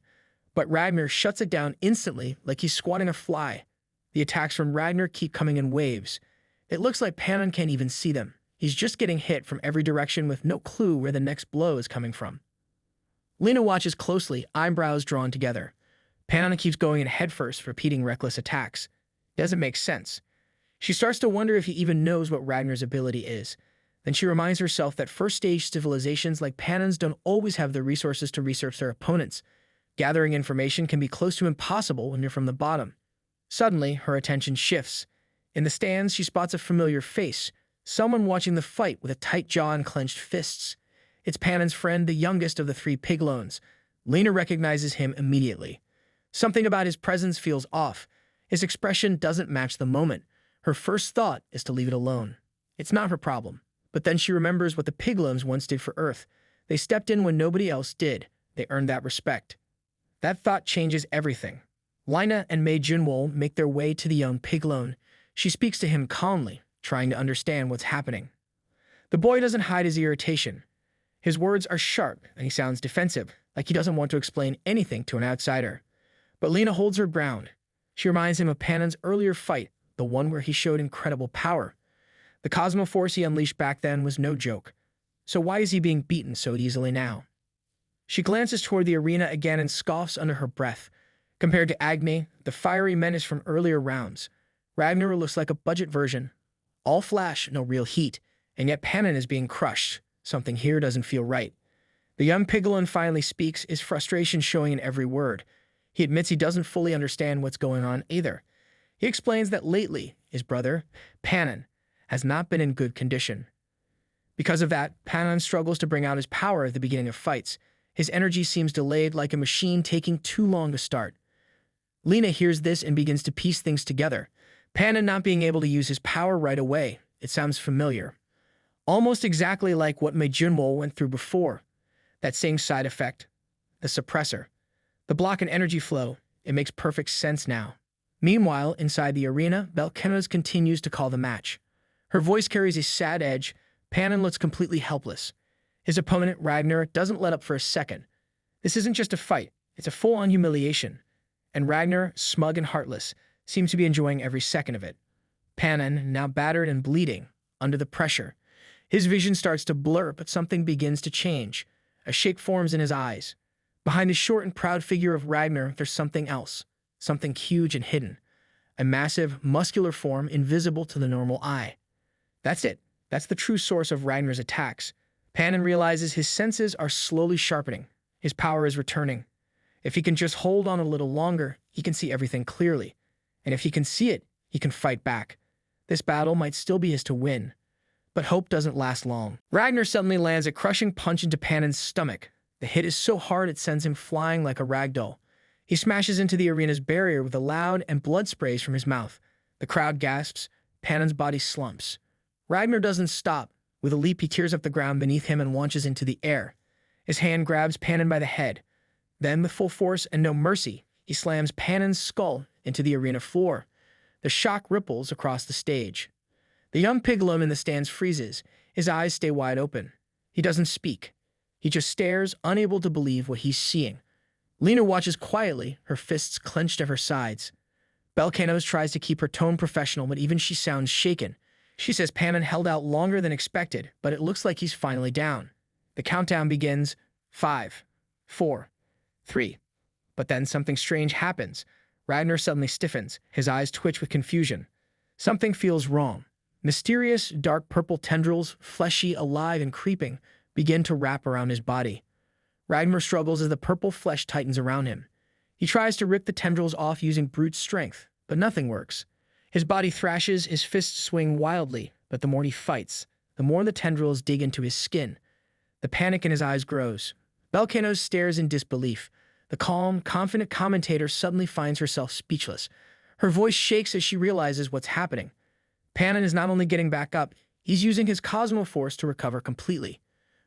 But Ragnar shuts it down instantly, like he's swatting a fly. The attacks from Ragnar keep coming in waves. It looks like Panan can't even see them. He's just getting hit from every direction with no clue where the next blow is coming from. Lena watches closely, eyebrows drawn together. Panan keeps going in headfirst, repeating reckless attacks. Doesn't make sense. She starts to wonder if he even knows what Ragnar's ability is. Then she reminds herself that first-stage civilizations like Panan's don't always have the resources to research their opponents. Gathering information can be close to impossible when you're from the bottom. Suddenly, her attention shifts. In the stands, she spots a familiar face, someone watching the fight with a tight jaw and clenched fists. It's Panan's friend, the youngest of the three piglones. Lena recognizes him immediately. Something about his presence feels off. His expression doesn't match the moment. Her first thought is to leave it alone. It's not her problem. But then she remembers what the piglones once did for Earth. They stepped in when nobody else did. They earned that respect. That thought changes everything. Lena and Jinwol make their way to the young piglone. She speaks to him calmly, trying to understand what's happening. The boy doesn't hide his irritation. His words are sharp, and he sounds defensive, like he doesn't want to explain anything to an outsider. But Lena holds her ground. She reminds him of Panan's earlier fight, the one where he showed incredible power. The cosmoforce he unleashed back then was no joke. So why is he being beaten so easily now? She glances toward the arena again and scoffs under her breath. Compared to Agme, the fiery menace from earlier rounds, Ragnar looks like a budget version. All flash, no real heat, and yet Panan is being crushed. Something here doesn't feel right. The young piglone finally speaks, his frustration showing in every word. He admits he doesn't fully understand what's going on either. He explains that lately, his brother, Panan, has not been in good condition. Because of that, Panan struggles to bring out his power at the beginning of fights. His energy seems delayed, like a machine taking too long to start. Lena hears this and begins to piece things together. Panan not being able to use his power right away. It sounds familiar. Almost exactly like what Jinwol went through before. That same side effect. The suppressor. The block in energy flow. It makes perfect sense now. Meanwhile, inside the arena, Belkanos continues to call the match. Her voice carries a sad edge. Panan looks completely helpless. His opponent, Ragnar, doesn't let up for a second. This isn't just a fight. It's a full-on humiliation. And Ragnar, smug and heartless, seems to be enjoying every second of it. Panan, now battered and bleeding, under the pressure. His vision starts to blur, but something begins to change. A shake forms in his eyes. Behind the short and proud figure of Ragnar, there's something else. Something huge and hidden. A massive, muscular form invisible to the normal eye. That's it. That's the true source of Ragnar's attacks. Panan realizes his senses are slowly sharpening. His power is returning. If he can just hold on a little longer, he can see everything clearly. And if he can see it, he can fight back. This battle might still be his to win. But hope doesn't last long. Ragnar suddenly lands a crushing punch into Panon's stomach. The hit is so hard it sends him flying like a ragdoll. He smashes into the arena's barrier with a loud and blood sprays from his mouth. The crowd gasps. Panon's body slumps. Ragnar doesn't stop. With a leap, he tears up the ground beneath him and launches into the air. His hand grabs Panon by the head. Then, with full force and no mercy, he slams Panon's skull into the arena floor. The shock ripples across the stage. The young piglum in the stands freezes. His eyes stay wide open. He doesn't speak. He just stares, unable to believe what he's seeing. Lena watches quietly, her fists clenched at her sides. Belcanos tries to keep her tone professional, but even she sounds shaken. She says Panon held out longer than expected, but it looks like he's finally down. The countdown begins. 5, 4, 3. But then something strange happens. Ragnar suddenly stiffens. His eyes twitch with confusion. Something feels wrong. Mysterious, dark purple tendrils, fleshy, alive, and creeping, begin to wrap around his body. Ragnar struggles as the purple flesh tightens around him. He tries to rip the tendrils off using brute strength, but nothing works. His body thrashes, his fists swing wildly, but the more he fights, the more the tendrils dig into his skin. The panic in his eyes grows. Belcanos stares in disbelief. The calm, confident commentator suddenly finds herself speechless. Her voice shakes as she realizes what's happening. Panon is not only getting back up, he's using his cosmo force to recover completely.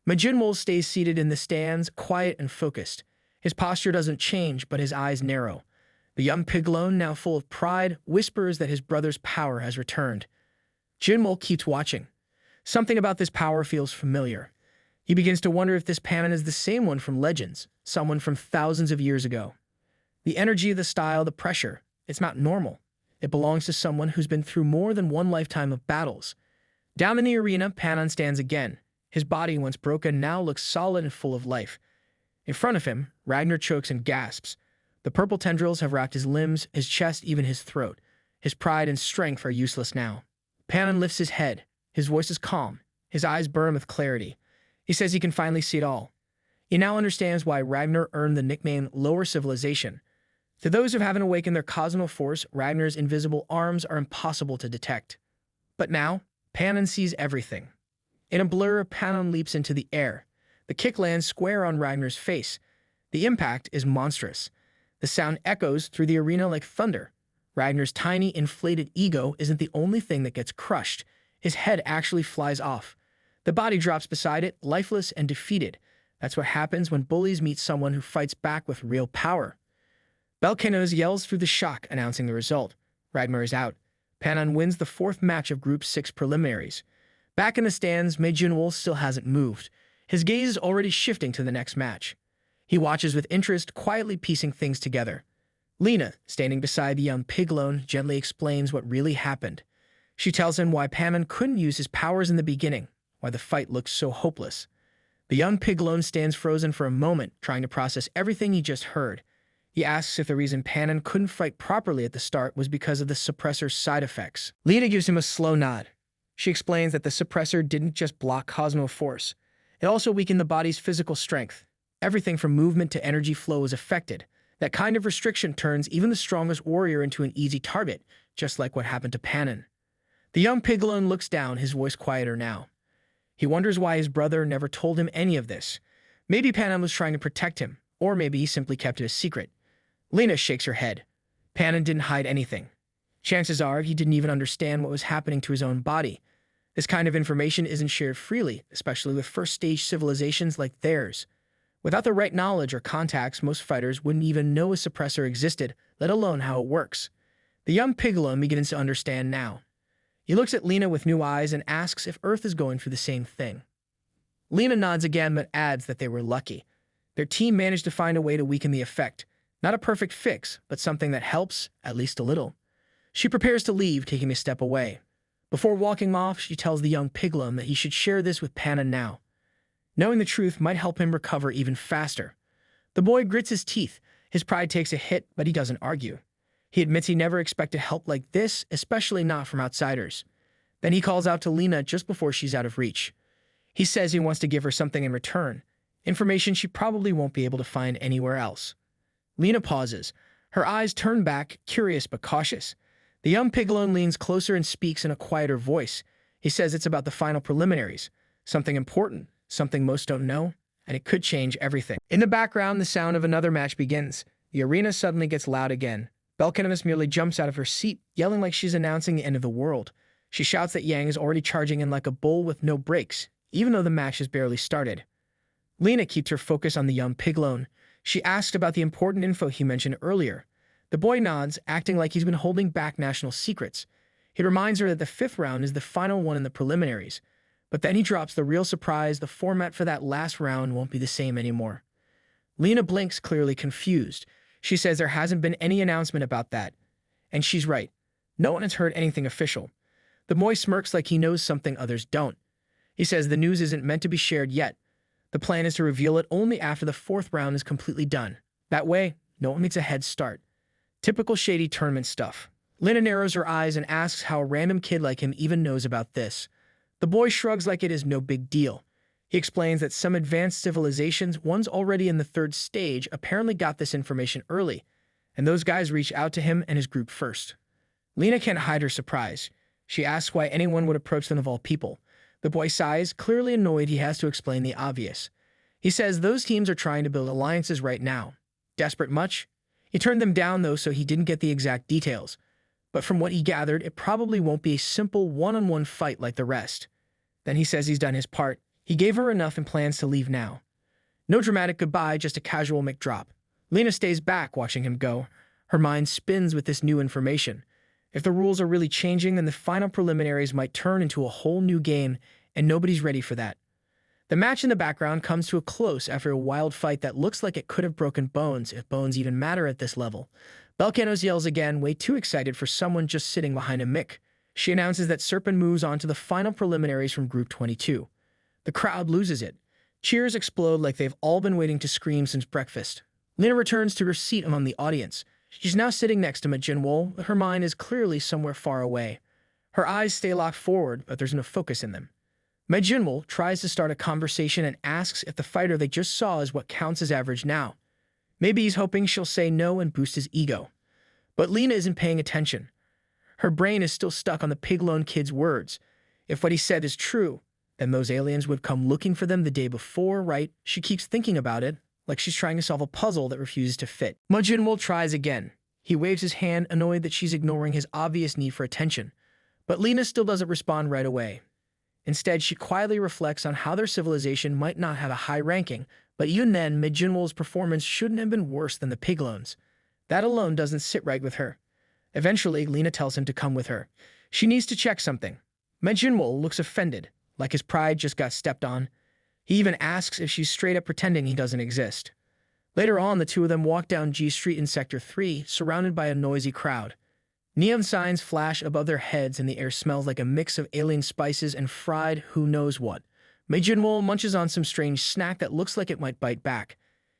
Jinwol stays seated in the stands, quiet and focused. His posture doesn't change, but his eyes narrow. The young piglone, now full of pride, whispers that his brother's power has returned. Jinwol keeps watching. Something about this power feels familiar. He begins to wonder if this Panon is the same one from Legends, someone from thousands of years ago. The energy, the style, the pressure, it's not normal. It belongs to someone who's been through more than one lifetime of battles. Down in the arena, Panon stands again. His body, once broken, now looks solid and full of life. In front of him, Ragnar chokes and gasps. The purple tendrils have wrapped his limbs, his chest, even his throat. His pride and strength are useless now. Panon lifts his head. His voice is calm. His eyes burn with clarity. He says he can finally see it all. He now understands why Ragnar earned the nickname Lower Civilization. To those who haven't awakened their cosmo force, Ragnar's invisible arms are impossible to detect. But now, Panon sees everything. In a blur, Panon leaps into the air. The kick lands square on Ragnar's face. The impact is monstrous. The sound echoes through the arena like thunder. Ragnar's tiny, inflated ego isn't the only thing that gets crushed. His head actually flies off. The body drops beside it, lifeless and defeated. That's what happens when bullies meet someone who fights back with real power. Belcanos yells through the shock, announcing the result. Ragnar is out. Panon wins the 4th match of Group 6 preliminaries. Back in the stands, Jinwol still hasn't moved. His gaze is already shifting to the next match. He watches with interest, quietly piecing things together. Lena, standing beside the young piglone, gently explains what really happened. She tells him why Panon couldn't use his powers in the beginning, why the fight looks so hopeless. The young piglone stands frozen for a moment, trying to process everything he just heard. He asks if the reason Panon couldn't fight properly at the start was because of the suppressor's side effects. Lena gives him a slow nod. She explains that the suppressor didn't just block cosmo force. It also weakened the body's physical strength. Everything from movement to energy flow was affected. That kind of restriction turns even the strongest warrior into an easy target, just like what happened to Panon. The young piglone looks down, his voice quieter now. He wonders why his brother never told him any of this. Maybe Panon was trying to protect him, or maybe he simply kept it a secret. Lena shakes her head. Panon didn't hide anything. Chances are he didn't even understand what was happening to his own body. This kind of information isn't shared freely, especially with first-stage civilizations like theirs. Without the right knowledge or contacts, most fighters wouldn't even know a suppressor existed, let alone how it works. The young piglone begins to understand now. He looks at Lena with new eyes and asks if Earth is going through the same thing. Lena nods again but adds that they were lucky. Their team managed to find a way to weaken the effect. Not a perfect fix, but something that helps, at least a little. She prepares to leave, taking a step away. Before walking off, she tells the young piglone that he should share this with Panon now. Knowing the truth might help him recover even faster. The boy grits his teeth. His pride takes a hit, but he doesn't argue. He admits he never expected help like this, especially not from outsiders. Then he calls out to Lena just before she's out of reach. He says he wants to give her something in return, information she probably won't be able to find anywhere else. Lena pauses. Her eyes turn back, curious but cautious. The young piglone leans closer and speaks in a quieter voice. He says it's about the final preliminaries, something important, something most don't know, and it could change everything. In the background, the sound of another match begins. The arena suddenly gets loud again. Belcanimous merely jumps out of her seat, yelling like she's announcing the end of the world. She shouts that Yang is already charging in like a bull with no brakes, even though the match has barely started. Lena keeps her focus on the young piglone. She asked about the important info he mentioned earlier. The boy nods, acting like he's been holding back national secrets. He reminds her that the 5th round is the final one in the preliminaries. But then he drops the real surprise: the format for that last round won't be the same anymore. Lena blinks, clearly confused. She says there hasn't been any announcement about that. And she's right. No one has heard anything official. The boy smirks like he knows something others don't. He says the news isn't meant to be shared yet. The plan is to reveal it only after the 4th round is completely done. That way, no one makes a head start. Typical shady tournament stuff. Lena narrows her eyes and asks how a random kid like him even knows about this. The boy shrugs like it is no big deal. He explains that some advanced civilizations, ones already in the 3rd stage, apparently got this information early, and those guys reached out to him and his group first. Lena can't hide her surprise. She asks why anyone would approach them of all people. The boy sighs, clearly annoyed he has to explain the obvious. He says those teams are trying to build alliances right now. Desperate much? He turned them down though, so he didn't get the exact details. But from what he gathered, it probably won't be a simple one-on-one fight like the rest. Then he says he's done his part. He gave her enough and plans to leave now. No dramatic goodbye, just a casual McDrop. Lena stays back, watching him go. Her mind spins with this new information. If the rules are really changing, then the final preliminaries might turn into a whole new game, and nobody's ready for that. The match in the background comes to a close after a wild fight that looks like it could have broken bones, if bones even matter at this level. Belcanos yells again, way too excited for someone just sitting behind a mic. She announces that Serpent moves on to the final preliminaries from Group 22. The crowd loses it. Cheers explode like they've all been waiting to scream since breakfast. Lena returns to her seat among the audience. She's now sitting next to Jinwol, but her mind is clearly somewhere far away. Her eyes stay locked forward, but there's no focus in them. Jinwol tries to start a conversation and asks if the fighter they just saw is what counts as average now. Maybe he's hoping she'll say no and boost his ego. But Lena isn't paying attention. Her brain is still stuck on the piglone kid's words. If what he said is true, then those aliens would come looking for them the day before, right? She keeps thinking about it, like she's trying to solve a puzzle that refuses to fit. Jinwol tries again. He waves his hand, annoyed that she's ignoring his obvious need for attention. But Lena still doesn't respond right away. Instead, she quietly reflects on how their civilization might not have a high ranking, but even then, Jinwol's performance shouldn't have been worse than the piglones. That alone doesn't sit right with her. Eventually, Lena tells him to come with her. She needs to check something. Jinwol looks offended, like his pride just got stepped on. He even asks if she's straight up pretending he doesn't exist. Later on, the two of them walk down G Street in Sector 3, surrounded by a noisy crowd. Neon signs flash above their heads and the air smells like a mix of alien spices and fried who knows what. Jinwol munches on some strange snack that looks like it might bite back.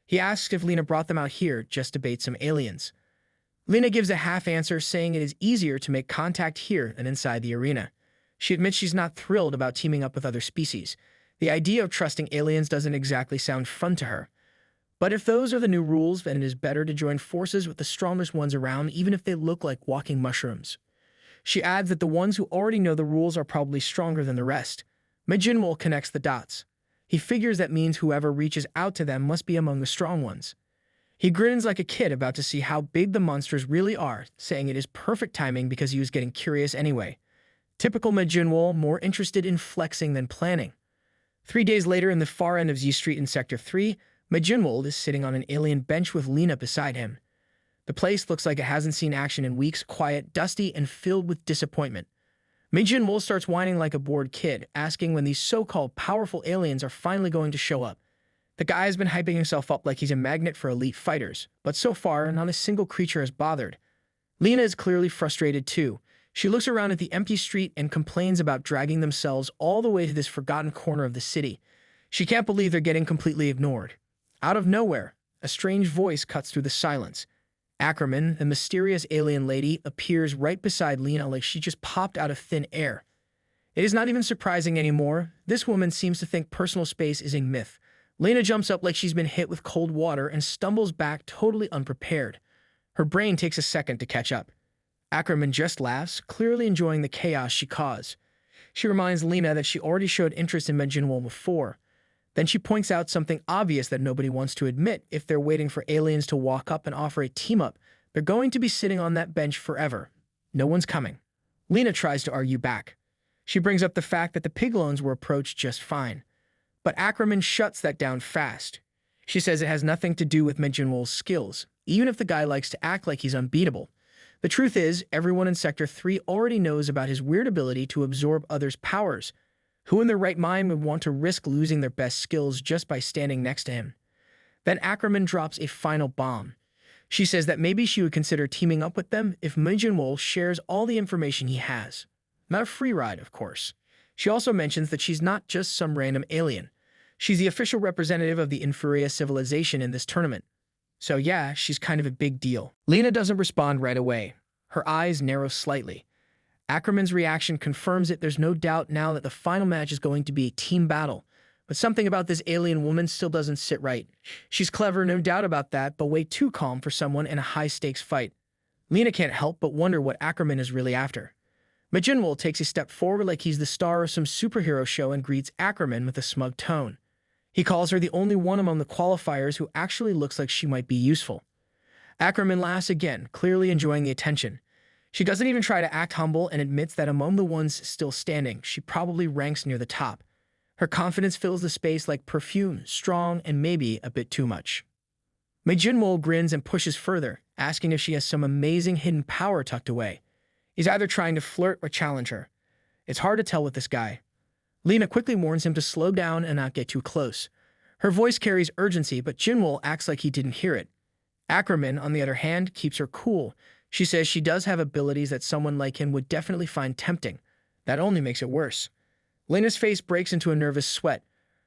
He asks if Lena brought them out here just to bait some aliens. Lena gives a half answer, saying it is easier to make contact here than inside the arena. She admits she's not thrilled about teaming up with other species. The idea of trusting aliens doesn't exactly sound fun to her. But if those are the new rules, then it is better to join forces with the strongest ones around, even if they look like walking mushrooms. She adds that the ones who already know the rules are probably stronger than the rest. Jinwol connects the dots. He figures that means whoever reaches out to them must be among the strong ones. He grins like a kid about to see how big the monsters really are, saying it is perfect timing because he was getting curious anyway. Typical Jinwol, more interested in flexing than planning. 3 days later, in the far end of Z Street in Sector 3, Jinwol is sitting on an alien bench with Lena beside him. The place looks like it hasn't seen action in weeks, quiet, dusty, and filled with disappointment. Jinwol starts whining like a bored kid, asking when these so-called powerful aliens are finally going to show up. The guy has been hyping himself up like he's a magnet for elite fighters, but so far, not a single creature has bothered. Lena is clearly frustrated too. She looks around at the empty street and complains about dragging themselves all the way to this forgotten corner of the city. She can't believe they're getting completely ignored. Out of nowhere, a strange voice cuts through the silence. Ackerman, the mysterious alien lady, appears right beside Lena like she just popped out of thin air. It is not even surprising anymore. This woman seems to think personal space is a myth. Lena jumps up like she's been hit with cold water and stumbles back totally unprepared. Her brain takes a second to catch up. Ackerman just laughs, clearly enjoying the chaos she caused. She reminds Lena that she already showed interest in Jinwol before. Then she points out something obvious that nobody wants to admit. If they're waiting for aliens to walk up and offer a team-up, they're going to be sitting on that bench forever. No one's coming. Lena tries to argue back. She brings up the fact that the Piglones were approached just fine. But Ackerman shuts that down fast. She says it has nothing to do with Jinwol's skills, even if the guy likes to act like he's unbeatable. The truth is, everyone in Sector 3 already knows about his weird ability to absorb others' powers. Who in their right mind would want to risk losing their best skills just by standing next to him? Then Ackerman drops a final bomb. She says that maybe she would consider teaming up with them if Jinwol shares all the information he has. Not a free ride, of course. She also mentions that she's not just some random alien. She's the official representative of the inferior civilization in this tournament. So yeah, she's kind of a big deal. Lena doesn't respond right away. Her eyes narrow slightly. Ackerman's reaction confirms it. There's no doubt now that the final match is going to be a team battle. But something about this alien woman still doesn't sit right. She's clever, no doubt about that, but way too calm for someone in a high-stakes fight. Lena can't help but wonder what Ackerman is really after. Jinwol takes a step forward like he's the star of some superhero show and greets Ackerman with a smug tone. He calls her the only one among the qualifiers who actually looks like she might be useful. Ackerman laughs again, clearly enjoying the attention. She doesn't even try to act humble and admits that among the ones still standing, she probably ranks near the top. Her confidence fills the space like perfume, strong and maybe a bit too much. Jinwol grins and pushes further, asking if she has some amazing hidden power tucked away. He's either trying to flirt or challenge her. It's hard to tell with this guy. Lena quickly warns him to slow down and not get too close. Her voice carries urgency, but Jinwol acts like he didn't hear it. Ackerman, on the other hand, keeps her cool. She says she does have abilities that someone like him would definitely find tempting. That only makes it worse. Lena's face breaks into a nervous sweat.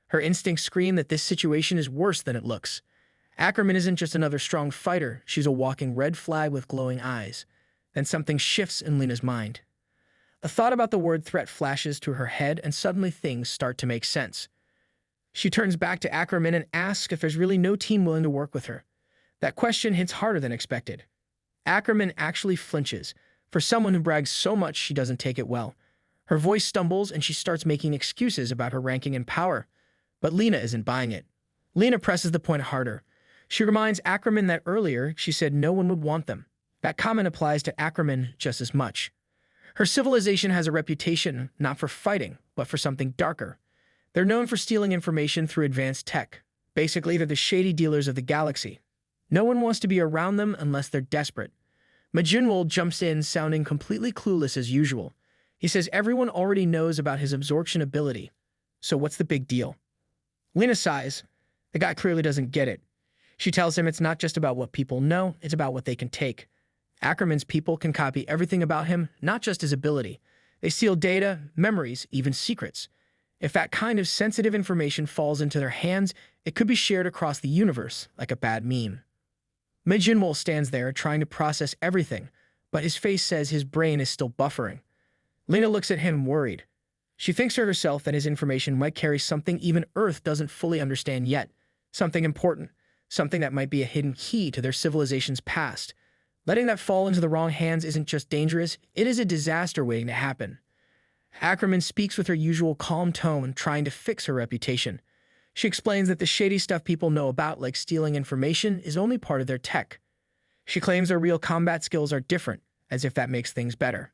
Her instincts scream that this situation is worse than it looks. Ackerman isn't just another strong fighter, she's a walking red flag with glowing eyes. Then something shifts in Lena's mind. A thought about the word threat flashes to her head, and suddenly things start to make sense. She turns back to Ackerman and asks if there's really no team willing to work with her. That question hits harder than expected. Ackerman actually flinches. For someone who brags so much, she doesn't take it well. Her voice stumbles and she starts making excuses about her ranking and power. But Lena isn't buying it. Lena presses the point harder. She reminds Ackerman that earlier she said no one would want them. That comment applies to Ackerman just as much. Her civilization has a reputation not for fighting, but for something darker. They're known for stealing information through advanced tech. Basically, they're the shady dealers of the galaxy. No one wants to be around them unless they're desperate. Jinwol jumps in, sounding completely clueless as usual. He says everyone already knows about his absorption ability. So what's the big deal? Lena sighs. The guy clearly doesn't get it. She tells him it's not just about what people know, it's about what they can take. Ackerman's people can copy everything about him, not just his ability. They steal data, memories, even secrets. If that kind of sensitive information falls into their hands, it could be shared across the universe, like a bad meme. Jinwol stands there trying to process everything, but his face says his brain is still buffering. Lena looks at him worried. She thinks to herself that his information might carry something even Earth doesn't fully understand yet. Something important. Something that might be a hidden key to their civilization's past. Letting that fall into the wrong hands isn't just dangerous, it is a disaster waiting to happen. Ackerman speaks with her usual calm tone, trying to fix her reputation. She explains that the shady stuff people know about, like stealing information, is only part of their tech. She claims their real combat skills are different, as if that makes things better.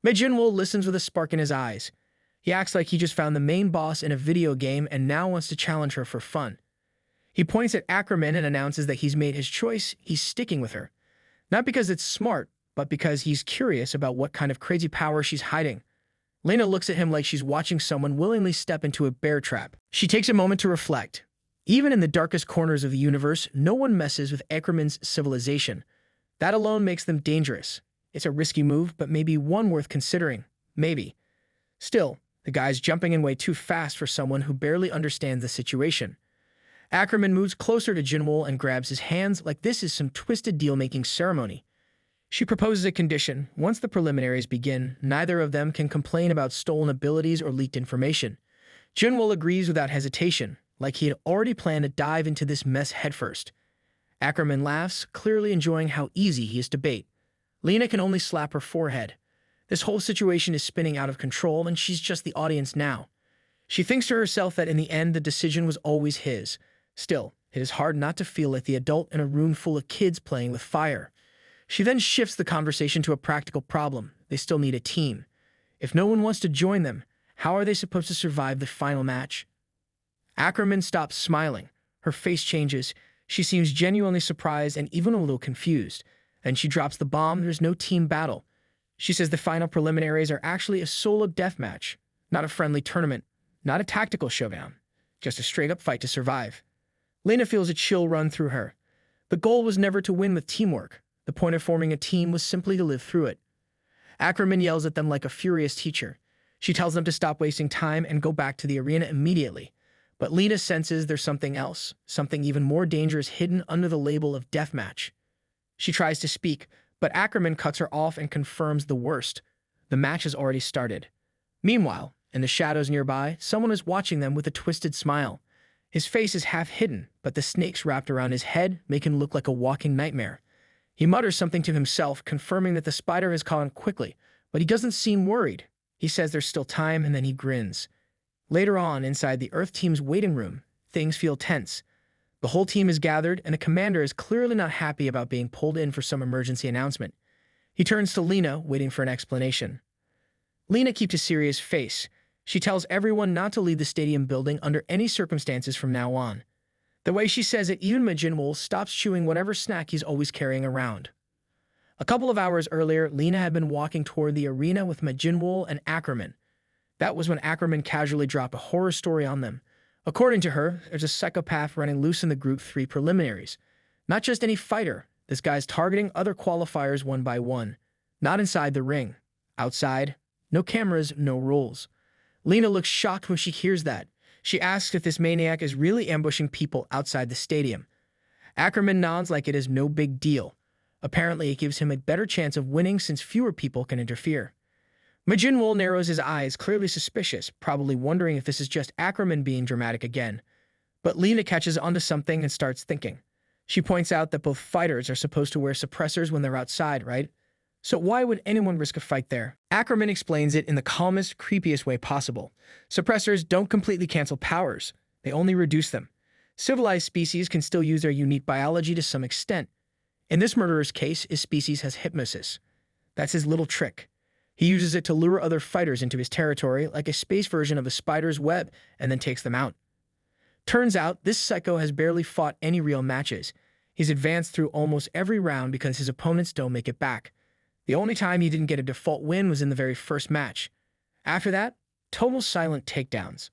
Jinwol listens with a spark in his eyes. He acts like he just found the main boss in a video game and now wants to challenge her for fun. He points at Ackerman and announces that he's made his choice, he's sticking with her. Not because it's smart, but because he's curious about what kind of crazy power she's hiding. Lena looks at him like she's watching someone willingly step into a bear trap. She takes a moment to reflect. Even in the darkest corners of the universe, no one messes with Ackerman's civilization. That alone makes them dangerous. It's a risky move, but maybe one worth considering. Maybe. Still, the guy's jumping in way too fast for someone who barely understands the situation. Ackerman moves closer to Jinwol and grabs his hands like this is some twisted deal-making ceremony. She proposes a condition. Once the preliminaries begin, neither of them can complain about stolen abilities or leaked information. Jinwol agrees without hesitation, like he had already planned to dive into this mess headfirst. Ackerman laughs, clearly enjoying how easy he is to bait. Lena can only slap her forehead. This whole situation is spinning out of control, and she's just the audience now. She thinks to herself that in the end, the decision was always his. Still, it is hard not to feel like the adult in a room full of kids playing with fire. She then shifts the conversation to a practical problem. They still need a team. If no one wants to join them, how are they supposed to survive the final match? Ackerman stops smiling. Her face changes. She seems genuinely surprised and even a little confused. Then she drops the bomb. There's no team battle. She says the final preliminaries are actually a solo deathmatch, not a friendly tournament, not a tactical showdown, just a straight-up fight to survive. Lena feels a chill run through her. The goal was never to win with teamwork. The point of forming a team was simply to live through it. Ackerman yells at them like a furious teacher. She tells them to stop wasting time and go back to the arena immediately. But Lena senses there's something else, something even more dangerous hidden under the label of deathmatch. She tries to speak, but Ackerman cuts her off and confirms the worst. The match has already started. Meanwhile, in the shadows nearby, someone is watching them with a twisted smile. His face is half hidden, but the snakes wrapped around his head make him look like a walking nightmare. He mutters something to himself, confirming that the spider has caught him quickly, but he doesn't seem worried. He says there's still time, and then he grins. Later on, inside the Earth team's waiting room, things feel tense. The whole team is gathered, and a commander is clearly not happy about being pulled in for some emergency announcement. He turns to Lena, waiting for an explanation. Lena keeps a serious face. She tells everyone not to leave the stadium building under any circumstances from now on. The way she says it, even Jinwol stops chewing whatever snack he's always carrying around. A couple of hours earlier, Lena had been walking toward the arena with Jinwol and Ackerman. That was when Ackerman casually dropped a horror story on them. According to her, there's a psychopath running loose in the Group 3 preliminaries. Not just any fighter. This guy's targeting other qualifiers one by one. Not inside the ring. Outside, no cameras, no rules. Lena looks shocked when she hears that. She asks if this maniac is really ambushing people outside the stadium. Ackerman nods like it is no big deal. Apparently, it gives him a better chance of winning since fewer people can interfere. Jinwol narrows his eyes, clearly suspicious, probably wondering if this is just Ackerman being dramatic again. But Lena catches onto something and starts thinking. She points out that both fighters are supposed to wear suppressors when they're outside, right? So why would anyone risk a fight there? Ackerman explains it in the calmest, creepiest way possible. Suppressors don't completely cancel powers. They only reduce them. Civilized species can still use their unique biology to some extent. In this murderer's case, his species has hypnosis. That's his little trick. He uses it to lure other fighters into his territory like a space version of a spider's web and then takes them out. Turns out, this psycho has barely fought any real matches. He's advanced through almost every round because his opponents don't make it back. The only time he didn't get a default win was in the very first match. After that, total silent takedowns.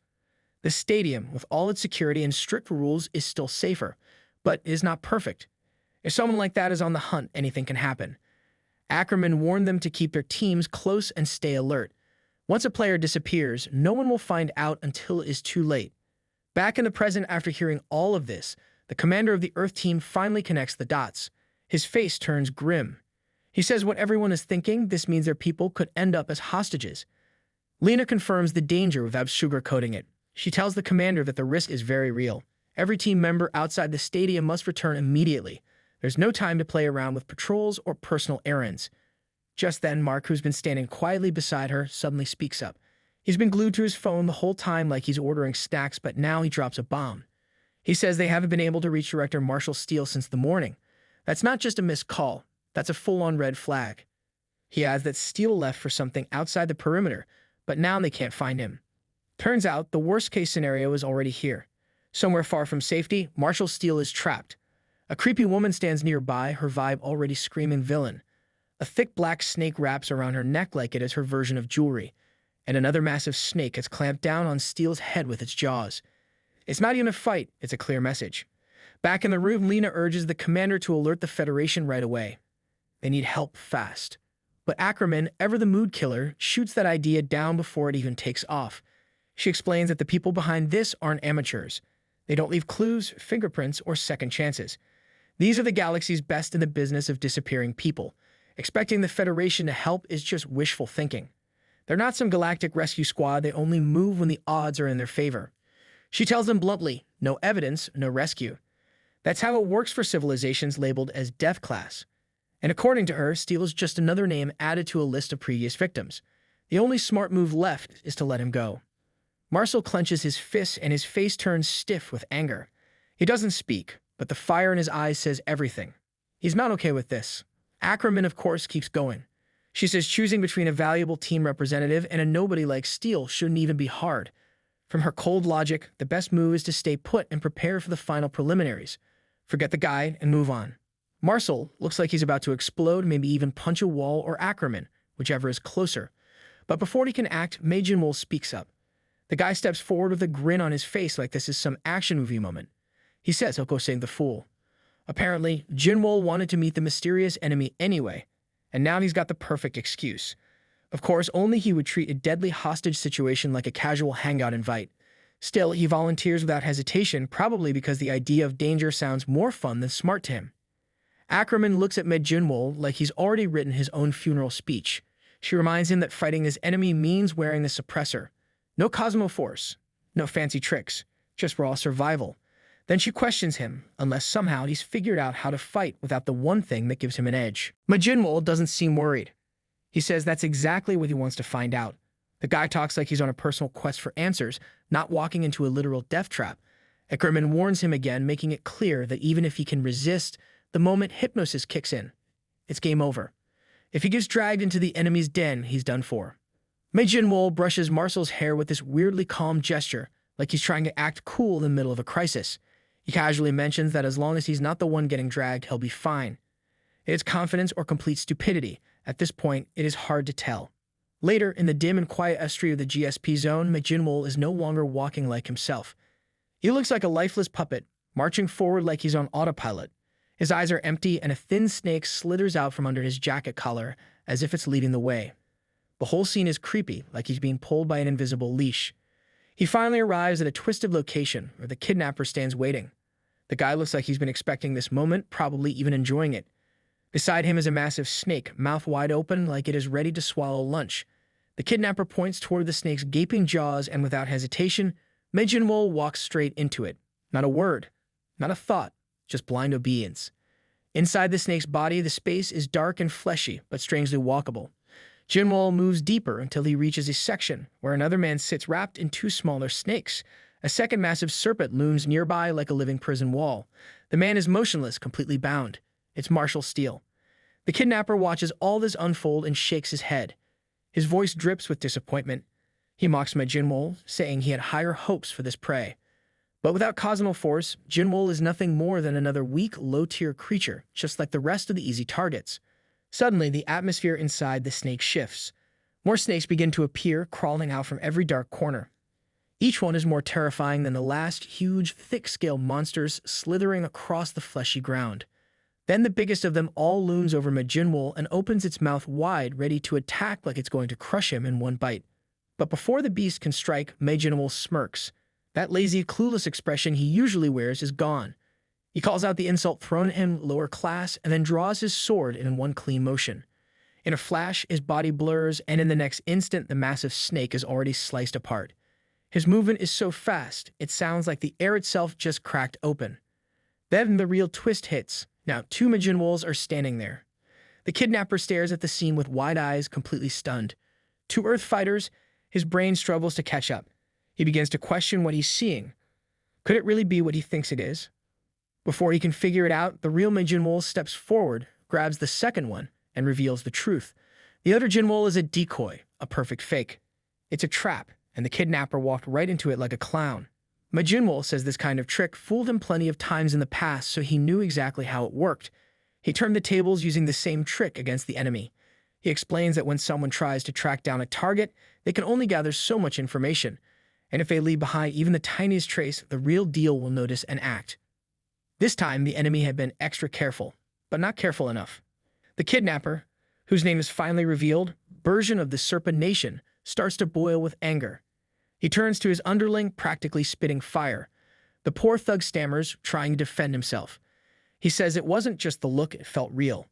The stadium, with all its security and strict rules, is still safer, but is not perfect. If someone like that is on the hunt, anything can happen. Ackerman warned them to keep their teams close and stay alert. Once a player disappears, no one will find out until it is too late. Back in the present after hearing all of this, the commander of the Earth team finally connects the dots. His face turns grim. He says what everyone is thinking, this means their people could end up as hostages. Lena confirms the danger without sugarcoating it. She tells the commander that the risk is very real. Every team member outside the stadium must return immediately. There's no time to play around with patrols or personal errands. Just then, Mark, who's been standing quietly beside her, suddenly speaks up. He's been glued to his phone the whole time like he's ordering snacks, but now he drops a bomb. He says they haven't been able to reach Director Marshall Steele since the morning. That's not just a missed call. That's a full-on red flag. He adds that Steele left for something outside the perimeter, but now they can't find him. Turns out the worst-case scenario is already here. Somewhere far from safety, Marshall Steele is trapped. A creepy woman stands nearby, her vibe already screaming villain. A thick black snake wraps around her neck like it is her version of jewelry, and another massive snake has clamped down on Steele's head with its jaws. It's not even a fight, it's a clear message. Back in the room, Lena urges the commander to alert the Federation right away. They need help fast. But Ackerman, ever the mood killer, shoots that idea down before it even takes off. She explains that the people behind this aren't amateurs. They don't leave clues, fingerprints, or second chances. These are the galaxy's best in the business of disappearing people. Expecting the Federation to help is just wishful thinking. They're not some galactic rescue squad, they only move when the odds are in their favor. She tells them bluntly, no evidence, no rescue. That's how it works for civilizations labeled as death class. And according to her, steal is just another name added to a list of previous victims. The only smart move left is to let him go. Marcel clenches his fists and his face turns stiff with anger. He doesn't speak, but the fire in his eyes says everything. He's not okay with this. Ackerman, of course, keeps going. She says choosing between a valuable team representative and a nobody like Steele shouldn't even be hard. From her cold logic, the best move is to stay put and prepare for the final preliminaries. Forget the guide and move on. Marcel looks like he's about to explode, maybe even punch a wall or Ackerman, whichever is closer. But before he can act, Jinwol speaks up. The guy steps forward with a grin on his face like this is some action movie moment. He says he'll go save the fool. Apparently, Jinwol wanted to meet the mysterious enemy anyway, and now he's got the perfect excuse. Of course, only he would treat a deadly hostage situation like a casual hangout invite. Still, he volunteers without hesitation, probably because the idea of danger sounds more fun than smart to him. Ackerman looks at Jinwol like he's already written his own funeral speech. She reminds him that fighting his enemy means wearing the suppressor. No Cosmo Force, no fancy tricks, just raw survival. Then she questions him, unless somehow he's figured out how to fight without the one thing that gives him an edge. Jinwol doesn't seem worried. He says that's exactly what he wants to find out. The guy talks like he's on a personal quest for answers, not walking into a literal death trap. Ackerman warns him again, making it clear that even if he can resist, the moment hypnosis kicks in, it's game over. If he gets dragged into the enemy's den, he's done for. Jinwol brushes Marcel's hair with this weirdly calm gesture, like he's trying to act cool in the middle of a crisis. He casually mentions that as long as he's not the one getting dragged, he'll be fine. It's confidence or complete stupidity. At this point, it is hard to tell. Later, in the dim and quiet estuary of the GSP zone, Jinwol is no longer walking like himself. He looks like a lifeless puppet, marching forward like he's on autopilot. His eyes are empty, and a thin snake slithers out from under his jacket collar, as if it's leading the way. The whole scene is creepy, like he's being pulled by an invisible leash. He finally arrives at a twisted location, where the kidnapper stands waiting. The guy looks like he's been expecting this moment, probably even enjoying it. Beside him is a massive snake, mouth wide open like it is ready to swallow lunch. The kidnapper points toward the snake's gaping jaws, and without hesitation, Jinwol walks straight into it. Not a word, not a thought, just blind obedience. Inside the snake's body, the space is dark and fleshy, but strangely walkable. Jinwol moves deeper until he reaches a section where another man sits wrapped in two smaller snakes. A second massive serpent looms nearby like a living prison wall. The man is motionless, completely bound. It's Marshall Steele. The kidnapper watches all this unfold and shakes his head. His voice drips with disappointment. He mocks Jinwol, saying he had higher hopes for this prey. But without Cosmo Force, Jinwol is nothing more than another weak, low-tier creature, just like the rest of the easy targets. Suddenly, the atmosphere inside the snake shifts. More snakes begin to appear, crawling out from every dark corner. Each one is more terrifying than the last, huge, thick-scaled monsters slithering across the fleshy ground. Then the biggest of them all looms over Jinwol and opens its mouth wide, ready to attack like it's going to crush him in one bite. But before the beast can strike, Jinwol smirks. That lazy, clueless expression he usually wears is gone. He calls out the insult thrown at him, lower class, and then draws his sword in one clean motion. In a flash, his body blurs, and in the next instant, the massive snake is already sliced apart. His movement is so fast, it sounds like the air itself just cracked open. Then the real twist hits. Now, two Jinwols are standing there. The kidnapper stares at the scene with wide eyes, completely stunned. Two Earth fighters, his brain struggles to catch up. He begins to question what he's seeing. Could it really be what he thinks it is? Before he can figure it out, the real Jinwol steps forward, grabs the second one, and reveals the truth. The other Jinwol is a decoy, a perfect fake. It's a trap, and the kidnapper walked right into it like a clown. Jinwol says this kind of trick fooled him plenty of times in the past, so he knew exactly how it worked. He turned the tables using the same trick against the enemy. He explains that when someone tries to track down a target, they can only gather so much information, and if they leave behind even the tiniest trace, the real deal will notice and act. This time, the enemy had been extra careful, but not careful enough. The kidnapper, whose name is finally revealed, version of the Serpent Nation, starts to boil with anger. He turns to his underling, practically spitting fire. The poor thug stammers, trying to defend himself. He says it wasn't just the look, it felt real.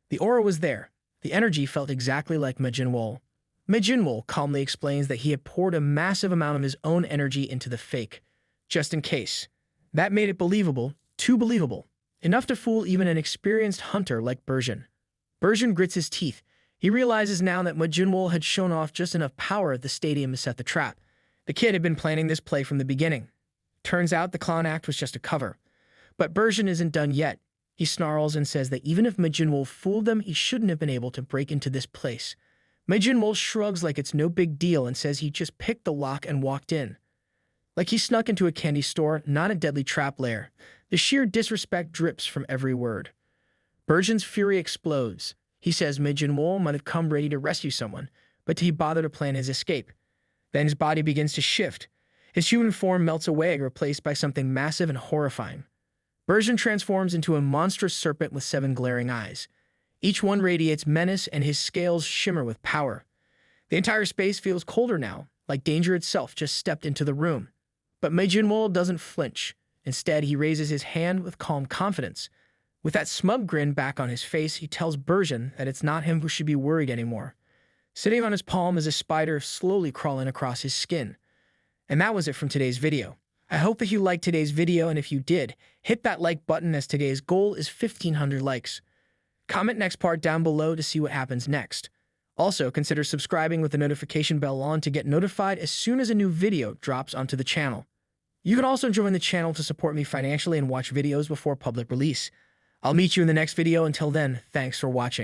The aura was there. The energy felt exactly like Jinwol. Jinwol calmly explains that he had poured a massive amount of his own energy into the fake, just in case. That made it believable, too believable, enough to fool even an experienced hunter like Bergen. Bergen grits his teeth. He realizes now that Jinwol had shown off just enough power at the stadium to set the trap. The kid had been planning this play from the beginning. Turns out the clown act was just a cover. But Bergen isn't done yet. He snarls and says that even if Jinwol fooled them, he shouldn't have been able to break into this place. Jinwol shrugs like it's no big deal and says he just picked the lock and walked in. Like he snuck into a candy store, not a deadly trap lair. The sheer disrespect drips from every word. Bergen's fury explodes. He says Jinwol might have come ready to rescue someone, but did he bother to plan his escape? Then his body begins to shift. His human form melts away, replaced by something massive and horrifying. Bergen transforms into a monstrous serpent with 7 glaring eyes. Each one radiates menace, and his scales shimmer with power. The entire space feels colder now, like danger itself just stepped into the room. But Jinwol doesn't flinch. Instead, he raises his hand with calm confidence. With that smug grin back on his face, he tells Bergen that it's not him who should be worried anymore. Sitting on his palm is a spider slowly crawling across his skin. And that was it from today's video. I hope that you liked today's video, and if you did, hit that like button as today's goal is 1,500 likes. Comment next part down below to see what happens next. Also, consider subscribing with the notification bell on to get notified as soon as a new video drops onto the channel. You can also join the channel to support me financially and watch videos before public release. I'll meet you in the next video. Until then, thanks for watching.